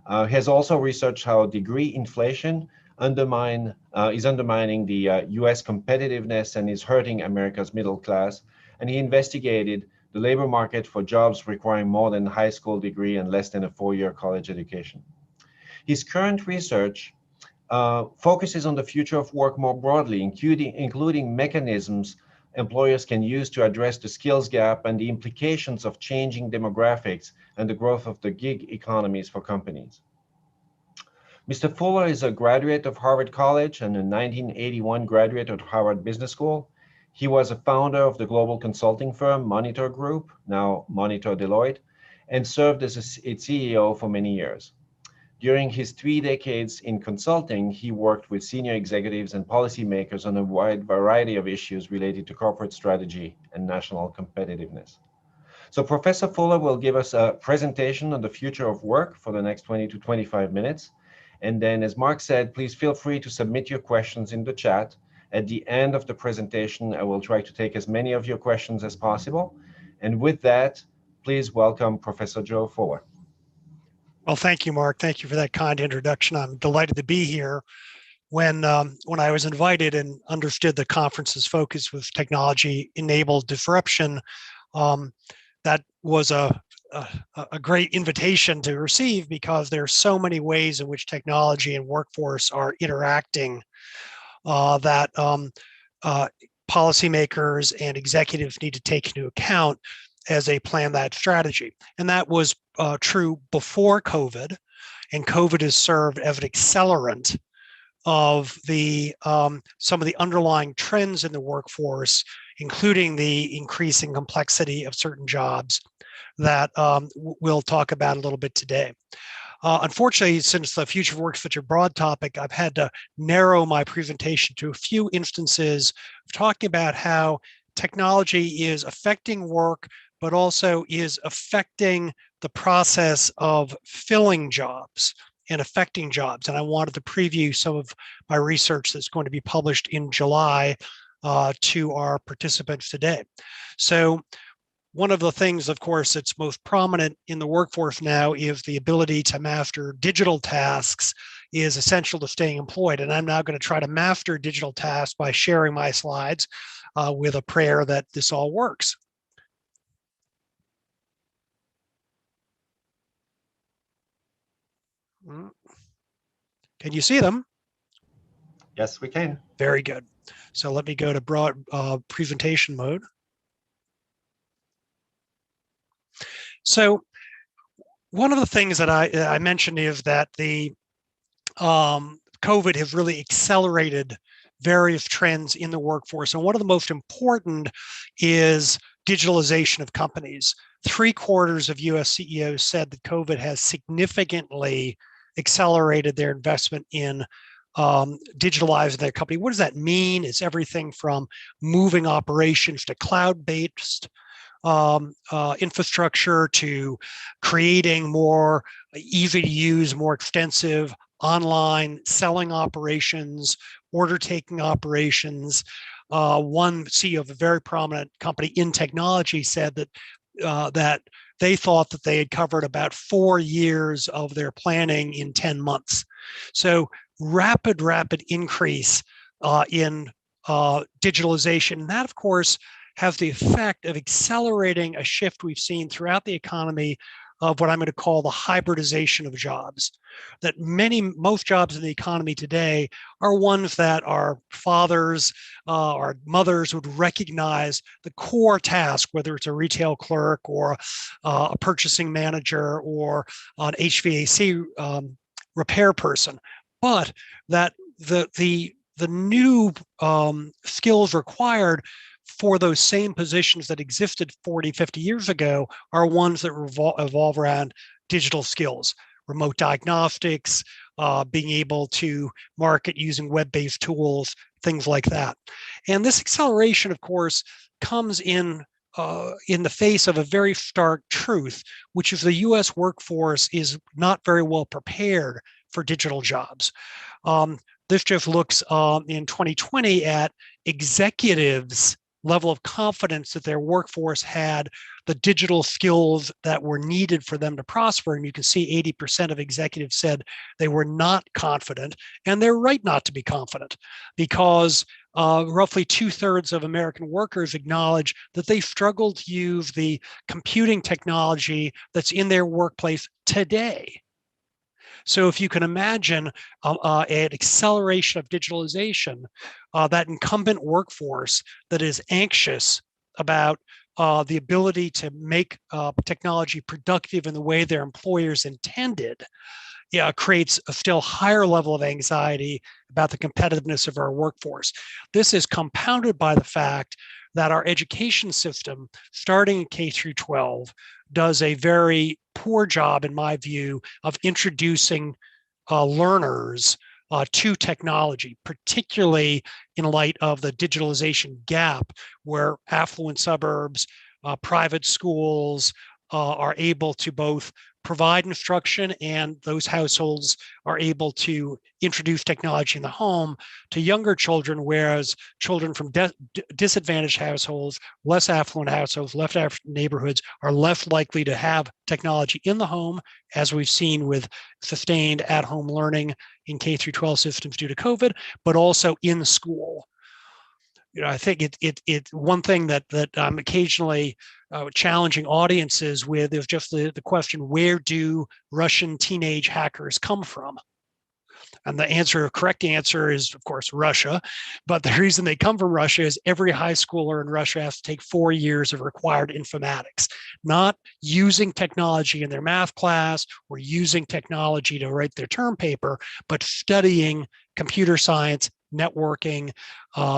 He has also researched how degree inflation is undermining the US competitiveness and is hurting America's middle class. And he investigated the labor market for jobs requiring more than a high school degree and less than a 4-year college education. His current research focuses on the future of work more broadly, including mechanisms employers can use to address the skills gap and the implications of changing demographics and the growth of the gig economies for companies. Mr. Fuller is a graduate of Harvard College and a 1981 graduate of Harvard Business School. He was a founder of the global consulting firm Monitor Group, now Monitor Deloitte, and served as its CEO for many years. During his 3 decades in consulting, he worked with senior executives and policymakers on a wide variety of issues related to corporate strategy and national competitiveness. So Professor Fuller will give us a presentation on the future of work for the next 20 to 25 minutes. And then, as Mark said, please feel free to submit your questions in the chat. At the end of the presentation, I will try to take as many of your questions as possible. And with that, please welcome Professor Joe Fuller. Well, thank you, Mark. Thank you for that kind introduction. I'm delighted to be here. When I was invited and understood the conference's focus was technology-enabled disruption, that was a great invitation to receive because there are so many ways in which technology and workforce are interacting that policymakers and executives need to take into account as they plan that strategy. And that was true before COVID, and COVID has served as an accelerant of the some of the underlying trends in the workforce, including the increasing complexity of certain jobs that we'll talk about a little bit today. Unfortunately, since the future of work is such a broad topic, I've had to narrow my presentation to a few instances of talking about how technology is affecting work, but also is affecting the process of filling jobs and affecting jobs. And I wanted to preview some of my research that's going to be published in July to our participants today. So one of the things, of course, that's most prominent in the workforce now is the ability to master digital tasks is essential to staying employed. And I'm now going to try to master digital tasks by sharing my slides with a prayer that this all works. Can you see them? Yes, we can. Very good. So let me go to broad presentation mode. So one of the things that I mentioned is that the COVID has really accelerated various trends in the workforce. And one of the most important is digitalization of companies. 3/4 of US CEOs said that COVID has significantly accelerated their investment in digitalizing their company. What does that mean? It's everything from moving operations to cloud-based infrastructure to creating more easy to use, more extensive online selling operations, order taking operations. One CEO of a very prominent company in technology said that that they thought that they had covered about 4 years of their planning in 10 months. So rapid increase in digitalization. And that, of course, has the effect of accelerating a shift we've seen throughout the economy of what I'm going to call the hybridization of jobs. That most jobs in the economy today are ones that our fathers or mothers would recognize the core task, whether it's a retail clerk or a purchasing manager or an HVAC repair person, but that the new skills required for those same positions that existed 40, 50 years ago are ones that evolve around digital skills, remote diagnostics, being able to market using web-based tools, things like that. And this acceleration, of course, comes in the face of a very stark truth, which is the US workforce is not very well prepared for digital jobs. This just looks in 2020 at executives' level of confidence that their workforce had the digital skills that were needed for them to prosper. And you can see 80% of executives said they were not confident, and they're right not to be confident, because roughly 2/3 of American workers acknowledge that they struggle to use the computing technology that's in their workplace today. So if you can imagine an acceleration of digitalization, that incumbent workforce that is anxious about the ability to make technology productive in the way their employers intended, creates a still higher level of anxiety about the competitiveness of our workforce. This is compounded by the fact that our education system, starting in K through 12, does a very poor job, in my view, of introducing learners to technology, particularly in light of the digitalization gap, where affluent suburbs, private schools are able to both provide instruction, and those households are able to introduce technology in the home to younger children, whereas children from disadvantaged households, less affluent households, less affluent neighborhoods are less likely to have technology in the home, as we've seen with sustained at-home learning in K through 12 systems due to COVID, but also in school. I think it's one thing that I'm occasionally challenging audiences with is just the question, where do Russian teenage hackers come from? And the correct answer is, of course, Russia. But the reason they come from Russia is every high schooler in Russia has to take 4 years of required informatics, not using technology in their math class or using technology to write their term paper, but studying computer science, networking,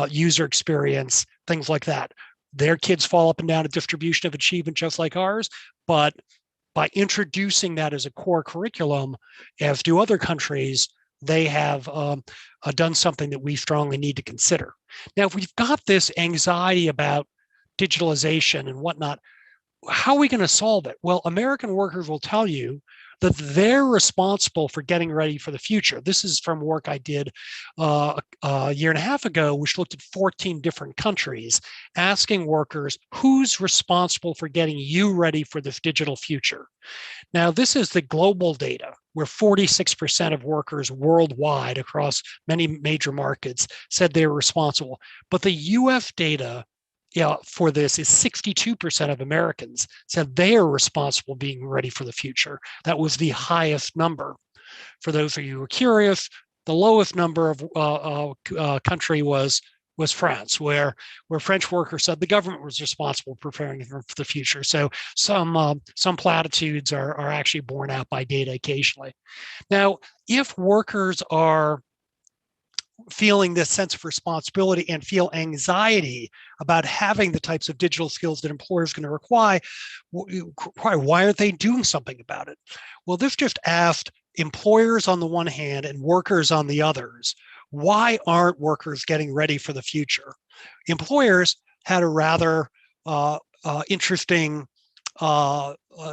user experience, things like that. Their kids fall up and down a distribution of achievement just like ours, but by introducing that as a core curriculum, as do other countries, they have done something that we strongly need to consider. Now, if we've got this anxiety about digitalization and whatnot, how are we going to solve it? Well, American workers will tell you that they're responsible for getting ready for the future. This is from work I did a year and a half ago, which looked at 14 different countries, asking workers, who's responsible for getting you ready for this digital future? Now, this is the global data, where 46% of workers worldwide across many major markets said they were responsible. But the US data for this is 62% of Americans said they are responsible being ready for the future. That was the highest number. For those of you who are curious, the lowest number of country was France, where French workers said the government was responsible for preparing for the future. So some platitudes are actually borne out by data occasionally. Now, if workers are feeling this sense of responsibility and feel anxiety about having the types of digital skills that employers are going to require, why aren't they doing something about it? Well, this just asked employers on the one hand and workers on the others, why aren't workers getting ready for the future? Employers had a rather interesting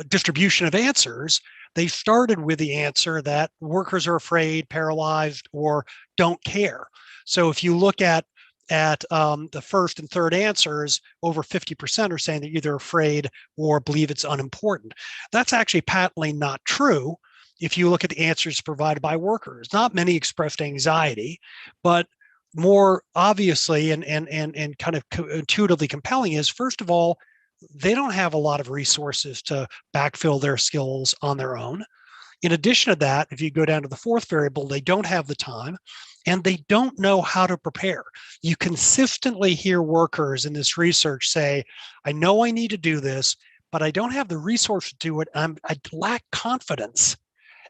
distribution of answers. They started with the answer that workers are afraid, paralyzed, or don't care. So if you look at the first and third answers, over 50% are saying they're either afraid or believe it's unimportant. That's actually patently not true. If you look at the answers provided by workers, not many expressed anxiety, but more obviously and kind of intuitively compelling is, first of all, they don't have a lot of resources to backfill their skills on their own. In addition to that, if you go down to the fourth variable, they don't have the time and they don't know how to prepare. You consistently hear workers in this research say, I know I need to do this, but I don't have the resource to do it. I lack confidence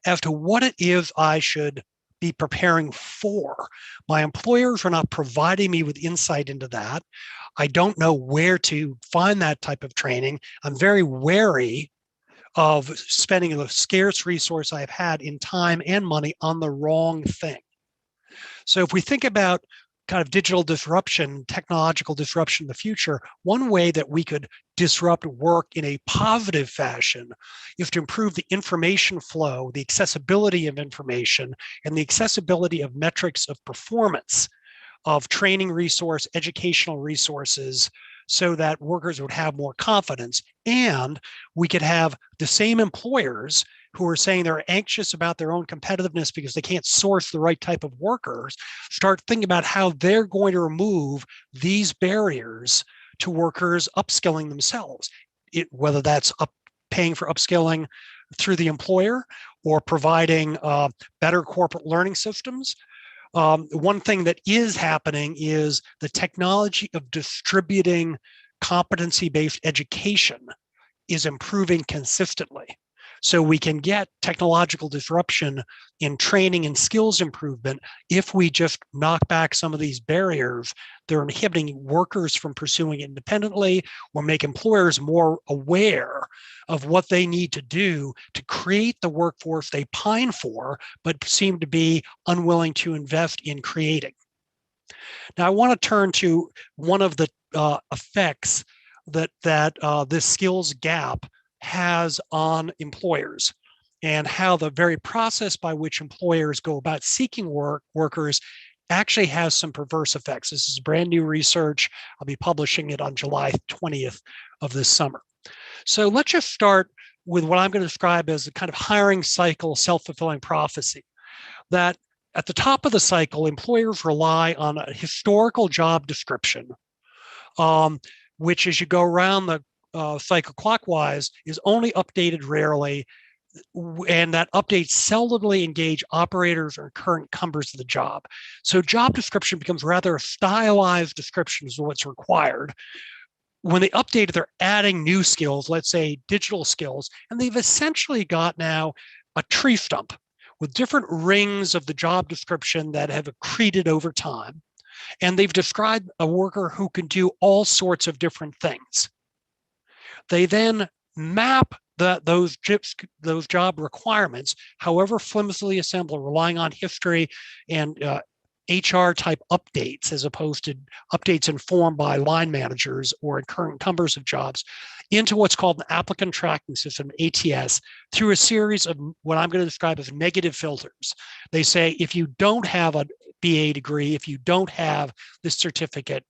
as to what it is I should be preparing for. My employers are not providing me with insight into that. I don't know where to find that type of training. I'm very wary of spending the scarce resource I've had in time and money on the wrong thing. So if we think about kind of digital disruption, technological disruption in the future, one way that we could disrupt work in a positive fashion is to improve the information flow, the accessibility of information, and the accessibility of metrics of performance of training resource, educational resources, so that workers would have more confidence. And we could have the same employers who are saying they're anxious about their own competitiveness because they can't source the right type of workers, start thinking about how they're going to remove these barriers to workers upskilling themselves, whether that's paying for upskilling through the employer or providing better corporate learning systems. One thing that is happening is the technology of distributing competency-based education is improving consistently. So we can get technological disruption in training and skills improvement if we just knock back some of these barriers that are inhibiting workers from pursuing it independently, or make employers more aware of what they need to do to create the workforce they pine for, but seem to be unwilling to invest in creating. Now, I want to turn to one of the effects that this skills gap has on employers, and how the very process by which employers go about seeking workers actually has some perverse effects. This is brand new research. I'll be publishing it on July 20th of this summer. So let's just start with what I'm going to describe as a kind of hiring cycle self-fulfilling prophecy, that at the top of the cycle, employers rely on a historical job description, which as you go around the cycle clockwise is only updated rarely, and that updates seldomly engage operators or current incumbents of the job. So job description becomes rather a stylized description of what's required. When they update it, they're adding new skills, let's say digital skills, and they've essentially got now a tree stump with different rings of the job description that have accreted over time. And they've described a worker who can do all sorts of different things. They then map those job requirements, however flimsily assembled, relying on history and HR type updates, as opposed to updates informed by line managers or current incumbents of jobs, into what's called an applicant tracking system, ATS, through a series of what I'm going to describe as negative filters. They say, if you don't have a BA degree, if you don't have this certificate,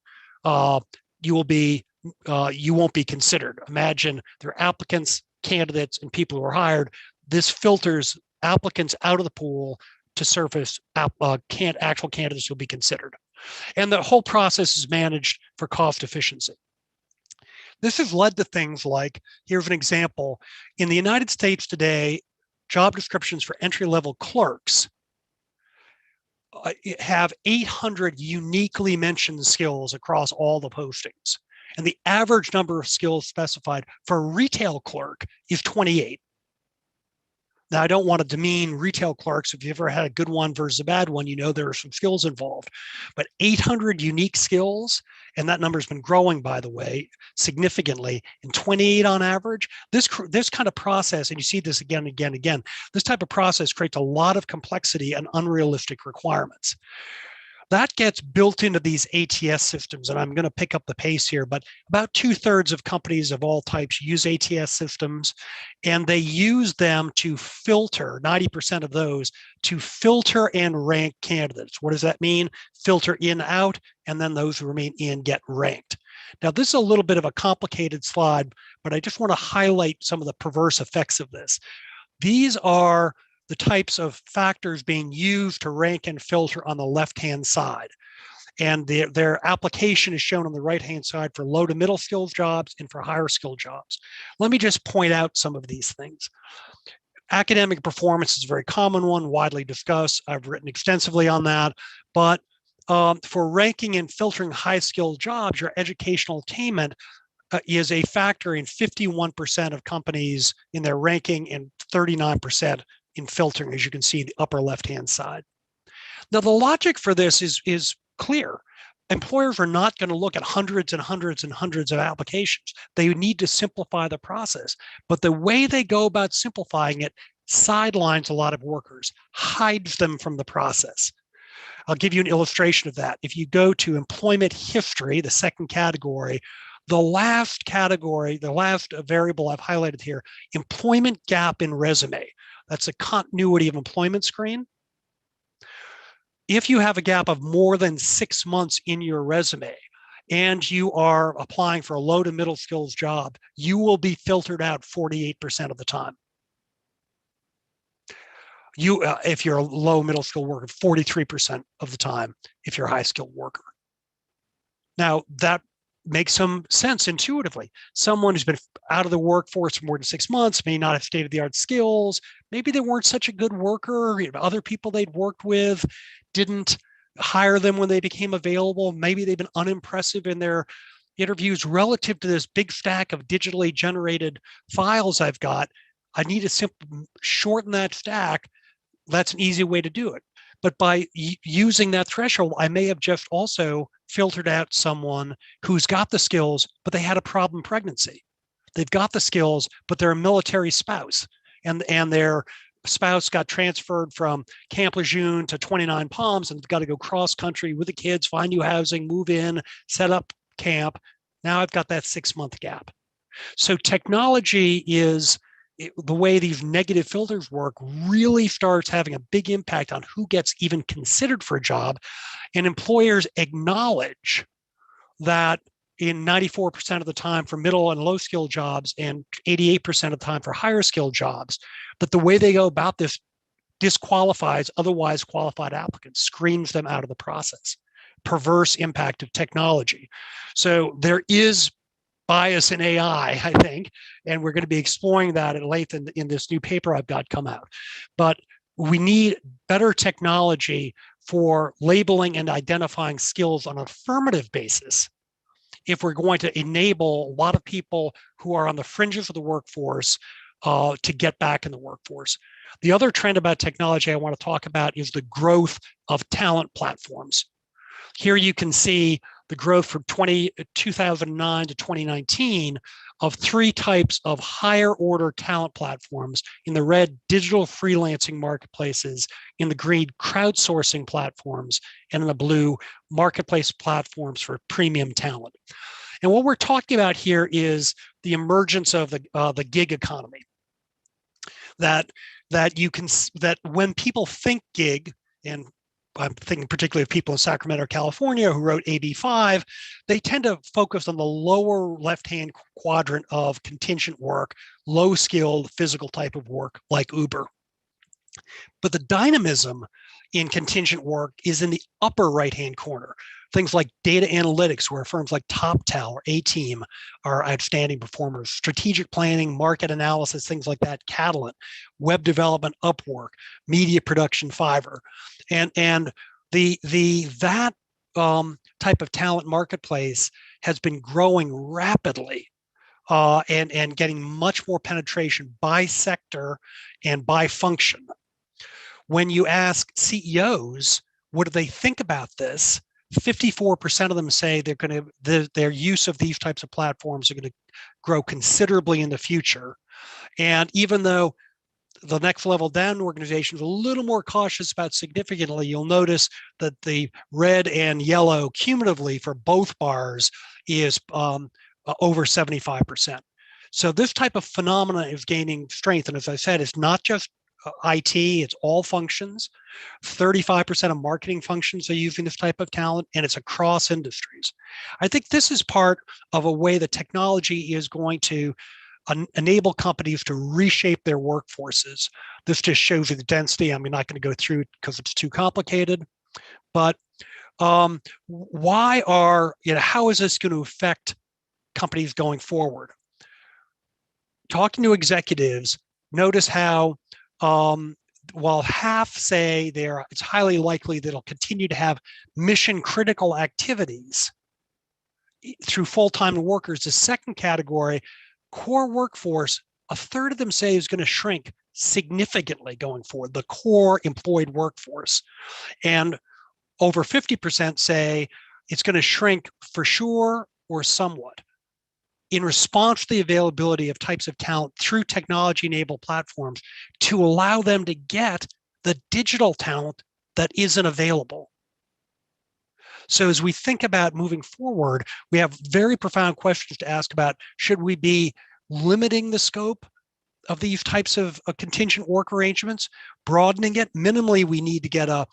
you won't be considered. Imagine there are applicants, candidates, and people who are hired. This filters applicants out of the pool to surface actual candidates who will be considered. And the whole process is managed for cost efficiency. This has led to things like, here's an example. In the United States today, job descriptions for entry-level clerks have 800 uniquely mentioned skills across all the postings. And the average number of skills specified for a retail clerk is 28. Now, I don't want to demean retail clerks. If you've ever had a good one versus a bad one, you know there are some skills involved. But 800 unique skills, and that number has been growing, by the way, significantly, and 28 on average. This kind of process, and you see this again and again and again, this type of process creates a lot of complexity and unrealistic requirements. That gets built into these ATS systems, and I'm going to pick up the pace here, but about 2/3 of companies of all types use ATS systems, and they use them to filter, 90% of those, to filter and rank candidates. What does that mean? Filter in, out, and then those who remain in get ranked. Now, this is a little bit of a complicated slide, but I just want to highlight some of the perverse effects of this. These are the types of factors being used to rank and filter on the left-hand side. And their application is shown on the right-hand side for low to middle skills jobs and for higher skill jobs. Let me just point out some of these things. Academic performance is a very common one, widely discussed. I've written extensively on that. But for ranking and filtering high-skilled jobs, your educational attainment is a factor in 51% of companies in their ranking and 39% in filtering, as you can see in the upper left-hand side. Now, the logic for this is clear. Employers are not going to look at hundreds and hundreds and hundreds of applications. They need to simplify the process. But the way they go about simplifying it sidelines a lot of workers, hides them from the process. I'll give you an illustration of that. If you go to employment history, the second category, the last category, the last variable I've highlighted here, employment gap in resume. That's a continuity of employment screen. If you have a gap of more than 6 months in your resume and you are applying for a low to middle skills job, you will be filtered out 48% of the time. If you're a low middle skill worker, 43% of the time if you're a high skilled worker. Now, that makes some sense intuitively. Someone who's been out of the workforce for more than 6 months may not have state-of-the-art skills. Maybe they weren't such a good worker. Other people they'd worked with didn't hire them when they became available. Maybe they've been unimpressive in their interviews relative to this big stack of digitally generated files I've got. I need to simply shorten that stack. That's an easy way to do it. But by using that threshold, I may have just also filtered out someone who's got the skills, but they had a problem pregnancy. They've got the skills, but they're a military spouse, and their spouse got transferred from Camp Lejeune to 29 Palms and got to go cross country with the kids, find new housing, move in, set up camp. Now I've got that 6-month gap. So technology is the way these negative filters work really starts having a big impact on who gets even considered for a job. And employers acknowledge that in 94% of the time for middle and low skill jobs and 88% of the time for higher skill jobs, that the way they go about this disqualifies otherwise qualified applicants, screens them out of the process. Perverse impact of technology. So there is bias in AI, I think, and we're going to be exploring that at length in this new paper I've got come out. But we need better technology for labeling and identifying skills on an affirmative basis if we're going to enable a lot of people who are on the fringes of the workforce to get back in the workforce. The other trend about technology I want to talk about is the growth of talent platforms. Here you can see the growth from 2009 to 2019 of 3 types of higher order talent platforms. In the red, digital freelancing marketplaces, in the green, crowdsourcing platforms, and in the blue, marketplace platforms for premium talent. And what we're talking about here is the emergence of the gig economy. That when people think gig, and I'm thinking particularly of people in Sacramento, California, who wrote AB5, they tend to focus on the lower left-hand quadrant of contingent work, low-skilled physical type of work like Uber. But the dynamism in contingent work is in the upper right-hand corner. Things like data analytics, where firms like TopTal or A-Team are outstanding performers, strategic planning, market analysis, things like that, Catalent, web development, Upwork, media production, Fiverr. And that type of talent marketplace has been growing rapidly and getting much more penetration by sector and by function. When you ask CEOs, what do they think about this? 54% of them say their use of these types of platforms are going to grow considerably in the future. And even though the next level down organization is a little more cautious about significantly, you'll notice that the red and yellow cumulatively for both bars is over 75%. So this type of phenomena is gaining strength. And as I said, it's not just IT, it's all functions. 35% of marketing functions are using this type of talent, and it's across industries. I think this is part of a way that technology is going to enable companies to reshape their workforces. This just shows you the density. I'm not going to go through it because it's too complicated, but how is this going to affect companies going forward? Talking to executives, notice how while half say it's highly likely that it'll continue to have mission critical activities through full-time workers, the second category, core workforce, a third of them say is going to shrink significantly going forward, the core employed workforce. And over 50% say it's going to shrink for sure or somewhat in response to the availability of types of talent through technology-enabled platforms to allow them to get the digital talent that isn't available. So as we think about moving forward, we have very profound questions to ask about, should we be limiting the scope of these types of contingent work arrangements, broadening it? Minimally, we need to get a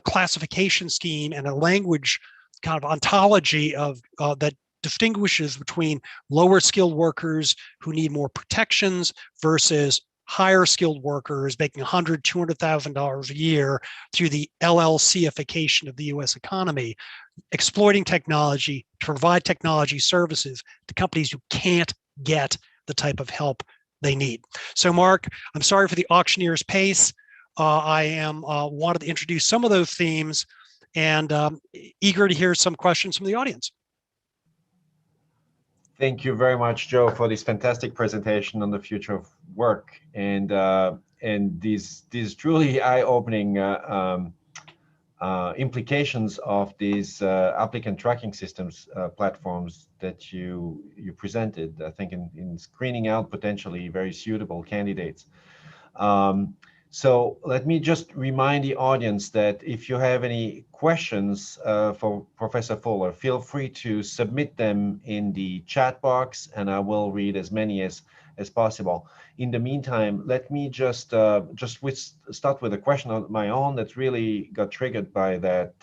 classification scheme and a language kind of ontology of that distinguishes between lower skilled workers who need more protections versus higher skilled workers making $100,000, $200,000 a year through the LLC-ification of the US economy, exploiting technology to provide technology services to companies who can't get the type of help they need. So Mark, I'm sorry for the auctioneer's pace. I wanted to introduce some of those themes and eager to hear some questions from the audience. Thank you very much, Joe, for this fantastic presentation on the future of work and these truly eye-opening implications of these applicant tracking systems platforms that you presented. I think in screening out potentially very suitable candidates. So let me just remind the audience that if you have any questions for Professor Fuller, feel free to submit them in the chat box, and I will read as many as possible. In the meantime, let me just start with a question of my own that really got triggered by that,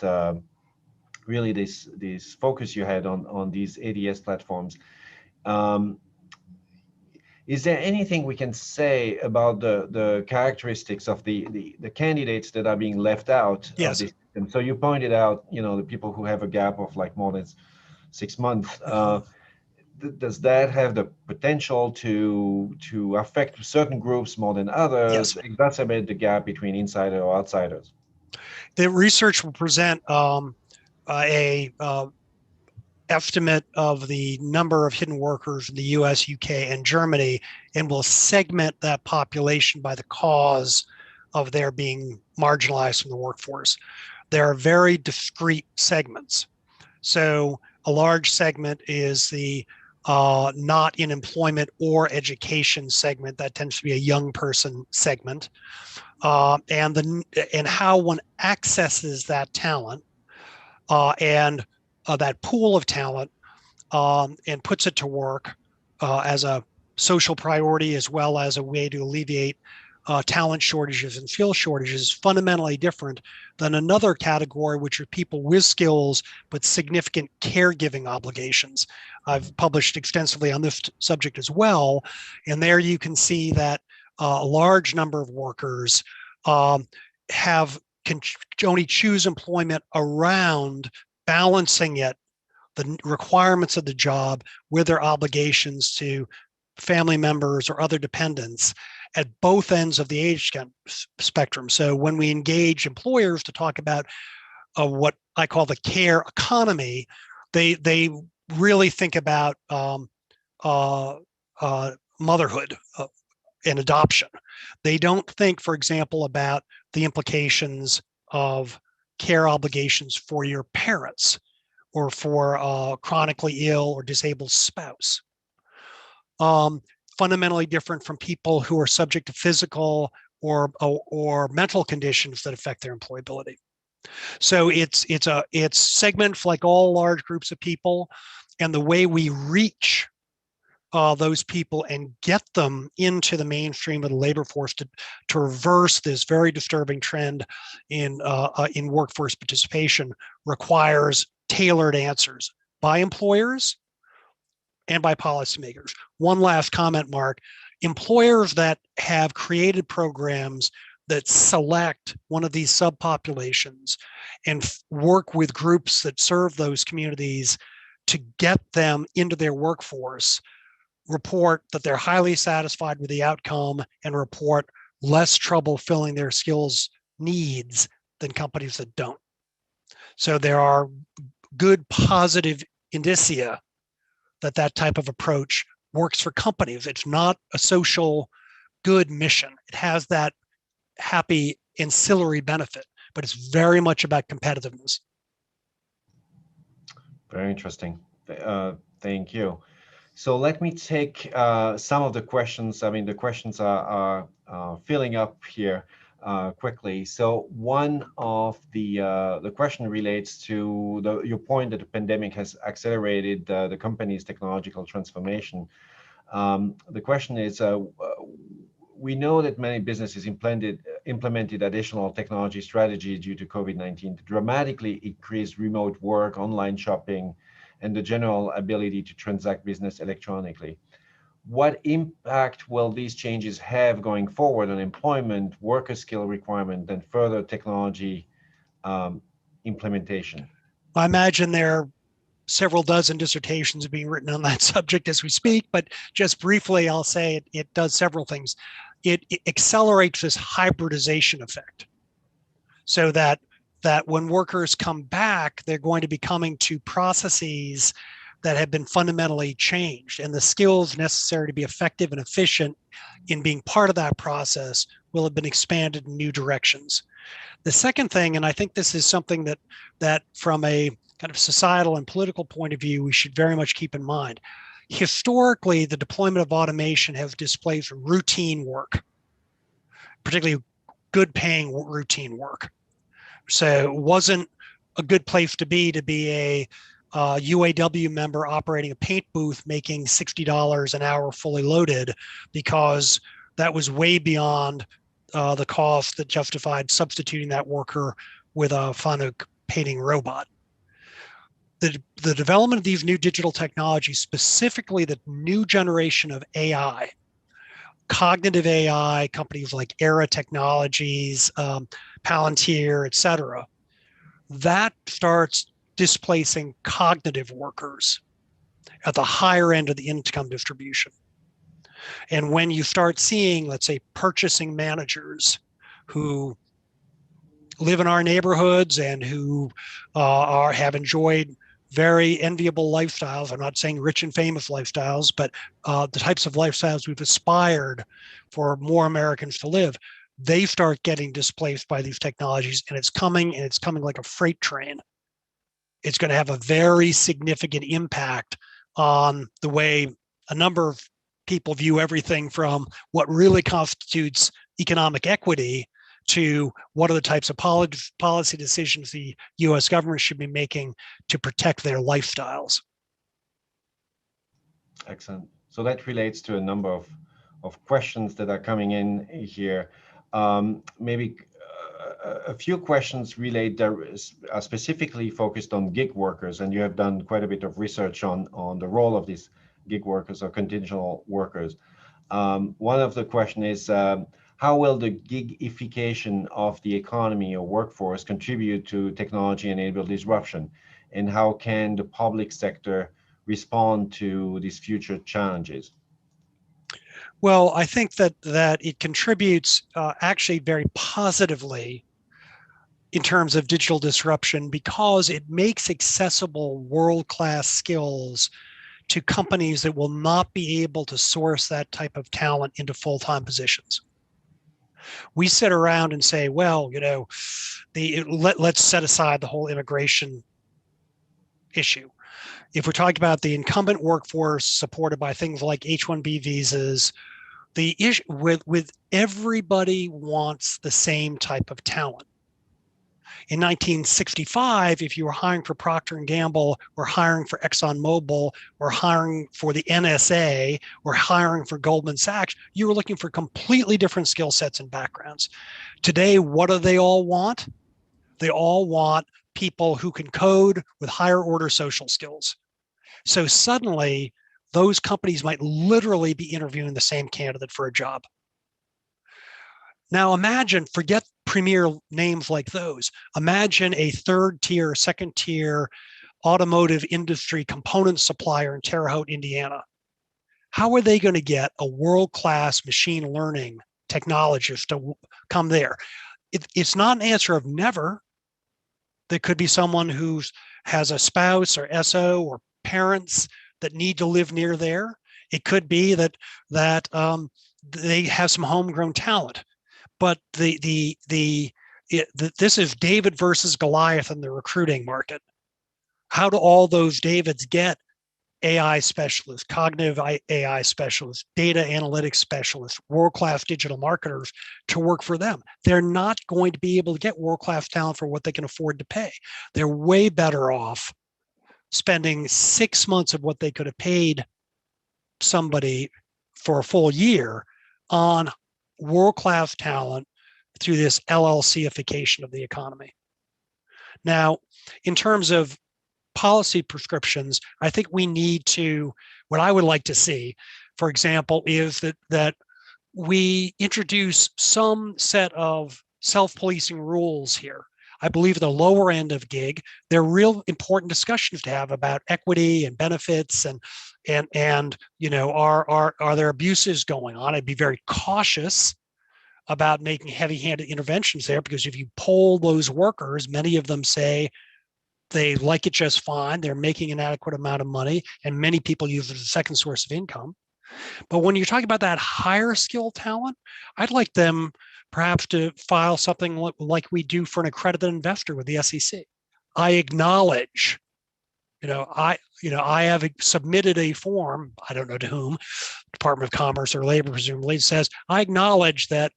really this focus you had on these ADS platforms. Is there anything we can say about the characteristics of the candidates that are being left out? Yes. Of this system? So you pointed out, the people who have a gap of like more than 6 months. Does that have the potential to affect certain groups more than others? Yes. Exacerbate the gap between insider or outsiders? The research will present a estimate of the number of hidden workers in the US, UK, and Germany, and will segment that population by the cause of their being marginalized from the workforce. There are very discrete segments. So a large segment is the not in employment or education segment. That tends to be a young person segment. And how one accesses that talent and that pool of talent and puts it to work as a social priority as well as a way to alleviate talent shortages and skill shortages is fundamentally different than another category, which are people with skills but significant caregiving obligations. I've published extensively on this subject as well, and there you can see that a large number of workers can only choose employment around balancing it, the requirements of the job with their obligations to family members or other dependents at both ends of the age spectrum. So when we engage employers to talk about what I call the care economy, they really think about motherhood and adoption. They don't think, for example, about the implications of care obligations for your parents or for a chronically ill or disabled spouse. Fundamentally different from people who are subject to physical or mental conditions that affect their employability. So it's segments like all large groups of people, and the way we reach those people and get them into the mainstream of the labor force to reverse this very disturbing trend in workforce participation requires tailored answers by employers and by policymakers. One last comment, Mark. Employers that have created programs that select one of these subpopulations and work with groups that serve those communities to get them into their workforce, report that they're highly satisfied with the outcome and report less trouble filling their skills needs than companies that don't. So there are good positive indicia that that type of approach works for companies. It's not a social good mission. It has that happy ancillary benefit, but it's very much about competitiveness. Very interesting. Thank you. So let me take some of the questions. I mean, the questions are filling up here quickly. So one of the question relates to your point that the pandemic has accelerated the company's technological transformation. The question is, we know that many businesses implemented additional technology strategies due to COVID-19 to dramatically increase remote work, online shopping, and the general ability to transact business electronically. What impact will these changes have going forward on employment, worker skill requirement, and further technology implementation? I imagine there are several dozen dissertations being written on that subject as we speak, but just briefly, I'll say it does several things. It accelerates this hybridization effect, so that when workers come back, they're going to be coming to processes that have been fundamentally changed, and the skills necessary to be effective and efficient in being part of that process will have been expanded in new directions. The second thing, and I think this is something that from a kind of societal and political point of view, we should very much keep in mind. Historically, the deployment of automation has displaced routine work, particularly good paying routine work. So it wasn't a good place to be a UAW member operating a paint booth making $60 an hour fully loaded, because that was way beyond the cost that justified substituting that worker with a Fanuc painting robot. The development of these new digital technologies, specifically the new generation of AI, cognitive AI, companies like Era Technologies, Palantir, et cetera, that starts displacing cognitive workers at the higher end of the income distribution. And when you start seeing, let's say, purchasing managers who live in our neighborhoods and who have enjoyed very enviable lifestyles, I'm not saying rich and famous lifestyles, but the types of lifestyles we've aspired for more Americans to live, they start getting displaced by these technologies, and it's coming like a freight train. It's going to have a very significant impact on the way a number of people view everything from what really constitutes economic equity to what are the types of policy decisions the US government should be making to protect their lifestyles. Excellent. So that relates to a number of questions that are coming in here. Maybe a few questions relate are specifically focused on gig workers, and you have done quite a bit of research on the role of these gig workers or contingent workers. One of the question is, how will the gigification of the economy or workforce contribute to technology-enabled disruption? And how can the public sector respond to these future challenges? Well, I think that it contributes actually very positively in terms of digital disruption, because it makes accessible world-class skills to companies that will not be able to source that type of talent into full-time positions. We sit around and say, well, you know, let's set aside the whole immigration issue. If we're talking about the incumbent workforce supported by things like H-1B visas, the issue with everybody wants the same type of talent. In 1965, if you were hiring for Procter & Gamble or hiring for ExxonMobil or hiring for the NSA or hiring for Goldman Sachs, you were looking for completely different skill sets and backgrounds. Today, what do they all want? They all want people who can code with higher order social skills. So suddenly, those companies might literally be interviewing the same candidate for a job. Now imagine, forget premier names like those. Imagine a third tier, second tier automotive industry component supplier in Terre Haute, Indiana. How are they going to get a world-class machine learning technologist to come there? It's not an answer of never. There could be someone who has a spouse or SO or parents that need to live near there. It could be that they have some homegrown talent, but this is David versus Goliath in the recruiting market. How do all those Davids get AI specialists, cognitive AI specialists, data analytics specialists, world-class digital marketers to work for them? They're not going to be able to get world-class talent for what they can afford to pay. They're way better off spending 6 months of what they could have paid somebody for a full year on world-class talent through this LLC-ification of the economy. Now, in terms of policy prescriptions, I think we need to, what I would like to see, for example, is that we introduce some set of self-policing rules here. I believe at the lower end of gig, there are real important discussions to have about equity and benefits and you know, are there abuses going on? I'd be very cautious about making heavy-handed interventions there, because if you poll those workers, many of them say they like it just fine. They're making an adequate amount of money, and many people use it as a second source of income. But when you're talking about that higher skill talent, I'd like them perhaps to file something like we do for an accredited investor with the SEC. I acknowledge, I have submitted a form, I don't know to whom, Department of Commerce or Labor presumably, says, I acknowledge that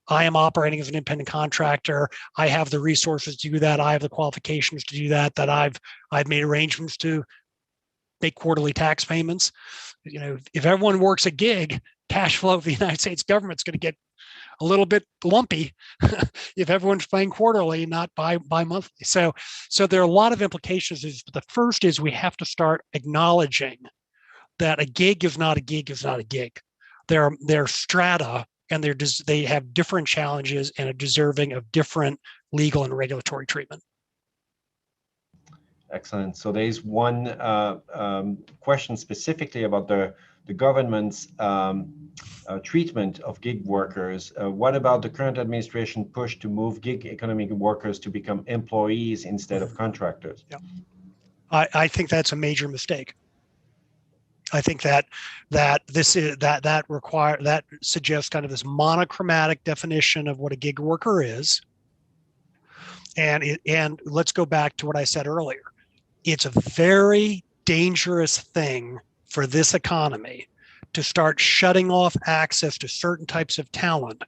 I am operating as an independent contractor. I have the resources to do that. I have the qualifications to do that. That I've made arrangements to make quarterly tax payments. If everyone works a gig, cash flow of the United States government's going to get a little bit lumpy if everyone's paying quarterly, not bi-monthly. So there are a lot of implications. The first is we have to start acknowledging that a gig is not a gig is not a gig. They're strata, and they have different challenges and are deserving of different legal and regulatory treatment. Excellent. So there is one question specifically about the government's treatment of gig workers. What about the current administration push to move gig economy workers to become employees instead of contractors? Yeah. I think that's a major mistake. I think that suggests kind of this monochromatic definition of what a gig worker is. And let's go back to what I said earlier. It's a very dangerous thing for this economy to start shutting off access to certain types of talent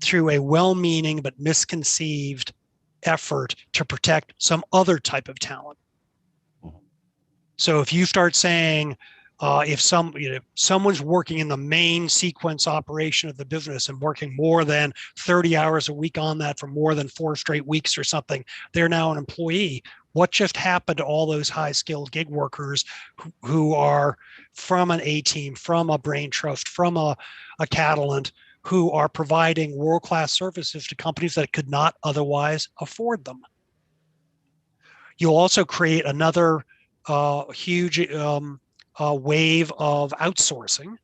through a well-meaning but misconceived effort to protect some other type of talent. So if you start saying, if someone's working in the main sequence operation of the business and working more than 30 hours a week on that for more than 4 straight weeks or something, they're now an employee. What just happened to all those high-skilled gig workers who are from an A-team, from a brain trust, from a Catalent, who are providing world-class services to companies that could not otherwise afford them? You'll also create another huge wave of outsourcing,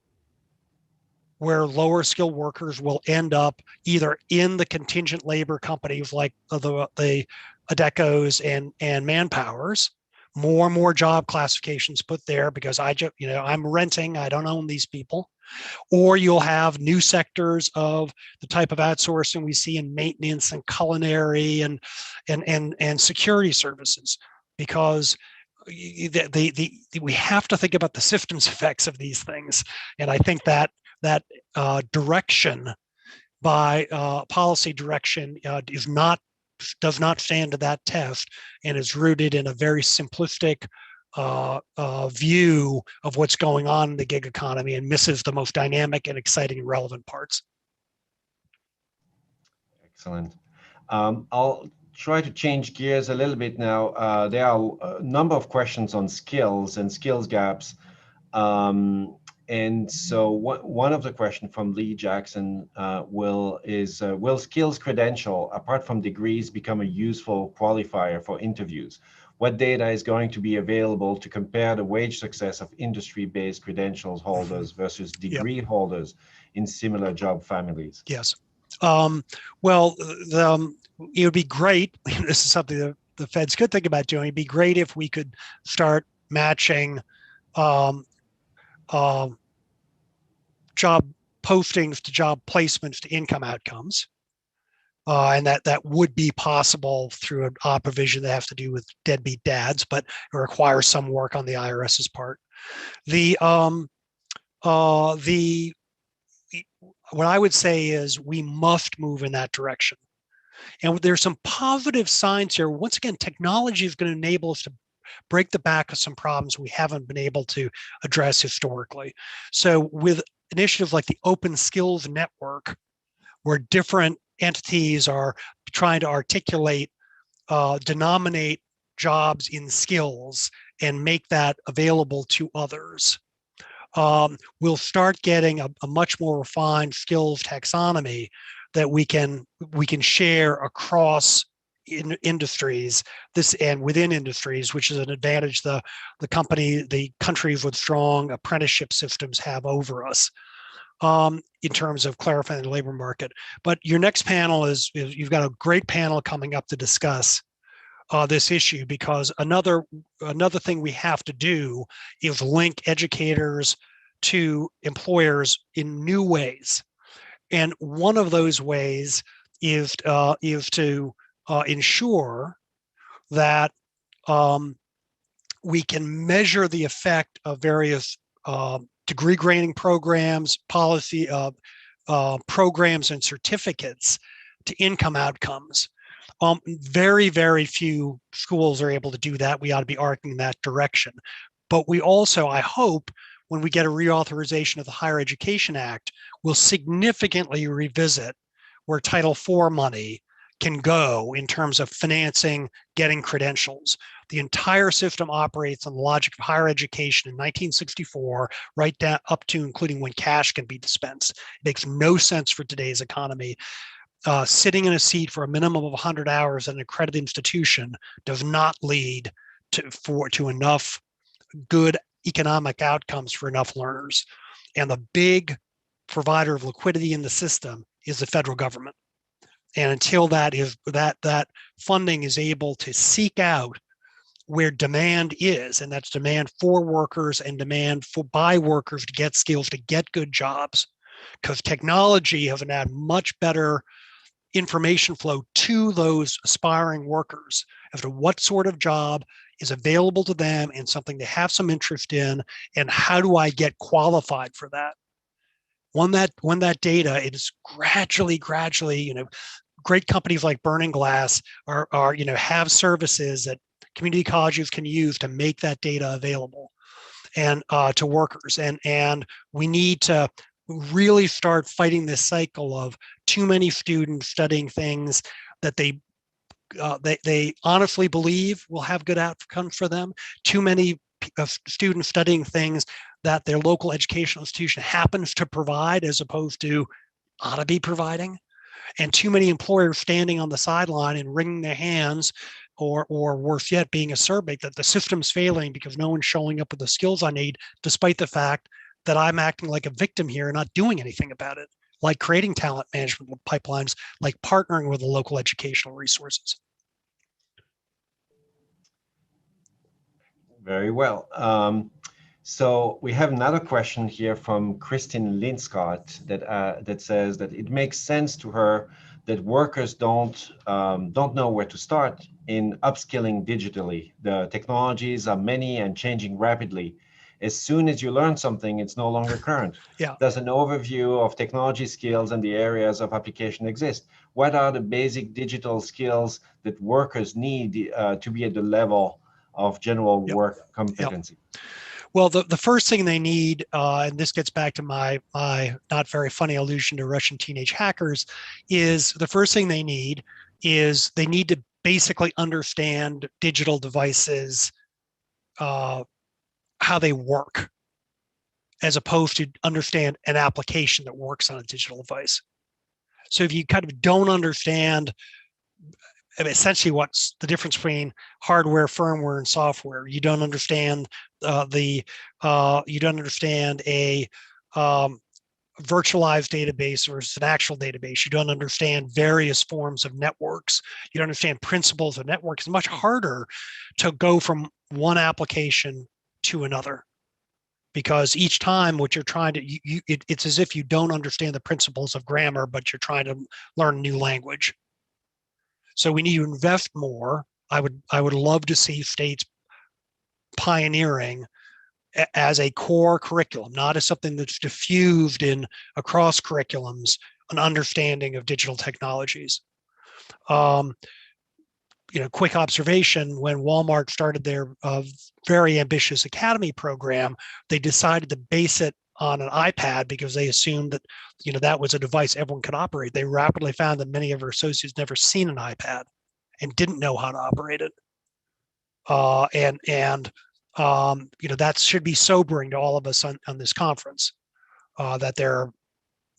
where lower skilled workers will end up either in the contingent labor companies like the Adecco's and Manpowers, more and more job classifications put there because I'm renting, I don't own these people. Or you'll have new sectors of the type of outsourcing we see in maintenance and culinary and security services, because we have to think about the systems effects of these things. And I think that direction by policy direction does not stand to that test, and is rooted in a very simplistic view of what's going on in the gig economy, and misses the most dynamic and exciting and relevant parts. Excellent. I'll try to change gears a little bit now. There are a number of questions on skills and skills gaps. And so one of the questions from Lee Jackson will skills credential, apart from degrees, become a useful qualifier for interviews? What data is going to be available to compare the wage success of industry-based credentials holders versus degree holders in similar job families? Yes. Well, it would be great. This is something that the Feds could think about doing. It'd be great if we could start matching job postings to job placements to income outcomes. And that would be possible through a provision that has to do with deadbeat dads, but it requires some work on the IRS's part. What I would say is we must move in that direction. And there's some positive signs here. Once again, technology is going to enable us to break the back of some problems we haven't been able to address historically. So with initiatives like the Open Skills Network, where different entities are trying to articulate, denominate jobs in skills and make that available to others, we'll start getting a much more refined skills taxonomy that we can share across industries, and within industries, which is an advantage the countries with strong apprenticeship systems have over us in terms of clarifying the labor market. But your next panel is you've got a great panel coming up to discuss this issue, because another thing we have to do is link educators to employers in new ways. And one of those ways is to ensure that we can measure the effect of various degree granting programs, policy programs, and certificates to income outcomes. Very, very few schools are able to do that. We ought to be arcing in that direction. But we also, I hope, when we get a reauthorization of the Higher Education Act, will significantly revisit where Title IV money can go in terms of financing, getting credentials. The entire system operates on the logic of higher education in 1964, right down up to including when cash can be dispensed. It makes no sense for today's economy. Sitting in a seat for a minimum of 100 hours at an accredited institution does not lead to enough good economic outcomes for enough learners. And the big provider of liquidity in the system is the federal government. And until that funding is able to seek out where demand is, and that's demand for workers and demand by workers to get skills, to get good jobs, because technology has had much better information flow to those aspiring workers as to what sort of job is available to them and something they have some interest in, and how do I get qualified for that? When that data is gradually, great companies like Burning Glass are have services that community colleges can use to make that data available and to workers. And we need to really start fighting this cycle of too many students studying things that they honestly believe will have good outcomes for them. Too many students studying things that their local educational institution happens to provide as opposed to ought to be providing. And too many employers standing on the sideline and wringing their hands, or worse yet, being acerbic that the system's failing because no one's showing up with the skills I need, despite the fact that I'm acting like a victim here and not doing anything about it, like creating talent management pipelines, like partnering with the local educational resources. Very well. So we have another question here from Kristin Linscott that says that it makes sense to her that workers don't know where to start in upskilling digitally. The technologies are many and changing rapidly. As soon as you learn something, it's no longer current. Yeah. Does an overview of technology skills and the areas of application exist? What are the basic digital skills that workers need to be at the level of general work competency? Well, the first thing they need, and this gets back to my not very funny allusion to Russian teenage hackers, is the first thing they need is they need to basically understand digital devices, how they work. as opposed to understand an application that works on a digital device. So if you kind of don't understand essentially what's the difference between hardware, firmware, and software, you don't understand you don't understand a virtualized database versus an actual database. You don't understand various forms of networks. You don't understand principles of networks. It's much harder to go from one application to another, because each time what you're trying to, it's as if you don't understand the principles of grammar, but you're trying to learn a new language. So we need to invest more. I would love to see states pioneering as a core curriculum, not as something that's diffused in across curriculums, an understanding of digital technologies. Quick observation, when Walmart started their very ambitious academy program, they decided to base it on an iPad because they assumed that, that was a device everyone could operate. They rapidly found that many of our associates never seen an iPad and didn't know how to operate it. That should be sobering to all of us on this conference, that there are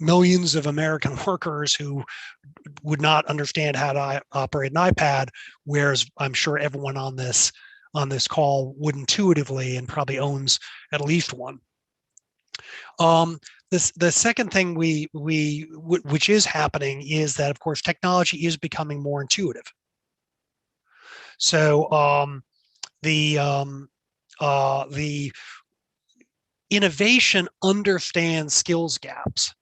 millions of American workers who would not understand how to operate an iPad, whereas I'm sure everyone on this call would intuitively and probably owns at least one. The second thing which is happening is that, of course, technology is becoming more intuitive. So the innovation understands skills gaps,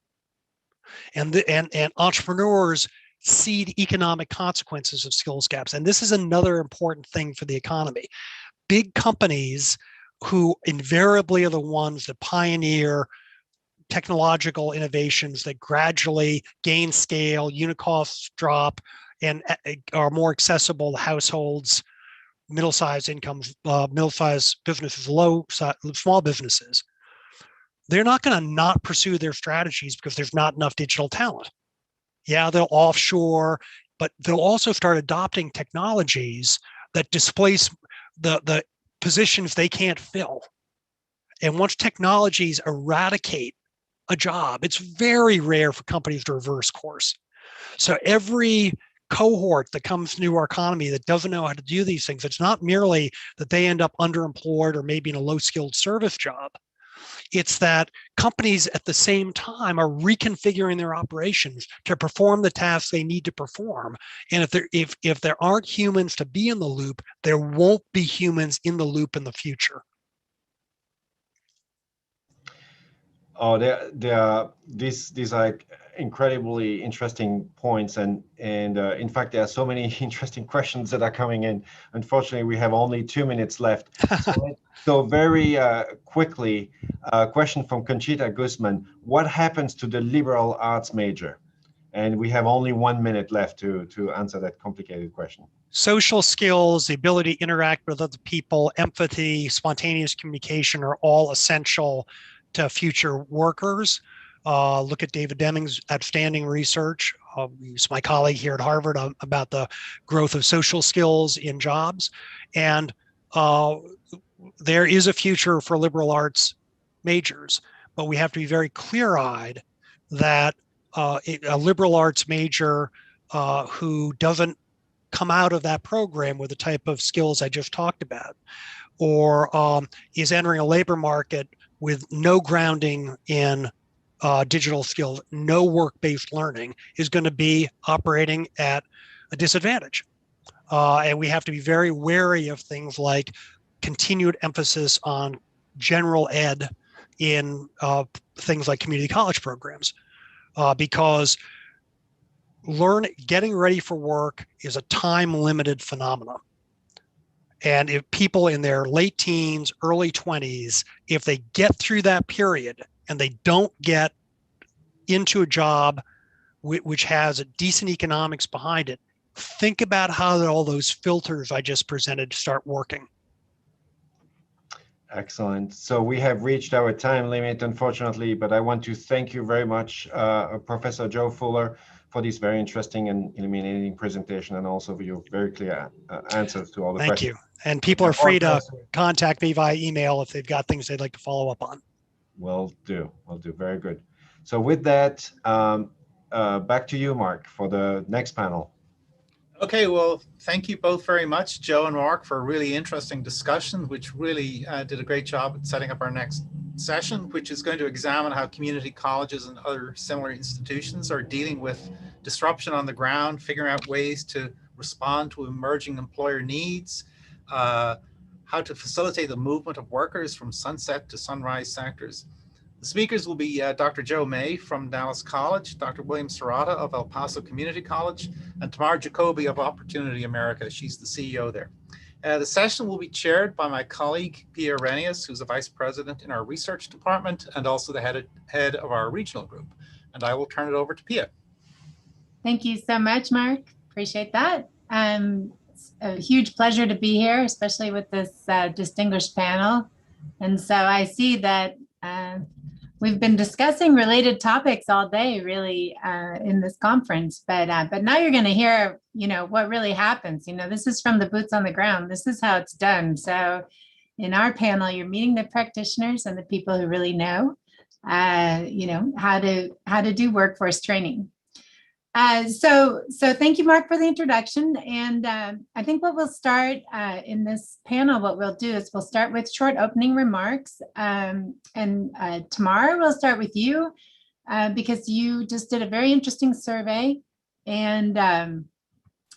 and entrepreneurs see the economic consequences of skills gaps. And this is another important thing for the economy. Big companies, who invariably are the ones that pioneer technological innovations that gradually gain scale, unit costs drop, and are more accessible to households, middle-sized incomes, middle-sized businesses, small businesses. They're not going to not pursue their strategies because there's not enough digital talent. Yeah, they'll offshore, but they'll also start adopting technologies that displace the positions they can't fill. And once technologies eradicate a job, it's very rare for companies to reverse course. So every cohort that comes into our economy that doesn't know how to do these things, it's not merely that they end up underemployed or maybe in a low-skilled service job. It's that companies at the same time are reconfiguring their operations to perform the tasks they need to perform. And if there aren't humans to be in the loop, there won't be humans in the loop in the future. Oh, these are incredibly interesting points, and in fact, there are so many interesting questions that are coming in. Unfortunately, we have only 2 minutes left. So very quickly, a question from Conchita Guzman: what happens to the liberal arts major? And we have only 1 minute left to answer that complicated question. Social skills, the ability to interact with other people, empathy, spontaneous communication are all essential to future workers. Look at David Deming's outstanding research. He's my colleague here at Harvard about the growth of social skills in jobs. And there is a future for liberal arts majors, but we have to be very clear-eyed that a liberal arts major who doesn't come out of that program with the type of skills I just talked about, or is entering a labor market with no grounding in digital skills, no work-based learning, is going to be operating at a disadvantage. And we have to be very wary of things like continued emphasis on general ed in things like community college programs, because getting ready for work is a time-limited phenomenon. And if people in their late teens, early 20s, if they get through that period and they don't get into a job which has a decent economics behind it, think about how all those filters I just presented start working. Excellent. So we have reached our time limit, unfortunately, but I want to thank you very much, Professor Joe Fuller, for this very interesting and illuminating presentation, and also for your very clear answers to all the questions. Thank you. And people are free to contact me via email if they've got things they'd like to follow up on. Will do. Very good. So with that, back to you, Mark, for the next panel. Okay, well, thank you both very much, Joe and Mark, for a really interesting discussion, which really did a great job at setting up our next session, which is going to examine how community colleges and other similar institutions are dealing with disruption on the ground, figuring out ways to respond to emerging employer needs, how to facilitate the movement of workers from sunset to sunrise sectors. The speakers will be Dr. Joe May from Dallas College, Dr. William Serrata of El Paso Community College, and Tamar Jacoby of Opportunity America. She's the CEO there. The session will be chaired by my colleague, Pia Arrhenius, who's a vice president in our research department and also the head of our regional group. And I will turn it over to Pia. Thank you so much, Mark. Appreciate that. It's a huge pleasure to be here, especially with this distinguished panel. And so I see that we've been discussing related topics all day, really, in this conference. But now you're going to hear, what really happens. This is from the boots on the ground. This is how it's done. So in our panel, you're meeting the practitioners and the people who really know, how to do workforce training. So thank you, Mark, for the introduction. And I think what we'll start in this panel, what we'll do is we'll start with short opening remarks. And Tamar, we'll start with you because you just did a very interesting survey and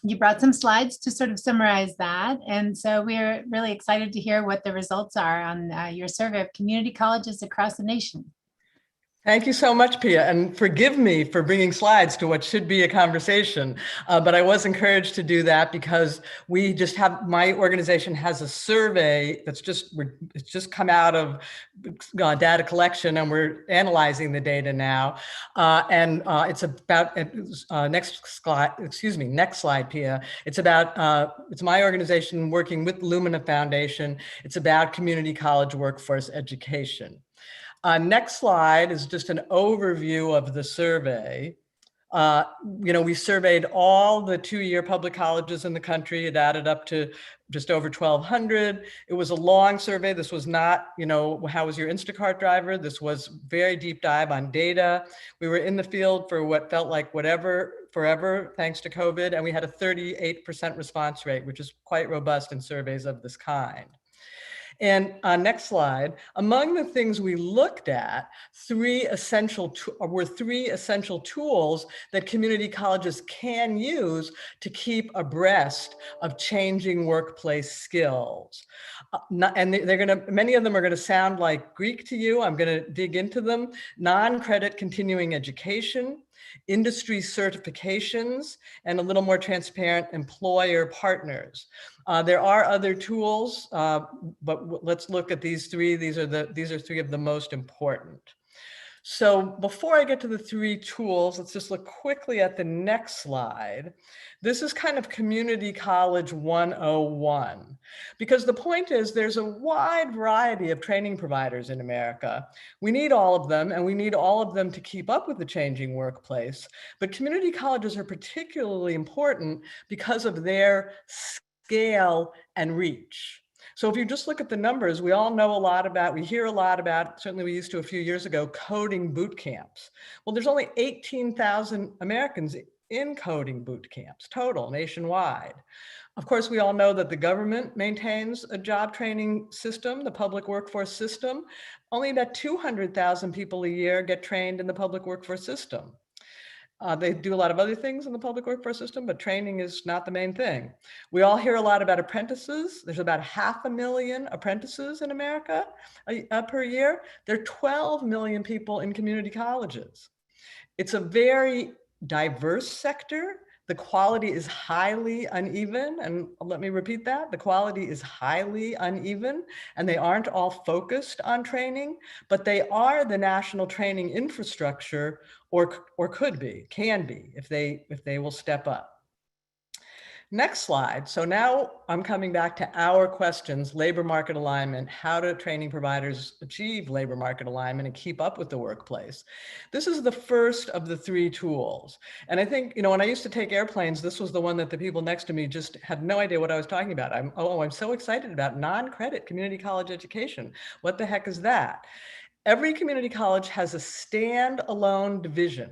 you brought some slides to sort of summarize that. And so we're really excited to hear what the results are on your survey of community colleges across the nation. Thank you so much, Pia, and forgive me for bringing slides to what should be a conversation, but I was encouraged to do that because we just have, my organization has a survey that's it's just come out of data collection and we're analyzing the data now. It's about, next slide, Pia. It's about, it's my organization working with Lumina Foundation. It's about community college workforce education. Next slide is just an overview of the survey. We surveyed all the two-year public colleges in the country. It added up to just over 1,200. It was a long survey. This was not, how was your Instacart driver? This was very deep dive on data. We were in the field for what felt like forever, thanks to COVID, and we had a 38% response rate, which is quite robust in surveys of this kind. And next slide, among the things we looked at, three essential tools that community colleges can use to keep abreast of changing workplace skills. And many of them are gonna sound like Greek to you. I'm gonna dig into them. Non-credit continuing education, industry certifications, and a little more transparent employer partners. There are other tools, but let's look at these three. These are three of the most important. So before I get to the three tools, let's just look quickly at the next slide. This is kind of Community College 101, because the point is there's a wide variety of training providers in America. We need all of them, and we need all of them to keep up with the changing workplace. But community colleges are particularly important because of their scale and reach. So if you just look at the numbers, we all know a lot about, we hear a lot about, certainly we used to a few years ago, coding boot camps. Well, there's only 18,000 Americans in coding boot camps total nationwide. Of course, we all know that the government maintains a job training system, the public workforce system. Only about 200,000 people a year get trained in the public workforce system. They do a lot of other things in the public workforce system, but training is not the main thing. We all hear a lot about apprentices. There's about 500,000 apprentices in America per year. There are 12 million people in community colleges. It's a very diverse sector. The quality is highly uneven. And let me repeat that. The quality is highly uneven, and they aren't all focused on training, but they are the national training infrastructure, or could be, can be, if they will step up. Next slide. So now I'm coming back to our questions: labor market alignment, how do training providers achieve labor market alignment and keep up with the workplace? This is the first of the three tools. And I think, when I used to take airplanes, this was the one that the people next to me just had no idea what I was talking about. I'm so excited about non-credit community college education. What the heck is that? Every community college has a standalone division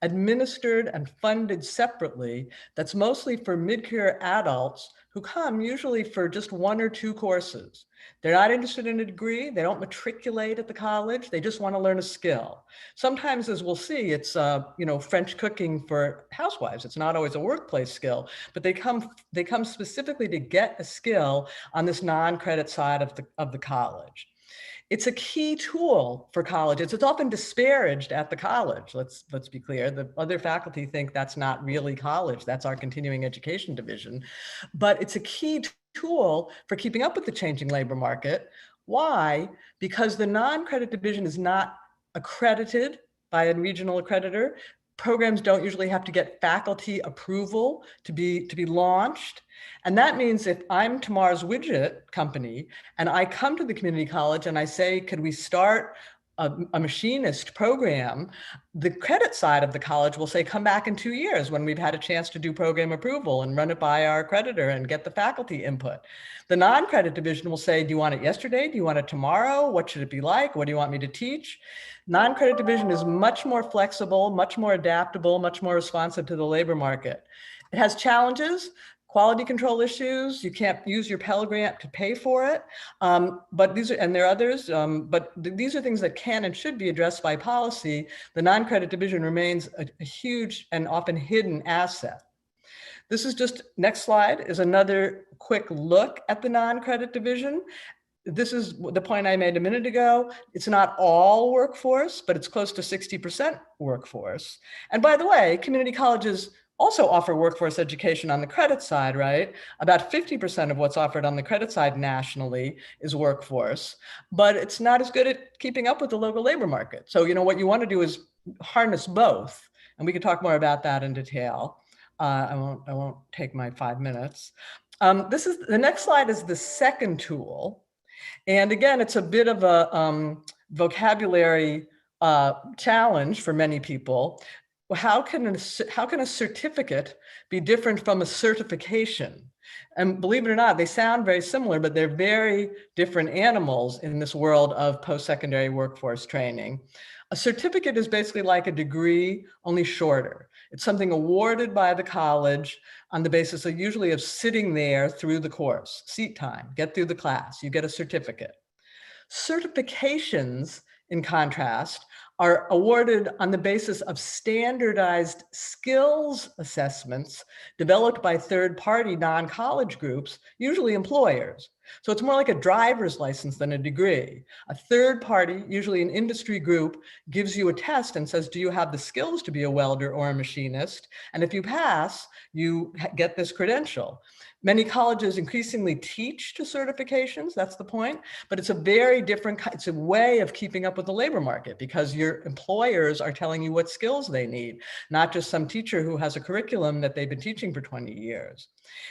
administered and funded separately that's mostly for mid-career adults who come usually for just 1 or 2 courses. They're not interested in a degree. They don't matriculate at the college. They just want to learn a skill. Sometimes, as we'll see, it's French cooking for housewives. It's not always a workplace skill, but they come specifically to get a skill on this non-credit side of the college. It's a key tool for colleges. It's often disparaged at the college. Let's be clear. The other faculty think that's not really college. That's our continuing education division. But it's a key tool for keeping up with the changing labor market. Why? Because the non-credit division is not accredited by a regional accreditor. Programs don't usually have to get faculty approval to be launched. And that means if I'm Tomorrow's Widget company and I come to the community college and I say, could we start a machinist program, the credit side of the college will say, come back in 2 years when we've had a chance to do program approval and run it by our accreditor and get the faculty input. The non-credit division will say, do you want it yesterday? Do you want it tomorrow? What should it be like? What do you want me to teach? Non-credit division is much more flexible, much more adaptable, much more responsive to the labor market. It has challenges. Quality control issues, you can't use your Pell Grant to pay for it, but these are, and there are others, but these are things that can and should be addressed by policy. The non-credit division remains a huge and often hidden asset. This is just, next slide is another quick look at the non-credit division. This is the point I made a minute ago. It's not all workforce, but it's close to 60% workforce. And by the way, community colleges also offer workforce education on the credit side, right? About 50% of what's offered on the credit side nationally is workforce, but it's not as good at keeping up with the local labor market. So, what you want to do is harness both. And we can talk more about that in detail. I won't take my 5 minutes. The next slide is the second tool. And again, it's a bit of a vocabulary challenge for many people. How can a certificate be different from a certification? And believe it or not, they sound very similar, but they're very different animals in this world of post-secondary workforce training. A certificate is basically like a degree, only shorter. It's something awarded by the college on the basis of usually of sitting there through the course, seat time, get through the class, you get a certificate. Certifications, in contrast, are awarded on the basis of standardized skills assessments developed by third-party non-college groups, usually employers. So it's more like a driver's license than a degree. A third party, usually an industry group, gives you a test and says, do you have the skills to be a welder or a machinist? And if you pass, you get this credential. Many colleges increasingly teach to certifications, that's the point, but it's a very different, it's a way of keeping up with the labor market because your employers are telling you what skills they need, not just some teacher who has a curriculum that they've been teaching for 20 years.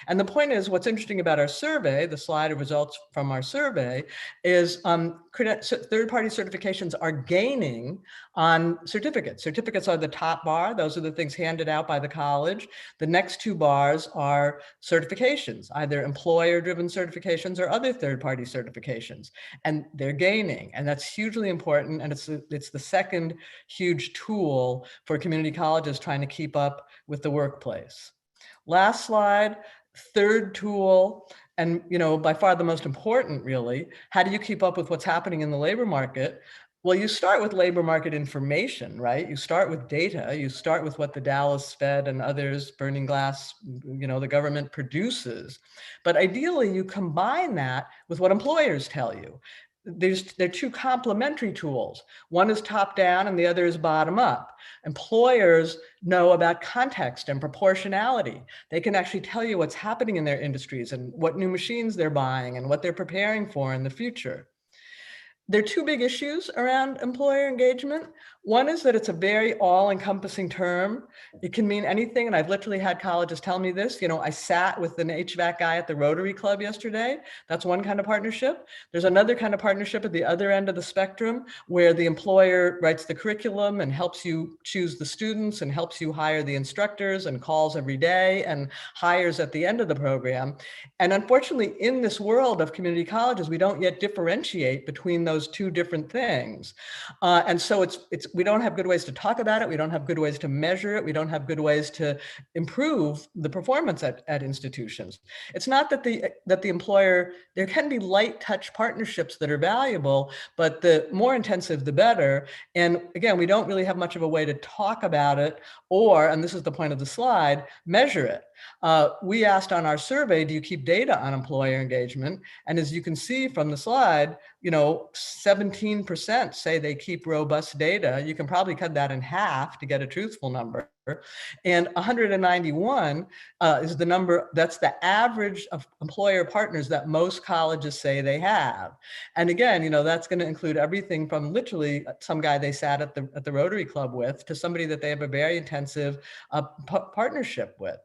And the point is, what's interesting about our survey, the slide of results from our survey, is third-party certifications are gaining on certificates. Certificates are the top bar. Those are the things handed out by the college. The next 2 bars are certifications, either employer-driven certifications or other third-party certifications. And they're gaining, and that's hugely important. And it's the second huge tool for community colleges trying to keep up with the workplace. Last slide, third tool, and by far the most important really, how do you keep up with what's happening in the labor market? Well, you start with labor market information, right? You start with data, you start with what the Dallas Fed and others, Burning Glass, the government produces. But ideally you combine that with what employers tell you. They're 2 complementary tools. One is top down and the other is bottom up. Employers know about context and proportionality. They can actually tell you what's happening in their industries and what new machines they're buying and what they're preparing for in the future. There are 2 big issues around employer engagement. One is that it's a very all-encompassing term. It can mean anything, and I've literally had colleges tell me this. I sat with an HVAC guy at the Rotary Club yesterday. That's one kind of partnership. There's another kind of partnership at the other end of the spectrum where the employer writes the curriculum and helps you choose the students and helps you hire the instructors and calls every day and hires at the end of the program. And unfortunately, in this world of community colleges, we don't yet differentiate between those those two different things. And so we don't have good ways to talk about it. We don't have good ways to measure it. We don't have good ways to improve the performance at institutions. It's not that the employer, there can be light touch partnerships that are valuable, but the more intensive, the better. And again, we don't really have much of a way to talk about it or, and this is the point of the slide, measure it. We asked on our survey, do you keep data on employer engagement? And as you can see from the slide, 17% say they keep robust data. You can probably cut that in half to get a truthful number. And 191 is the number, that's the average of employer partners that most colleges say they have. And again, that's going to include everything from literally some guy they sat at the Rotary Club with to somebody that they have a very intensive partnership with.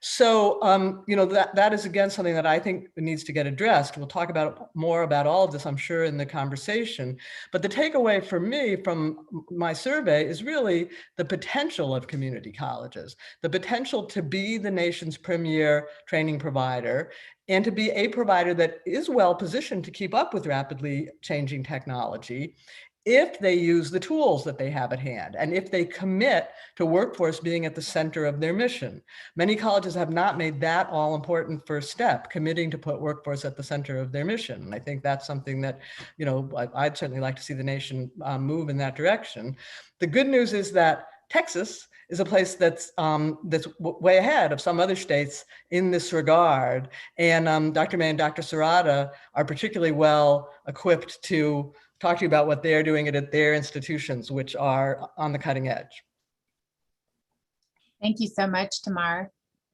So, that is, again, something that I think needs to get addressed. We'll talk more about all of this, I'm sure, in the conversation. But the takeaway for me from my survey is really the potential of community colleges, the potential to be the nation's premier training provider and to be a provider that is well positioned to keep up with rapidly changing technology if they use the tools that they have at hand and if they commit to workforce being at the center of their mission. Many colleges have not made that all important first step, committing to put workforce at the center of their mission. And I think that's something that, I'd certainly like to see the nation move in that direction. The good news is that Texas is a place that's way ahead of some other states in this regard. And Dr. May and Dr. Serrata are particularly well equipped to talk to you about what they're doing at their institutions, which are on the cutting edge. Thank you so much, Tamar.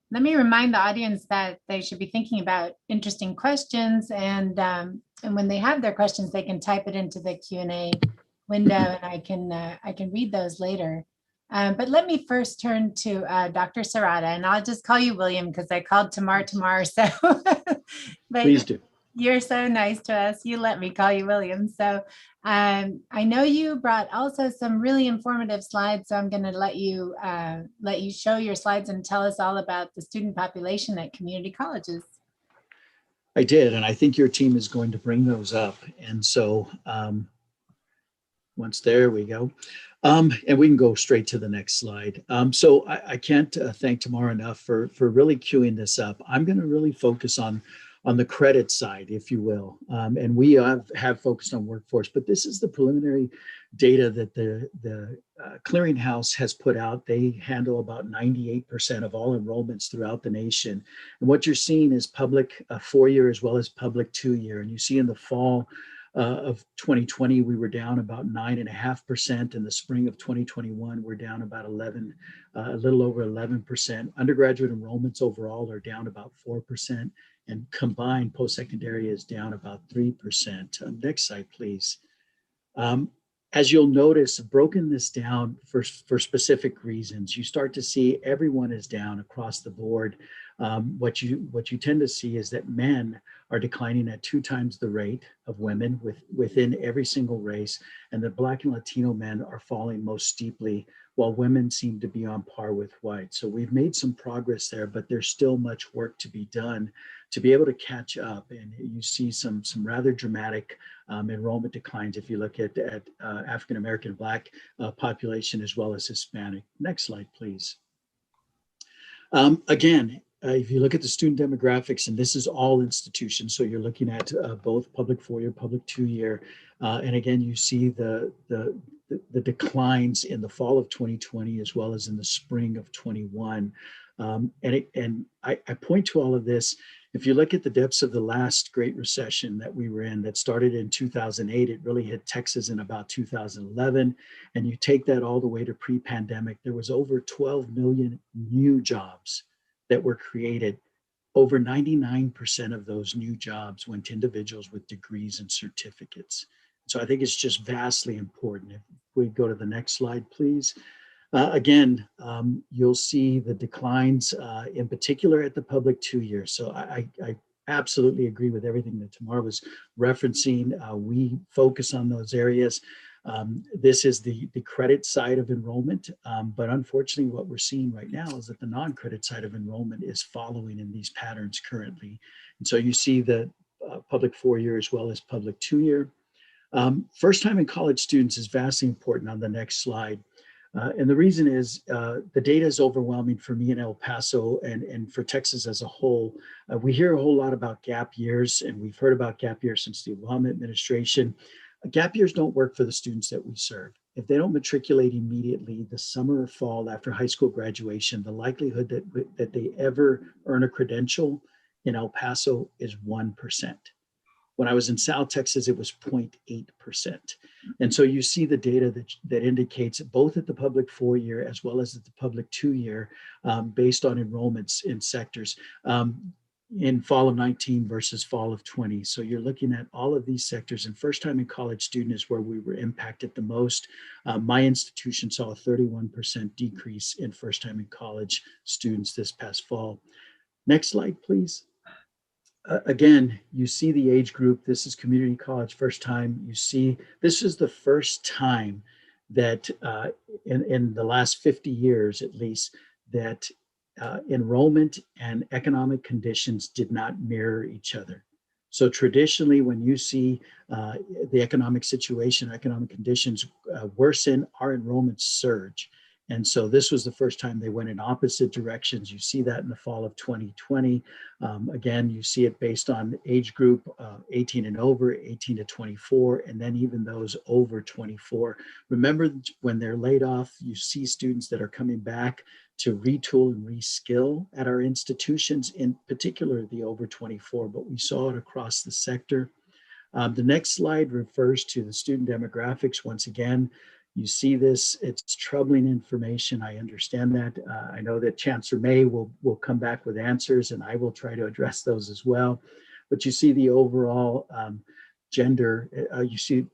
Let me remind the audience that they should be thinking about interesting questions, and when they have their questions, they can type it into the Q&A window, and I can read those later. But let me first turn to Dr. Serrata, and I'll just call you William because I called Tamar, so. Please do. You're so nice to us. You let me call you William. So I know you brought also some really informative slides. So I'm going to let you show your slides and tell us all about the student population at community colleges. I did, and I think your team is going to bring those up. And so once there we go. And we can go straight to the next slide. So I can't thank Tamar enough for really queuing this up. I'm going to really focus on the credit side, if you will. And we have focused on workforce, but this is the preliminary data that the Clearinghouse has put out. They handle about 98% of all enrollments throughout the nation. And what you're seeing is public four-year as well as public two-year. And you see in the fall of 2020, we were down about 9.5%. In the spring of 2021, we're down about a little over 11%. Undergraduate enrollments overall are down about 4%. And combined post-secondary is down about 3%. Next slide, please. As you'll notice, I've broken this down for specific reasons. You start to see everyone is down across the board. What you tend to see is that men are declining at 2 times the rate of women within every single race, and the Black and Latino men are falling most steeply, while women seem to be on par with white. So we've made some progress there, but there's still much work to be done to be able to catch up. And you see some rather dramatic enrollment declines if you look at African-American Black population as well as Hispanic. Next slide, please. Again, if you look at the student demographics, and this is all institutions, so you're looking at both public four-year, public two-year, and again, you see the declines in the fall of 2020 as well as in the spring of 21. And I point to all of this. If you look at the depths of the last Great Recession that we were in, that started in 2008, it really hit Texas in about 2011. And you take that all the way to pre-pandemic, there was over 12 million new jobs that were created. Over 99% of those new jobs went to individuals with degrees and certificates. So I think it's just vastly important. If we go to the next slide, please. Again, you'll see the declines in particular at the public two-year. So I absolutely agree with everything that Tamar was referencing. We focus on those areas. This is the credit side of enrollment, but unfortunately what we're seeing right now is that the non-credit side of enrollment is following in these patterns currently. And so you see the public four-year as well as public two-year. First time in college students is vastly important on the next slide. And the reason is the data is overwhelming for me in El Paso and for Texas as a whole. We hear a whole lot about gap years, and we've heard about gap years since the Obama administration. Gap years don't work for the students that we serve. If they don't matriculate immediately the summer or fall after high school graduation, the likelihood that they ever earn a credential in El Paso is 1%. When I was in South Texas, it was 0.8%. And so you see the data that indicates both at the public 4-year as well as at the public 2-year based on enrollments in sectors in fall of 19 versus fall of 20. So you're looking at all of these sectors, and first time in college student is where we were impacted the most. My institution saw a 31% decrease in first time in college students this past fall. Next slide, please. Again, you see the age group. This is community college first time. You see, this is the first time that in the last 50 years, at least, that enrollment and economic conditions did not mirror each other. So traditionally, when you see the economic situation, economic conditions worsen, our enrollments surge. And so this was the first time they went in opposite directions. You see that in the fall of 2020. Again, you see it based on age group 18 and over, 18 to 24, and then even those over 24. Remember, when they're laid off, you see students that are coming back to retool and reskill at our institutions, in particular the over 24, but we saw it across the sector. The next slide refers to the student demographics. Once again, you see this, it's troubling information. I understand that. I know that Chancellor May will come back with answers, and I will try to address those as well. But you see the overall gender, you see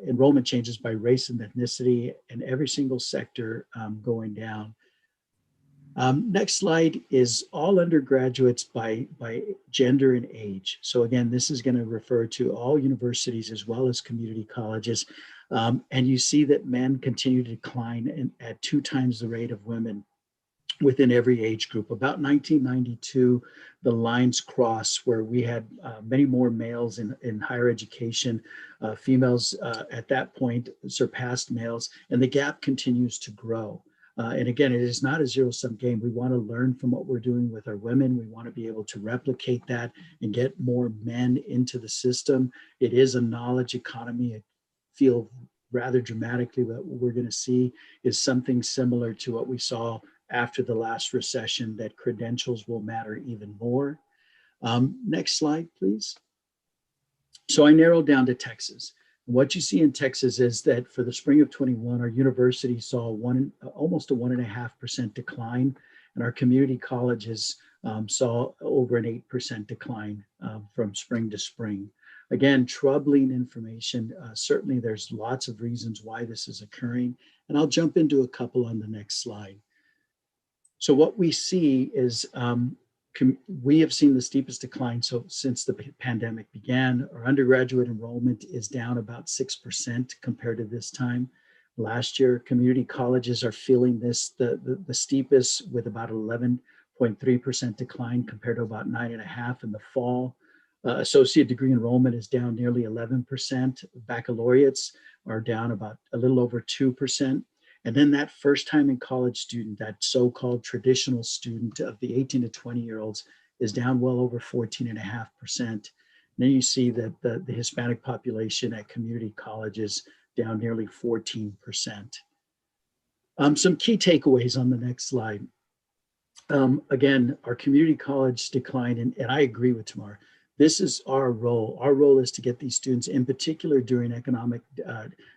enrollment changes by race and ethnicity in every single sector going down. Next slide is all undergraduates by gender and age. So again, this is going to refer to all universities as well as community colleges. And you see that men continue to decline at 2 times the rate of women within every age group. About 1992, the lines cross where we had many more males in higher education. Females at that point surpassed males, and the gap continues to grow. And again, it is not a zero-sum game. We want to learn from what we're doing with our women. We want to be able to replicate that and get more men into the system. It is a knowledge economy. I feel rather dramatically that what we're going to see is something similar to what we saw after the last recession, that credentials will matter even more. Next slide, please. So I narrowed down to Texas. What you see in Texas is that for the spring of 21, our university saw almost a 1.5% decline, and our community colleges saw over an 8% decline from spring to spring. Again, troubling information. Certainly there's lots of reasons why this is occurring, and I'll jump into a couple on the next slide. So what we see is we have seen the steepest decline since the pandemic began. Our undergraduate enrollment is down about 6% compared to this time last year. Community colleges are feeling this the steepest, with about 11.3% decline compared to about 9.5% in the fall. Associate degree enrollment is down nearly 11%. Baccalaureates are down about a little over 2%. And then that first time in college student, that so-called traditional student of the 18 to 20-year-olds, is down well over 14.5%. And then you see that the Hispanic population at community colleges down nearly 14%. Some key takeaways on the next slide. Again, our community college decline, and I agree with Tamar. This is our role. Our role is to get these students, in particular during economic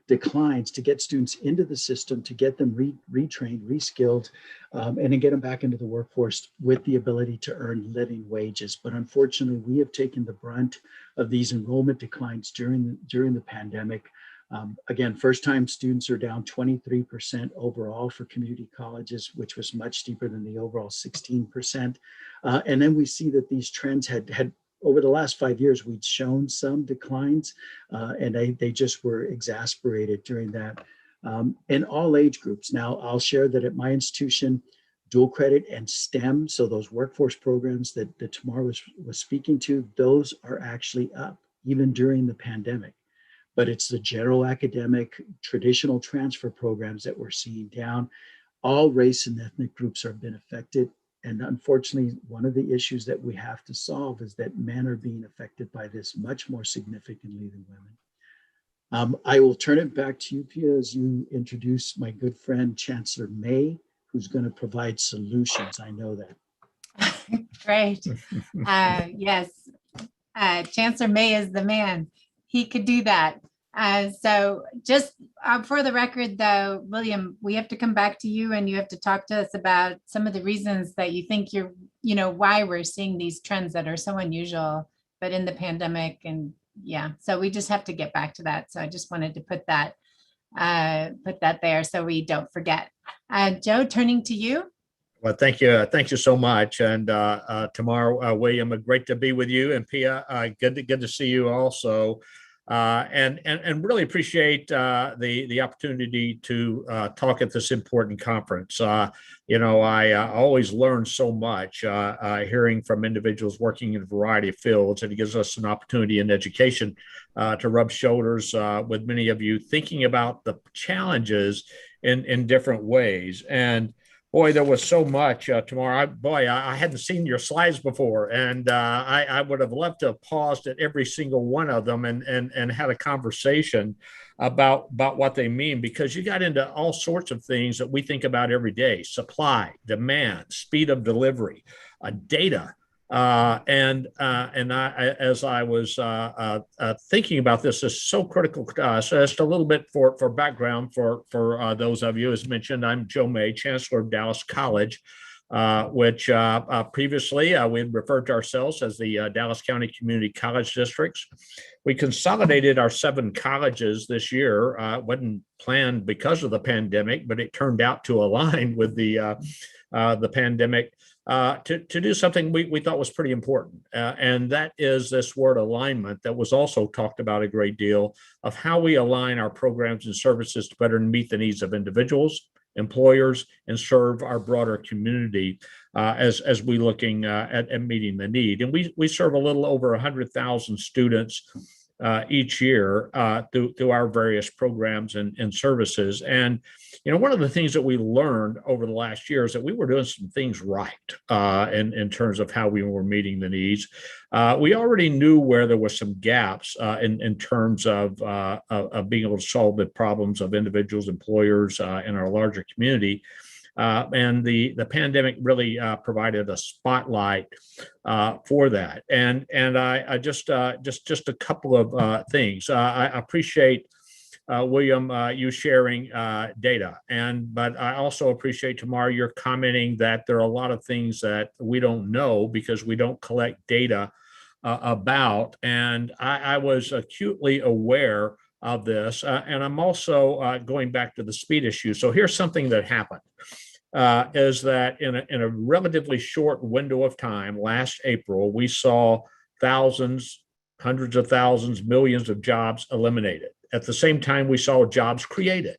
declines, to get students into the system, to get them retrained, reskilled, and then get them back into the workforce with the ability to earn living wages. But unfortunately, we have taken the brunt of these enrollment declines during the pandemic. Again, first-time students are down 23% overall for community colleges, which was much steeper than the overall 16%. And then we see that these trends had over the last 5 years, we'd shown some declines, and they just were exacerbated during that. In all age groups. Now, I'll share that at my institution, dual credit and STEM, so those workforce programs that Tamar was speaking to, those are actually up, even during the pandemic. but it's the general academic traditional transfer programs that we're seeing down. All race and ethnic groups have been affected. And unfortunately, one of the issues that we have to solve is that men are being affected by this much more significantly than women. I will turn it back to you, Pia, as you introduce my good friend, Chancellor May, who's going to provide solutions. I know that. Great. Yes, Chancellor May is the man. He could do that. So just for the record, though, William, we have to come back to you and you have to talk to us about some of the reasons that you think why we're seeing these trends that are so unusual, but in the pandemic. And yeah, so we just have to get back to that. So I just wanted to put that there so we don't forget. Joe, turning to you. Well, thank you. Thank you so much. And Tamar, William, great to be with you. And Pia, good to see you also. And really appreciate the opportunity to talk at this important conference. I always learn so much hearing from individuals working in a variety of fields, and it gives us an opportunity in education to rub shoulders with many of you thinking about the challenges in different ways. And boy, there was so much, Tamar. I hadn't seen your slides before, and I would have loved to have paused at every single one of them and had a conversation about what they mean, because you got into all sorts of things that we think about every day: supply, demand, speed of delivery, data. And as I was thinking about this is so critical to us. Just a little bit for background for those of you, as mentioned, I'm Joe May, Chancellor of Dallas College, which previously we had referred to ourselves as the Dallas County Community College Districts. We consolidated our 7 colleges this year. It wasn't planned because of the pandemic, but it turned out to align with the pandemic. To do something we thought was pretty important. And that is this word alignment that was also talked about a great deal, of how we align our programs and services to better meet the needs of individuals, employers, and serve our broader community as we looking at meeting the need. And we serve a little over 100,000 students each year through our various programs and services. And one of the things that we learned over the last year is that we were doing some things right in terms of how we were meeting the needs. We already knew where there were some gaps in terms of being able to solve the problems of individuals, employers, in our larger community. And the pandemic really provided a spotlight for that. And I just a couple of things. I appreciate William, you sharing data, but I also appreciate, Tamar, your commenting that there are a lot of things that we don't know because we don't collect data about. And I was acutely aware of this, and I'm also going back to the speed issue. So here's something that happened. Is that in a relatively short window of time, last April, we saw thousands, hundreds of thousands, millions of jobs eliminated. At the same time, we saw jobs created.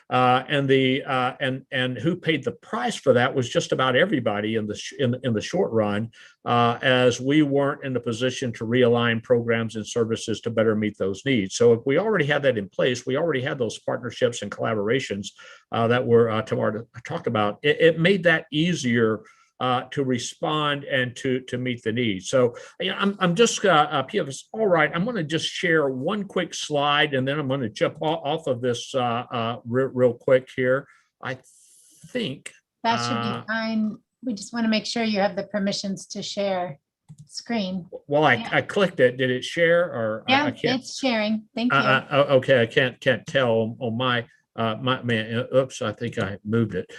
And who paid the price for that was just about everybody in the short run, as we weren't in the position to realign programs and services to better meet those needs. So if we already had that in place, we already had those partnerships and collaborations that were Tamar talked about. It made that easier to respond and to meet the needs. So I'm just, Pia, if it's all right, I'm going to just share one quick slide, and then I'm going to jump off of this real quick here. I think that should be fine. We just want to make sure you have the permissions to share screen. Well, I clicked it. Did it share or? Yeah, I can't. It's sharing. Thank you. Okay, I can't tell on my man. Oops, I think I moved it.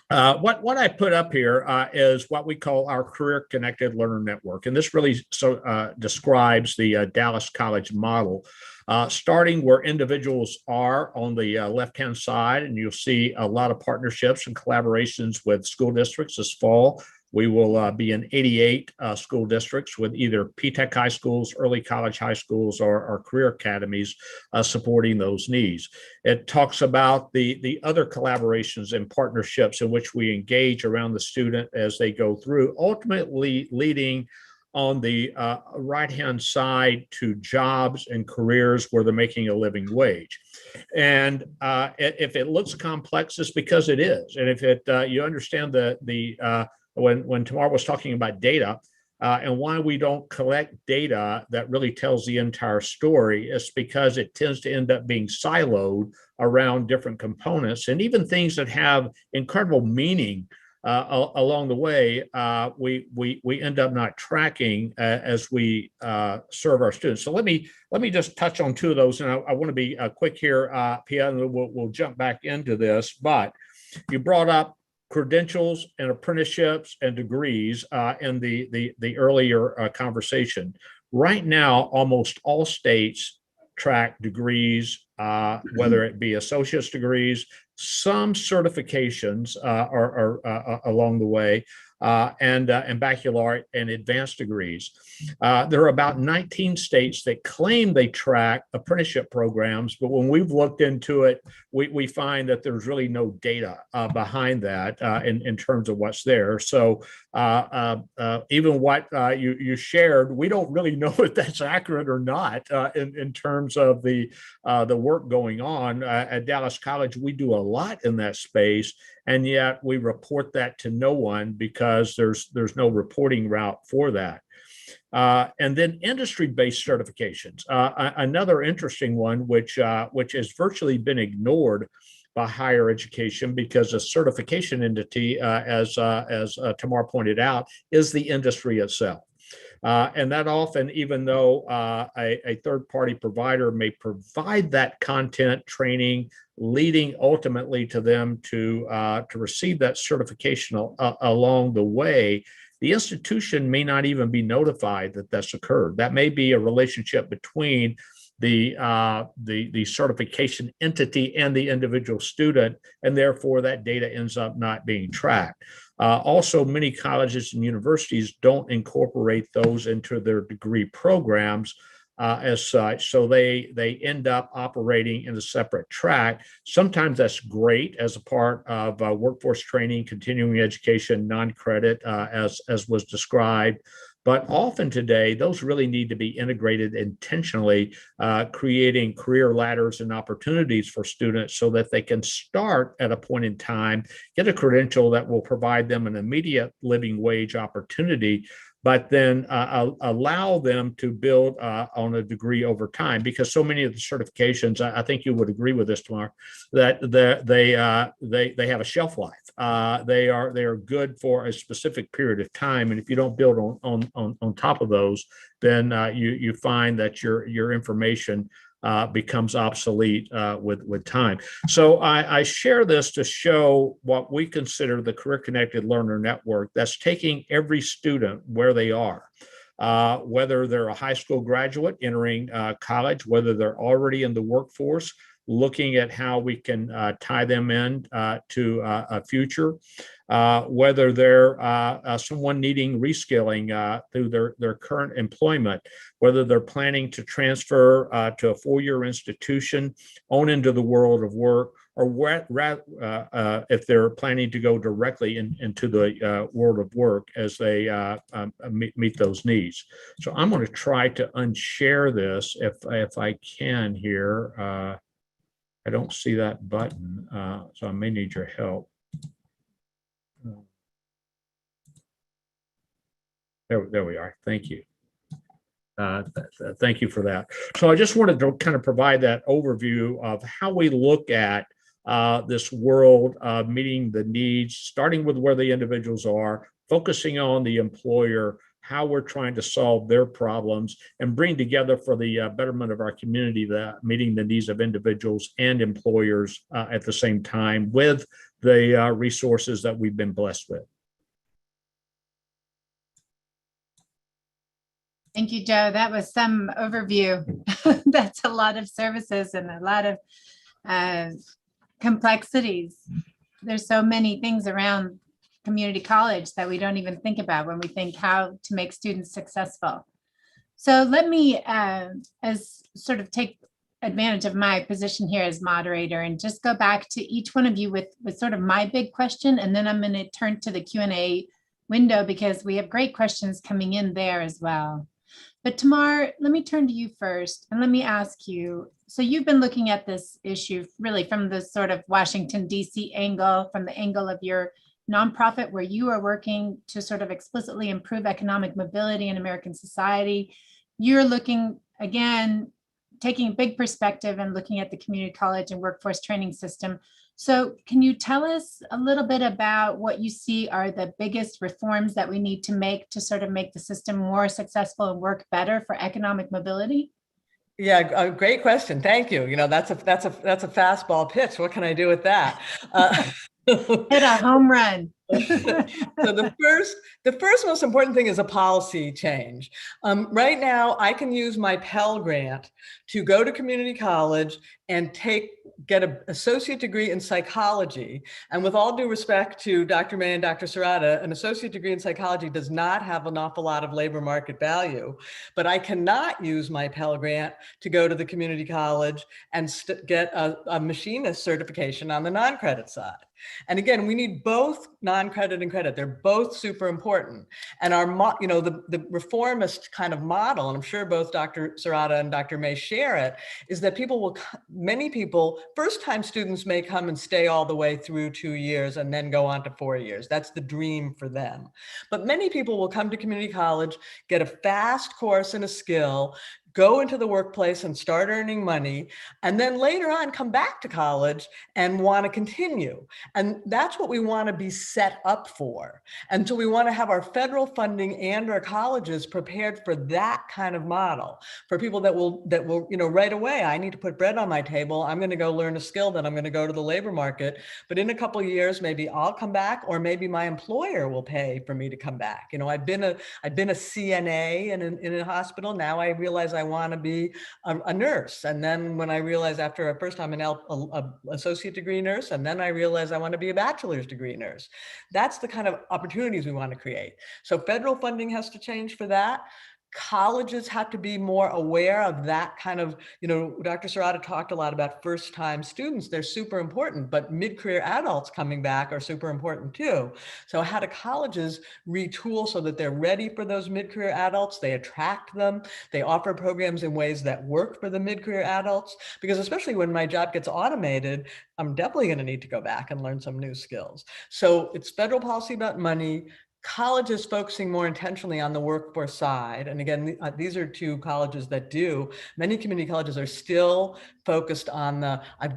What I put up here is what we call our Career Connected Learner Network. And this really describes the Dallas College model, starting where individuals are on the left-hand side. And you'll see a lot of partnerships and collaborations with school districts this fall. We will be in 88 school districts with either P-TECH high schools, early college high schools, or career academies supporting those needs. It talks about the other collaborations and partnerships in which we engage around the student as they go through, ultimately leading on the right-hand side to jobs and careers where they're making a living wage. And if it looks complex, it's because it is. And if you understand when Tamar was talking about data and why we don't collect data that really tells the entire story, it's because it tends to end up being siloed around different components, and even things that have incredible meaning along the way, we end up not tracking as we serve our students. So let me just touch on two of those, and I want to be quick here, Pia, and we'll jump back into this. But you brought up credentials and apprenticeships and degrees in the earlier conversation. Right now, almost all states track degrees, whether it be associate's degrees, some certifications are along the way, and baccalaureate and advanced degrees. There are about 19 states that claim they track apprenticeship programs, but when we've looked into it, we find that there's really no data behind that in terms of what's there. So even what you shared, we don't really know if that's accurate or not in terms of the work going on. At Dallas College, we do a lot in that space, and yet we report that to no one because there's no reporting route for that. And then industry-based certifications, another interesting one, which has virtually been ignored by higher education because a certification entity, as Tamar pointed out, is the industry itself. And that often, even though a third-party provider may provide that content training, leading ultimately to them to receive that certification along the way, the institution may not even be notified that that's occurred. That may be a relationship between the certification entity and the individual student, and therefore that data ends up not being tracked. Also, many colleges and universities don't incorporate those into their degree programs as such, so they end up operating in a separate track. Sometimes that's great as a part of workforce training, continuing education, non-credit, as was described. But often today, those really need to be integrated intentionally, creating career ladders and opportunities for students so that they can start at a point in time, get a credential that will provide them an immediate living wage opportunity, but then allow them to build on a degree over time. Because so many of the certifications, I think you would agree with this, Tamar, that they have a shelf life. They are good for a specific period of time, and if you don't build on top of those, then you find that your information becomes obsolete with time. So I share this to show what we consider the Career Connected Learner Network that's taking every student where they are, whether they're a high school graduate entering college, whether they're already in the workforce, looking at how we can tie them in to a future, whether they're someone needing reskilling through their current employment, whether they're planning to transfer to a four-year institution on into the world of work, or if they're planning to go directly into the world of work as they meet those needs. So I'm going to try to unshare this if I can here. I don't see that button, so I may need your help. There we are. Thank you. Thank you for that. So I just wanted to kind of provide that overview of how we look at this world of meeting the needs, starting with where the individuals are, focusing on the employer, how we're trying to solve their problems, and bring together for the betterment of our community, meeting the needs of individuals and employers at the same time with the resources that we've been blessed with. Thank you, Joe. That was some overview. That's a lot of services and a lot of complexities. There's so many things around community college that we don't even think about when we think how to make students successful. So let me as sort of take advantage of my position here as moderator and just go back to each one of you with sort of my big question, and then I'm going to turn to the Q&A window because we have great questions coming in there as well. But Tamar, let me turn to you first and let me ask you, so you've been looking at this issue really from the sort of Washington, DC angle, from the angle of your nonprofit where you are working to sort of explicitly improve economic mobility in American society. You're looking, again, taking a big perspective and looking at the community college and workforce training system. So can you tell us a little bit about what you see are the biggest reforms that we need to make to sort of make the system more successful and work better for economic mobility? Yeah, a great question. Thank you. You know, that's a fastball pitch. What can I do with that? Hit a home run. So the first most important thing is a policy change. Right now, I can use my Pell Grant to go to community college and get an associate degree in psychology. And with all due respect to Dr. May and Dr. Serrata, an associate degree in psychology does not have an awful lot of labor market value. But I cannot use my Pell Grant to go to the community college and get a machinist certification on the non-credit side. And again, we need both non-credit and credit. They're both super important. And our, the reformist kind of model, and I'm sure both Dr. Serrata and Dr. May share it, is that many people, first-time students may come and stay all the way through 2 years and then go on to 4 years. That's the dream for them. But many people will come to community college, get a fast course in a skill, go into the workplace and start earning money, and then later on come back to college and want to continue. And that's what we want to be set up for. And so we want to have our federal funding and our colleges prepared for that kind of model, for people that will, right away, I need to put bread on my table. I'm going to go learn a skill, then I'm going to go to the labor market. But in a couple of years, maybe I'll come back, or maybe my employer will pay for me to come back. You know, I've been a CNA in a hospital. Now I realize I want to be a nurse. And then when I realized after first I'm an associate degree nurse, and then I realized I want to be a bachelor's degree nurse. That's the kind of opportunities we want to create. So federal funding has to change for that. Colleges have to be more aware of that kind of, Dr. Serrata talked a lot about first-time students. They're super important, but mid-career adults coming back are super important too. So how do colleges retool so that they're ready for those mid-career adults? They attract them. They offer programs in ways that work for the mid-career adults, because especially when my job gets automated, I'm definitely going to need to go back and learn some new skills. So it's federal policy about money, colleges focusing more intentionally on the workforce side. And again, these are two colleges that do. Many community colleges are still focused on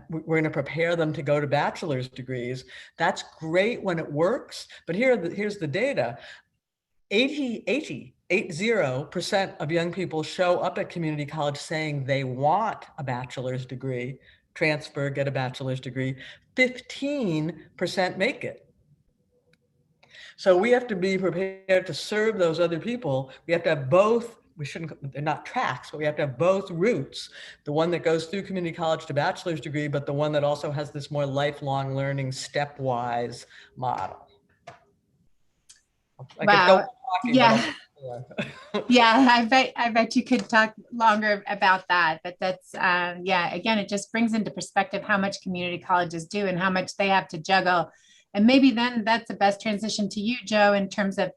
we're going to prepare them to go to bachelor's degrees. That's great when it works, but here's the data. 80% of young people show up at community college saying they want a bachelor's degree, transfer, get a bachelor's degree. 15% make it. So we have to be prepared to serve those other people. We have to have both. They're not tracks, but we have to have both routes. The one that goes through community college to bachelor's degree, but the one that also has this more lifelong learning stepwise model. Wow. Yeah. Yeah, I bet you could talk longer about that, but that's, again, it just brings into perspective how much community colleges do and how much they have to juggle. And maybe then that's the best transition to you, Joe, in terms of,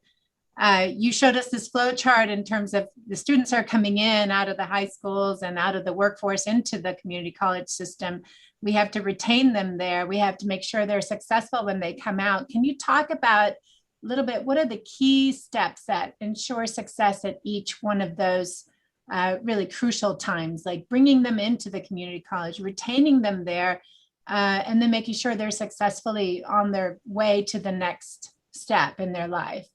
you showed us this flow chart in terms of the students are coming in out of the high schools and out of the workforce into the community college system. We have to retain them there. We have to make sure they're successful when they come out. Can you talk about a little bit, what are the key steps that ensure success at each one of those really crucial times, like bringing them into the community college, retaining them there, and then making sure they're successfully on their way to the next step in their life?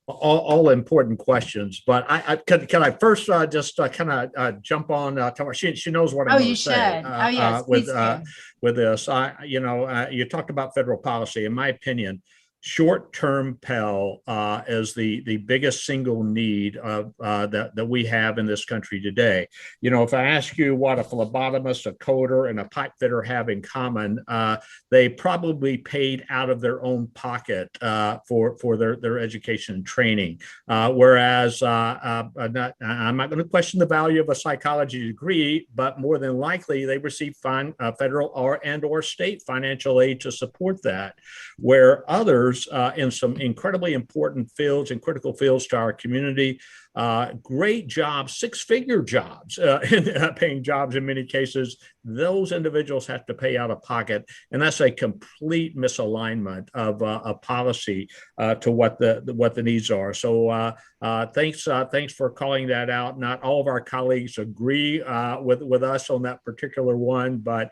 All important questions, but can I first just kind of jump on Tamar? She knows what I'm going to say. Oh, yes, with this, you talked about federal policy. In my opinion, short-term Pell is the biggest single need that we have in this country today. If I ask you what a phlebotomist, a coder, and a pipe fitter have in common, they probably paid out of their own pocket for their education and training. Whereas I'm not going to question the value of a psychology degree, but more than likely they receive federal or state financial aid to support that, where others workers in some incredibly important fields and critical fields to our community. Great jobs, six-figure jobs, paying jobs in many cases. Those individuals have to pay out of pocket, and that's a complete misalignment of a policy to what the needs are. So thanks for calling that out. Not all of our colleagues agree with us on that particular one, but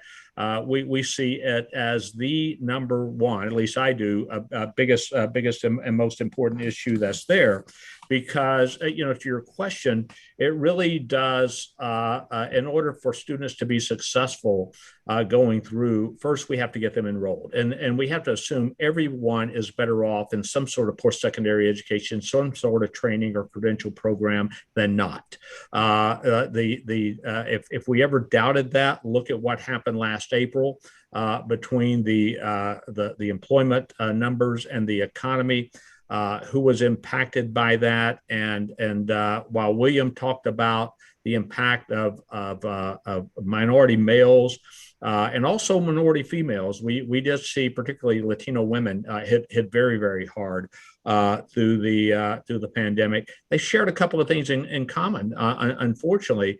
we see it as the number one, at least I do, biggest and most important issue that's there. Because, to your question, it really does, in order for students to be successful going through, first we have to get them enrolled. And we have to assume everyone is better off in some sort of post-secondary education, some sort of training or credential program than not. If we ever doubted that, look at what happened last April between the employment numbers and the economy. Who was impacted by that, and while William talked about the impact of minority males and also minority females, we did see particularly Latino women hit very, very hard through the pandemic. They shared a couple of things in common. Unfortunately,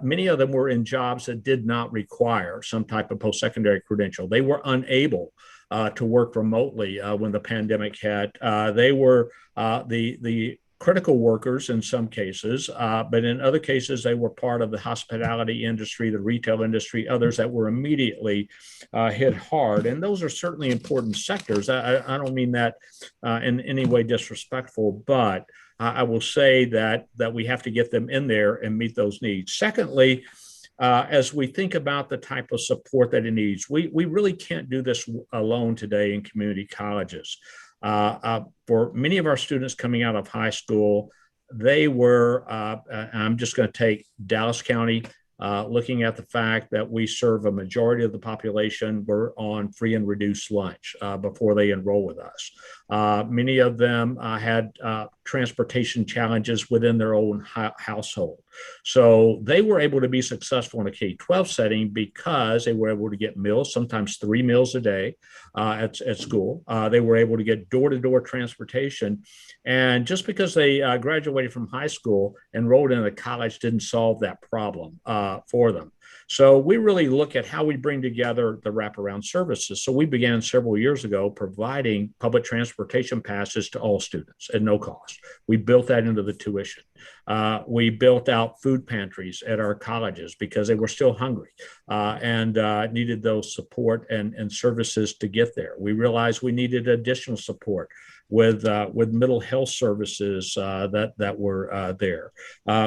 many of them were in jobs that did not require some type of post-secondary credential. They were unable to work remotely when the pandemic hit. They were the critical workers in some cases, but in other cases, they were part of the hospitality industry, the retail industry, others that were immediately hit hard. And those are certainly important sectors. I don't mean that in any way disrespectful, but I will say that we have to get them in there and meet those needs. Secondly, as we think about the type of support that it needs, we really can't do this alone today in community colleges. For many of our students coming out of high school, they were, I'm just going to take Dallas County, looking at the fact that we serve a majority of the population were on free and reduced lunch before they enroll with us. Many of them had transportation challenges within their own household. So they were able to be successful in a K-12 setting because they were able to get meals, sometimes 3 meals a day at school. They were able to get door-to-door transportation. And just because they graduated from high school, enrolled in a college didn't solve that problem for them. So we really look at how we bring together the wraparound services. So we began several years ago providing public transportation passes to all students at no cost. We built that into the tuition. We built out food pantries at our colleges because they were still hungry and needed those support and services to get there. We realized we needed additional support with mental health services that were there.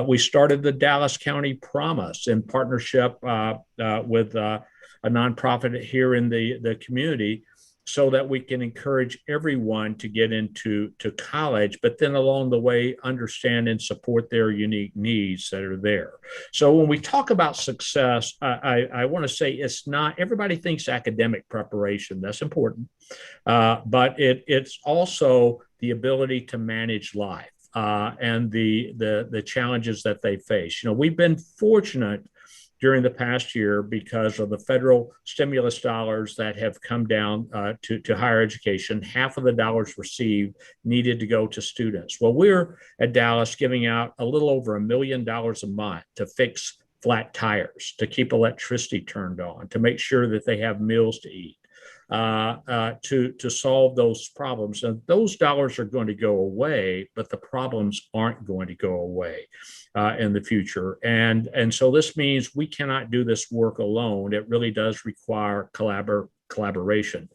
We started the Dallas County Promise in partnership with a nonprofit here in the community, so that we can encourage everyone to get into college, but then along the way, understand and support their unique needs that are there. So when we talk about success, I want to say it's not, everybody thinks academic preparation, that's important, but it's also the ability to manage life and the challenges that they face. We've been fortunate during the past year because of the federal stimulus dollars that have come down to higher education. Half of the dollars received needed to go to students. Well, we're at Dallas giving out a little over $1 million a month to fix flat tires, to keep electricity turned on, to make sure that they have meals to eat, to solve those problems. And those dollars are going to go away, but the problems aren't going to go away in the future. And so this means we cannot do this work alone. It really does require collaboration.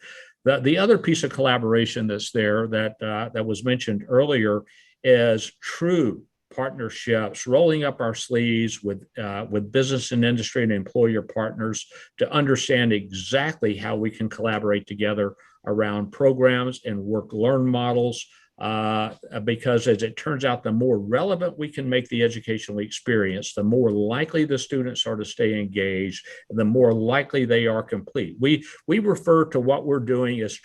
The other piece of collaboration that's there that was mentioned earlier is true partnerships, rolling up our sleeves with business and industry and employer partners to understand exactly how we can collaborate together around programs and work-learn models. Because as it turns out, the more relevant we can make the educational experience, the more likely the students are to stay engaged, and the more likely they are complete. We refer to what we're doing as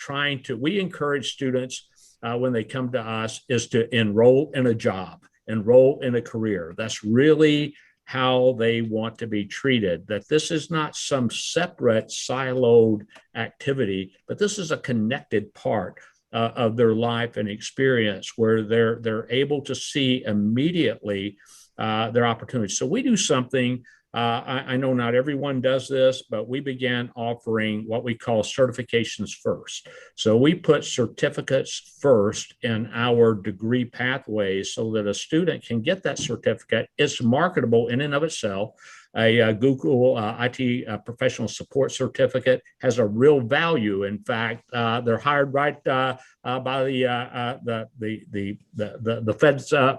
we encourage students when they come to us is to enroll in a job, enroll in a career. That's really how they want to be treated, that this is not some separate siloed activity, but this is a connected part of their life and experience, where they're able to see immediately their opportunities. So we do something. I know not everyone does this, but we began offering what we call certifications first. So we put certificates first in our degree pathways so that a student can get that certificate. It's marketable in and of itself. A Google IT professional support certificate has a real value. In fact, they're hired right by the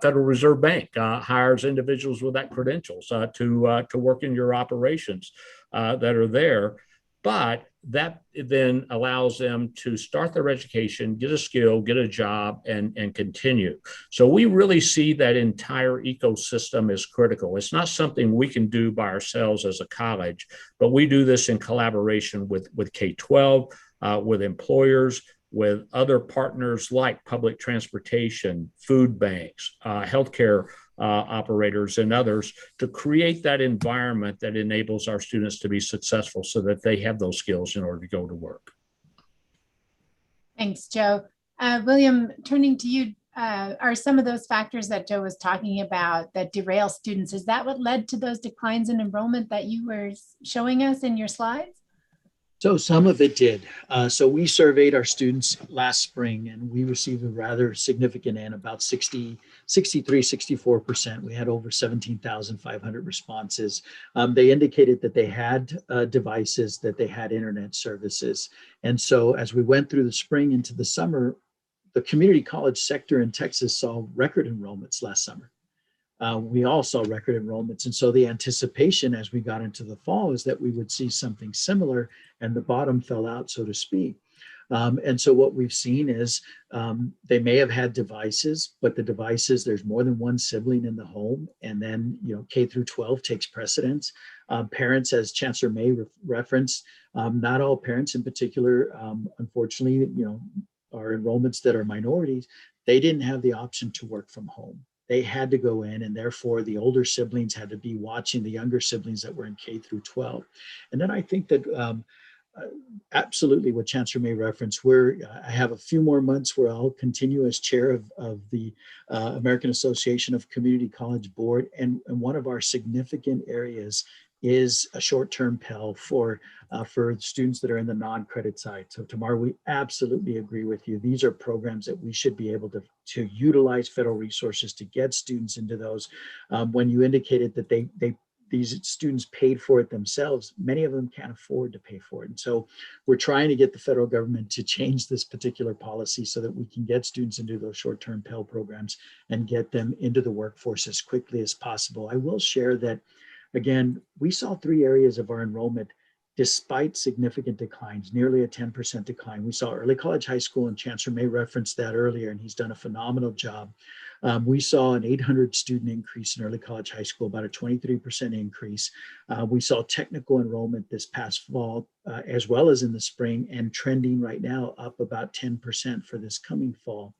Federal Reserve Bank hires individuals with that credentials to work in your operations that are there. But that then allows them to start their education, get a skill, get a job, and continue. So we really see that entire ecosystem as critical. It's not something we can do by ourselves as a college, but we do this in collaboration with K-12, with employers, with other partners like public transportation, food banks, healthcare operators, and others, to create that environment that enables our students to be successful so that they have those skills in order to go to work. Thanks, Joe. William, turning to you, are some of those factors that Joe was talking about that derail students, is that what led to those declines in enrollment that you were showing us in your slides? So some of it did. So we surveyed our students last spring, and we received a rather significant and about 63, 64%. We had over 17,500 responses. They indicated that they had devices, that they had internet services. And so as we went through the spring into the summer, the community college sector in Texas saw record enrollments last summer. We all saw record enrollments. And so the anticipation as we got into the fall is that we would see something similar, and the bottom fell out, so to speak. And so what we've seen is they may have had devices, but the devices, there's more than one sibling in the home. And then, K through 12 takes precedence. Parents, as Chancellor May referenced, not all parents in particular, unfortunately, are enrollments that are minorities. They didn't have the option to work from home. They had to go in, and therefore the older siblings had to be watching the younger siblings that were in K through 12. And then I think that absolutely what Chancellor May referenced, I have a few more months where I'll continue as chair of the American Association of Community College Board. And one of our significant areas is a short-term Pell for students that are in the non-credit side. So Tamar, we absolutely agree with you. These are programs that we should be able to utilize federal resources to get students into those. When you indicated that these students paid for it themselves, many of them can't afford to pay for it. And so we're trying to get the federal government to change this particular policy so that we can get students into those short-term Pell programs and get them into the workforce as quickly as possible. I will share that, again, we saw 3 areas of our enrollment despite significant declines, nearly a 10% decline. We saw early college, high school, and Chancellor May referenced that earlier, and he's done a phenomenal job. We saw an 800 student increase in early college, high school, about a 23% increase. We saw technical enrollment this past fall, as well as in the spring, and trending right now up about 10% for this coming fall.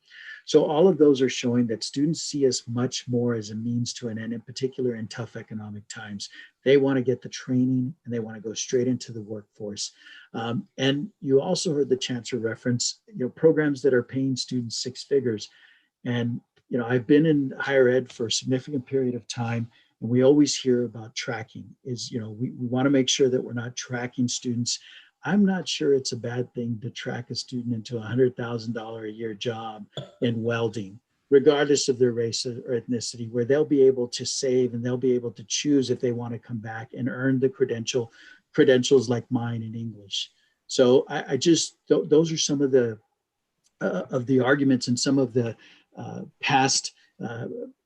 So all of those are showing that students see us much more as a means to an end, in particular in tough economic times. They want to get the training and they want to go straight into the workforce. And you also heard the Chancellor reference, programs that are paying students 6 figures. And, I've been in higher ed for a significant period of time, and we always hear about tracking we want to make sure that we're not tracking students. I'm not sure it's a bad thing to track a student into a $100,000 a year job in welding, regardless of their race or ethnicity, where they'll be able to save and they'll be able to choose if they want to come back and earn the credentials like mine in English. So those are some of the arguments and some of the past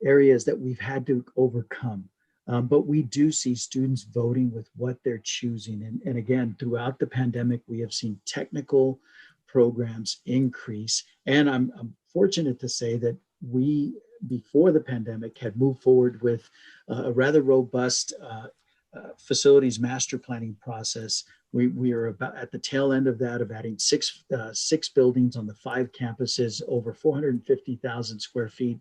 areas that we've had to overcome. But we do see students voting with what they're choosing. And again, throughout the pandemic, we have seen technical programs increase. And I'm fortunate to say that we, before the pandemic, had moved forward with a rather robust facilities master planning process. We are about at the tail end of that, of adding six buildings on the 5 campuses, over 450,000 square feet.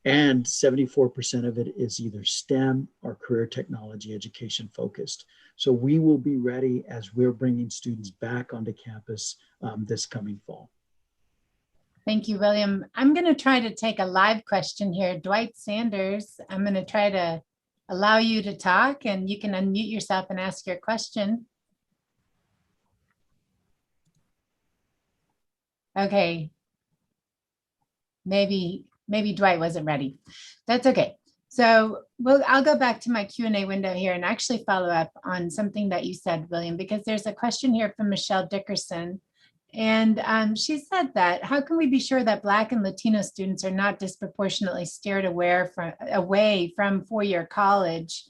And 74% of it is either STEM or career technology education focused. So we will be ready as we're bringing students back onto campus this coming fall. Thank you, William. I'm going to try to take a live question here. Dwight Sanders, I'm going to try to allow you to talk, and you can unmute yourself and ask your question. Okay. Maybe Dwight wasn't ready. That's okay. So I'll go back to my Q&A window here and actually follow up on something that you said, William, because there's a question here from Michelle Dickerson. And she said that, how can we be sure that Black and Latino students are not disproportionately steered away from four-year college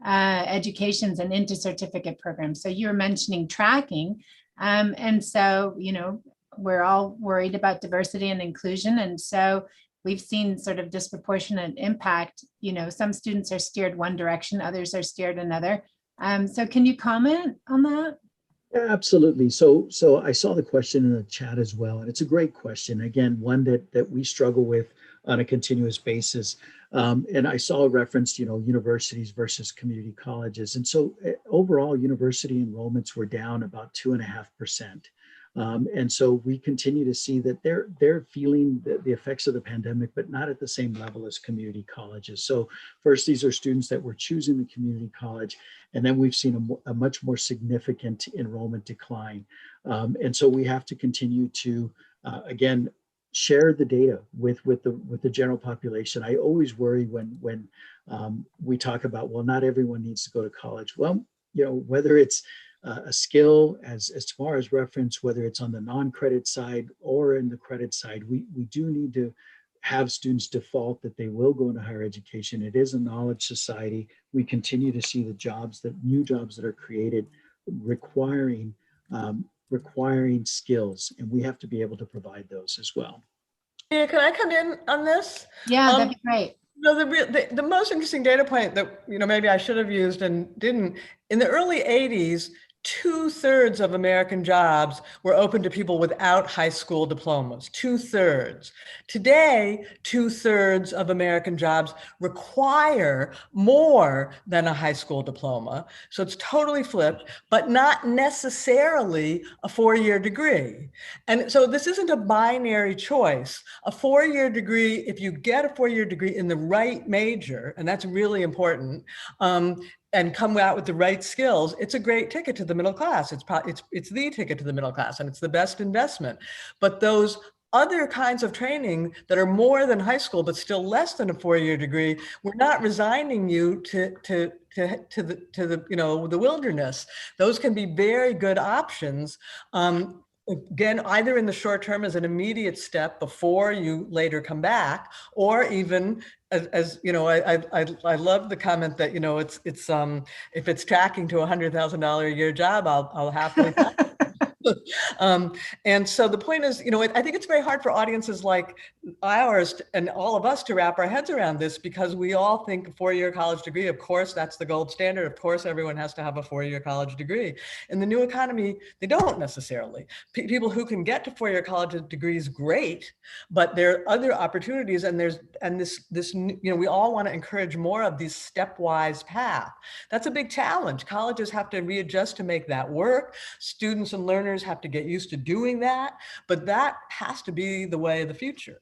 educations and into certificate programs? So you were mentioning tracking. And so, you know, we're all worried about diversity and inclusion. And so we've seen sort of disproportionate impact. You know, some students are steered one direction, others are steered another. So can you comment on that? Yeah, absolutely. So I saw the question in the chat as well, and it's a great question. Again, one that we struggle with on a continuous basis. And I saw a reference, you know, universities versus community colleges. And so overall, university enrollments were down about 2.5%. And so we continue to see that they're feeling the effects of the pandemic, but not at the same level as community colleges. So first, these are students that were choosing the community college, and then we've seen a much more significant enrollment decline. And so we have to continue to, again, share the data with the general population. I always worry when we talk about, well, not everyone needs to go to college. Well, you know, whether it's a skill, as Tamara's referenced, whether it's on the non-credit side or in the credit side, we do need to have students default that they will go into higher education. It is a knowledge society. We continue to see the new jobs that are created requiring skills, and we have to be able to provide those as well. Yeah, can I come in on this? Yeah, that'd be great. No, the most interesting data point that, you know, maybe I should have used and didn't, in the early 80s, 2/3 of American jobs were open to people without high school diplomas, 2/3. Today, 2/3 of American jobs require more than a high school diploma. So it's totally flipped, but not necessarily a four-year degree. And so this isn't a binary choice. A four-year degree, if you get a four-year degree in the right major, and that's really important, and come out with the right skills, it's a great ticket to the middle class. It's the ticket to the middle class, and it's the best investment. But those other kinds of training that are more than high school, but still less than a four-year degree, we're not resigning you to the you know, the wilderness. Those can be very good options. Again, either in the short term as an immediate step before you later come back, or even as you know, I love the comment that, you know, it's if it's tracking to $100,000 a year job, I'll happily. And so the point is, you know, I think it's very hard for audiences like ours and all of us to wrap our heads around this, because we all think a four-year college degree, of course, that's the gold standard. Of course, everyone has to have a four-year college degree. In the new economy, they don't necessarily. People who can get to four-year college degrees, great, but there are other opportunities, and this, you know, we all want to encourage more of these stepwise path. That's a big challenge. Colleges have to readjust to make that work. Students and learners have to get used to doing that, but that has to be the way of the future.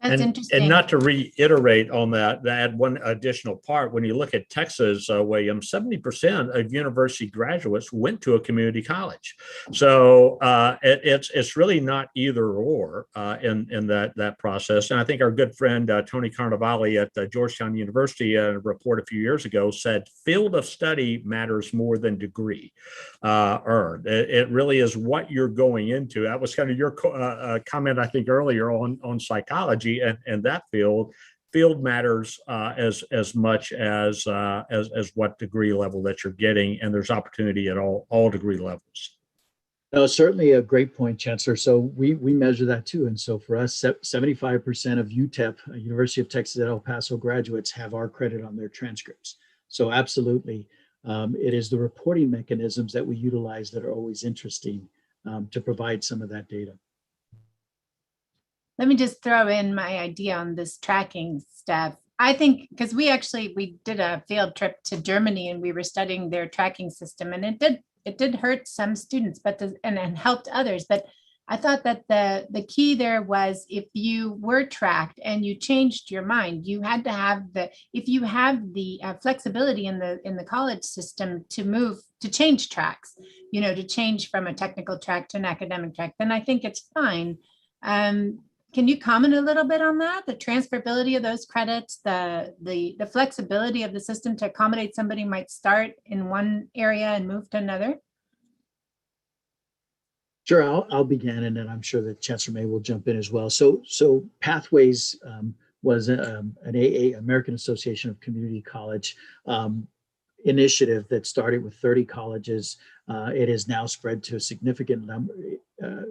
That's interesting. And not to reiterate on that, to add one additional part, when you look at Texas, William, 70% of university graduates went to a community college. So it's really not either or in that process. And I think our good friend, Tony Carnevale at Georgetown University, in a report a few years ago said, field of study matters more than degree earned. It really is what you're going into. That was kind of your comment, I think, earlier on psychology. And that field matters as much as what degree level that you're getting, and there's opportunity at all degree levels. No, certainly a great point, Chancellor. So we measure that too, and so for us, 75% of UTEP, University of Texas at El Paso graduates, have our credit on their transcripts. So absolutely, it is the reporting mechanisms that we utilize that are always interesting to provide some of that data. Let me just throw in my idea on this tracking stuff. I think, because we did a field trip to Germany and we were studying their tracking system, and it did hurt some students, but and helped others. But I thought that the key there was if you were tracked and you changed your mind, you had to have if you have the flexibility in the college system to change tracks, to change from a technical track to an academic track, then I think it's fine. Can you comment a little bit on that? The transferability of those credits, the flexibility of the system to accommodate somebody might start in one area and move to another? Sure, I'll begin, and then I'm sure that Chancellor May will jump in as well. So Pathways was an AA, American Association of Community College initiative that started with 30 colleges. It has now spread to a significant number,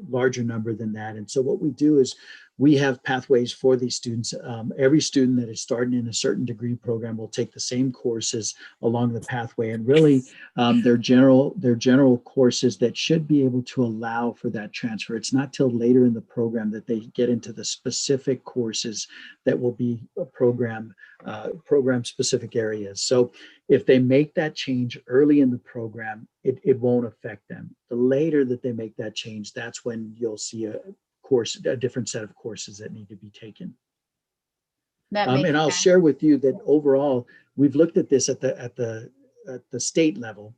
larger number than that. And so what we do is we have pathways for these students. Every student that is starting in a certain degree program will take the same courses along the pathway, and really they're general courses that should be able to allow for that transfer. It's not till later in the program that they get into the specific courses that will be a program specific areas. So if they make that change early in the program, it won't affect them. The later that they make that change, that's when you'll see a different set of courses that need to be taken. And I'll share with you that overall, we've looked at this at the state level,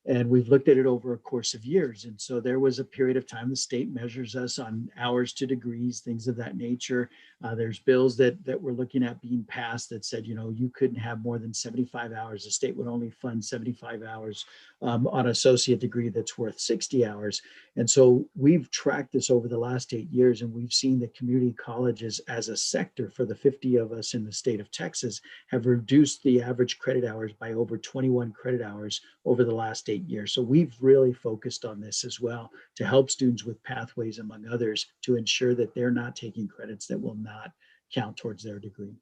and we've looked at it over a course of years. And so there was a period of time the state measures us on hours to degrees, things of that nature. There's bills that we're looking at being passed that said, you couldn't have more than 75 hours. The state would only fund 75 hours on an associate degree that's worth 60 hours. And so we've tracked this over the last 8 years, and we've seen that community colleges as a sector, for the 50 of us in the state of Texas, have reduced the average credit hours by over 21 credit hours over the last 8 years. So we've really focused on this as well to help students with pathways, among others, to ensure that they're not taking credits that will not count towards their degree.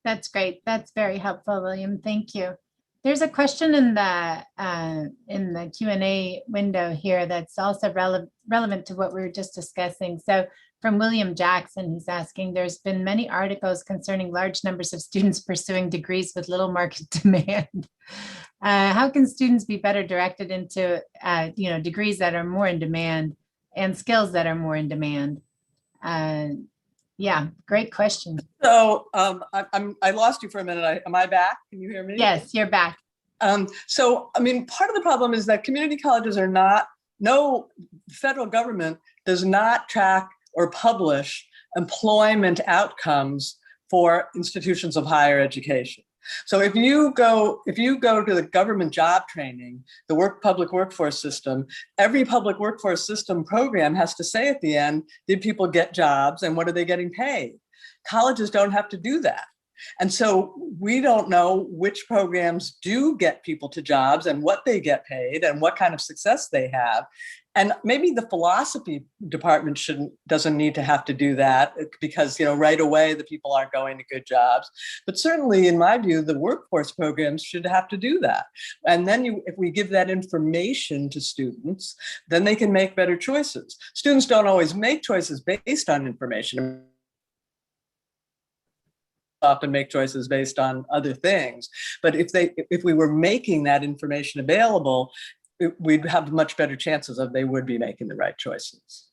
That's great. That's very helpful, William. Thank you. There's a question in the Q&A window here that's also relevant to what we were just discussing. So from William Jackson, he's asking, there's been many articles concerning large numbers of students pursuing degrees with little market demand. How can students be better directed into degrees that are more in demand and skills that are more in demand? Yeah, great question. So I lost you for a minute. Am I back? Can you hear me? Yes, you're back. So, I mean, part of the problem is that community colleges no federal government does not track or publish employment outcomes for institutions of higher education. So if you go to the government job training, the public workforce system, every public workforce system program has to say at the end, did people get jobs and what are they getting paid? Colleges don't have to do that. And so we don't know which programs do get people to jobs and what they get paid and what kind of success they have. And maybe the philosophy department doesn't need to have to do that because, right away the people aren't going to good jobs. But certainly, in my view, the workforce programs should have to do that. And then if we give that information to students, then they can make better choices. Students don't always make choices based on information. Often make choices based on other things. But if we were making that information available, we'd have much better chances of they would be making the right choices.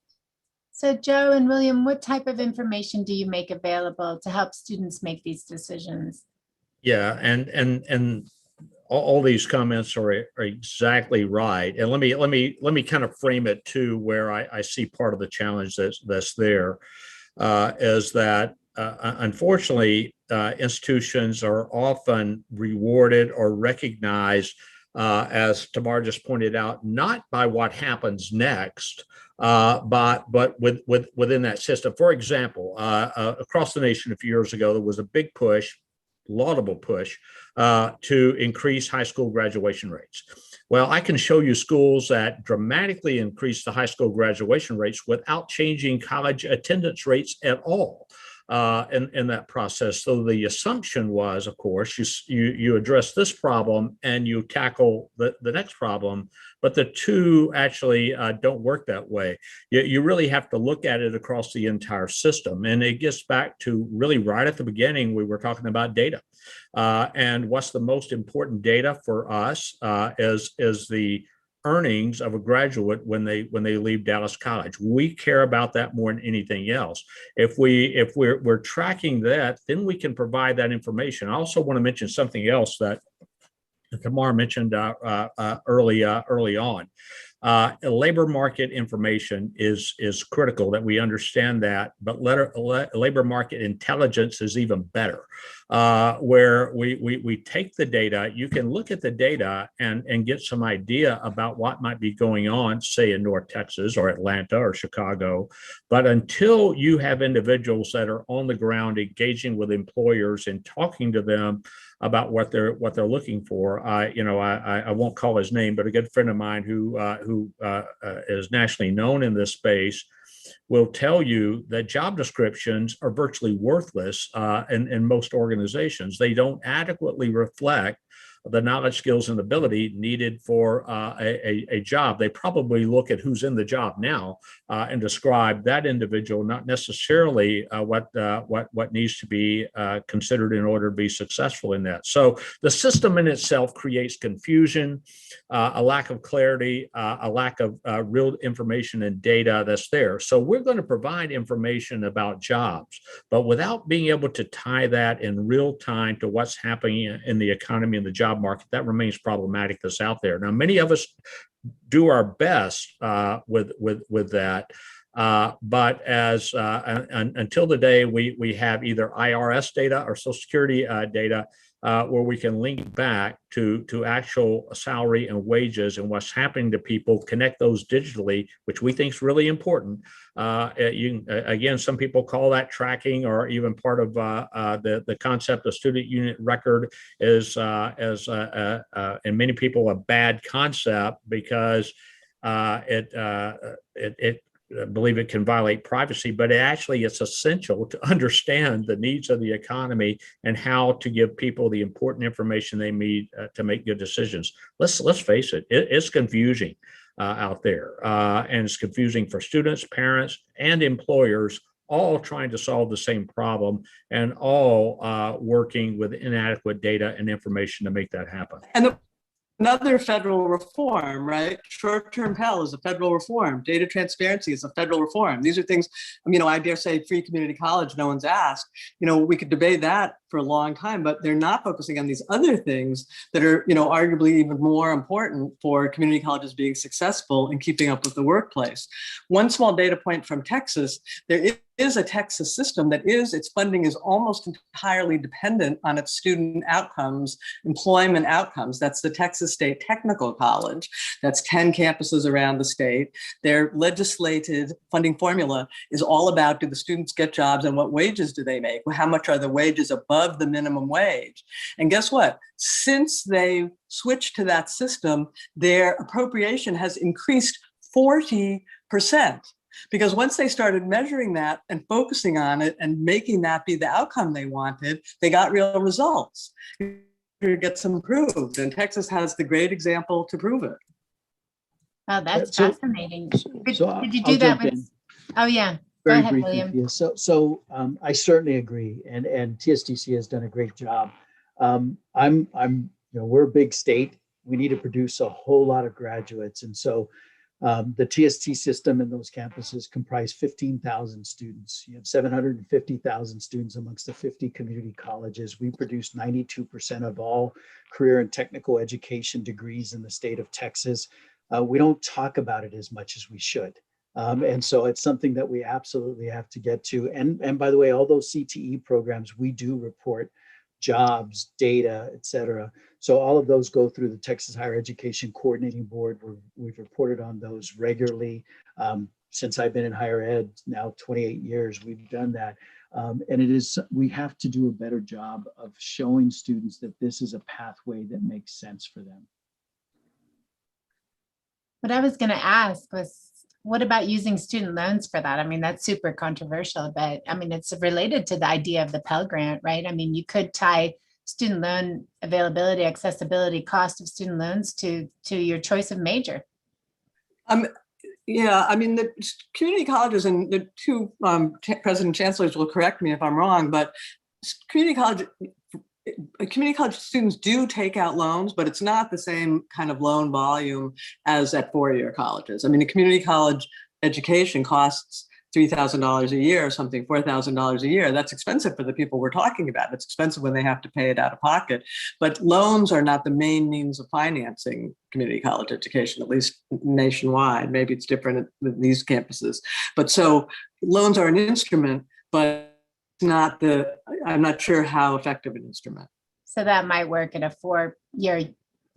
So Joe and William, what type of information do you make available to help students make these decisions? Yeah, and all these comments are exactly right. And let me kind of frame it to where I see part of the challenge that's there is that unfortunately, institutions are often rewarded or recognized, as Tamar just pointed out, not by what happens next, but within that system. For example, across the nation a few years ago, there was a big push, laudable push, to increase high school graduation rates. Well, I can show you schools that dramatically increase the high school graduation rates without changing college attendance rates at all. In that process. So the assumption was, of course, you address this problem and you tackle the next problem, but the two actually don't work that way. You really have to look at it across the entire system. And it gets back to really right at the beginning, we were talking about data. And what's the most important data for us is the earnings of a graduate when they leave Dallas College. We care about that more than anything else. If we're tracking that, then we can provide that information. I also want to mention something else that Tamara mentioned early on. Labor market information is critical, that we understand that, but labor market intelligence is even better, where we take the data. You can look at the data and get some idea about what might be going on, say in North Texas or Atlanta or Chicago. But until you have individuals that are on the ground engaging with employers and talking to them about what they're looking for. I won't call his name, but a good friend of mine who is nationally known in this space will tell you that job descriptions are virtually worthless in most organizations. They don't adequately reflect the knowledge, skills, and ability needed for a job. They probably look at who's in the job now and describe that individual, not necessarily what needs to be considered in order to be successful in that. So the system in itself creates confusion, a lack of clarity, a lack of real information and data that's there. So we're going to provide information about jobs, but without being able to tie that in real time to what's happening in the economy and the job market, that remains problematic that's out there. Now, many of us do our best with that. But as until the day we have either IRS data or Social Security data where we can link back to actual salary and wages and what's happening to people, connect those digitally, which we think is really important. Again, some people call that tracking, or even part of the concept of student unit record is, and many people, a bad concept because it believe it can violate privacy, but it's essential to understand the needs of the economy and how to give people the important information they need to make good decisions. Let's face it, it's confusing out there, and it's confusing for students, parents, and employers, all trying to solve the same problem and all working with inadequate data and information to make that happen. And another federal reform, right? Short-term Pell is a federal reform. Data transparency is a federal reform. These are things, I dare say free community college, no one's asked. We could debate that for a long time, but they're not focusing on these other things that are, arguably even more important for community colleges being successful in keeping up with the workplace. One small data point from Texas, there is a Texas system that its funding is almost entirely dependent on its student outcomes, employment outcomes. That's the Texas State Technical College. That's 10 campuses around the state. Their legislated funding formula is all about, do the students get jobs and what wages do they make? How much are the wages above the minimum wage? And guess what? Since they switched to that system, their appropriation has increased 40%. Because once they started measuring that and focusing on it and making that be the outcome they wanted, they got real results. It gets improved, and Texas has the great example to prove it. Oh, that's fascinating. Did you do that with? Oh yeah. Very Go ahead, briefly, William. Pia. So I certainly agree, and TSTC has done a great job. We're a big state. We need to produce a whole lot of graduates, and so the TST system in those campuses comprise 15,000 students. You have 750,000 students amongst the 50 community colleges. We produce 92% of all career and technical education degrees in the state of Texas. We don't talk about it as much as we should. And so it's something that we absolutely have to get to. And by the way, all those CTE programs, we do report jobs, data, et cetera. So all of those go through the Texas Higher Education Coordinating Board. We've reported on those regularly. Since I've been in higher ed, now 28 years, we've done that. And we have to do a better job of showing students that this is a pathway that makes sense for them. What I was going to ask was, what about using student loans for that? I mean, that's super controversial, but I mean, it's related to the idea of the Pell Grant, right? I mean, you could tie student loan availability, accessibility, cost of student loans to your choice of major. Yeah, I mean, the community colleges, and the two president chancellors will correct me if I'm wrong, but community college community college students do take out loans, but it's not the same kind of loan volume as at four-year colleges. I mean, a community college education costs $3,000 a year or something, $4,000 a year. That's expensive for the people we're talking about. It's expensive when they have to pay it out of pocket. But loans are not the main means of financing community college education, at least nationwide. Maybe it's different with these campuses. But so loans are an instrument, but not I'm not sure how effective an instrument. So that might work at a 4-year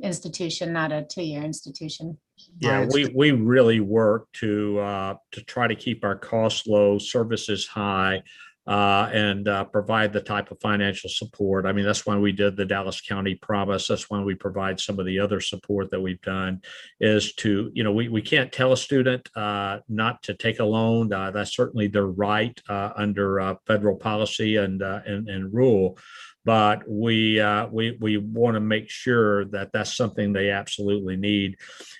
institution, not a 2-year institution. Yeah, we really work to try to keep our costs low, services high, and provide the type of financial support. I mean, that's why we did the Dallas County Promise. That's why we provide some of the other support that we've done, is to, we can't tell a student not to take a loan. That's certainly their right under federal policy and rule. But we want to make sure that that's something they absolutely need.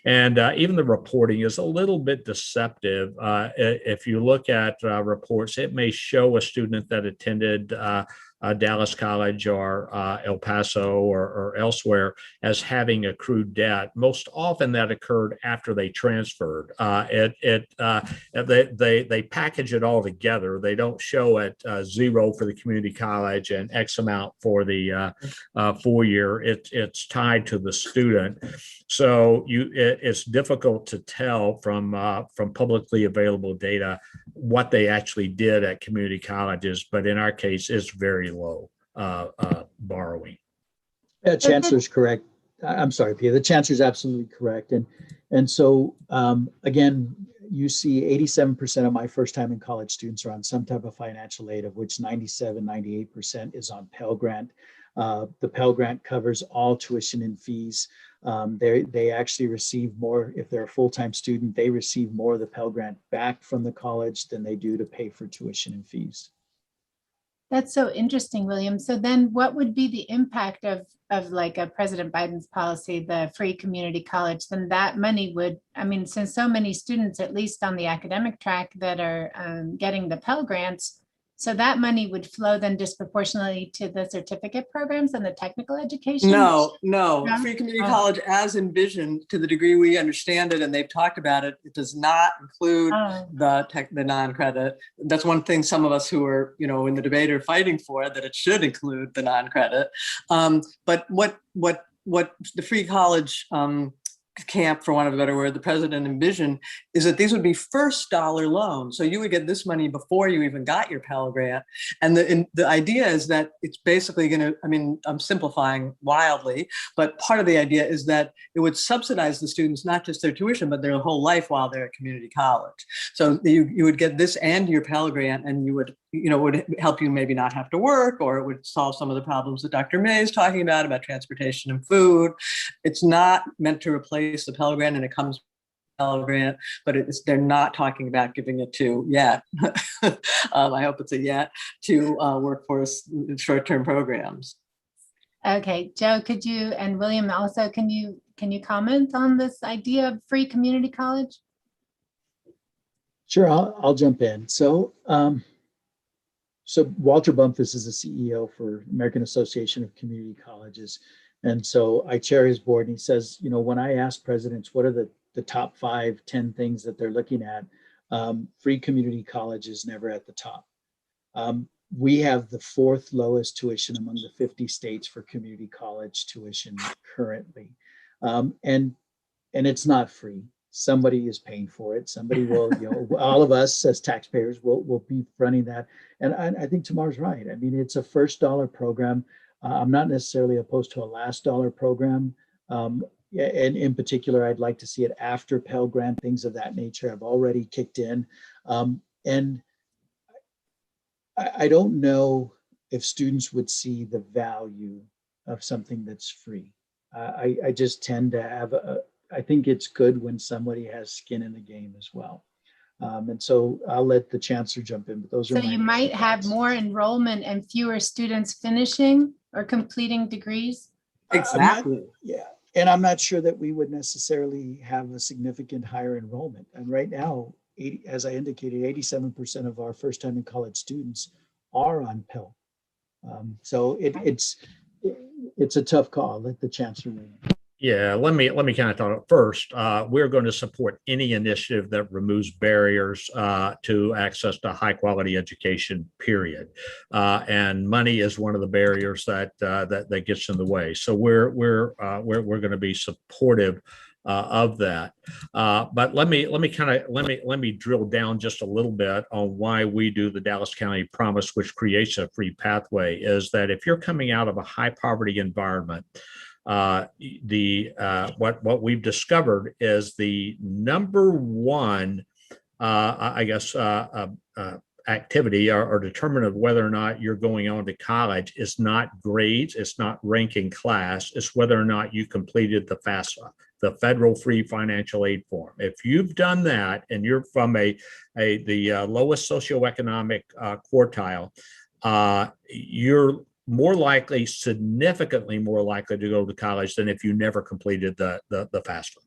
And even the reporting is a little bit deceptive. If you look at reports, it may show a student that attended Dallas College or El Paso or elsewhere as having accrued debt. Most often that occurred after they transferred. They package it all together. They don't show it 0 for the community college and X amount for the 4-year. It's tied to the student. So it's difficult to tell from publicly available data what they actually did at community colleges, but in our case, it's very low borrowing. Yeah, Chancellor's correct. I'm sorry, Pia. The Chancellor's absolutely correct. And so again, you see 87% of my first time in college students are on some type of financial aid, of which 98% is on Pell Grant. The Pell Grant covers all tuition and fees. They actually receive more. If they're a full-time student, they receive more of the Pell Grant back from the college than they do to pay for tuition and fees. That's so interesting, William. So then what would be the impact of like a President Biden's policy, the free community college? Then that money would, I mean, since so many students, at least on the academic track, that are getting the Pell Grants, so that money would flow then disproportionately to the certificate programs and the technical education? No. Free community college as envisioned, to the degree we understand it, and they've talked about it, it does not include the non-credit. That's one thing some of us who are, in the debate are fighting for, that it should include the non-credit. But what the free college camp, for want of a better word, the president envisioned, is that these would be first dollar loans. So you would get this money before you even got your Pell Grant. And the idea is that it's basically going to, I mean, I'm simplifying wildly, but part of the idea is that it would subsidize the students, not just their tuition, but their whole life while they're at community college. So you would get this and your Pell Grant, and you would, would help you maybe not have to work, or it would solve some of the problems that Dr. May is talking about transportation and food. It's not meant to replace the Pell Grant, and it comes with Pell Grant, but they're not talking about giving it to yet. I hope it's a yet to workforce short-term programs. Okay, Joe, could you, and William also, can you comment on this idea of free community college? Sure, I'll jump in. So Walter Bumpus is the CEO for American Association of Community Colleges. And so I chair his board, and he says, when I ask presidents, what are the top 5, 10 things that they're looking at, free community college is never at the top. We have the 4th lowest tuition among the 50 states for community college tuition currently. And it's not free. Somebody is paying for it. Somebody will, all of us as taxpayers will be running that. And I think Tamar's right. I mean, it's a first dollar program. I'm not necessarily opposed to a last dollar program. And in particular, I'd like to see it after Pell Grant, things of that nature have already kicked in. And I don't know if students would see the value of something that's free. I just tend to have I think it's good when somebody has skin in the game as well. And so I'll let the chancellor jump in, but those are. So you might have more enrollment and fewer students finishing or completing degrees? Exactly. Yeah. And I'm not sure that we would necessarily have a significant higher enrollment. And right now, as I indicated, 87% of our first time in college students are on Pell. So it's a tough call. Let the chancellor weigh in. Yeah, let me kind of talk first. We're going to support any initiative that removes barriers to access to high quality education. Period. And money is one of the barriers that gets in the way. So we're going to be supportive of that. But let me drill down just a little bit on why we do the Dallas County Promise, which creates a free pathway. Is that if you're coming out of a high poverty environment, what we've discovered is the number one, activity or determinant of whether or not you're going on to college is not grades, it's not ranking class, it's whether or not you completed the FAFSA, the Federal Free Financial Aid Form. If you've done that and you're from the lowest socioeconomic quartile, you're more likely, significantly more likely to go to college than if you never completed the FAFSA.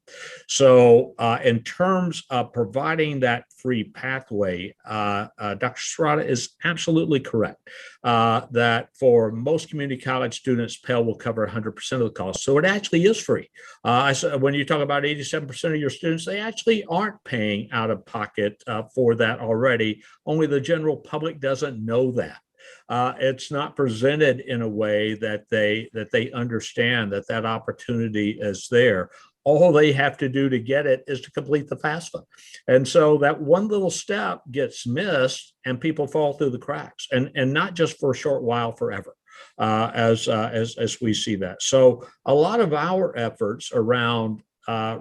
So in terms of providing that free pathway, Dr. Serrata is absolutely correct that for most community college students, Pell will cover 100% of the cost. So it actually is free. When you talk about 87% of your students, they actually aren't paying out of pocket for that already. Only the general public doesn't know that. It's not presented in a way that they understand that opportunity is there. All they have to do to get it is to complete the FAFSA. And so that one little step gets missed and people fall through the cracks, and not just for a short while, forever, as we see that. So a lot of our efforts around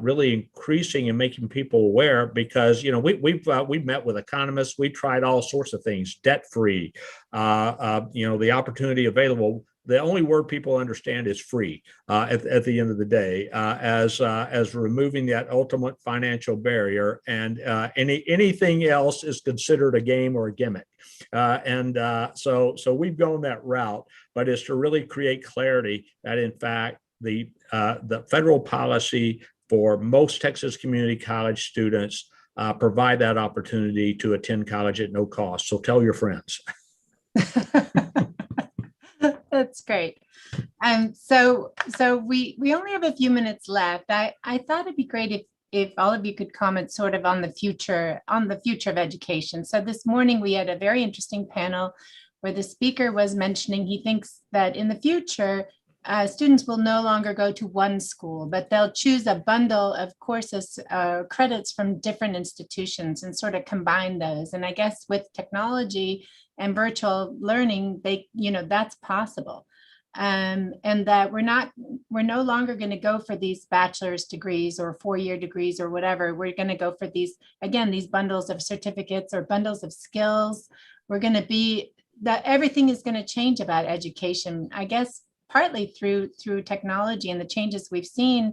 really increasing and making people aware, because we've met with economists, we tried all sorts of things, debt free, the opportunity available. The only word people understand is free at the end of the day, as removing that ultimate financial barrier, and anything else is considered a game or a gimmick. So we've gone that route, but it's to really create clarity that in fact the federal policy for most Texas community college students provide that opportunity to attend college at no cost. So tell your friends. That's great. So we only have a few minutes left. I thought it'd be great if all of you could comment sort of on the future of education. So this morning we had a very interesting panel where the speaker was mentioning he thinks that in the future, students will no longer go to one school, but they'll choose a bundle of courses, credits from different institutions and sort of combine those. And I guess with technology and virtual learning, that's possible. And that we're no longer going to go for these bachelor's degrees or 4-year degrees or whatever. We're going to go for these bundles of certificates or bundles of skills. We're going to be that everything is going to change about education, I guess, partly through technology and the changes we've seen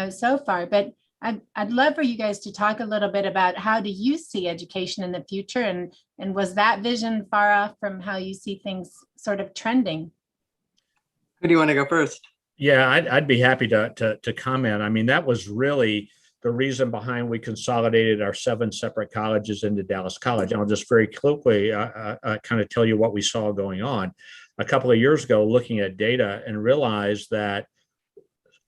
so far. But I'd love for you guys to talk a little bit about how do you see education in the future, and was that vision far off from how you see things sort of trending? Who do you want to go first? Yeah, I'd be happy to comment. I mean, that was really the reason behind we consolidated our 7 separate colleges into Dallas College. And I'll just very quickly kind of tell you what we saw going on. A couple of years ago, looking at data and realized that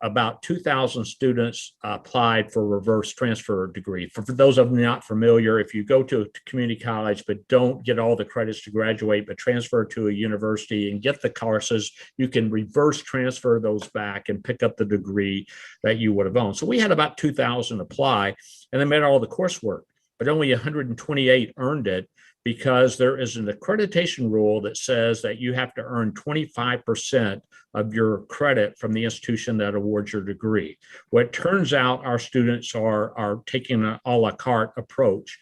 about 2,000 students applied for reverse transfer degree. For those of you not familiar, if you go to a community college but don't get all the credits to graduate, but transfer to a university and get the courses, you can reverse transfer those back and pick up the degree that you would have owned. So we had about 2,000 apply, and they made all the coursework, but only 128 earned it, because there is an accreditation rule that says that you have to earn 25% of your credit from the institution that awards your degree. Well, it turns out our students are taking an a la carte approach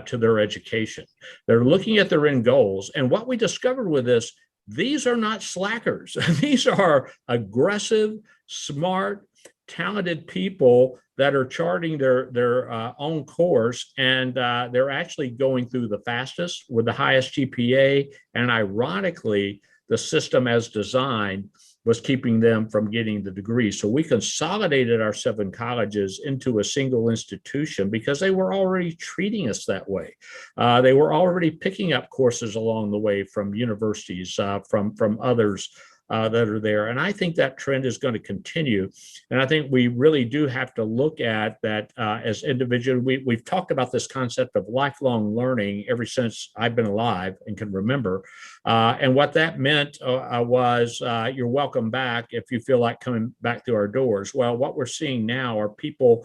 to their education. They're looking at their end goals. And what we discovered with this, these are not slackers. These are aggressive, smart, talented people that are charting their own course, and they're actually going through the fastest with the highest GPA. And ironically, the system as designed was keeping them from getting the degree. So we consolidated our 7 colleges into a single institution because they were already treating us that way. They were already picking up courses along the way from universities, from others that are there. And I think that trend is going to continue. And I think we really do have to look at that as individuals. We've talked about this concept of lifelong learning ever since I've been alive and can remember. And what that meant was you're welcome back if you feel like coming back through our doors. Well, what we're seeing now are people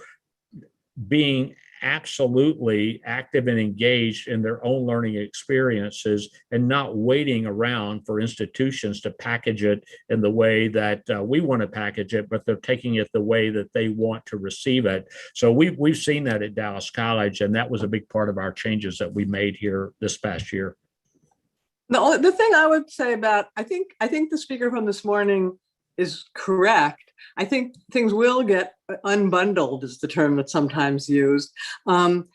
being absolutely active and engaged in their own learning experiences and not waiting around for institutions to package it in the way that we want to package it, but they're taking it the way that they want to receive it. So we've seen that at Dallas College, and that was a big part of our changes that we made here this past year. The thing I would say about, I think the speaker from this morning is correct. I think things will get unbundled, is the term that's sometimes used. And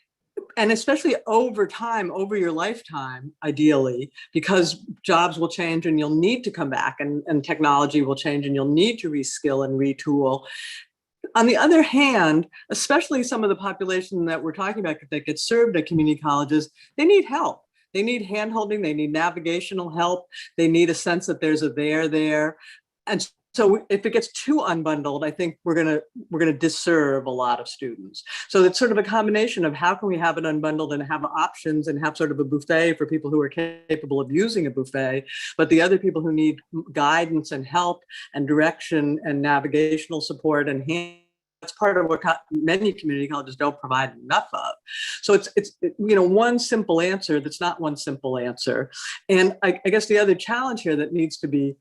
especially over time, over your lifetime, ideally, because jobs will change and you'll need to come back, and technology will change and you'll need to reskill and retool. On the other hand, especially some of the population that we're talking about that gets served at community colleges, they need help. They need handholding, they need navigational help, they need a sense that there's a there. And so if it gets too unbundled, I think we're gonna disserve a lot of students. So it's sort of a combination of how can we have it unbundled and have options and have sort of a buffet for people who are capable of using a buffet, but the other people who need guidance and help and direction and navigational support and that's part of what many community colleges don't provide enough of. So it's one simple answer that's not one simple answer. And I guess the other challenge here that needs to be,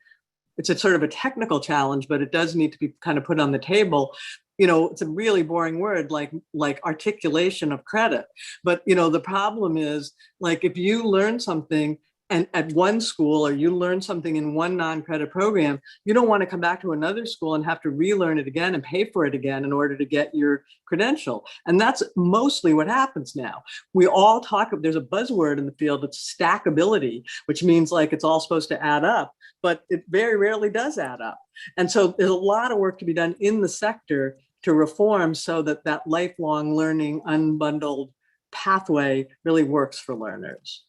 it's a sort of a technical challenge, but it does need to be kind of put on the table. It's a really boring word, like articulation of credit. But the problem is, like, if you learn something and at one school, or you learn something in one non-credit program, you don't want to come back to another school and have to relearn it again and pay for it again in order to get your credential. And that's mostly what happens now. We all there's a buzzword in the field, it's stackability, which means like it's all supposed to add up, but it very rarely does add up. And so there's a lot of work to be done in the sector to reform so that lifelong learning unbundled pathway really works for learners.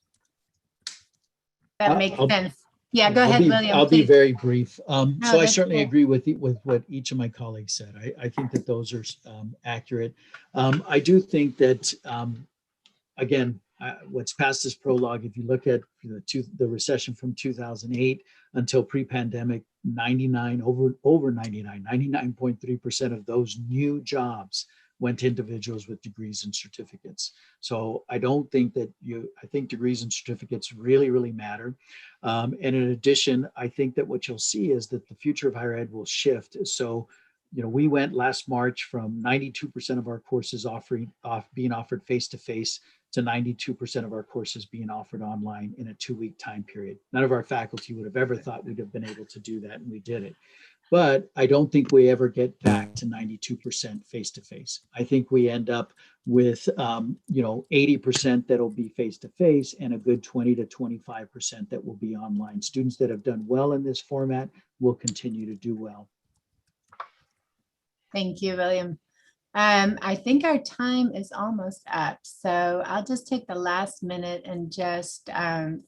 That makes sense. Yeah, go ahead, William. I'll be please. very brief. So I that's certainly cool. agree with what each of my colleagues said. I think that those are accurate. I do think that, again, what's past this prologue, if you look at the recession from 2008 until pre-pandemic, 99.3% of those new jobs went to individuals with degrees and certificates. So I don't think that I think degrees and certificates really, really matter. And in addition, I think that what you'll see is that the future of higher ed will shift. So, we went last March from 92% of our courses being offered face-to-face to 92% of our courses being offered online in a 2-week time period. None of our faculty would have ever thought we'd have been able to do that, and we did it. But I don't think we ever get back to 92% face-to-face. I think we end up with 80% that'll be face-to-face and a good 20 to 25% that will be online. Students that have done well in this format will continue to do well. Thank you, William. I think our time is almost up, so I'll just take the last minute and just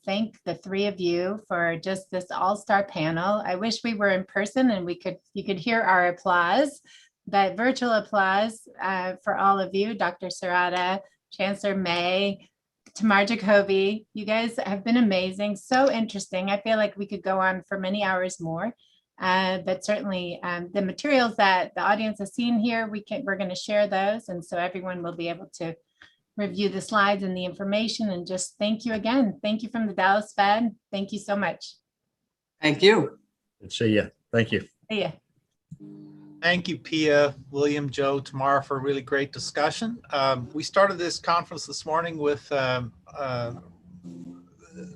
thank the three of you for just this all-star panel. I wish we were in person and you could hear our applause, but virtual applause for all of you, Dr. Serrata, Chancellor May, Tamar Jacoby. You guys have been amazing, so interesting. I feel like we could go on for many hours more. But certainly the materials that the audience has seen here, we're going to share those. And so everyone will be able to review the slides and the information, and just thank you again. Thank you from the Dallas Fed. Thank you so much. Thank you. Good to see you. Thank you. See ya. Thank you, Pia, William, Joe, Tamara, for a really great discussion. We started this conference this morning with a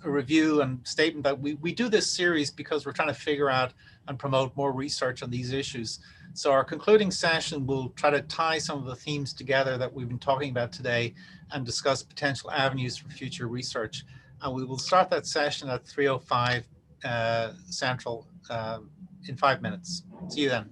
review and statement, but we do this series because we're trying to figure out and promote more research on these issues. So our concluding session will try to tie some of the themes together that we've been talking about today and discuss potential avenues for future research. And we will start that session at 3:05 Central in 5 minutes. See you then.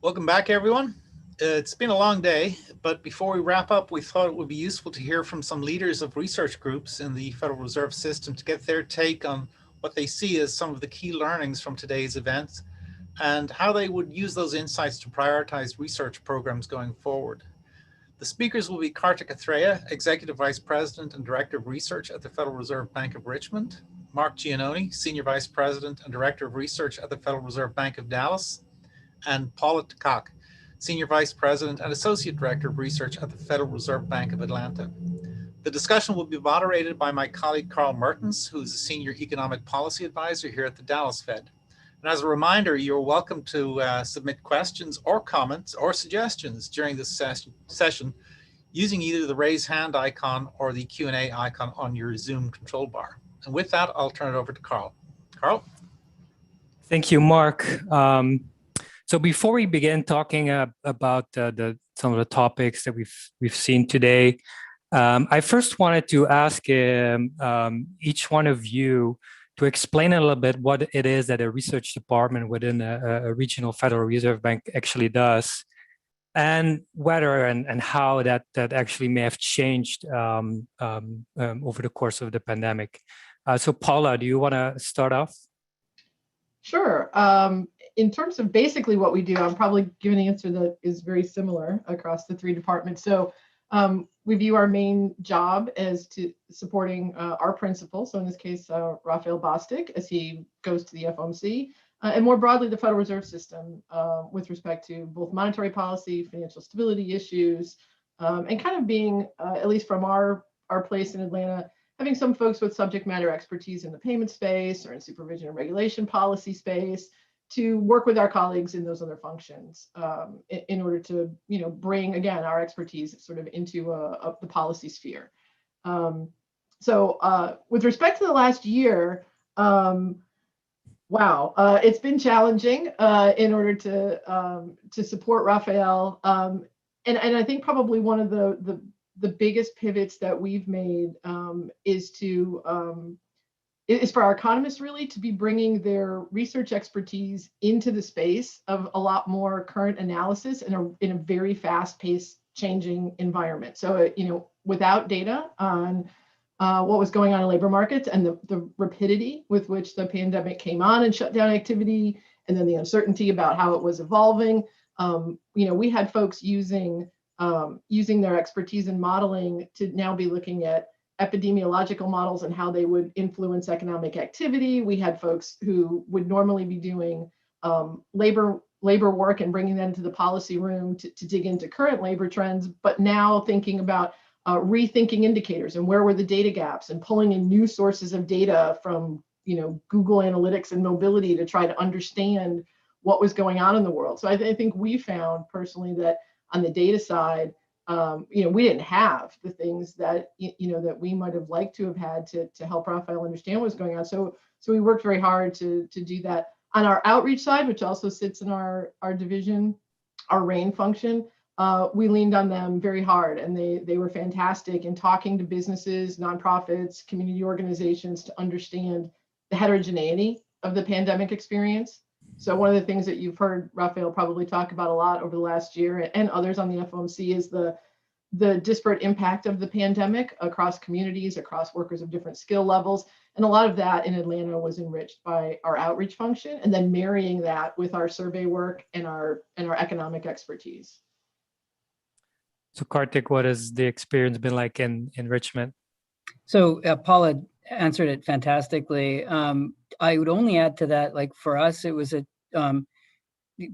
Welcome back, everyone. It's been a long day, but before we wrap up, we thought it would be useful to hear from some leaders of research groups in the Federal Reserve System to get their take on what they see as some of the key learnings from today's events and how they would use those insights to prioritize research programs going forward. The speakers will be Kartik Athreya, Executive Vice President and Director of Research at the Federal Reserve Bank of Richmond, Mark Giannone, Senior Vice President and Director of Research at the Federal Reserve Bank of Dallas, and Paula Takak, Senior Vice President and Associate Director of Research at the Federal Reserve Bank of Atlanta. The discussion will be moderated by my colleague Carl Mertens, who is a Senior Economic Policy Advisor here at the Dallas Fed. And as a reminder, you're welcome to submit questions or comments or suggestions during this session using either the raise hand icon or the Q&A icon on your Zoom control bar. And with that, I'll turn it over to Carl. Carl? Thank you, Mark. So before we begin talking about some of the topics that we've seen today, I first wanted to ask each one of you to explain a little bit what it is that a research department within a regional Federal Reserve Bank actually does, and whether and how that actually may have changed over the course of the pandemic. So Paula, do you want to start off? Sure. In terms of basically what we do, I'm probably giving an answer that is very similar across the three departments. So we view our main job as to supporting our principal. So in this case, Raphael Bostic, as he goes to the FOMC, and more broadly, the Federal Reserve System with respect to both monetary policy, financial stability issues, and kind of being, at least from our place in Atlanta, having some folks with subject matter expertise in the payment space or in supervision and regulation policy space to work with our colleagues in those other functions in order to, bring, again, our expertise sort of into the policy sphere. So with respect to the last year, wow, it's been challenging in order to support Raphael. And I think probably one of the biggest pivots that we've made is for our economists really to be bringing their research expertise into the space of a lot more current analysis in a very fast-paced changing environment. So, without data on what was going on in labor markets and the rapidity with which the pandemic came on and shut down activity, and then the uncertainty about how it was evolving, we had folks using their expertise in modeling to now be looking at epidemiological models and how they would influence economic activity. We had folks who would normally be doing labor work and bringing that into the policy room to dig into current labor trends, but now thinking about rethinking indicators and where were the data gaps and pulling in new sources of data from Google Analytics and mobility to try to understand what was going on in the world. So I think we found personally that on the data side, we didn't have the things that that we might have liked to have had to help Raphael understand what was going on. So we worked very hard to do that. On our outreach side, which also sits in our division, our RAIN function, we leaned on them very hard, and they were fantastic in talking to businesses, nonprofits, community organizations to understand the heterogeneity of the pandemic experience. So one of the things that you've heard Raphael probably talk about a lot over the last year, and others on the FOMC, is the disparate impact of the pandemic across communities, across workers of different skill levels. And a lot of that in Atlanta was enriched by our outreach function, and then marrying that with our survey work and our economic expertise. So Kartik, what has the experience been like in Richmond? So Paula answered it fantastically. I would only add to that, like for us, it was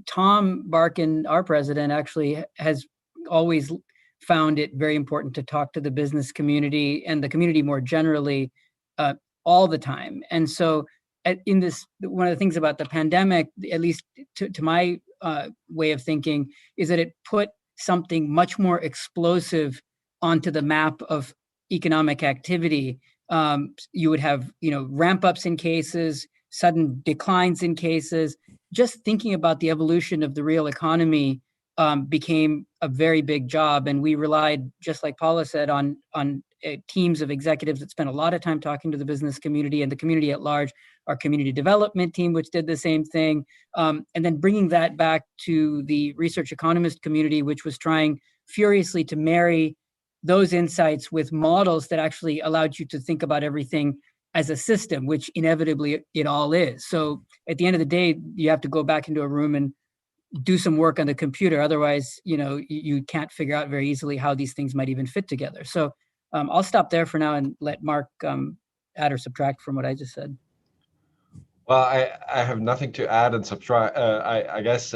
Tom Barkin, our president, actually has always found it very important to talk to the business community and the community more generally all the time. And so in this, one of the things about the pandemic, at least to my way of thinking, is that it put something much more explosive onto the map of economic activity. You would have, ramp ups in cases, sudden declines in cases. Just thinking about the evolution of the real economy became a very big job. And we relied, just like Paula said, on teams of executives that spent a lot of time talking to the business community and the community at large, our community development team, which did the same thing, and then bringing that back to the research economist community, which was trying furiously to marry those insights with models that actually allowed you to think about everything as a system, which inevitably it all is. So at the end of the day, you have to go back into a room and do some work on the computer. Otherwise, you can't figure out very easily how these things might even fit together. So I'll stop there for now and let Mark add or subtract from what I just said. Well, I have nothing to add and subtract. I guess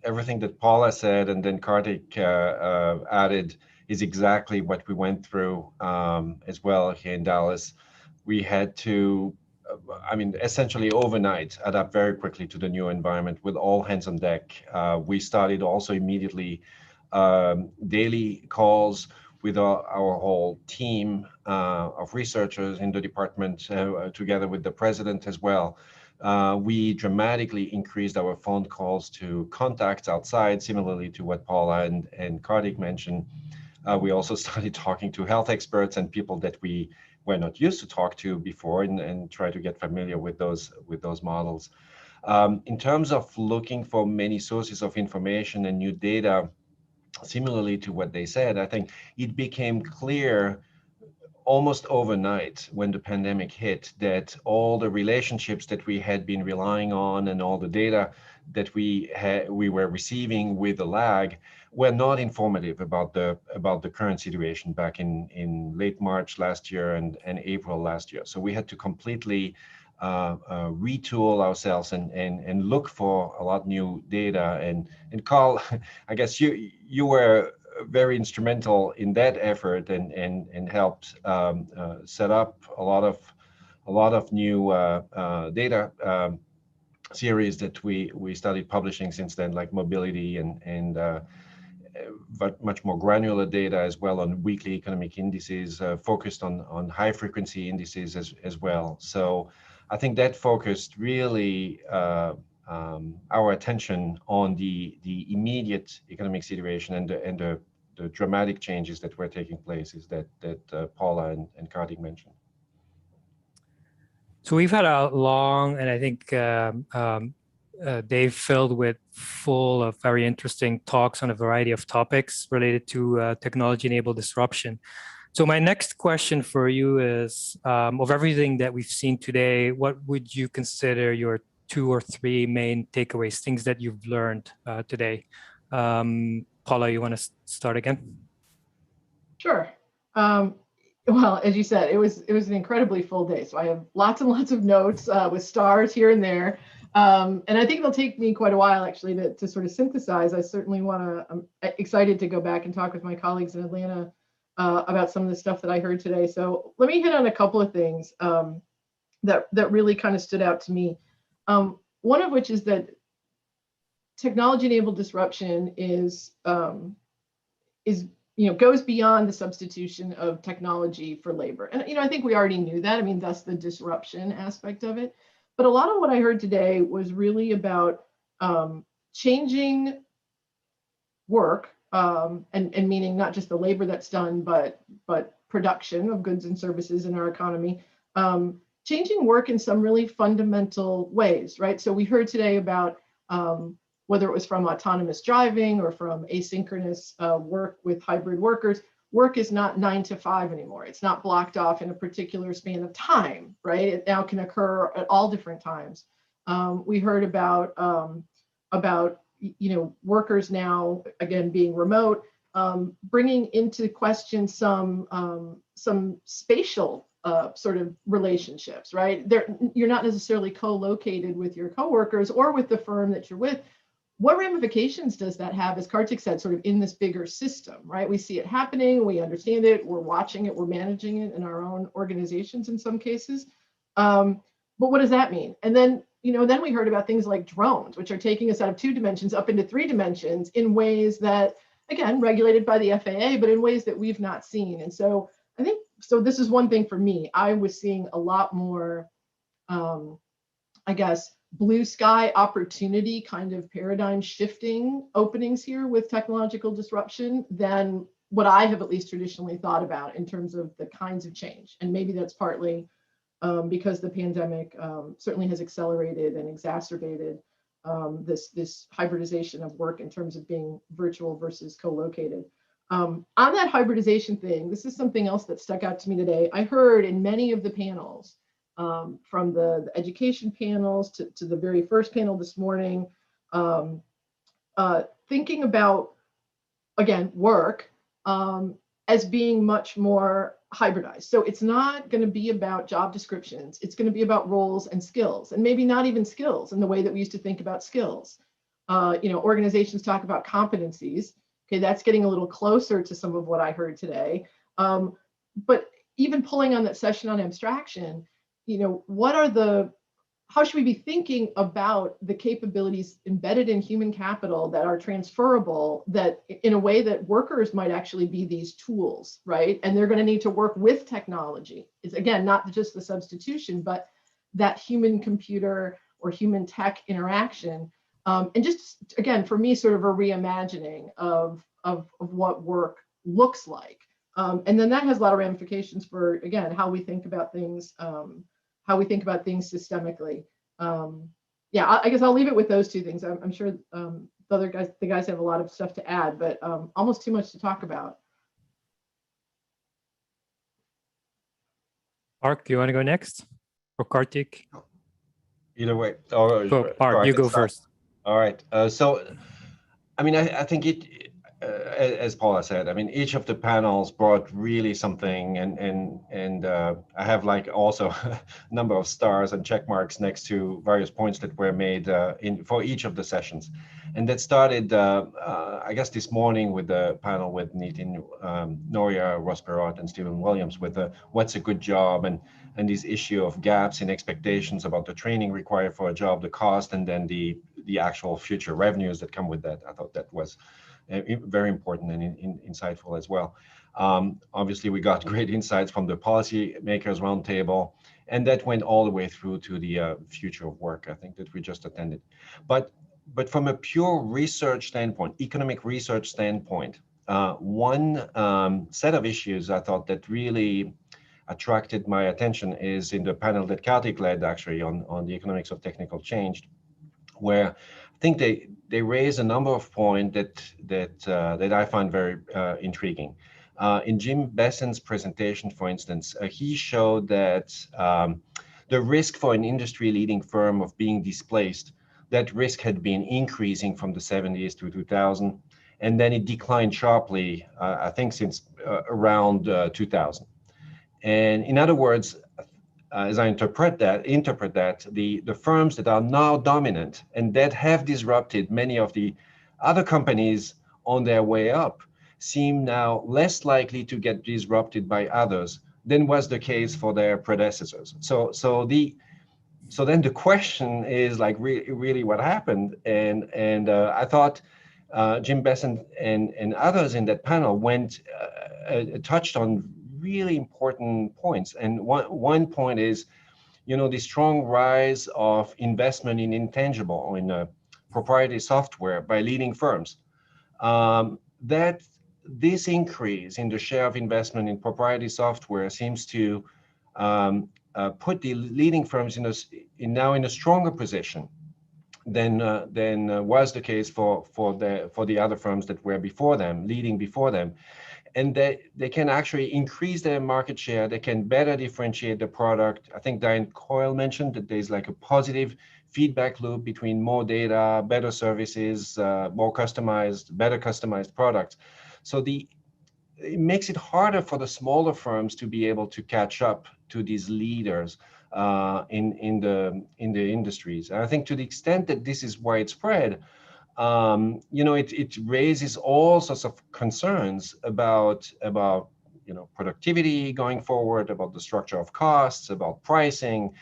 everything that Paula said and then Kartik added is exactly what we went through as well here in Dallas. We had to, essentially overnight, adapt very quickly to the new environment with all hands on deck. We started also immediately daily calls with our whole team of researchers in the department, together with the president as well. We dramatically increased our phone calls to contacts outside, similarly to what Paula and Kartik mentioned. We also started talking to health experts and people that we were not used to talk to before, and try to get familiar with those models. In terms of looking for many sources of information and new data, similarly to what they said, I think it became clear almost overnight when the pandemic hit that all the relationships that we had been relying on and all the data that we were receiving with a lag were not informative about the current situation back in late March last year and April last year. So we had to completely retool ourselves and look for a lot new data. And Carl, I guess you were very instrumental in that effort and helped set up a lot of new data series that we started publishing since then, like mobility and but much more granular data as well on weekly economic indices, focused on high frequency indices as well. So I think that focused really our attention on the immediate economic situation and the dramatic changes that were taking place is that Paula and Kartik mentioned. So we've had a long and I think day filled with full of very interesting talks on a variety of topics related to technology-enabled disruption. So my next question for you is, of everything that we've seen today, what would you consider your 2 or 3 main takeaways, things that you've learned today? Paula, you want to start again? Sure. Well, as you said, it was an incredibly full day. So I have lots and lots of notes with stars here and there. And I think it'll take me quite a while actually to sort of synthesize. I certainly I'm excited to go back and talk with my colleagues in Atlanta about some of the stuff that I heard today. So let me hit on a couple of things that really kind of stood out to me. One of which is that technology-enabled disruption is goes beyond the substitution of technology for labor. And I think we already knew that. I mean, that's the disruption aspect of it. But a lot of what I heard today was really about changing work, and meaning not just the labor that's done, but production of goods and services in our economy, changing work in some really fundamental ways, right? So we heard today about whether it was from autonomous driving or from asynchronous work with hybrid workers, work is not 9 to 5 anymore. It's not blocked off in a particular span of time, right? It now can occur at all different times. We heard about workers now, again, being remote, bringing into question some spatial sort of relationships, right? You're not necessarily co-located with your coworkers or with the firm that you're with. What ramifications does that have, as Kartik said, sort of in this bigger system, right? We see it happening, we understand it, we're watching it, we're managing it in our own organizations in some cases. But what does that mean? And then, then we heard about things like drones, which are taking us out of 2 dimensions up into 3 dimensions in ways that, again, regulated by the FAA, but in ways that we've not seen. And so I think, this is one thing for me. I was seeing a lot more, blue sky opportunity kind of paradigm shifting openings here with technological disruption than what I have at least traditionally thought about in terms of the kinds of change. And maybe that's partly because the pandemic certainly has accelerated and exacerbated this hybridization of work in terms of being virtual versus co-located. On that hybridization thing, this is something else that stuck out to me today. I heard in many of the panels, from the education panels to the very first panel this morning, thinking about, again, work as being much more hybridized. So it's not going to be about job descriptions. It's going to be about roles and skills, and maybe not even skills in the way that we used to think about skills. Organizations talk about competencies. Okay, that's getting a little closer to some of what I heard today. But even pulling on that session on abstraction, how should we be thinking about the capabilities embedded in human capital that are transferable, that in a way that workers might actually be these tools, right? And they're going to need to work with technology. It's, again, not just the substitution, but that human computer or human tech interaction. And just, again, for me, sort of a reimagining of what work looks like. And then that has a lot of ramifications for, again, how we think about things, systemically. Yeah, I guess I'll leave it with those two things. I'm sure the guys have a lot of stuff to add, but almost too much to talk about. Mark, you want to go next? Or Kartik? Either way. Go, Mark, you go first. All right. So, I mean, I think as Paula said, I mean, each of the panels brought really something, and I have like also a number of stars and check marks next to various points that were made for each of the sessions. And that started, I guess, this morning with the panel with Nitin Noria, Ross Perot, and Stephen Williams with what's a good job, and this issue of gaps in expectations about the training required for a job, the cost, and then the actual future revenues that come with that. I thought that was very important and insightful as well. Obviously, we got great insights from the policymakers roundtable, and that went all the way through to the future of work, I think, that we just attended. But from a pure research standpoint, economic research standpoint, one set of issues I thought that really attracted my attention is in the panel that Kartik led, actually, on the economics of technical change, where I think they raise a number of points that I find very intriguing. In Jim Bessen's presentation, for instance, he showed that the risk for an industry-leading firm of being displaced, that risk had been increasing from the 70s to 2000, and then it declined sharply, I think, since around 2000. And in other words, as I interpret that, the firms that are now dominant and that have disrupted many of the other companies on their way up seem now less likely to get disrupted by others than was the case for their predecessors. So then the question is like really what happened, and I thought Jim Bessen and others in that panel touched on really important points. And one point is, the strong rise of investment in intangible or in proprietary software by leading firms. That this increase in the share of investment in proprietary software seems to put the leading firms now in a stronger position than was the case for the other firms that were leading before them. And they can actually increase their market share. They can better differentiate the product. I think Diane Coyle mentioned that there's like a positive feedback loop between more data, better services, better customized products. So it makes it harder for the smaller firms to be able to catch up to these leaders in the industries. And I think to the extent that this is widespread, it raises all sorts of concerns about productivity going forward, about the structure of costs, about pricing,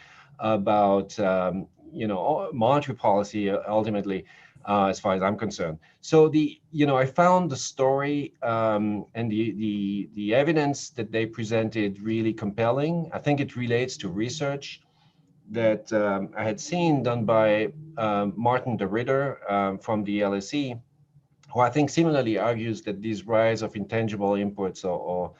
about monetary policy ultimately, as far as I'm concerned. So I found the story and the evidence that they presented really compelling. I think it relates to research that I had seen done by Martin de Ridder from the LSE, who I think similarly argues that this rise of intangible inputs or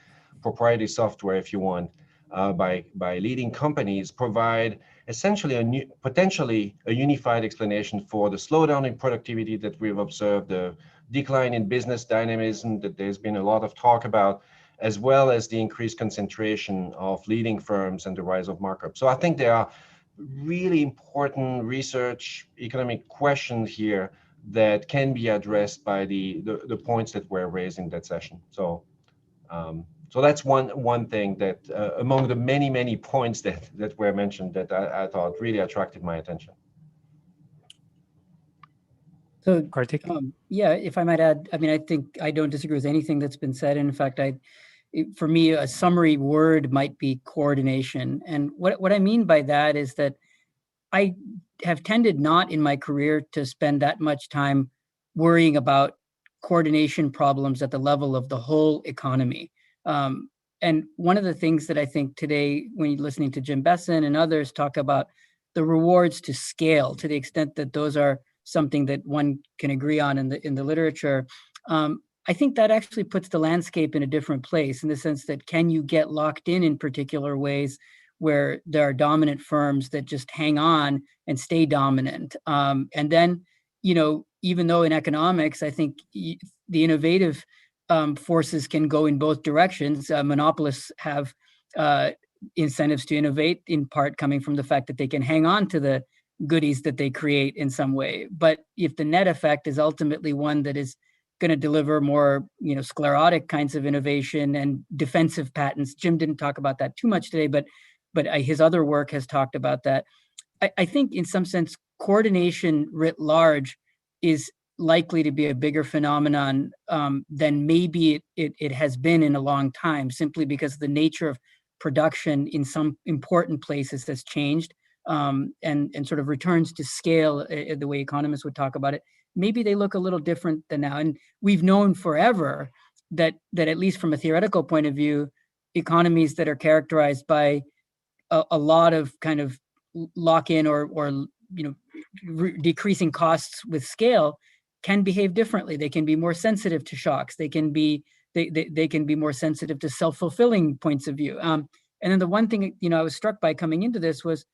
proprietary software, if you want, by leading companies provide essentially potentially a unified explanation for the slowdown in productivity that we've observed, the decline in business dynamism that there's been a lot of talk about, as well as the increased concentration of leading firms and the rise of markup. So I think there are really important research economic questions here that can be addressed by the points that were raised in that session. So so that's one thing that among the many points that were mentioned that I thought really attracted my attention. So, yeah, if I might add, I mean, I think I don't disagree with anything that's been said. In fact, for me, a summary word might be coordination. And what I mean by that is that I have tended not in my career to spend that much time worrying about coordination problems at the level of the whole economy. And one of the things that I think today, when you're listening to Jim Besson and others talk about the rewards to scale, to the extent that those are something that one can agree on in the literature, I think that actually puts the landscape in a different place, in the sense that can you get locked in particular ways where there are dominant firms that just hang on and stay dominant. And then, you know, even though in economics, I think the innovative forces can go in both directions. Monopolists have incentives to innovate, in part coming from the fact that they can hang on to the goodies that they create in some way. But if the net effect is ultimately one that is going to deliver more, you know, sclerotic kinds of innovation and defensive patents, Jim didn't talk about that too much today, but his other work has talked about that. I think in some sense, coordination writ large is likely to be a bigger phenomenon than maybe it has been in a long time, simply because the nature of production in some important places has changed, and sort of returns to scale, the way economists would talk about it. Maybe they look a little different than now. And we've known forever that at least from a theoretical point of view, economies that are characterized by a lot of kind of lock-in or you know, decreasing costs with scale can behave differently. They can be more sensitive to shocks. They can be more sensitive to self-fulfilling points of view. And then the one thing, you know, I was struck by coming into this was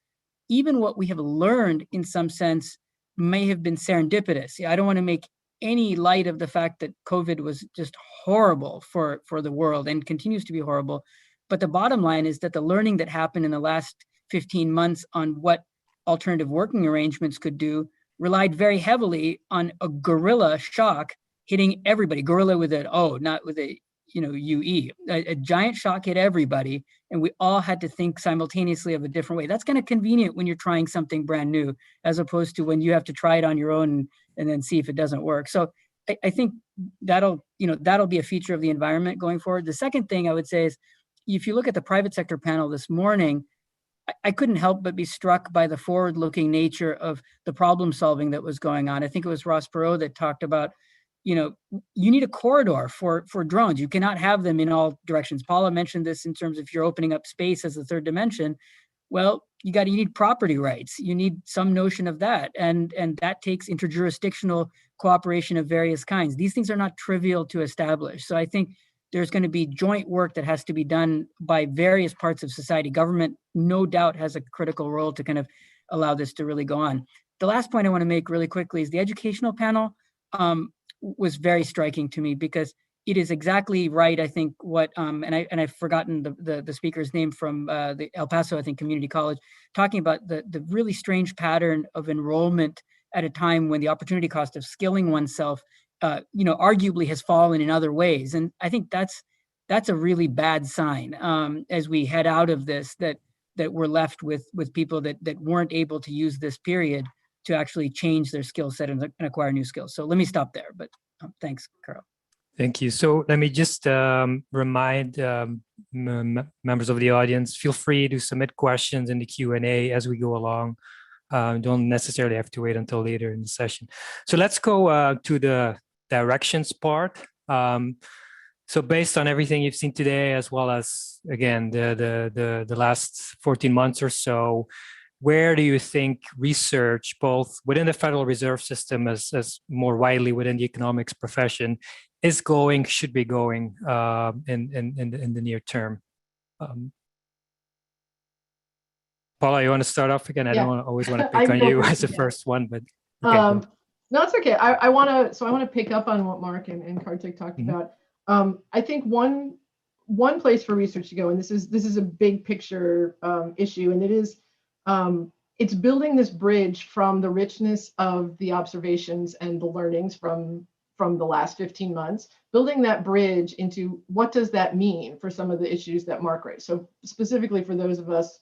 even what we have learned in some sense may have been serendipitous. I don't want to make any light of the fact that COVID was just horrible for the world and continues to be horrible. But the bottom line is that the learning that happened in the last 15 months on what alternative working arrangements could do relied very heavily on a guerrilla shock hitting everybody. Guerrilla with an O, not with a, you know, UE. A giant shock hit everybody, and we all had to think simultaneously of a different way. That's kind of convenient when you're trying something brand new, as opposed to when you have to try it on your own and then see if it doesn't work. So I think that'll be a feature of the environment going forward. The second thing I would say is, if you look at the private sector panel this morning, I couldn't help but be struck by the forward-looking nature of the problem solving that was going on. I think it was Ross Perot that talked about, you know, you need a corridor for drones. You cannot have them in all directions. Paula mentioned this in terms of if you're opening up space as the third dimension. Well, you need property rights. You need some notion of that. And that takes interjurisdictional cooperation of various kinds. These things are not trivial to establish. So I think there's going to be joint work that has to be done by various parts of society. Government, no doubt, has a critical role to kind of allow this to really go on. The last point I want to make really quickly is the educational panel was very striking to me, because it is exactly right, I think, what, and I've forgotten the speaker's name from the El Paso, I think, Community College, talking about the really strange pattern of enrollment at a time when the opportunity cost of skilling oneself arguably has fallen in other ways. And I think that's a really bad sign as we head out of this, that we're left with people that weren't able to use this period to actually change their skill set and acquire new skills. So let me stop there, but thanks, Carl. Thank you. So let me just remind members of the audience, feel free to submit questions in the Q&A as we go along. Don't necessarily have to wait until later in the session. So let's go to the directions part. So based on everything you've seen today, as well as, again, the last 14 months or so, where do you think research, both within the Federal Reserve System as more widely within the economics profession, is going, should be going in the near term? Paula, you want to start off again? I don't always want to pick on you as the first one, but okay. No, it's okay. I want to pick up on what Mark and Kartik talked about. I think one place for research to go, and this is a big picture issue, and it is it's building this bridge from the richness of the observations and the learnings from the last 15 months, building that bridge into what does that mean for some of the issues that Mark raised. So specifically for those of us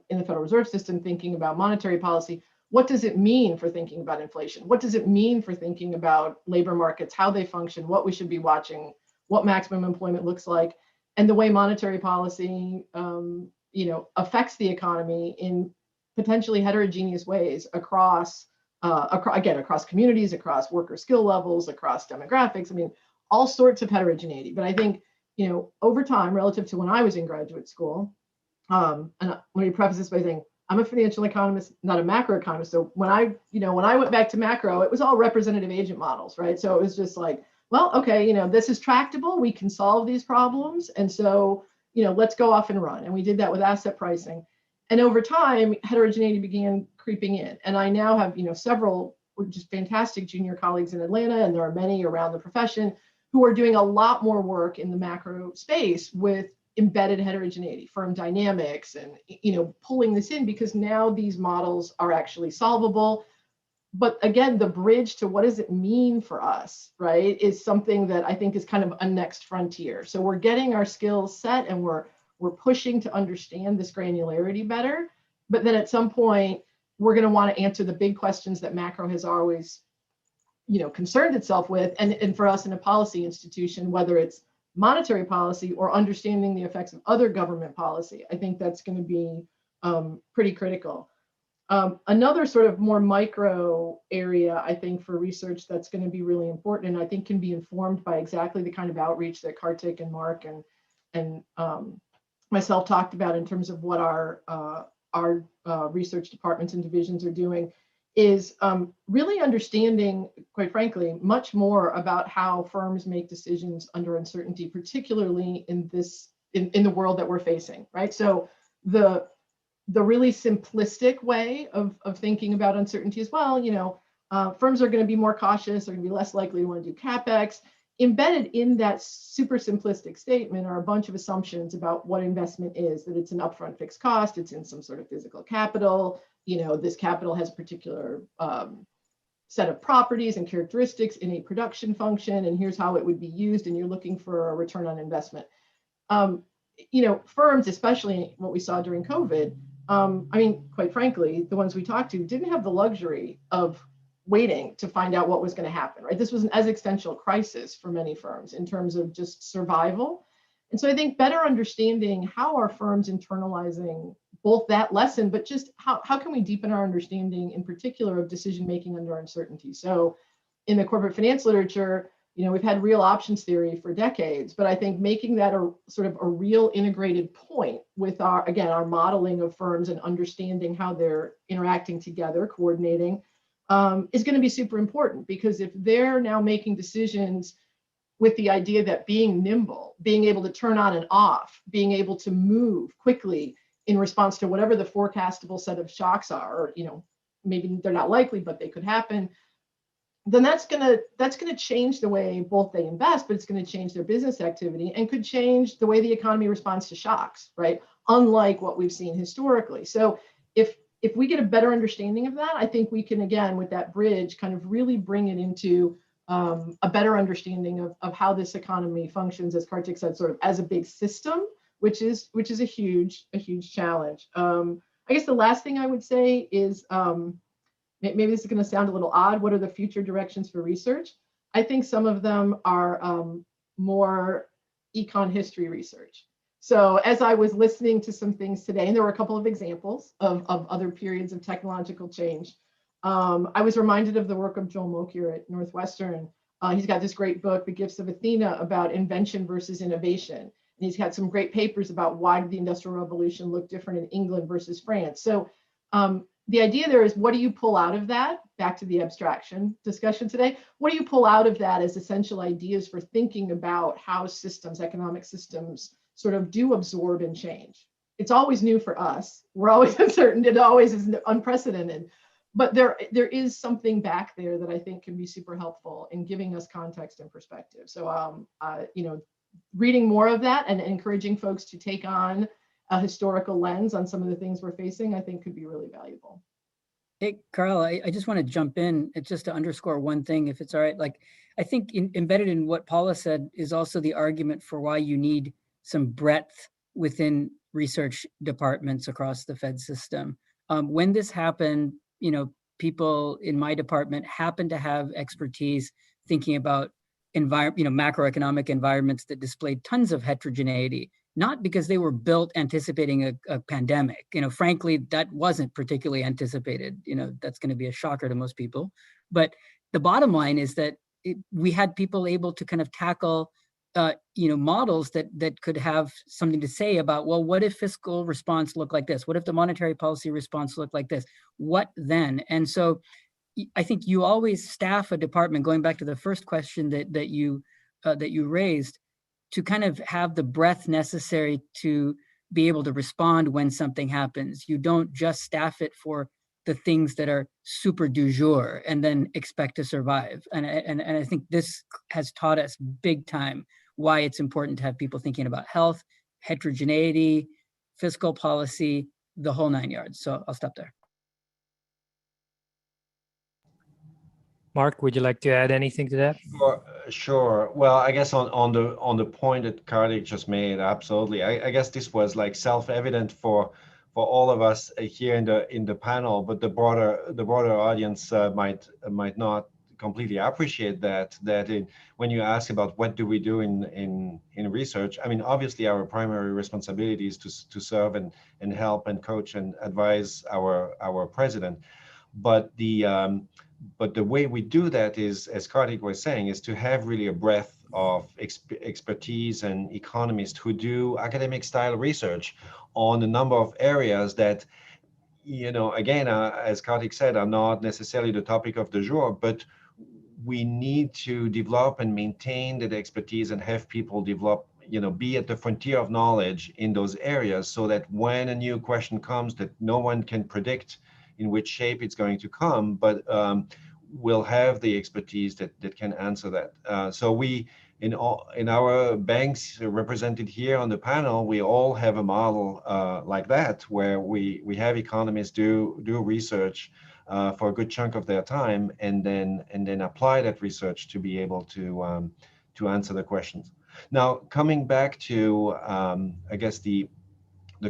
in the Federal Reserve System thinking about monetary policy, what does it mean for thinking about inflation? What does it mean for thinking about labor markets, how they function, what we should be watching, what maximum employment looks like, and the way monetary policy affects the economy in potentially heterogeneous ways across communities, across worker skill levels, across demographics. I mean, all sorts of heterogeneity. But I think, over time, relative to when I was in graduate school, and let me preface this by saying, I'm a financial economist, not a macroeconomist. So when I went back to macro, it was all representative agent models, right? So it was just like, well, okay, this is tractable. We can solve these problems. And so, let's go off and run. And we did that with asset pricing. And over time, heterogeneity began creeping in. And I now have, several just fantastic junior colleagues in Atlanta, and there are many around the profession who are doing a lot more work in the macro space with embedded heterogeneity, firm dynamics, and pulling this in because now these models are actually solvable. But again, the bridge to what does it mean for us, right, is something that I think is kind of a next frontier. So we're getting our skills set and we're pushing to understand this granularity better. But then at some point, we're going to want to answer the big questions that macro has always, concerned itself with. And for us in a policy institution, whether it's monetary policy or understanding the effects of other government policy, I think that's going to be pretty critical. Another sort of more micro area, I think, for research that's going to be really important, and I think can be informed by exactly the kind of outreach that Kartik and Mark and myself talked about in terms of what our research departments and divisions are doing, is really understanding, quite frankly, much more about how firms make decisions under uncertainty, particularly in the world that we're facing, right? So the really simplistic way of thinking about uncertainty as well, firms are going to be more cautious, they're going to be less likely to want to do CapEx. Embedded in that super simplistic statement are a bunch of assumptions about what investment is, that it's an upfront fixed cost, it's in some sort of physical capital, this capital has a particular set of properties and characteristics in a production function, and here's how it would be used, and you're looking for a return on investment. Firms, especially what we saw during COVID, quite frankly, the ones we talked to didn't have the luxury of waiting to find out what was going to happen, right? This was an existential crisis for many firms in terms of just survival. And so I think better understanding how are firms internalizing both that lesson, but just how can we deepen our understanding in particular of decision-making under uncertainty. So in the corporate finance literature, we've had real options theory for decades, but I think making that a sort of a real integrated point with our modeling of firms and understanding how they're interacting together, coordinating, is going to be super important, because if they're now making decisions with the idea that being nimble, being able to turn on and off, being able to move quickly in response to whatever the forecastable set of shocks are, or maybe they're not likely, but they could happen, then that's gonna change the way both they invest, but it's going to change their business activity and could change the way the economy responds to shocks, right? Unlike what we've seen historically. So if we get a better understanding of that, I think we can, again, with that bridge, kind of really bring it into a better understanding of how this economy functions, as Kartik said, sort of as a big system, which is a huge challenge. I guess the last thing I would say is, maybe this is going to sound a little odd, what are the future directions for research? I think some of them are more econ history research. So as I was listening to some things today, and there were a couple of examples of other periods of technological change, I was reminded of the work of Joel Mokyr at Northwestern. He's got this great book, The Gifts of Athena, about invention versus innovation. And he's got some great papers about why did the Industrial Revolution look different in England versus France. So The idea there is, what do you pull out of that? Back to the abstraction discussion today. What do you pull out of that as essential ideas for thinking about how systems, economic systems, sort of do absorb and change? It's always new for us. We're always uncertain. It always is unprecedented. But there is something back there that I think can be super helpful in giving us context and perspective. So, reading more of that and encouraging folks to take on a historical lens on some of the things we're facing, I think could be really valuable. Hey, Carl, I just want to jump in just to underscore one thing, if it's all right. Like, I think embedded in what Paula said is also the argument for why you need some breadth within research departments across the Fed system. When this happened, people in my department happened to have expertise thinking about macroeconomic environments that displayed tons of heterogeneity, not because they were built anticipating a pandemic. Frankly, that wasn't particularly anticipated. That's going to be a shocker to most people. But the bottom line is that we had people able to kind of tackle models that could have something to say about, well, what if fiscal response looked like this? What if the monetary policy response looked like this? What then? And so I think you always staff a department, going back to the first question that you raised, to kind of have the breadth necessary to be able to respond when something happens. You don't just staff it for the things that are super du jour and then expect to survive. And I think this has taught us big time why it's important to have people thinking about health, heterogeneity, fiscal policy, the whole 9 yards. So I'll stop there. Mark, would you like to add anything to that? Sure. Well, I guess on the point that Kartik just made, absolutely. I guess this was like self-evident for all of us here in the panel, but the broader audience might not completely appreciate that when you ask about what do we do in research, I mean, obviously our primary responsibility is to serve and help and coach and advise our president, but the way we do that is, as Kartik was saying, is to have really a breadth of expertise and economists who do academic style research on a number of areas that, again, as Kartik said, are not necessarily the topic of the jour, but we need to develop and maintain that expertise and have people develop, be at the frontier of knowledge in those areas, so that when a new question comes that no one can predict in which shape it's going to come, but we'll have the expertise that can answer that. So we, in our banks represented here on the panel, we all have a model like that, where we have economists do research for a good chunk of their time, and then apply that research to be able to answer the questions. Now, coming back to, I guess the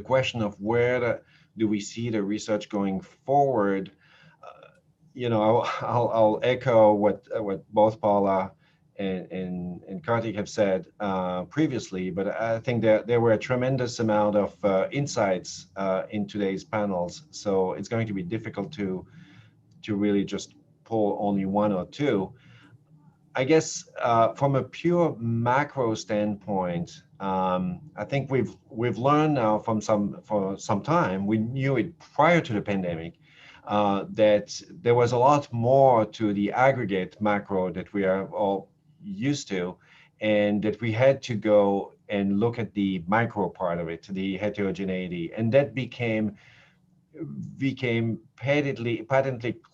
question of where do we see the research going forward? I'll echo what both Paula and Kartik have said previously, but I think that there were a tremendous amount of insights in today's panels. So it's going to be difficult to really just pull only one or two. I guess from a pure macro standpoint, I think we've learned now for some time. We knew it prior to the pandemic that there was a lot more to the aggregate macro that we are all used to, and that we had to go and look at the micro part of it, the heterogeneity, and that became patently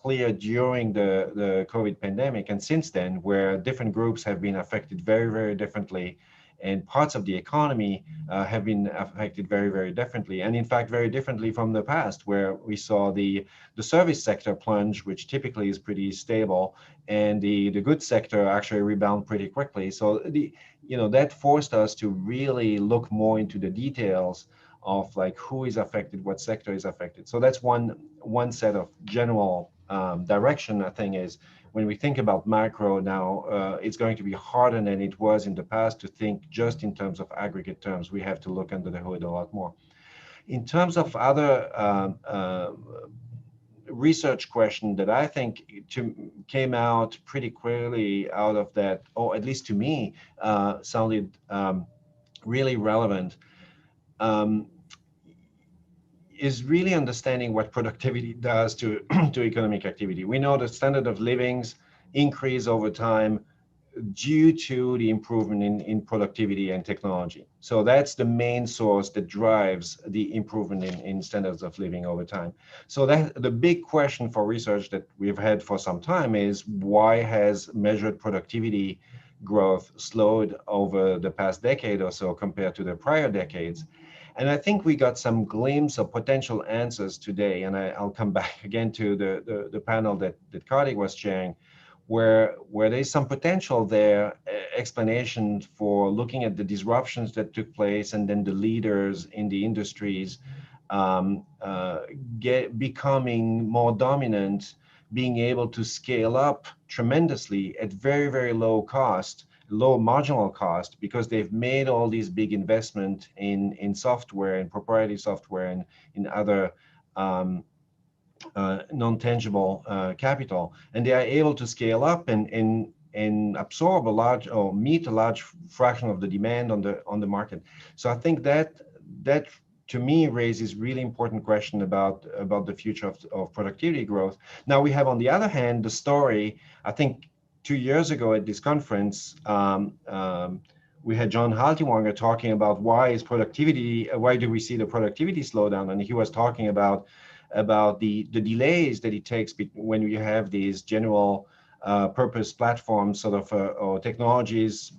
clear during the COVID pandemic, and since then, where different groups have been affected very, very differently, and parts of the economy have been affected very, very differently, and in fact, very differently from the past, where we saw the service sector plunge, which typically is pretty stable, and the goods sector actually rebound pretty quickly. So that forced us to really look more into the details of like who is affected, what sector is affected. So that's one set of general direction. I think is when we think about macro now, it's going to be harder than it was in the past to think just in terms of aggregate terms. We have to look under the hood a lot more. In terms of other research question that I think came out pretty clearly out of that, or at least to me, sounded really relevant. is really understanding what productivity does to, to economic activity. We know the standard of livings increase over time due to the improvement in productivity and technology. So that's the main source that drives the improvement in standards of living over time. So that the big question for research that we've had for some time is, why has measured productivity growth slowed over the past decade or so compared to the prior decades? And I think we got some glimpse of potential answers today. And I'll come back again to the panel that Kartik was chairing, where there's some potential there, explanation for looking at the disruptions that took place and then the leaders in the industries becoming more dominant, being able to scale up tremendously at very, very low cost, low marginal cost, because they've made all these big investment in software and proprietary software and in other non-tangible capital, and they are able to scale up and absorb a large or meet a large fraction of the demand on the market. So I think that to me raises really important question about the future of productivity growth. Now we have, on the other hand, the story. I think 2 years ago at this conference, we had John Haltiwanger talking about why do we see the productivity slowdown, and he was talking about the delays that it takes when you have these general purpose platforms or technologies,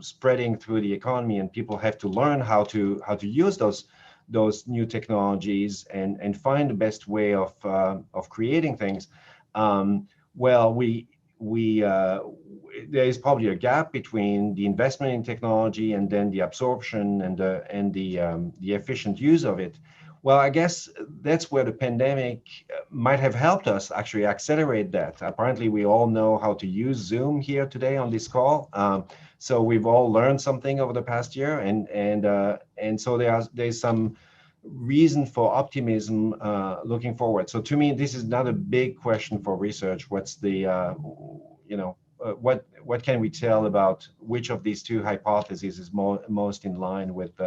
spreading through the economy, and people have to learn how to use those new technologies and find the best way of creating things. There is probably a gap between the investment in technology and then the absorption and the efficient use of it. Well, I guess that's where the pandemic might have helped us actually accelerate that. Apparently, we all know how to use Zoom here today on this call. So we've all learned something over the past year, and so there's some reason for optimism looking forward. So to me, this is not a big question for research. What's the what can we tell about which of these two hypotheses is most in line with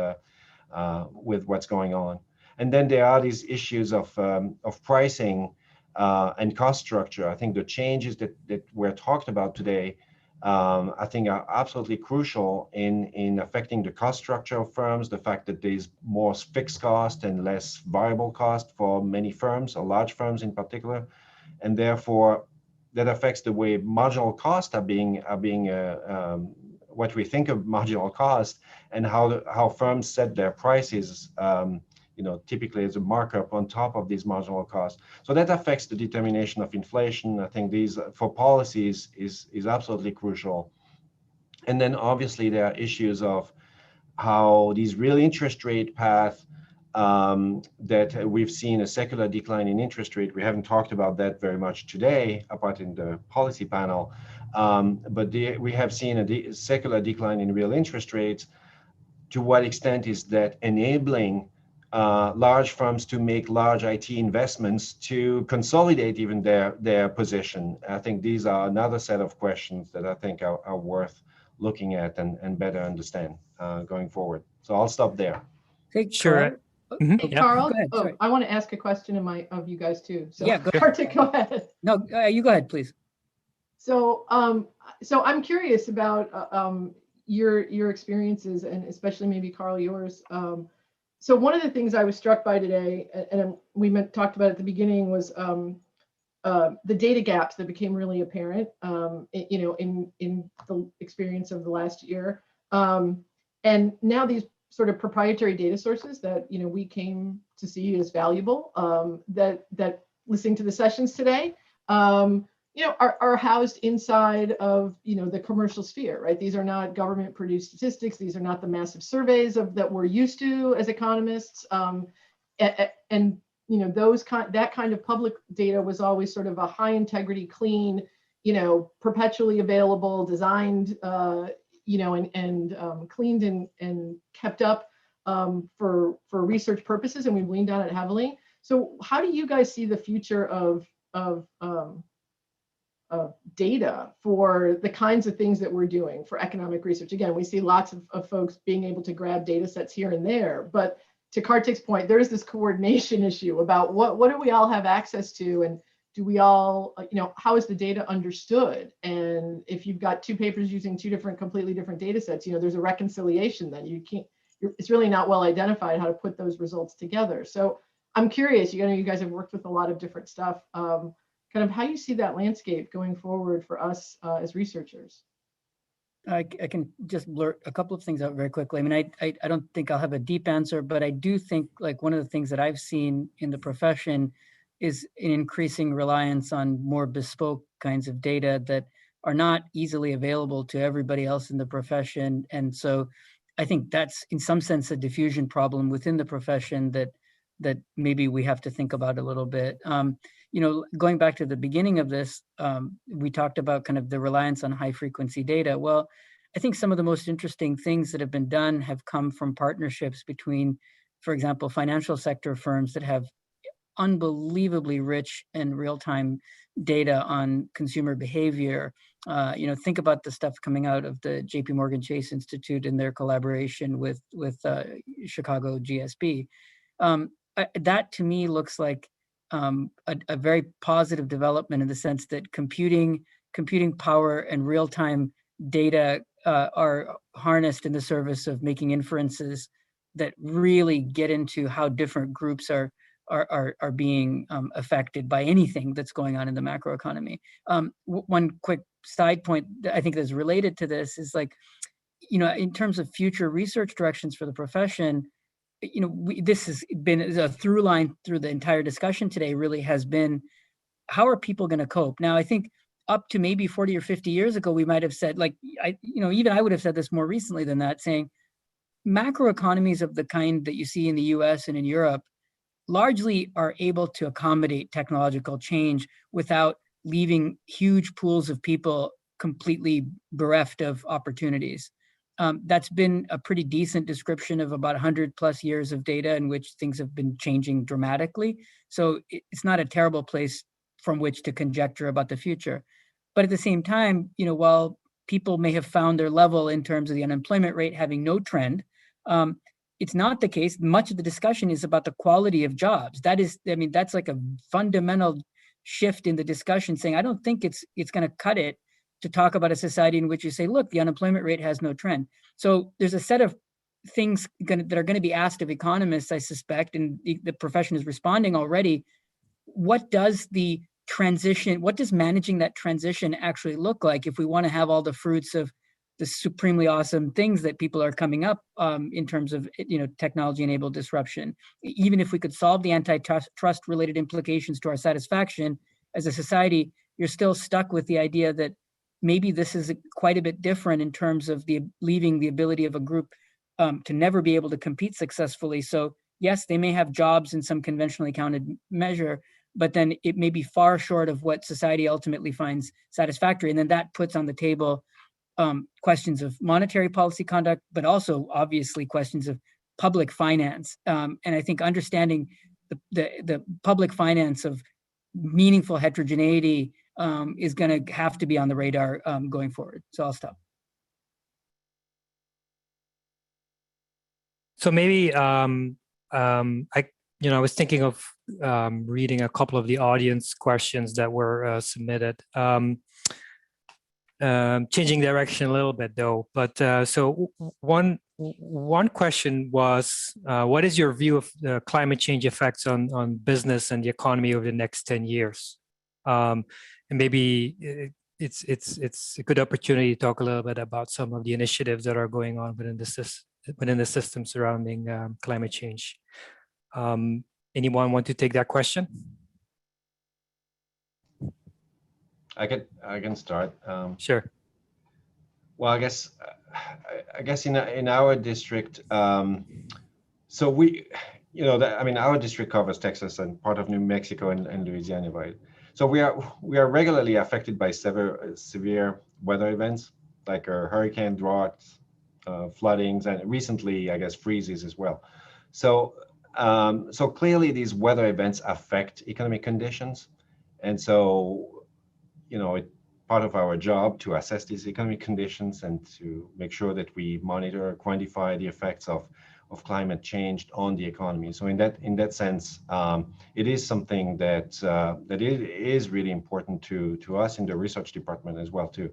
what's going on? And then there are these issues of pricing and cost structure. I think the changes that were talked about today, I think are absolutely crucial in affecting the cost structure of firms, the fact that there's more fixed cost and less variable cost for many firms, or large firms in particular. And therefore, that affects the way marginal costs are being what we think of marginal cost, and how firms set their prices, typically as a markup on top of these marginal costs. So that affects the determination of inflation. I think these, for policies, is absolutely crucial. And then obviously there are issues of how these real interest rate path that we've seen a secular decline in interest rate. We haven't talked about that very much today, apart in the policy panel. But we have seen a secular decline in real interest rates. To what extent is that enabling large firms to make large IT investments to consolidate even their position? I think these are another set of questions that I think are worth looking at and better understand going forward. So I'll stop there. Sure. Hey, Carl, I want to ask a question of you guys too. So Yeah, go ahead. Kartik, go ahead. No, you go ahead, please. So, so I'm curious about your experiences, and especially maybe Carl, yours. So one of the things I was struck by today, and we talked about at the beginning, was the data gaps that became really apparent, in the experience of the last year, and now these sort of proprietary data sources that we came to see as valuable, that listening to the sessions today, are housed inside of the commercial sphere, right? These are not government produced statistics. These are not the massive surveys that we're used to as economists, and that kind of public data was always sort of a high integrity, clean, perpetually available, designed, and cleaned and kept up for research purposes, and we've leaned on it heavily. So how do you guys see the future of data for the kinds of things that we're doing for economic research? Again, we see lots of folks being able to grab data sets here and there, but to Kartik's point, there is this coordination issue about what do we all have access to, and do we all, how is the data understood? And if you've got two papers using two completely different data sets, there's a reconciliation then. It's really not well identified how to put those results together. So I'm curious, you guys have worked with a lot of different stuff, kind of how you see that landscape going forward for us as researchers. I can just blurt a couple of things out very quickly. I mean, I don't think I'll have a deep answer, but I do think like one of the things that I've seen in the profession is an increasing reliance on more bespoke kinds of data that are not easily available to everybody else in the profession. And so I think that's in some sense a diffusion problem within the profession that maybe we have to think about a little bit. Going back to the beginning of this, we talked about kind of the reliance on high frequency data. Well, I think some of the most interesting things that have been done have come from partnerships between, for example, financial sector firms that have unbelievably rich and real-time data on consumer behavior. Think about the stuff coming out of the JP Morgan Chase Institute and their collaboration with Chicago GSB. That to me looks like a very positive development in the sense that computing power and real-time data are harnessed in the service of making inferences that really get into how different groups are being affected by anything that's going on in the macroeconomy. One quick side point that I think that's related to this is like, in terms of future research directions for the profession, this has been a through line through the entire discussion today really has been, how are people going to cope? Now, I think up to maybe 40 or 50 years ago, we might have said even I would have said this more recently than that, saying macroeconomies of the kind that you see in the US and in Europe largely are able to accommodate technological change without leaving huge pools of people completely bereft of opportunities. That's been a pretty decent description of about 100 plus years of data in which things have been changing dramatically. So it's not a terrible place from which to conjecture about the future. But at the same time, while people may have found their level in terms of the unemployment rate having no trend, it's not the case. Much of the discussion is about the quality of jobs. That's like a fundamental shift in the discussion, saying, I don't think it's going to cut it to talk about a society in which you say, look, the unemployment rate has no trend. So there's a set of things that are going to be asked of economists, I suspect, and the profession is responding already. What does managing that transition actually look like if we want to have all the fruits of the supremely awesome things that people are coming up in terms of technology-enabled disruption? Even if we could solve the antitrust related implications to our satisfaction as a society, you're still stuck with the idea that maybe this is quite a bit different in terms of leaving the ability of a group to never be able to compete successfully. So yes, they may have jobs in some conventionally counted measure, but then it may be far short of what society ultimately finds satisfactory. And then that puts on the table questions of monetary policy conduct, but also obviously questions of public finance. And I think understanding the public finance of meaningful heterogeneity is going to have to be on the radar going forward. So I'll stop. So maybe I was thinking of reading a couple of the audience questions that were submitted. Changing direction a little bit though, but so one question was, what is your view of the climate change effects on business and the economy over the next 10 years? And maybe it's a good opportunity to talk a little bit about some of the initiatives that are going on within the system surrounding climate change. Anyone want to take that question? I can start. Sure. Well, I guess in our district, so we, our district covers Texas and part of New Mexico and Louisiana, right? So we are regularly affected by severe weather events like hurricane droughts, floodings, and recently, I guess, freezes as well. So clearly these weather events affect economic conditions, and so it's part of our job to assess these economic conditions and to make sure that we monitor, quantify the effects of climate change on the economy. So in that sense, it is something that that it is really important to us in the research department as well to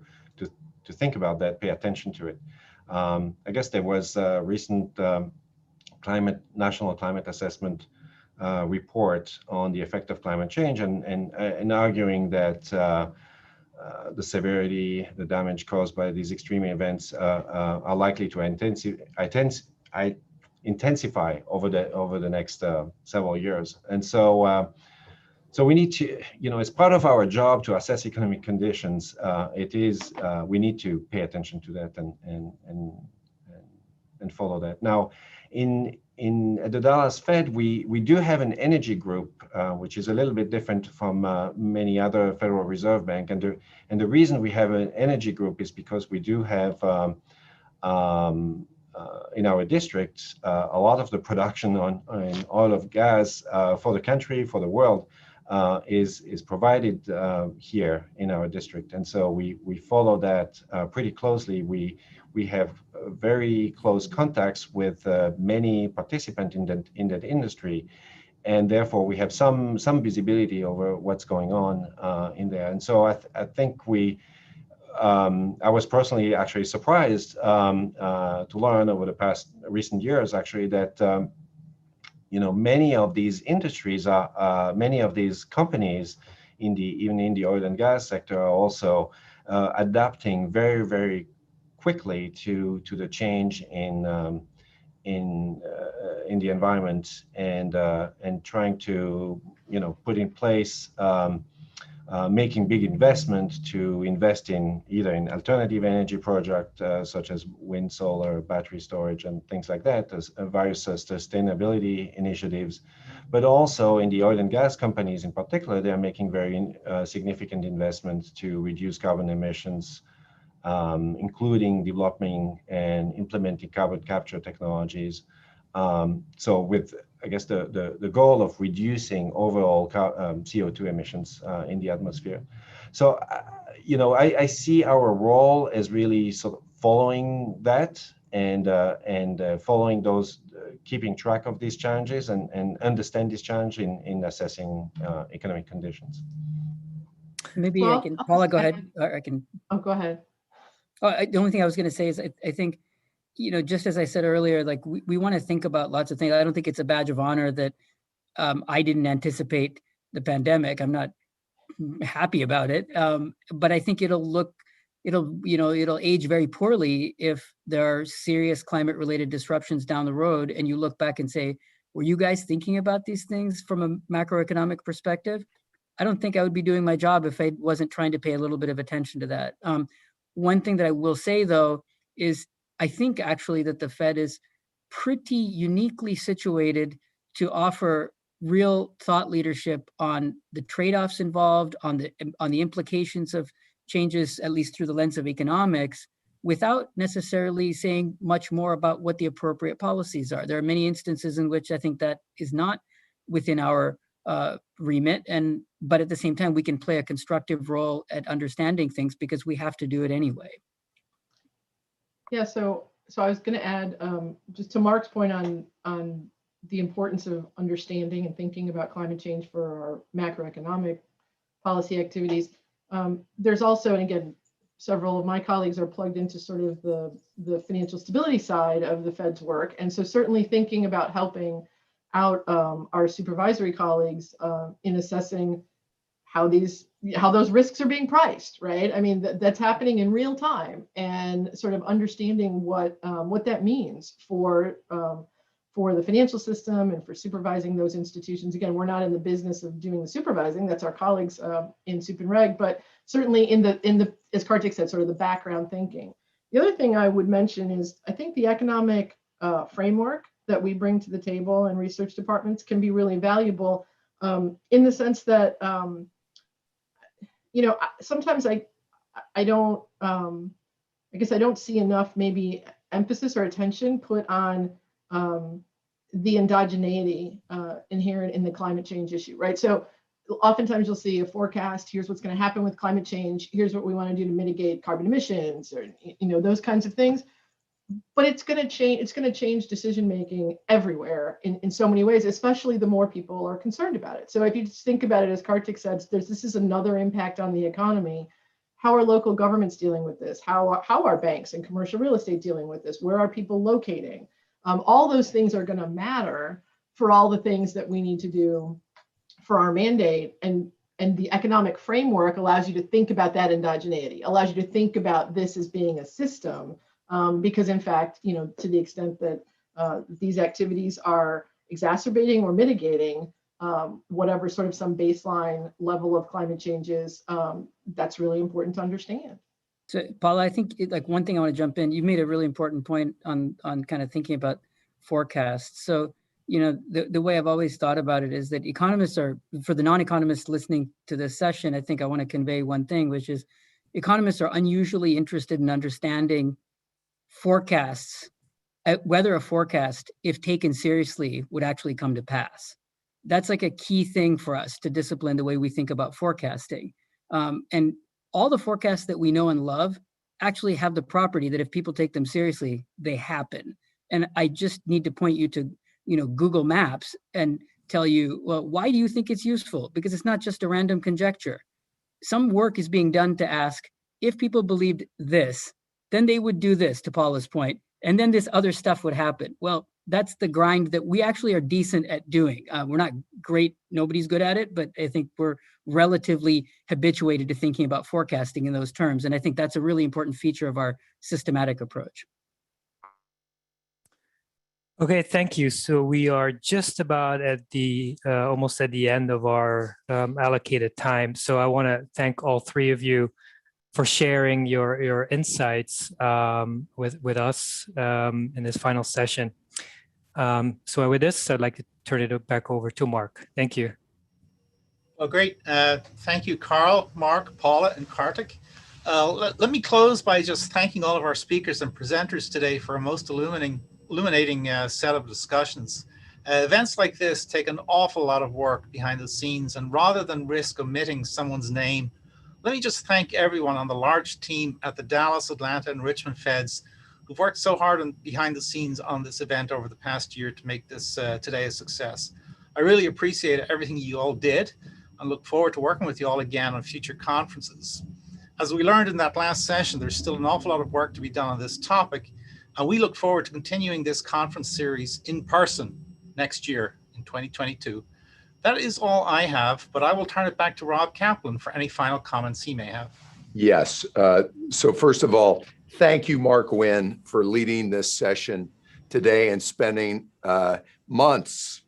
think about that, pay attention to it. I guess there was a recent national climate assessment report on the effect of climate change, and arguing that the severity, the damage caused by these extreme events are likely to intensify over the next several years. And so so we need to, as part of our job to assess economic conditions, we need to pay attention to that and follow that. Now, at the Dallas Fed, we do have an energy group, which is a little bit different from many other Federal Reserve Bank. And the reason we have an energy group is because we do have in our district a lot of the production in oil of gas for the country, for the world, is provided here in our district. And so we follow that pretty closely. We have very close contacts with many participants in that industry, and therefore we have some visibility over what's going on in there. And so I think I was personally actually surprised to learn over the recent years actually that many of these industries many of these companies even in the oil and gas sector are also adapting very, very quickly to the change in the environment and trying to put in place making big investment to invest in either in alternative energy project such as wind, solar, battery storage, and things like that, as various sustainability initiatives, but also in the oil and gas companies in particular, they are making very significant investments to reduce carbon emissions, including developing and implementing carbon capture technologies. So with, I guess, the goal of reducing overall CO2 emissions in the atmosphere. So, I see our as really sort of following that and following those, keeping track of these challenges and understand this challenge in assessing economic conditions. Maybe I can, Paula, go ahead. Or I can. Oh, go ahead. The only thing I was going to say is I think, just as I said earlier, like we want to think about lots of things. I don't think it's a badge of honor that I didn't anticipate the pandemic. I'm not happy about it. But I think it'll age very poorly if there are serious climate related disruptions down the road. And you look back and say, were you guys thinking about these things from a macroeconomic perspective? I don't think I would be doing my job if I wasn't trying to pay a little bit of attention to that. One thing that I will say, though, is I think actually that the Fed is pretty uniquely situated to offer real thought leadership on the trade-offs involved, on the implications of changes, at least through the lens of economics, without necessarily saying much more about what the appropriate policies are. There are many instances in which I think that is not within our remit, but at the same time, we can play a constructive role at understanding things because we have to do it anyway. Yeah, so I was going to add just to Mark's point on the importance of understanding and thinking about climate change for our macroeconomic policy activities. There's also, and again, several of my colleagues are plugged into sort of the financial stability side of the Fed's work, and so certainly thinking about helping out our supervisory colleagues in assessing how those risks are being priced, right? I mean, that's happening in real time, and sort of understanding what that means for the financial system and for supervising those institutions. Again, we're not in the business of doing the supervising; that's our colleagues in Sup and Reg. But certainly in the as Kartik said, sort of the background thinking. The other thing I would mention is I think the economic framework that we bring to the table in research departments can be really valuable in the sense that sometimes I don't I guess I don't see enough maybe emphasis or attention put on the endogeneity inherent in the climate change issue, right? So oftentimes you'll see a forecast, here's what's going to happen with climate change, here's what we want to do to mitigate carbon emissions, or those kinds of things. but it's going to change. It's going to change decision making everywhere in so many ways, especially the more people are concerned about it. So if you just think about it, as Kartik said, this is another impact on the economy. How are local governments dealing with this? How are banks and commercial real estate dealing with this? Where are people locating? All those things are going to matter for all the things that we need to do for our mandate. And the economic framework allows you to think about that endogeneity, allows you to think about this as being a system, because in fact, to the extent that these activities are exacerbating or mitigating whatever sort of some baseline level of climate change is, that's really important to understand. So, Paula, I think like one thing I want to jump in. You made a really important point on kind of thinking about forecasts. So, the way I've always thought about it is that economists are, for the non-economists listening to this session, I think I want to convey one thing, which is economists are unusually interested in understanding forecasts, whether a forecast, if taken seriously, would actually come to pass. That's like a key thing for us to discipline the way we think about forecasting. And all the forecasts that we know and love actually have the property that if people take them seriously, they happen. And I just need to point you to, Google Maps and tell you, well, why do you think it's useful? Because it's not just a random conjecture. Some work is being done to ask, if people believed this, then they would do this, to Paula's point, and then this other stuff would happen. Well, that's the grind that we actually are decent at doing. We're not great, nobody's good at it, but I think we're relatively habituated to thinking about forecasting in those terms. And I think that's a really important feature of our systematic approach. Okay, thank you. So we are just about at the almost at the end of our allocated time. So I want to thank all three of you for sharing your insights with us in this final session. So with this, I'd like to turn it back over to Mark. Thank you. Well, great. Thank you, Carl, Mark, Paula, and Kartik. Let me close by just thanking all of our speakers and presenters today for a most illuminating set of discussions. Events like this take an awful lot of work behind the scenes, and rather than risk omitting someone's name, let me just thank everyone on the large team at the Dallas, Atlanta, and Richmond Feds who've worked so hard behind the scenes on this event over the past year to make this today a success. I really appreciate everything you all did and look forward to working with you all again on future conferences. As we learned in that last session, there's still an awful lot of work to be done on this topic, and we look forward to continuing this conference series in person next year in 2022. That is all I have, but I will turn it back to Rob Kaplan for any final comments he may have. Yes. So first of all, thank you, Mark Wynn, for leading this session today and spending months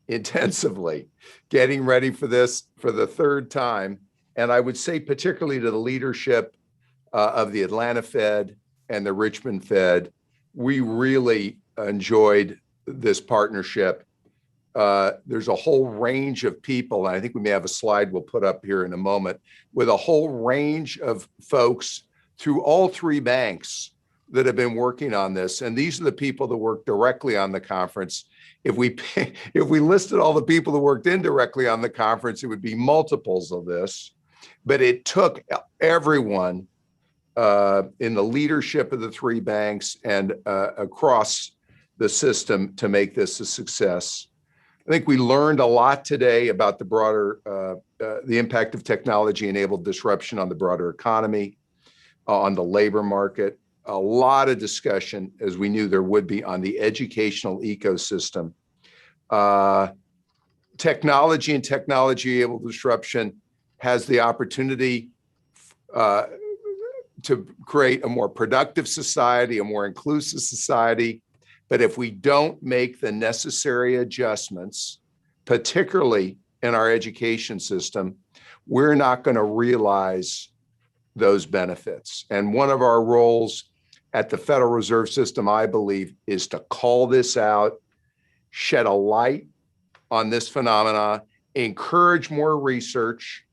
intensively getting ready for this for the third time. And I would say particularly to the leadership of the Atlanta Fed and the Richmond Fed, we really enjoyed this partnership. There's a whole range of people, and I think we may have a slide we'll put up here in a moment, with a whole range of folks through all three banks that have been working on this. And these are the people that work directly on the conference. If we listed all the people that worked indirectly on the conference, it would be multiples of this. But it took everyone in the leadership of the three banks and across the system to make this a success. I think we learned a lot today about the broader, the impact of technology-enabled disruption on the broader economy, on the labor market. A lot of discussion, as we knew there would be, on the educational ecosystem. Technology and technology-enabled disruption has the opportunity to create a more productive society, a more inclusive society. But if we don't make the necessary adjustments, particularly in our education system, we're not going to realize those benefits. And one of our roles at the Federal Reserve System, I believe, is to call this out, shed a light on this phenomena, encourage more research,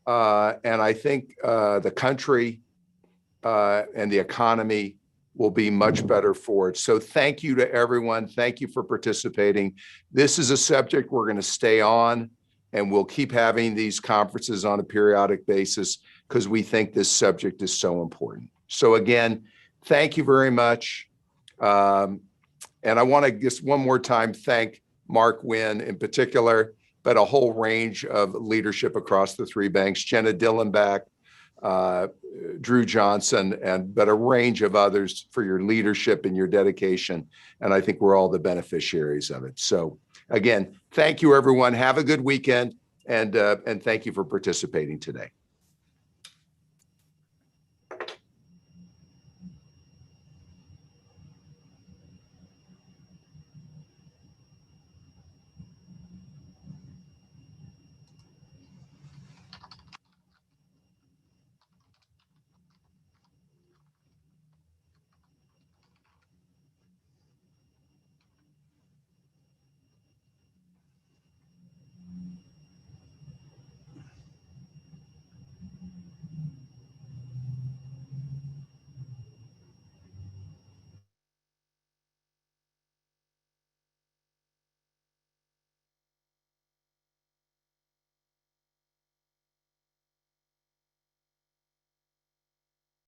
and I think the country and the economy will be much better for it. So thank you to everyone. Thank you for participating. This is a subject we're going to stay on, and we'll keep having these conferences on a periodic basis because we think this subject is so important. So again, thank you very much. And I want to just one more time thank Mark Wynn in particular, but a whole range of leadership across the three banks, Jenna Dillenbach, Drew Johnson, but a range of others for your leadership and your dedication. And I think we're all the beneficiaries of it. So again, thank you, everyone. Have a good weekend. And thank you for participating today.